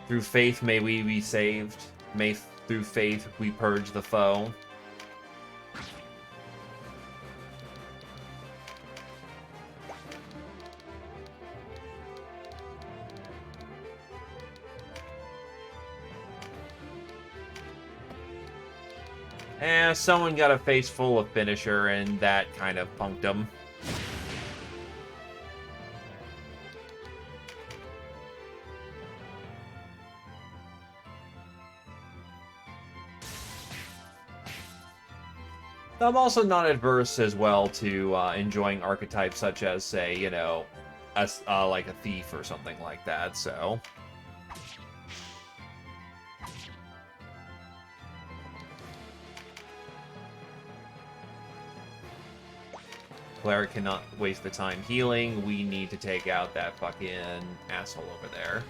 Through faith may we be saved. Through faith we purge the foe. Someone got a face full of finisher, and that kind of punked them. I'm also not adverse as well to enjoying archetypes such as, say, you know, like a thief or something like that, so... Cleric cannot waste the time healing. We need to take out that fucking asshole over there.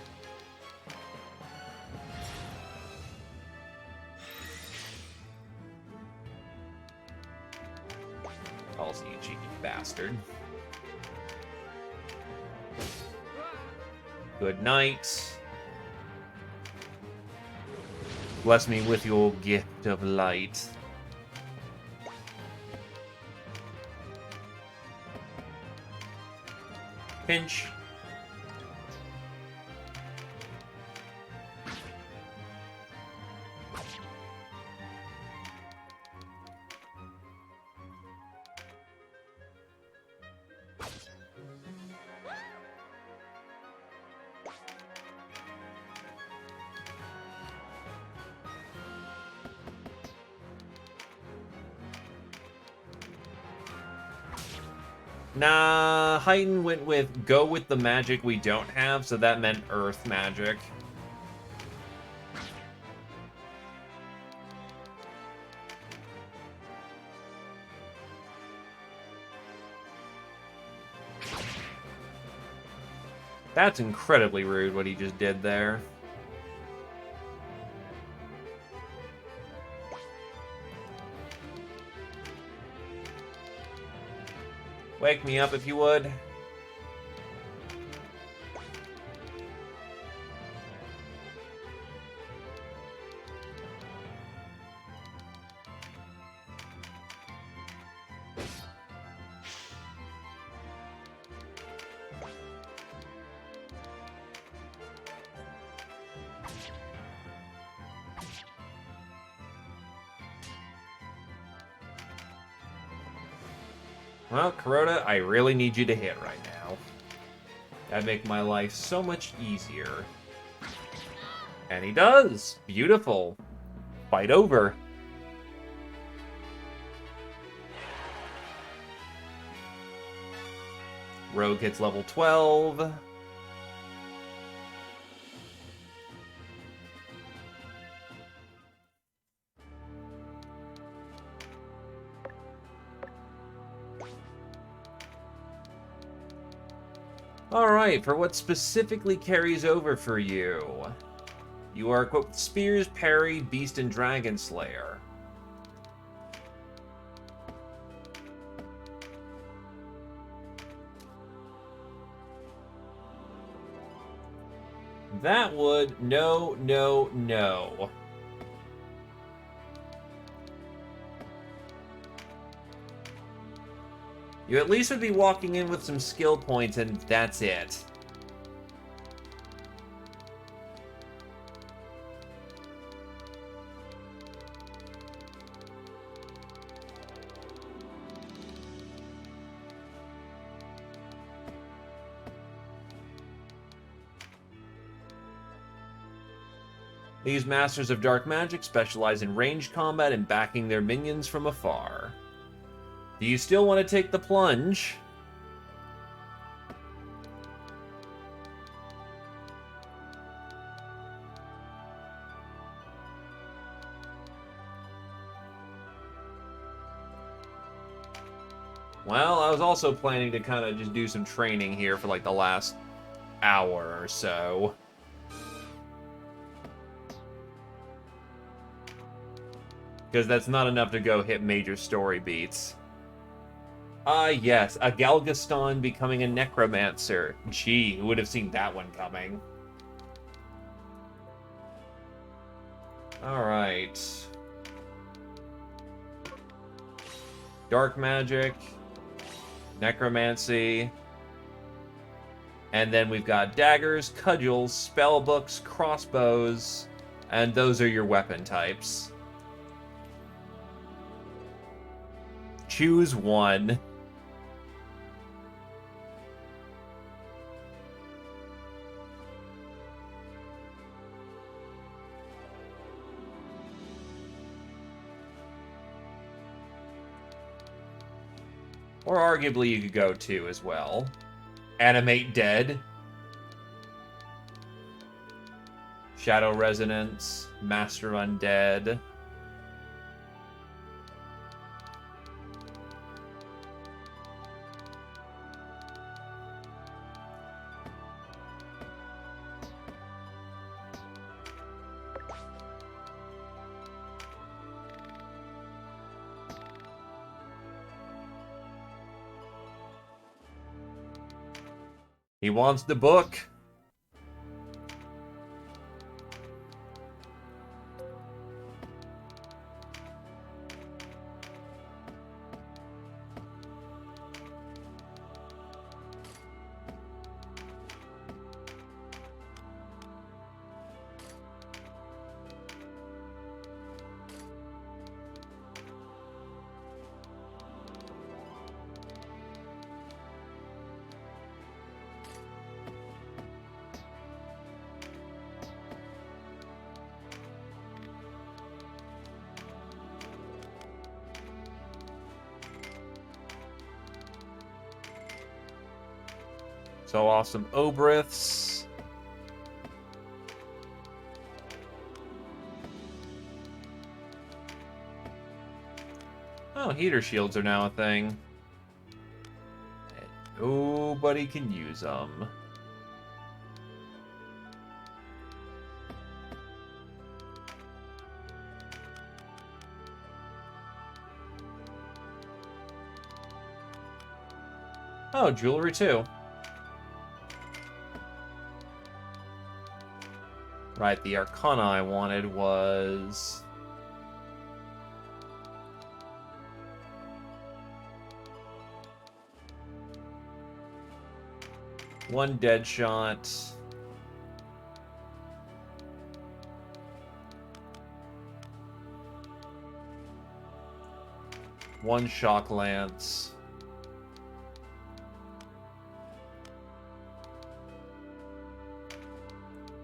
Also, you cheeky bastard. Good night. Bless me with your gift of light. Pinch. Nah, Heighten went with go with the magic we don't have, so that meant earth magic. That's incredibly rude what he just did there. Wake me up if you would. Well, Kuroda, I really need you to hit right now. That'd make my life so much easier. And he does! Beautiful. Fight over. Rogue hits level 12. Alright, for what specifically carries over for you. You are equipped with Spears, Parry, Beast, and Dragon Slayer. That would... No. You at least would be walking in with some skill points, and that's it. These Masters of Dark Magic specialize in ranged combat and backing their minions from afar. Do you still want to take the plunge? Well, I was also planning to kind of just do some training here for like the last hour or so. Because that's not enough to go hit major story beats. Yes, a Galgaston becoming a necromancer. Gee, who would have seen that one coming? Alright. Dark magic, necromancy, and then we've got daggers, cudgels, spell books, crossbows, and those are your weapon types. Choose one. Or arguably you could go two as well. Animate Dead. Shadow Resonance. Master Undead. He wants the book. So awesome Obriths. Oh, heater shields are now a thing. Nobody can use them. Oh, jewelry too. Right, the Arcana I wanted was... one dead shot. One shock lance.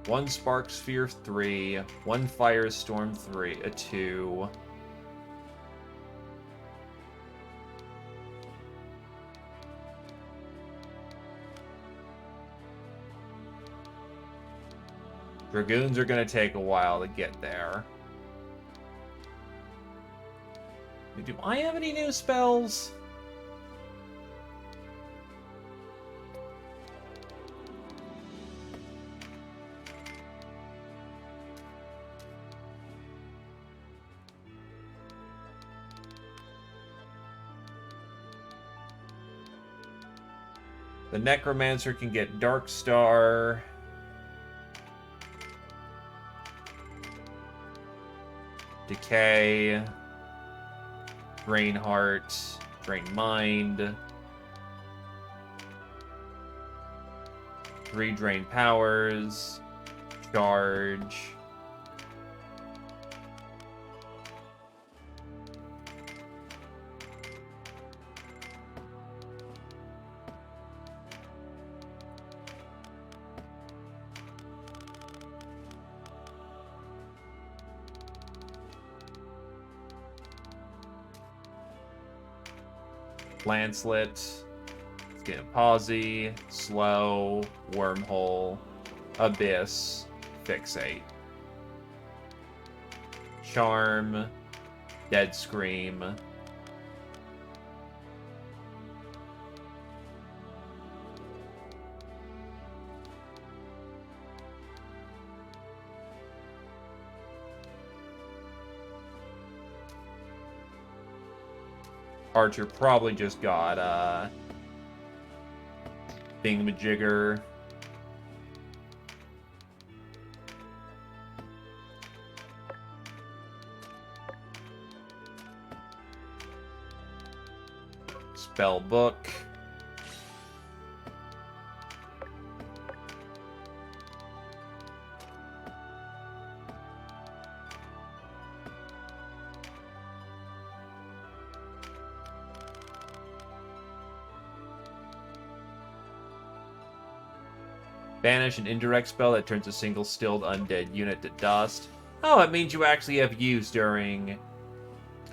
One Spark Sphere 3, one Firestorm 3, a 2. Dragoons are going to take a while to get there. Do I have any new spells? The Necromancer can get Dark Star. Decay. Drain Heart. Drain Mind. 3 Drain Powers. Charge. Lancelet, it's getting Palsy, Slow, Wormhole, Abyss, Fixate. Charm, Dead Scream. Archer probably just got, Thingamajigger. Spell book. Banish an indirect spell that turns a single stilled undead unit to dust. Oh, it means you actually have use during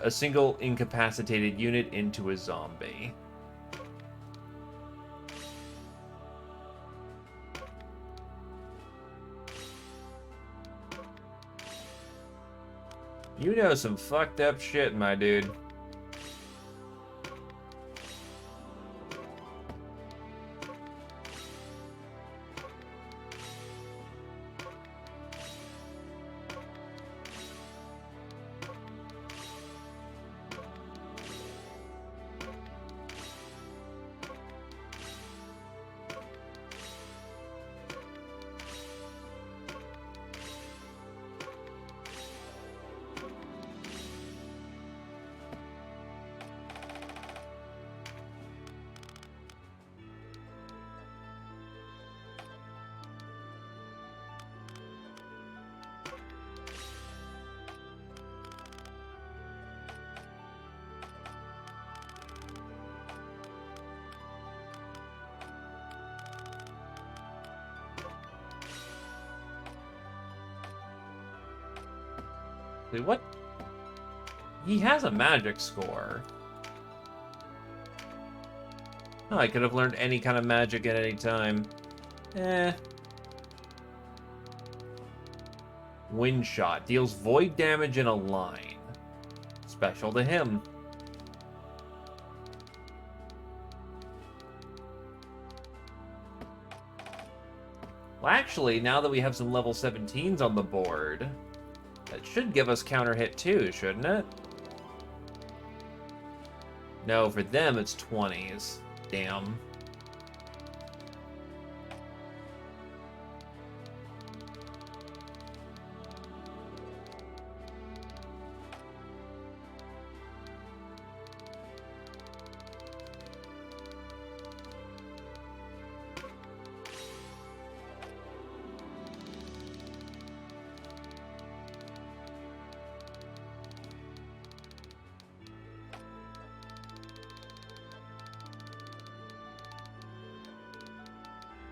a single incapacitated unit into a zombie. You know some fucked up shit, my dude. Wait, what? He has a magic score. Oh, I could have learned any kind of magic at any time. Eh. Wind shot. Deals void damage in a line. Special to him. Well, actually, now that we have some level 17s on the board, that should give us counter hit too, shouldn't it? No, for them it's 20s. Damn.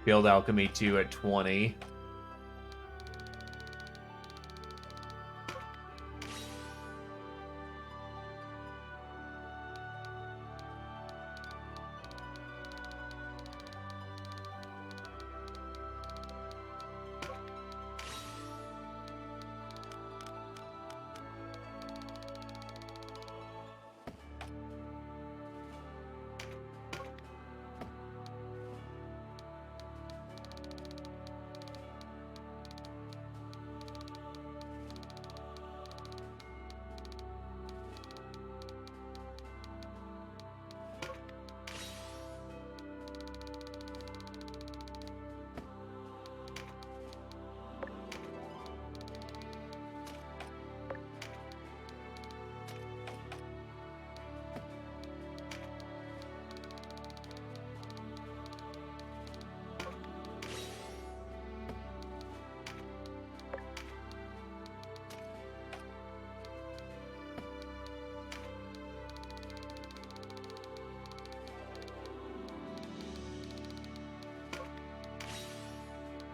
Field Alchemy 2 at 20.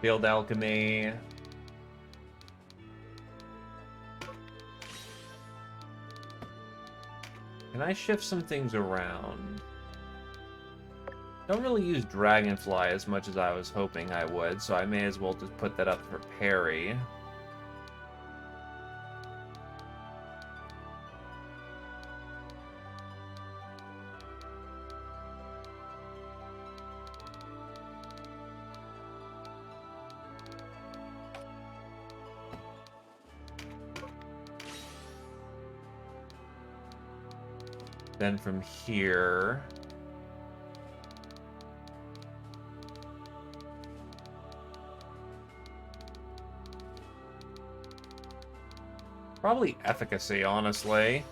Field Alchemy. Can I shift some things around? Don't really use Dragonfly as much as I was hoping I would, so I may as well just put that up for parry. Then from here... Probably efficacy, honestly.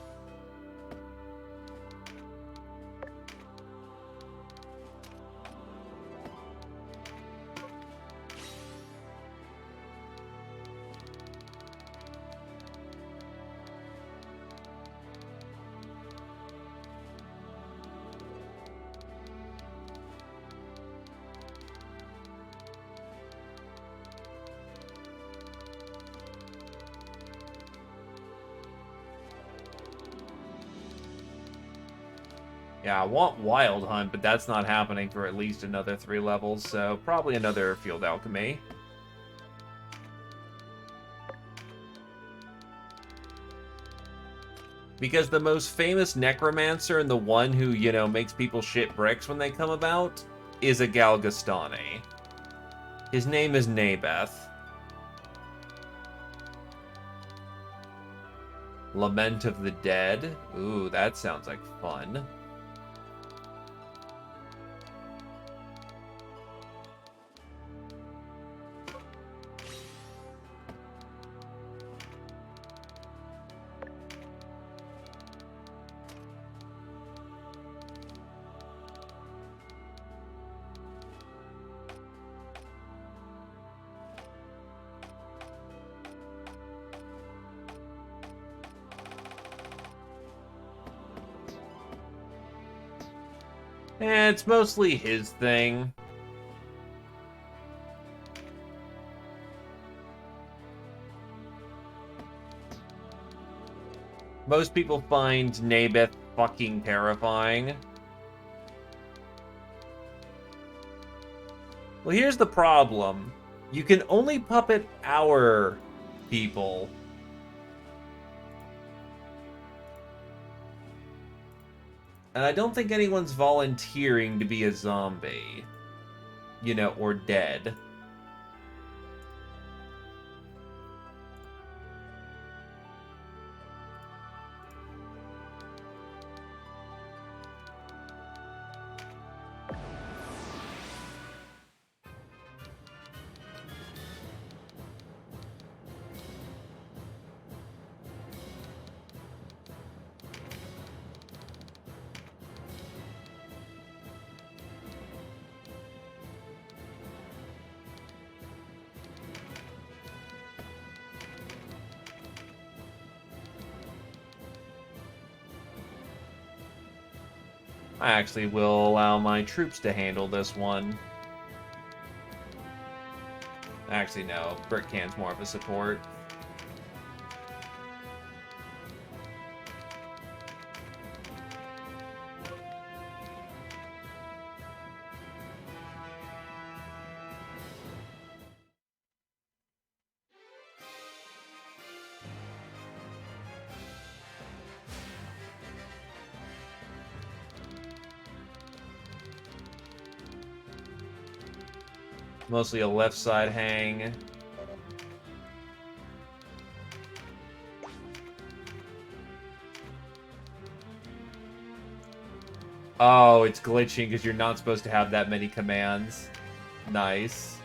Yeah, I want Wild Hunt, but that's not happening for at least another 3 levels, so probably another Field Alchemy. Because the most famous Necromancer and the one who, you know, makes people shit bricks when they come about is a Galgastani. His name is Nabeth. Lament of the Dead. Ooh, that sounds like fun. It's mostly his thing. Most people find Nabeth fucking terrifying. Well, here's the problem. You can only puppet our people. And I don't think anyone's volunteering to be a zombie. You know, or dead. I actually will allow my troops to handle this one. Actually, no. Brick Can's more of a support. Mostly a left side hang. Oh, it's glitching because you're not supposed to have that many commands. Nice.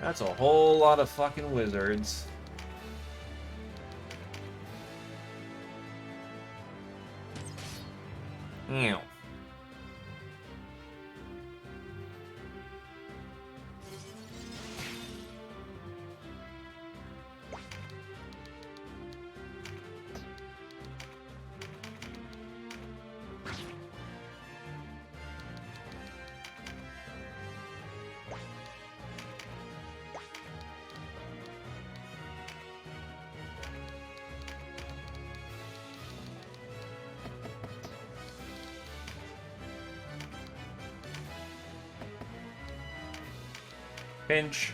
That's a whole lot of fucking wizards. Ew. Pinch.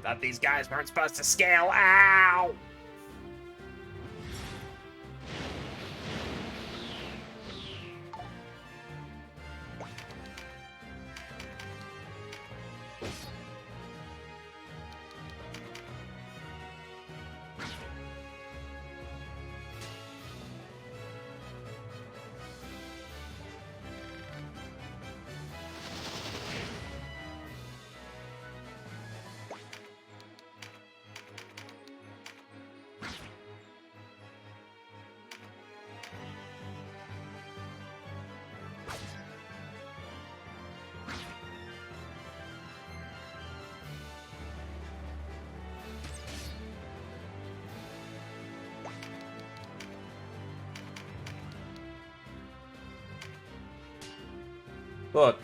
Thought these guys weren't supposed to scale. Ow! Book.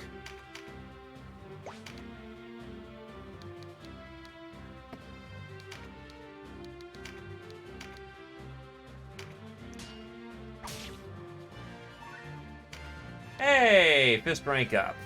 Hey, fist rank up.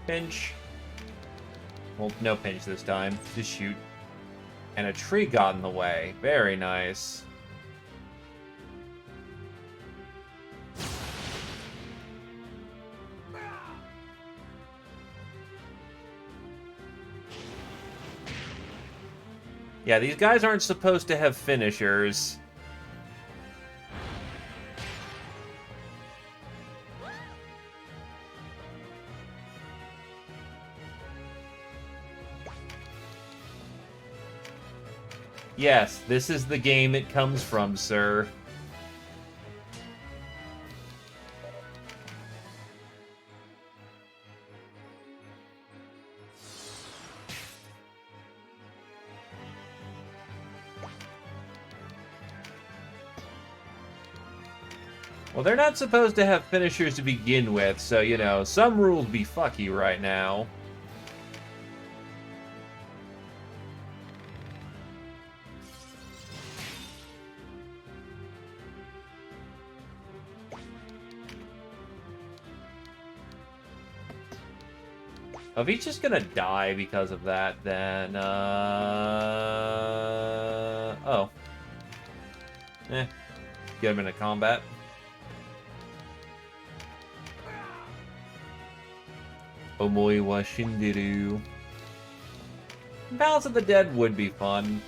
Pinch. Well, no pinch this time. Just shoot. And a tree got in the way. Very nice. Yeah, these guys aren't supposed to have finishers. Yes, this is the game it comes from, sir. Well, they're not supposed to have finishers to begin with, so, you know, some rules be fucky right now. Oh, if he's just gonna die because of that, then, oh. Get him into combat. Omoi wa shinderu. Balance of the Dead would be fun.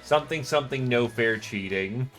Something, something, no fair cheating.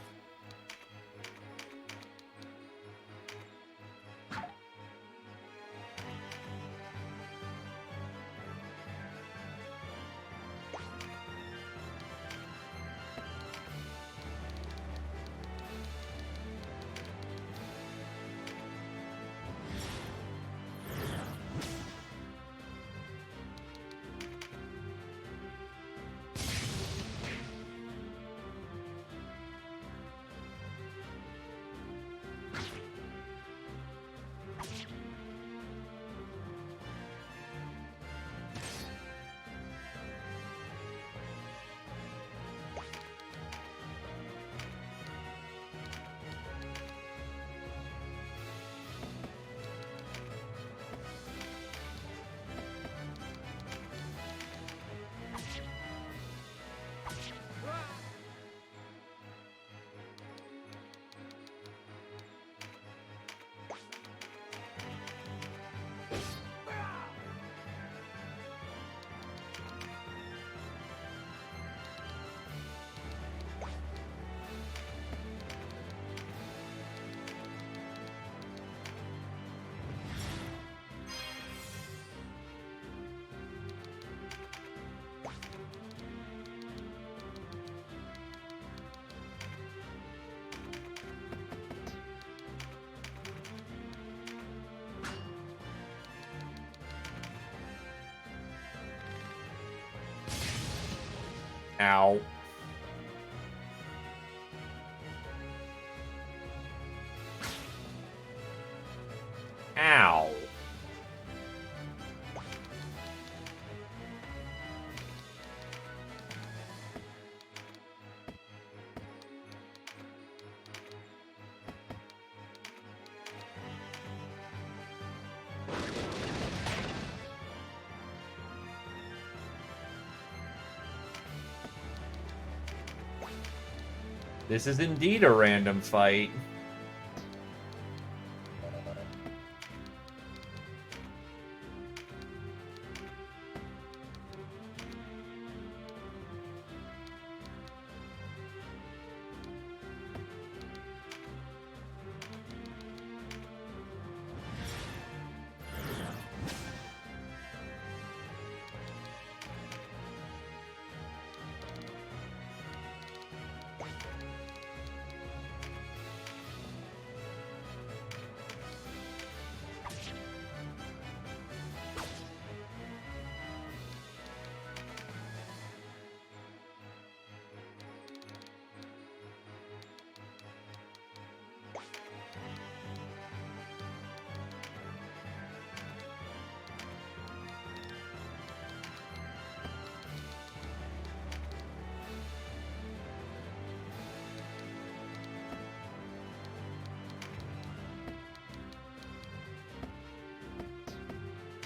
Ow. Ow. This is indeed a random fight.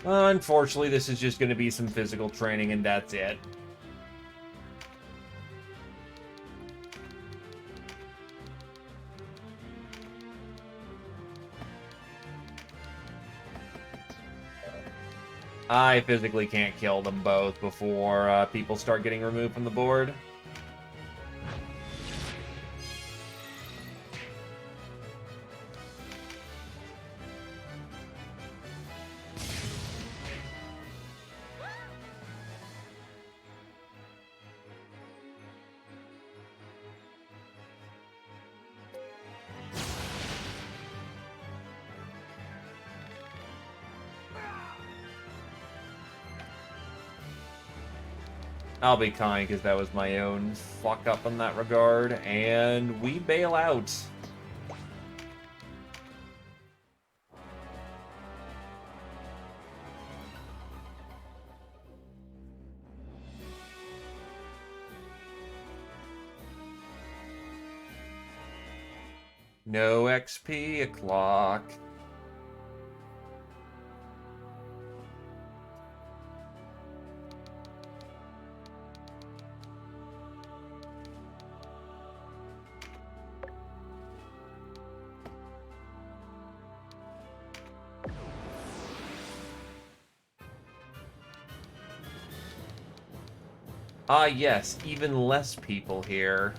Unfortunately, this is just going to be some physical training, and that's it. I physically can't kill them both before people start getting removed from the board. I'll be kind, because that was my own fuck up in that regard, and we bail out. No XP o'clock. Ah, yes, even less people here.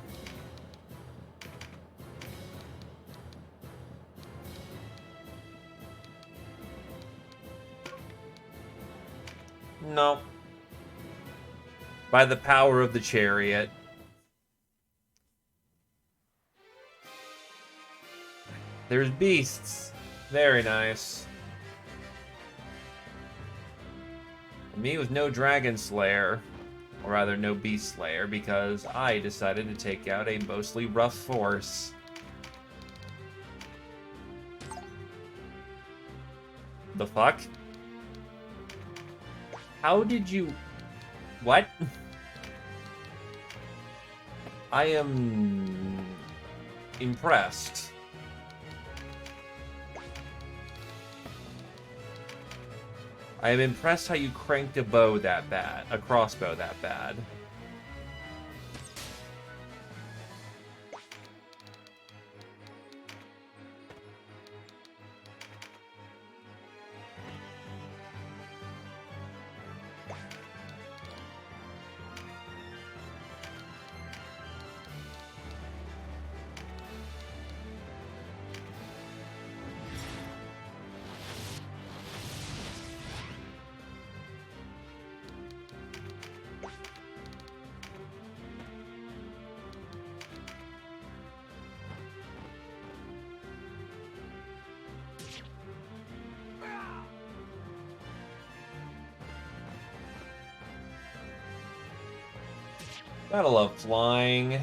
No. By the power of the chariot. There's beasts. Very nice. Me with no Dragon Slayer. Or rather, no Beast Slayer, because I decided to take out a mostly rough force. The fuck? How did you... What? I am... impressed. I am impressed how you cranked a bow that bad. A crossbow that bad. Gotta love flying.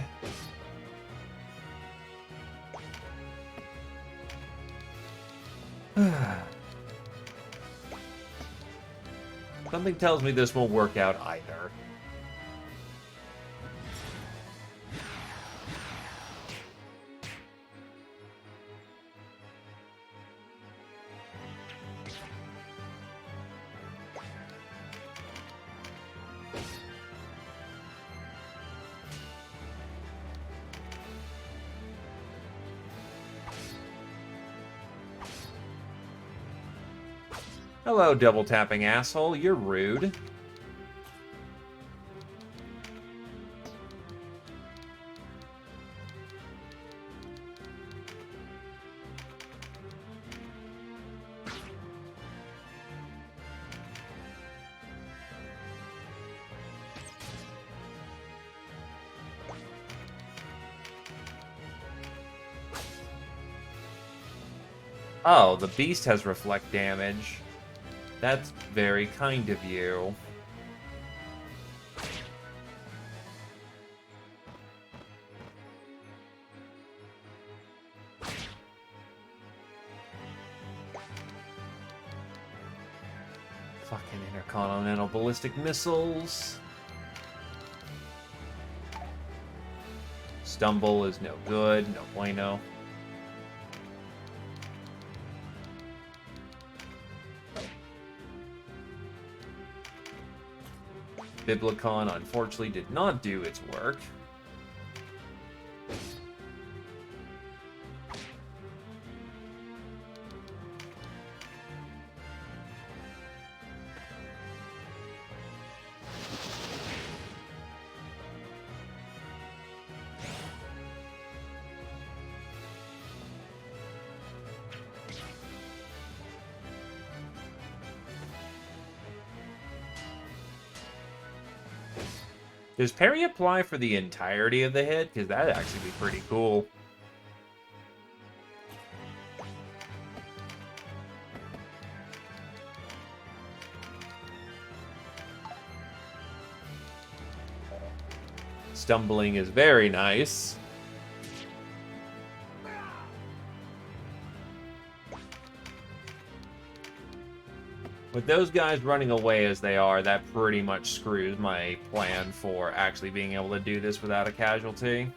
Something tells me this won't work out either. Hello, double tapping asshole. You're rude. Oh, the beast has reflect damage. That's very kind of you. Fucking intercontinental ballistic missiles. Stumble is no good, no bueno. Biblicon unfortunately did not do its work. Does parry apply for the entirety of the hit? Because that'd actually be pretty cool. Stumbling is very nice. With those guys running away as they are, that pretty much screws my plan for actually being able to do this without a casualty.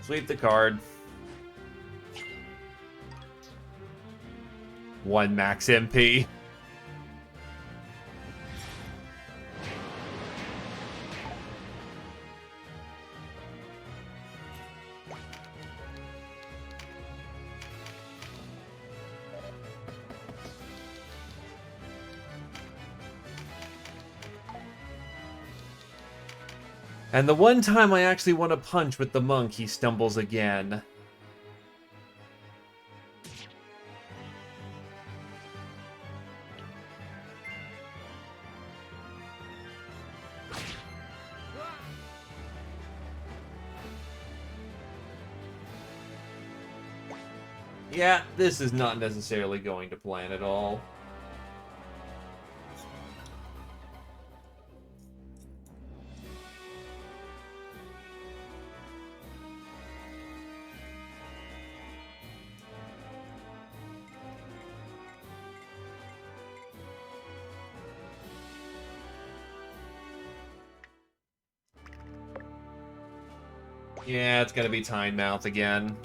Sweep the card. 1 max MP. And the one time I actually want to punch with the monk, he stumbles again. Yeah, this is not necessarily going to plan at all. Yeah, it's gonna be Time Mouth again.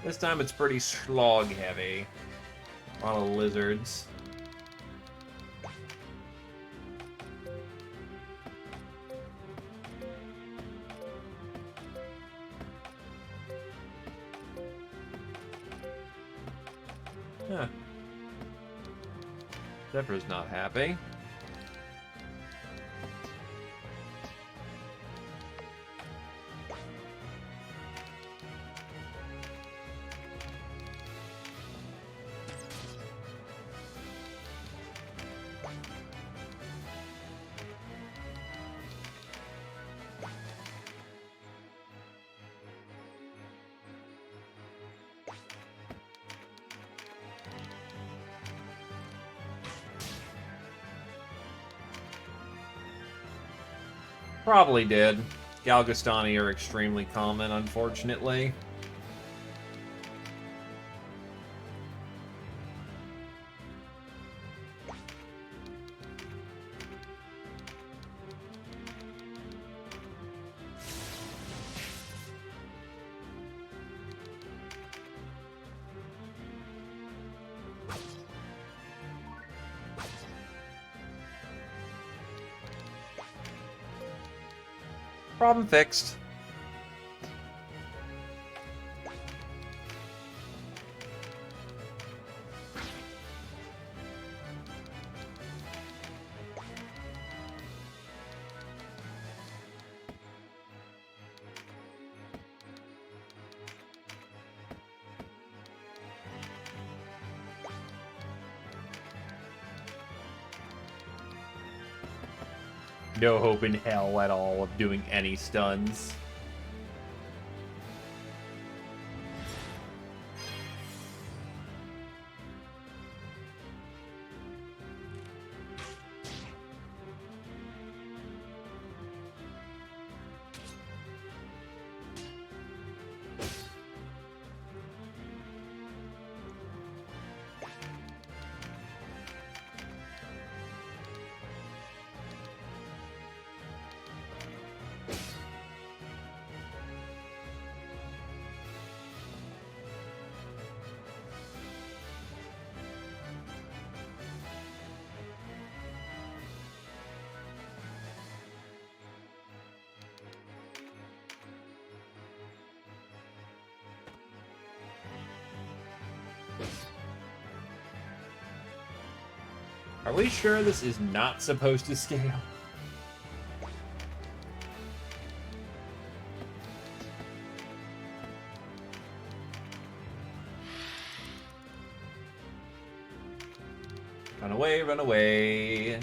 This time it's pretty slog heavy. A lot of lizards. Huh. Zebra's not happy. Probably did. Galgostani are extremely common, unfortunately. Problem fixed. No hope in hell at all of doing any stuns. Are we sure this is not supposed to scale? Run away, run away.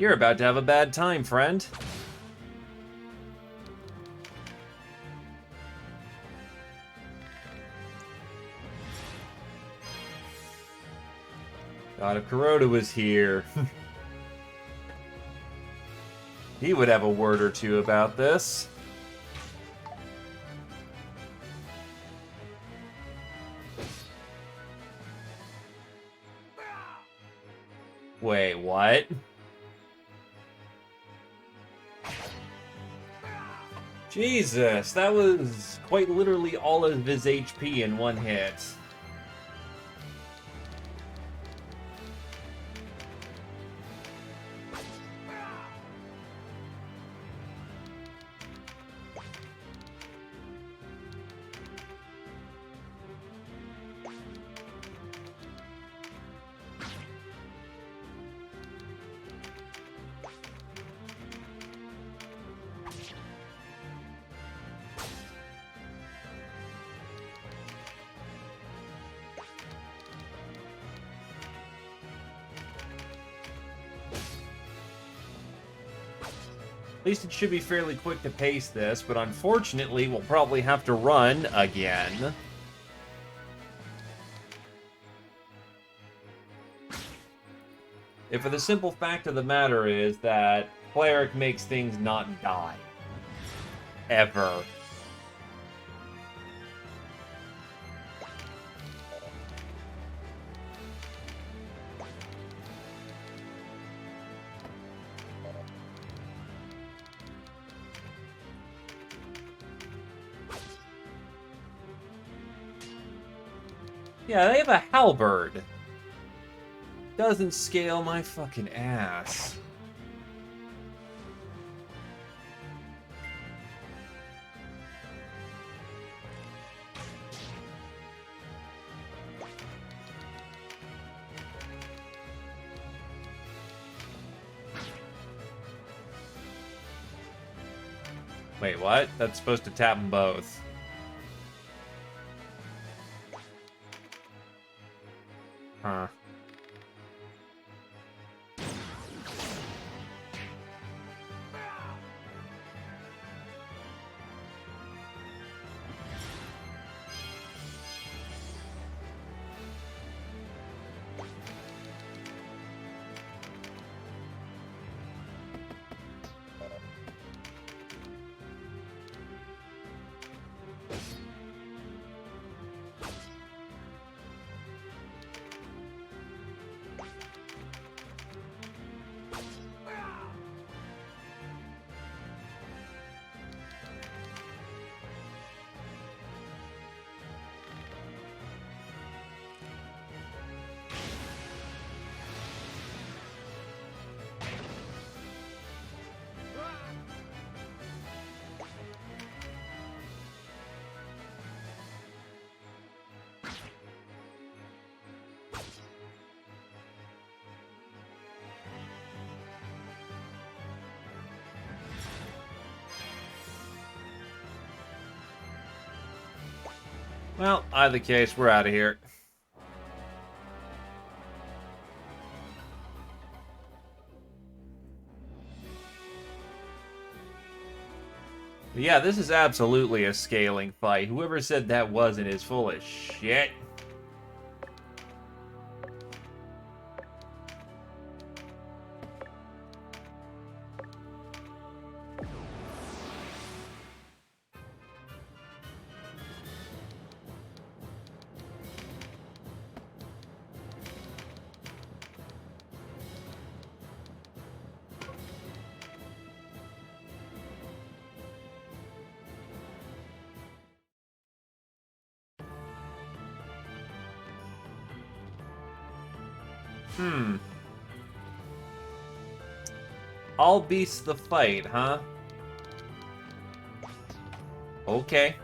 You're about to have a bad time, friend. God, if Kuroda was here, he would have a word or two about this. Wait, what? Jesus, that was quite literally all of his HP in one hit. At least it should be fairly quick to pace this, but unfortunately, we'll probably have to run again. If for the simple fact of the matter is that Cleric makes things not die. Ever. Yeah, they have a halberd. Doesn't scale my fucking ass. Wait, what? That's supposed to tap them both. Huh. Well, either case, we're out of here. But yeah, this is absolutely a scaling fight. Whoever said that wasn't is full of shit. All beasts the fight, huh? Okay.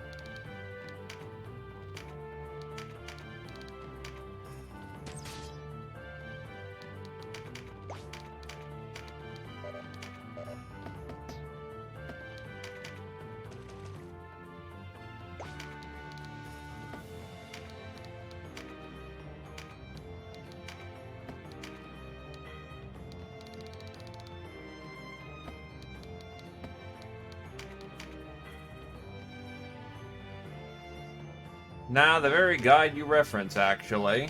Nah, the very guide you reference, actually.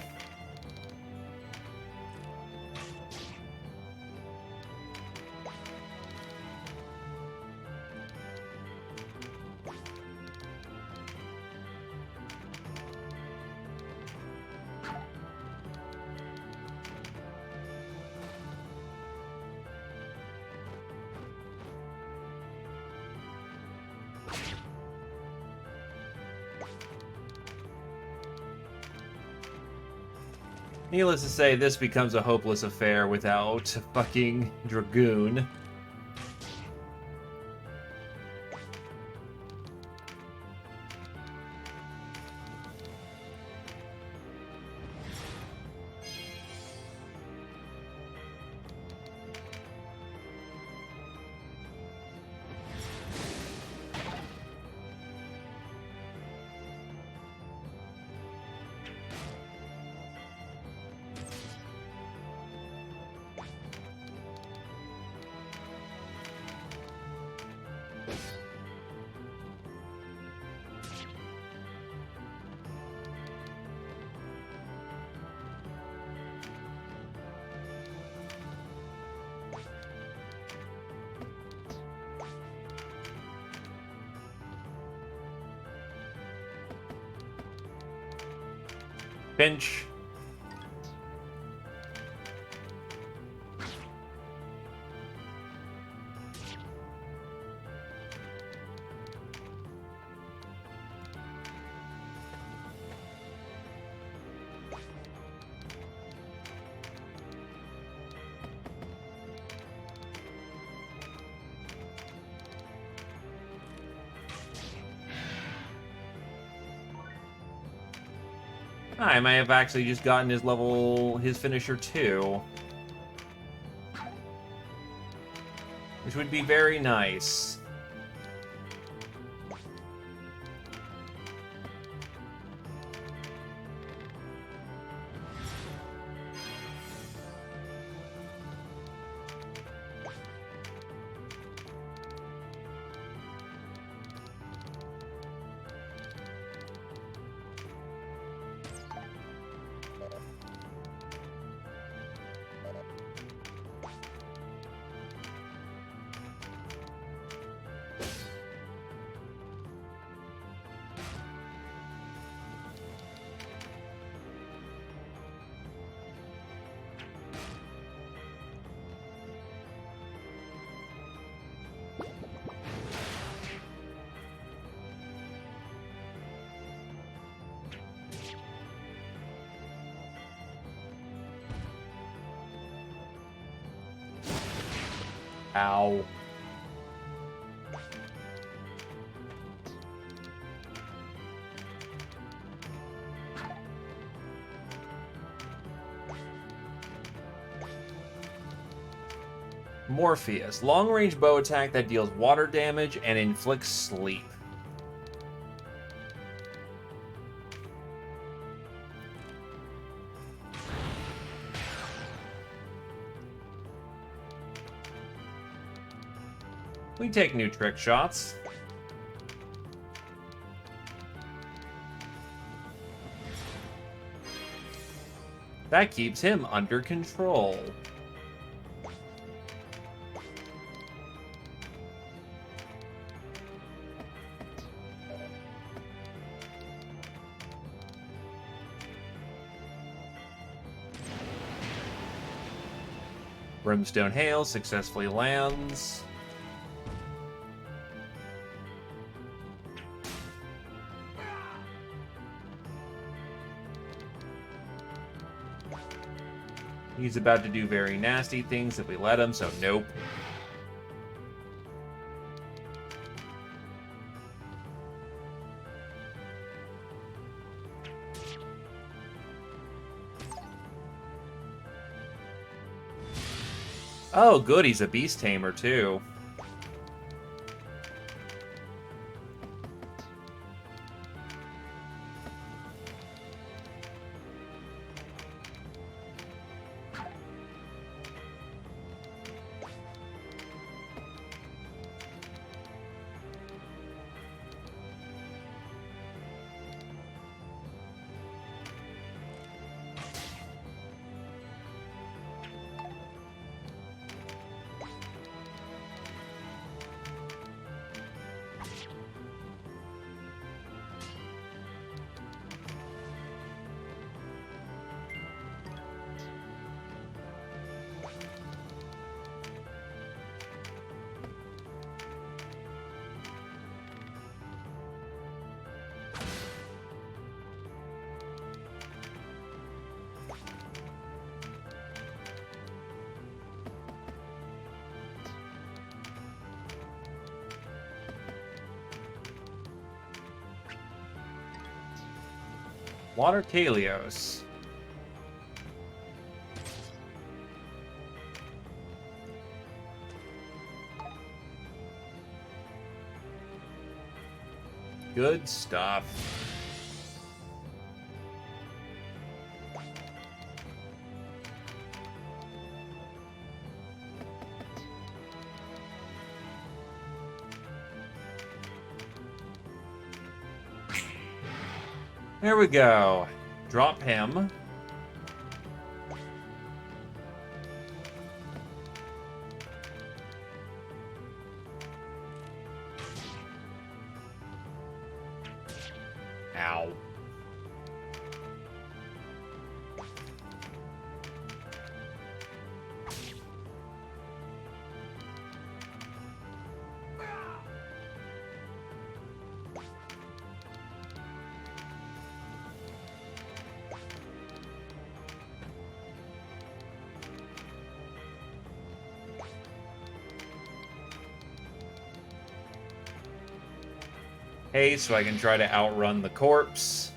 Needless to say, this becomes a hopeless affair without fucking Dragoon. Pinch. I might have actually just gotten his finisher too. Which would be very nice. Ow. Morpheus. Long-range bow attack that deals water damage and inflicts sleep. We take new trick shots. That keeps him under control. Brimstone Hail successfully lands. He's about to do very nasty things if we let him, so nope. Oh, good, he's a beast tamer, too. Water Kalios. Good stuff. There we go. Drop him. Ow. haste so I can try to outrun the corpse.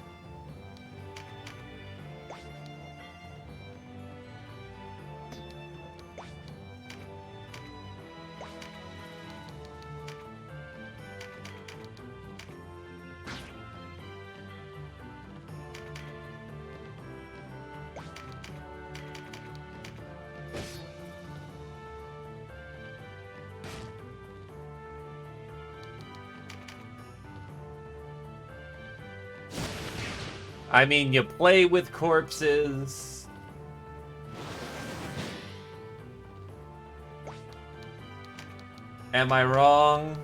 I mean, you play with corpses. Am I wrong?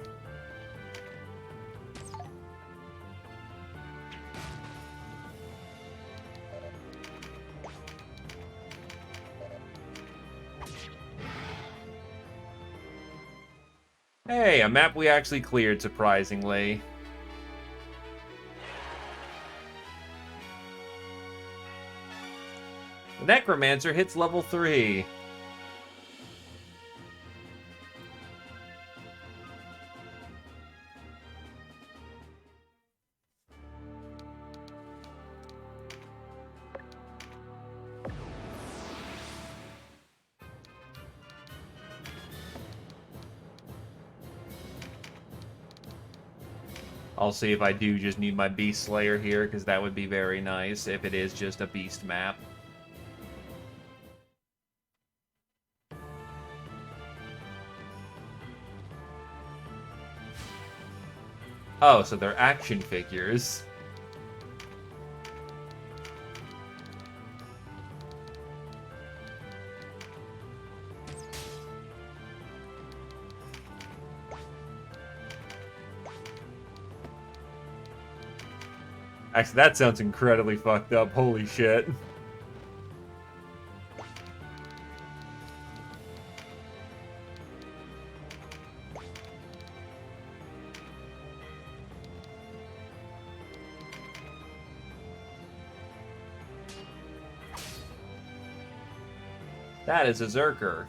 Hey, a map we actually cleared, surprisingly. The Necromancer hits level 3. I'll see if I do just need my Beast Slayer here, because that would be very nice if it is just a Beast map. Oh, so they're action figures. Actually, that sounds incredibly fucked up. Holy shit. That is a Zerker.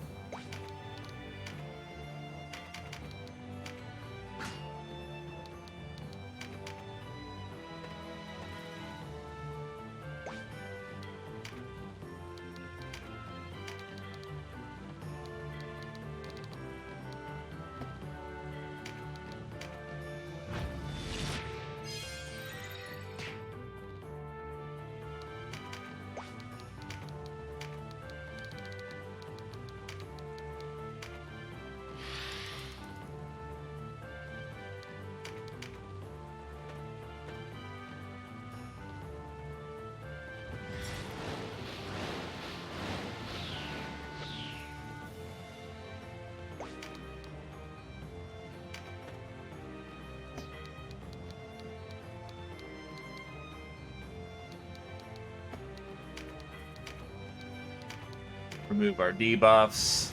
Remove our debuffs.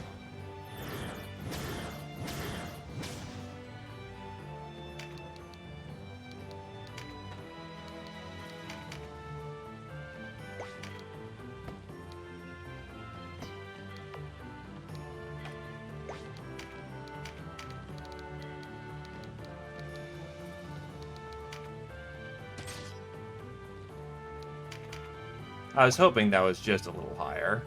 I was hoping that was just a little higher.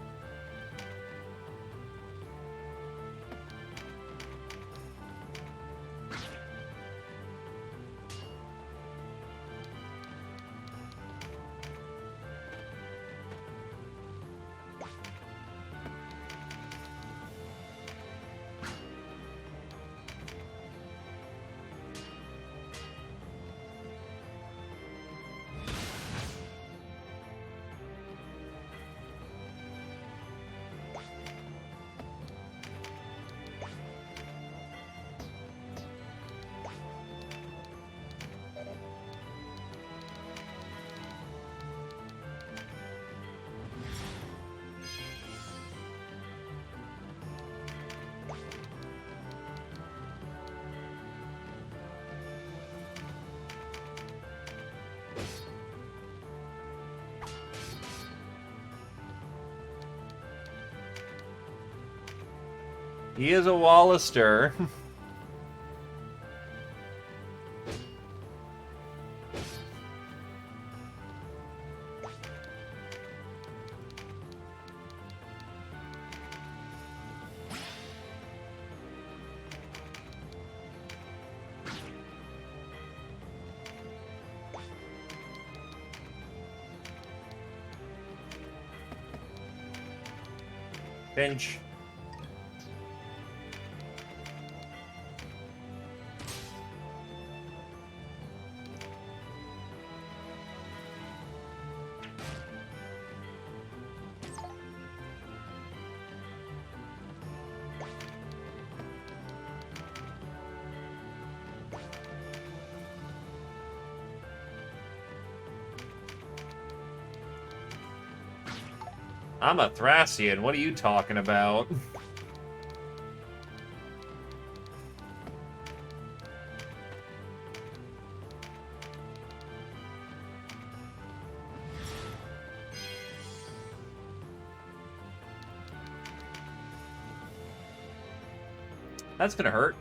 He is a Wallister. Pinch. I'm a Thracian. What are you talking about? That's gonna hurt.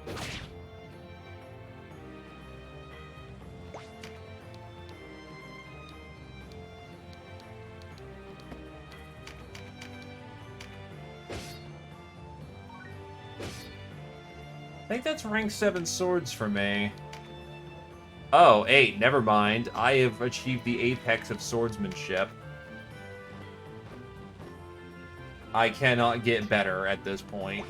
I think that's rank 7 swords for me. Oh, 8. Never mind. I have achieved the apex of swordsmanship. I cannot get better at this point.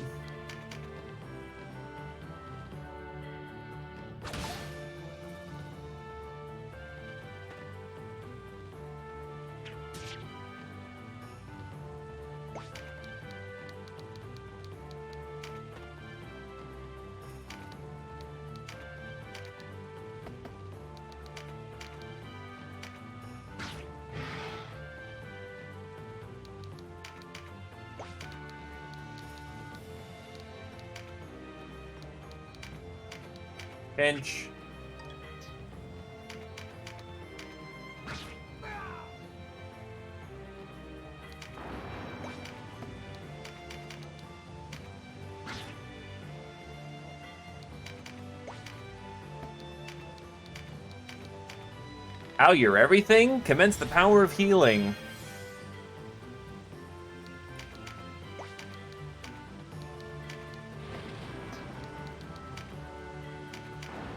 Pinch. How you're everything? Commence the power of healing.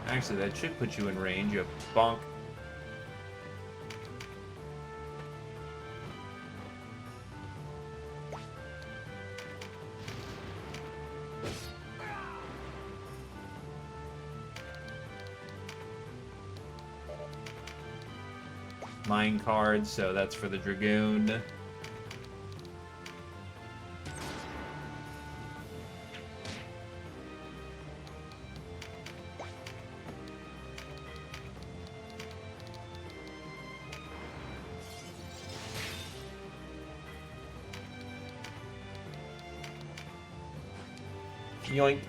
Actually, that should put you in range of bonk. Mine card, so that's for the Dragoon. Yoink.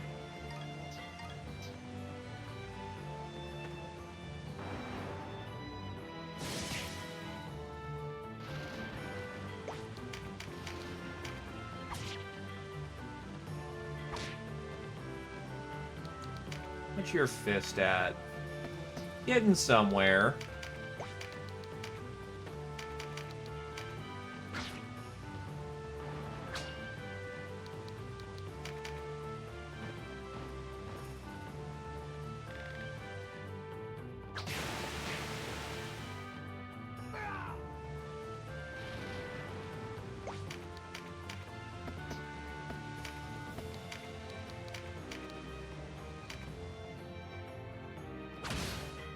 What's your fist at? Getting somewhere.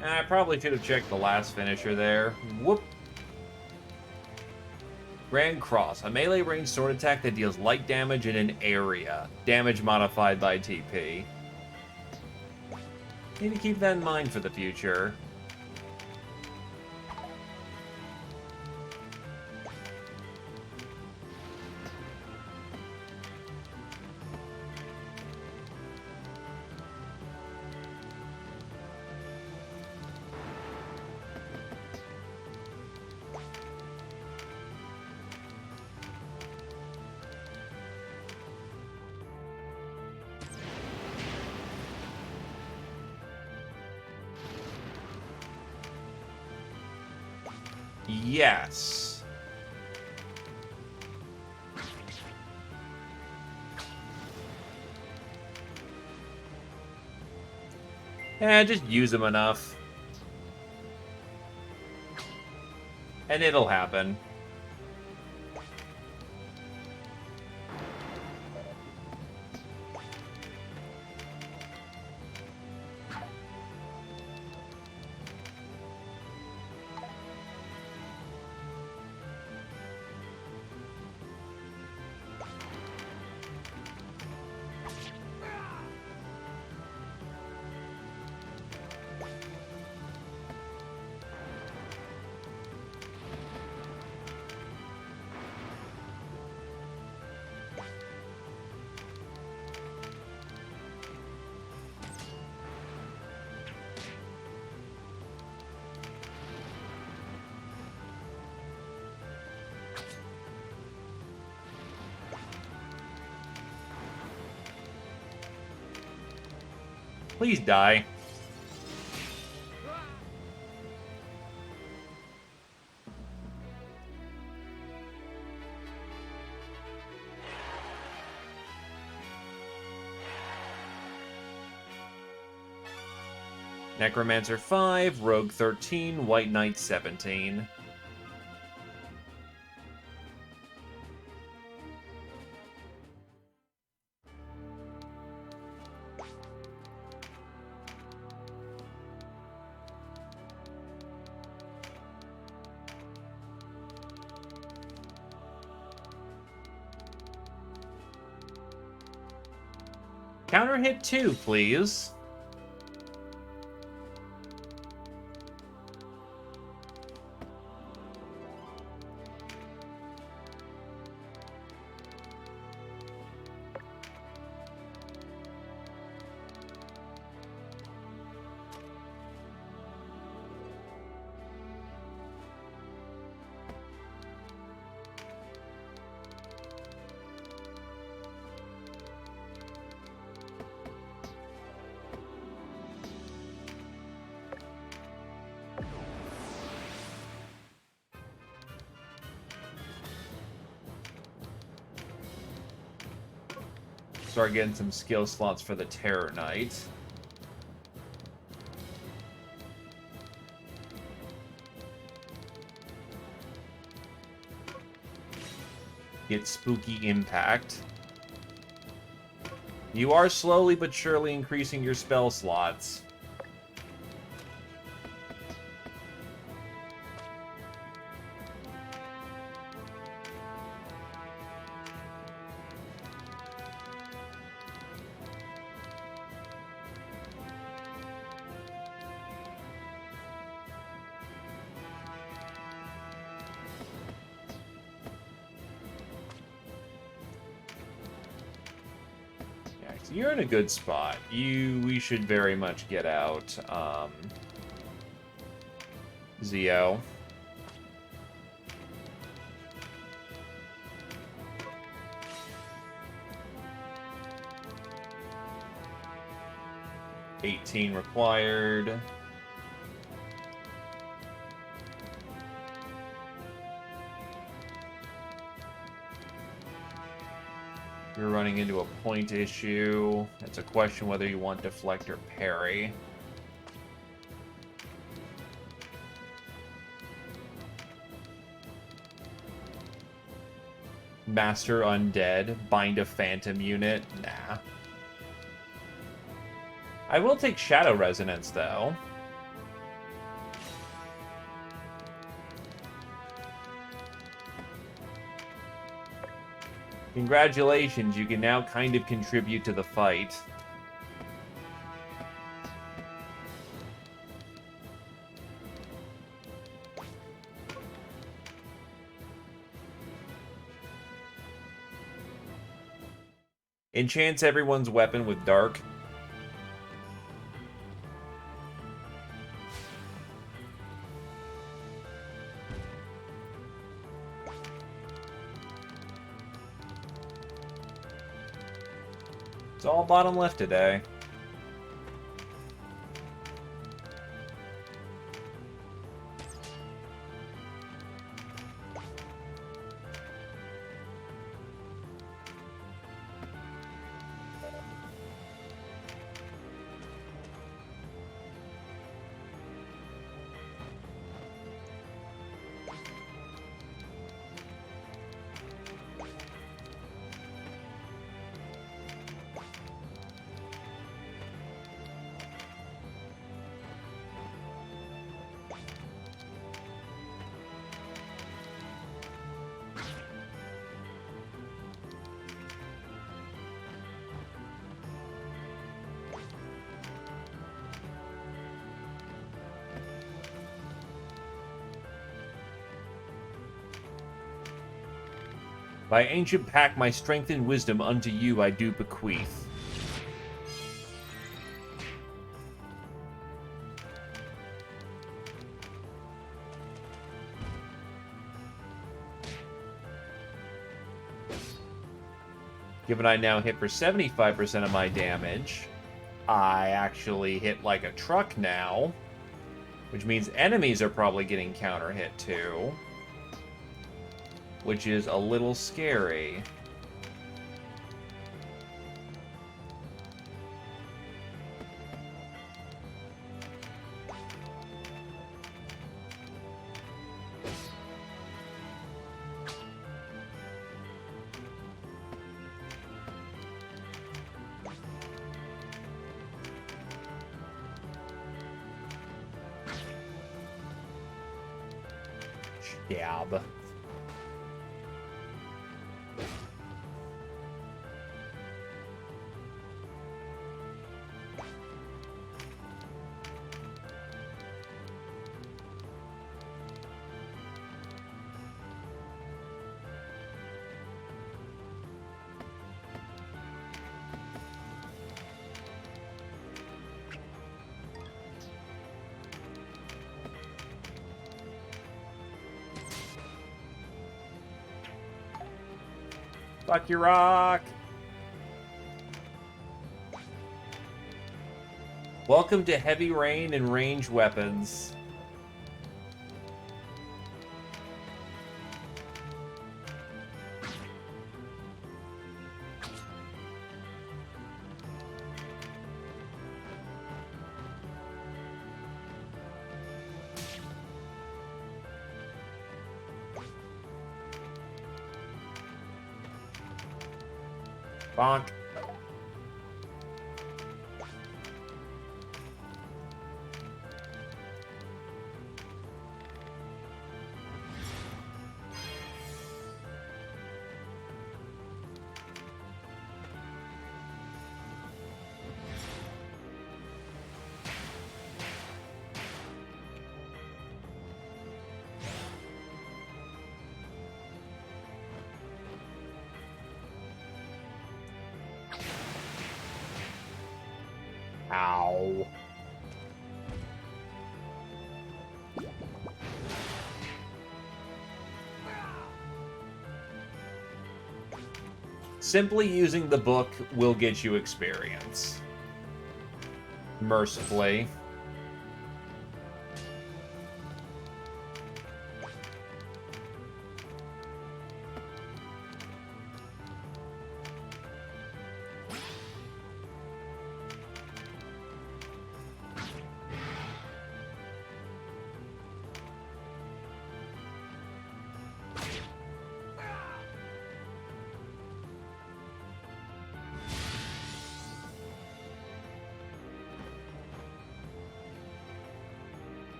I probably should have checked the last finisher there. Whoop. Grand Cross, a melee range sword attack that deals light damage in an area. Damage modified by TP. Need to keep that in mind for the future. Yes. Just use them enough. And it'll happen. Please die. Necromancer 5, Rogue 13, White Knight 17. Counter hit 2, please. Start getting some skill slots for the Terror Knight. Get Spooky Impact. You are slowly but surely increasing your spell slots. You're in a good spot. We should very much get out, Zio. $18 required. You're running into a point issue. It's a question whether you want deflect or parry. Master Undead. Bind a Phantom unit. Nah. I will take Shadow Resonance, though. Congratulations, you can now kind of contribute to the fight. Enchants everyone's weapon with Dark. It's all bottom left today. By ancient pact, my strength and wisdom unto you I do bequeath. Given I now hit for 75% of my damage, I actually hit like a truck now, which means enemies are probably getting counter hit too, which is a little scary. Jab. Fuck your rock! Welcome to heavy rain and range weapons. Bonk. Ow. Simply using the book will get you experience. Mercifully.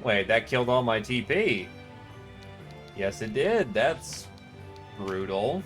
Wait, that killed all my TP. Yes, it did. That's brutal.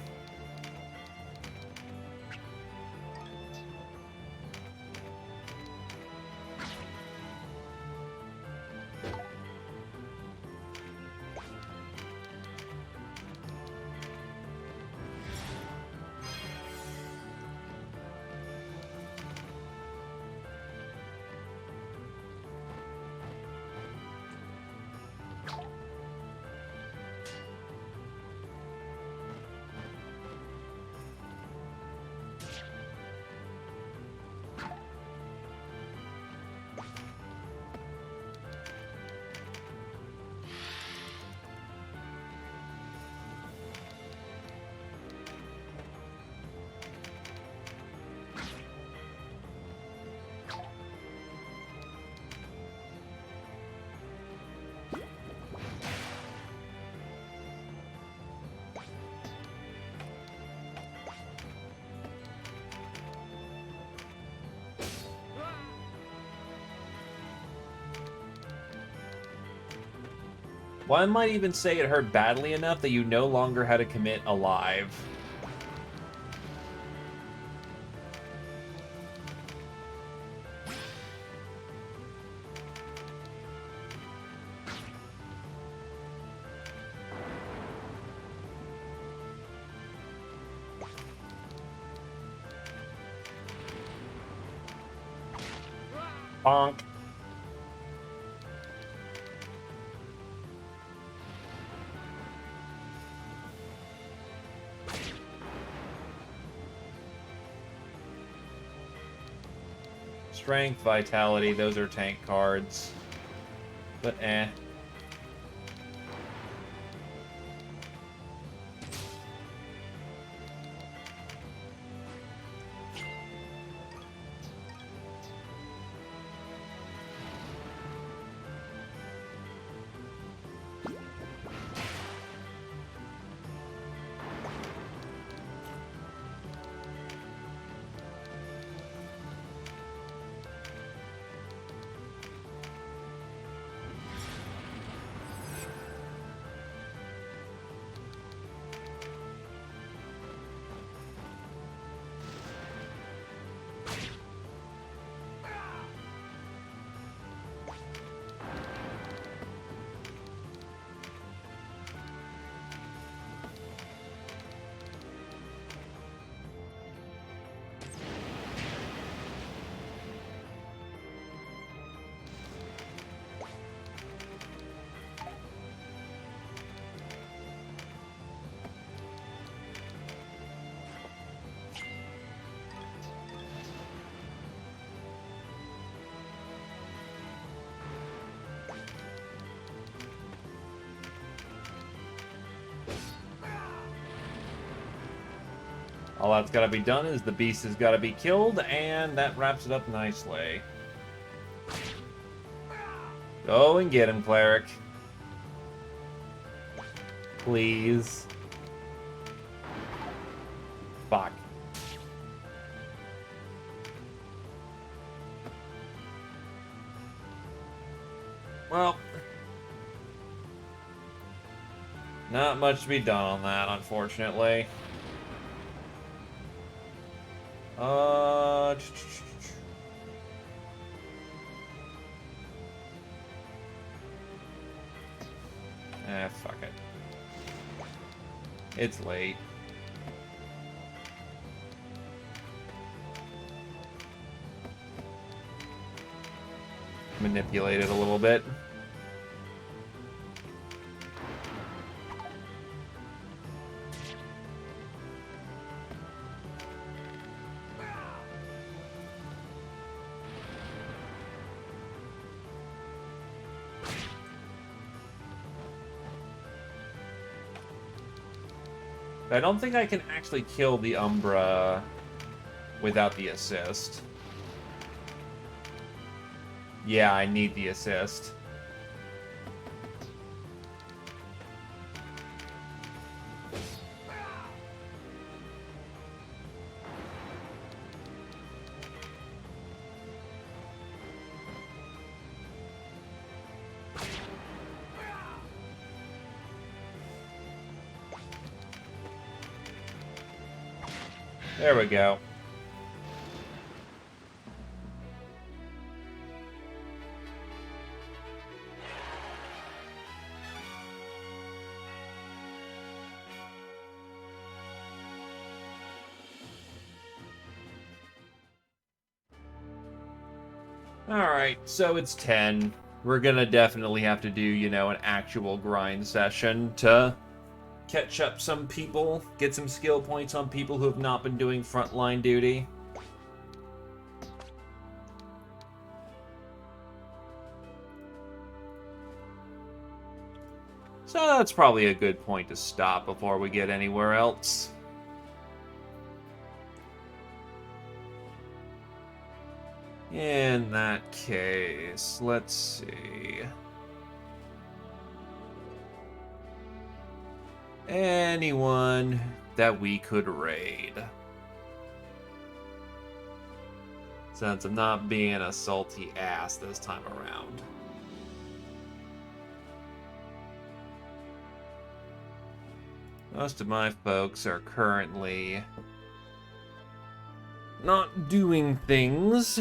One might even say it hurt badly enough that you no longer had to commit alive. Bonk. Strength, Vitality, those are tank cards. But eh. All that's got to be done is the beast has got to be killed, and that wraps it up nicely. Go and get him, Cleric. Please. Fuck. Well, not much to be done on that, unfortunately. Fuck it. It's late. Manipulate it a little bit. I don't think I can actually kill the Umbra without the assist. Yeah, I need the assist. There we go. Alright, so it's 10. We're gonna definitely have to do, you know, an actual grind session to catch up some people, get some skill points on people who have not been doing frontline duty. So that's probably a good point to stop before we get anywhere else. In that case, let's see. Anyone that we could raid. Since I'm not being a salty ass this time around. Most of my folks are currently not doing things.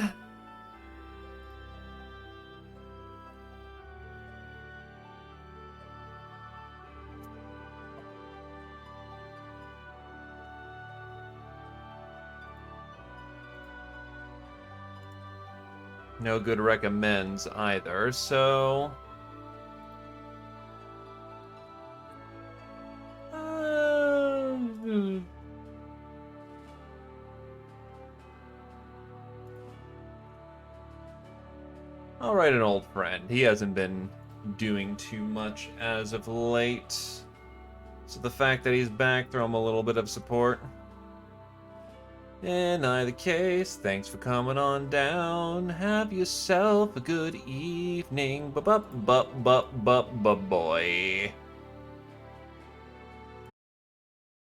No good recommends either, so... Alright, an old friend. He hasn't been doing too much as of late. So the fact that he's back, throw him a little bit of support. In either case, thanks for coming on down. Have yourself a good evening. Boy.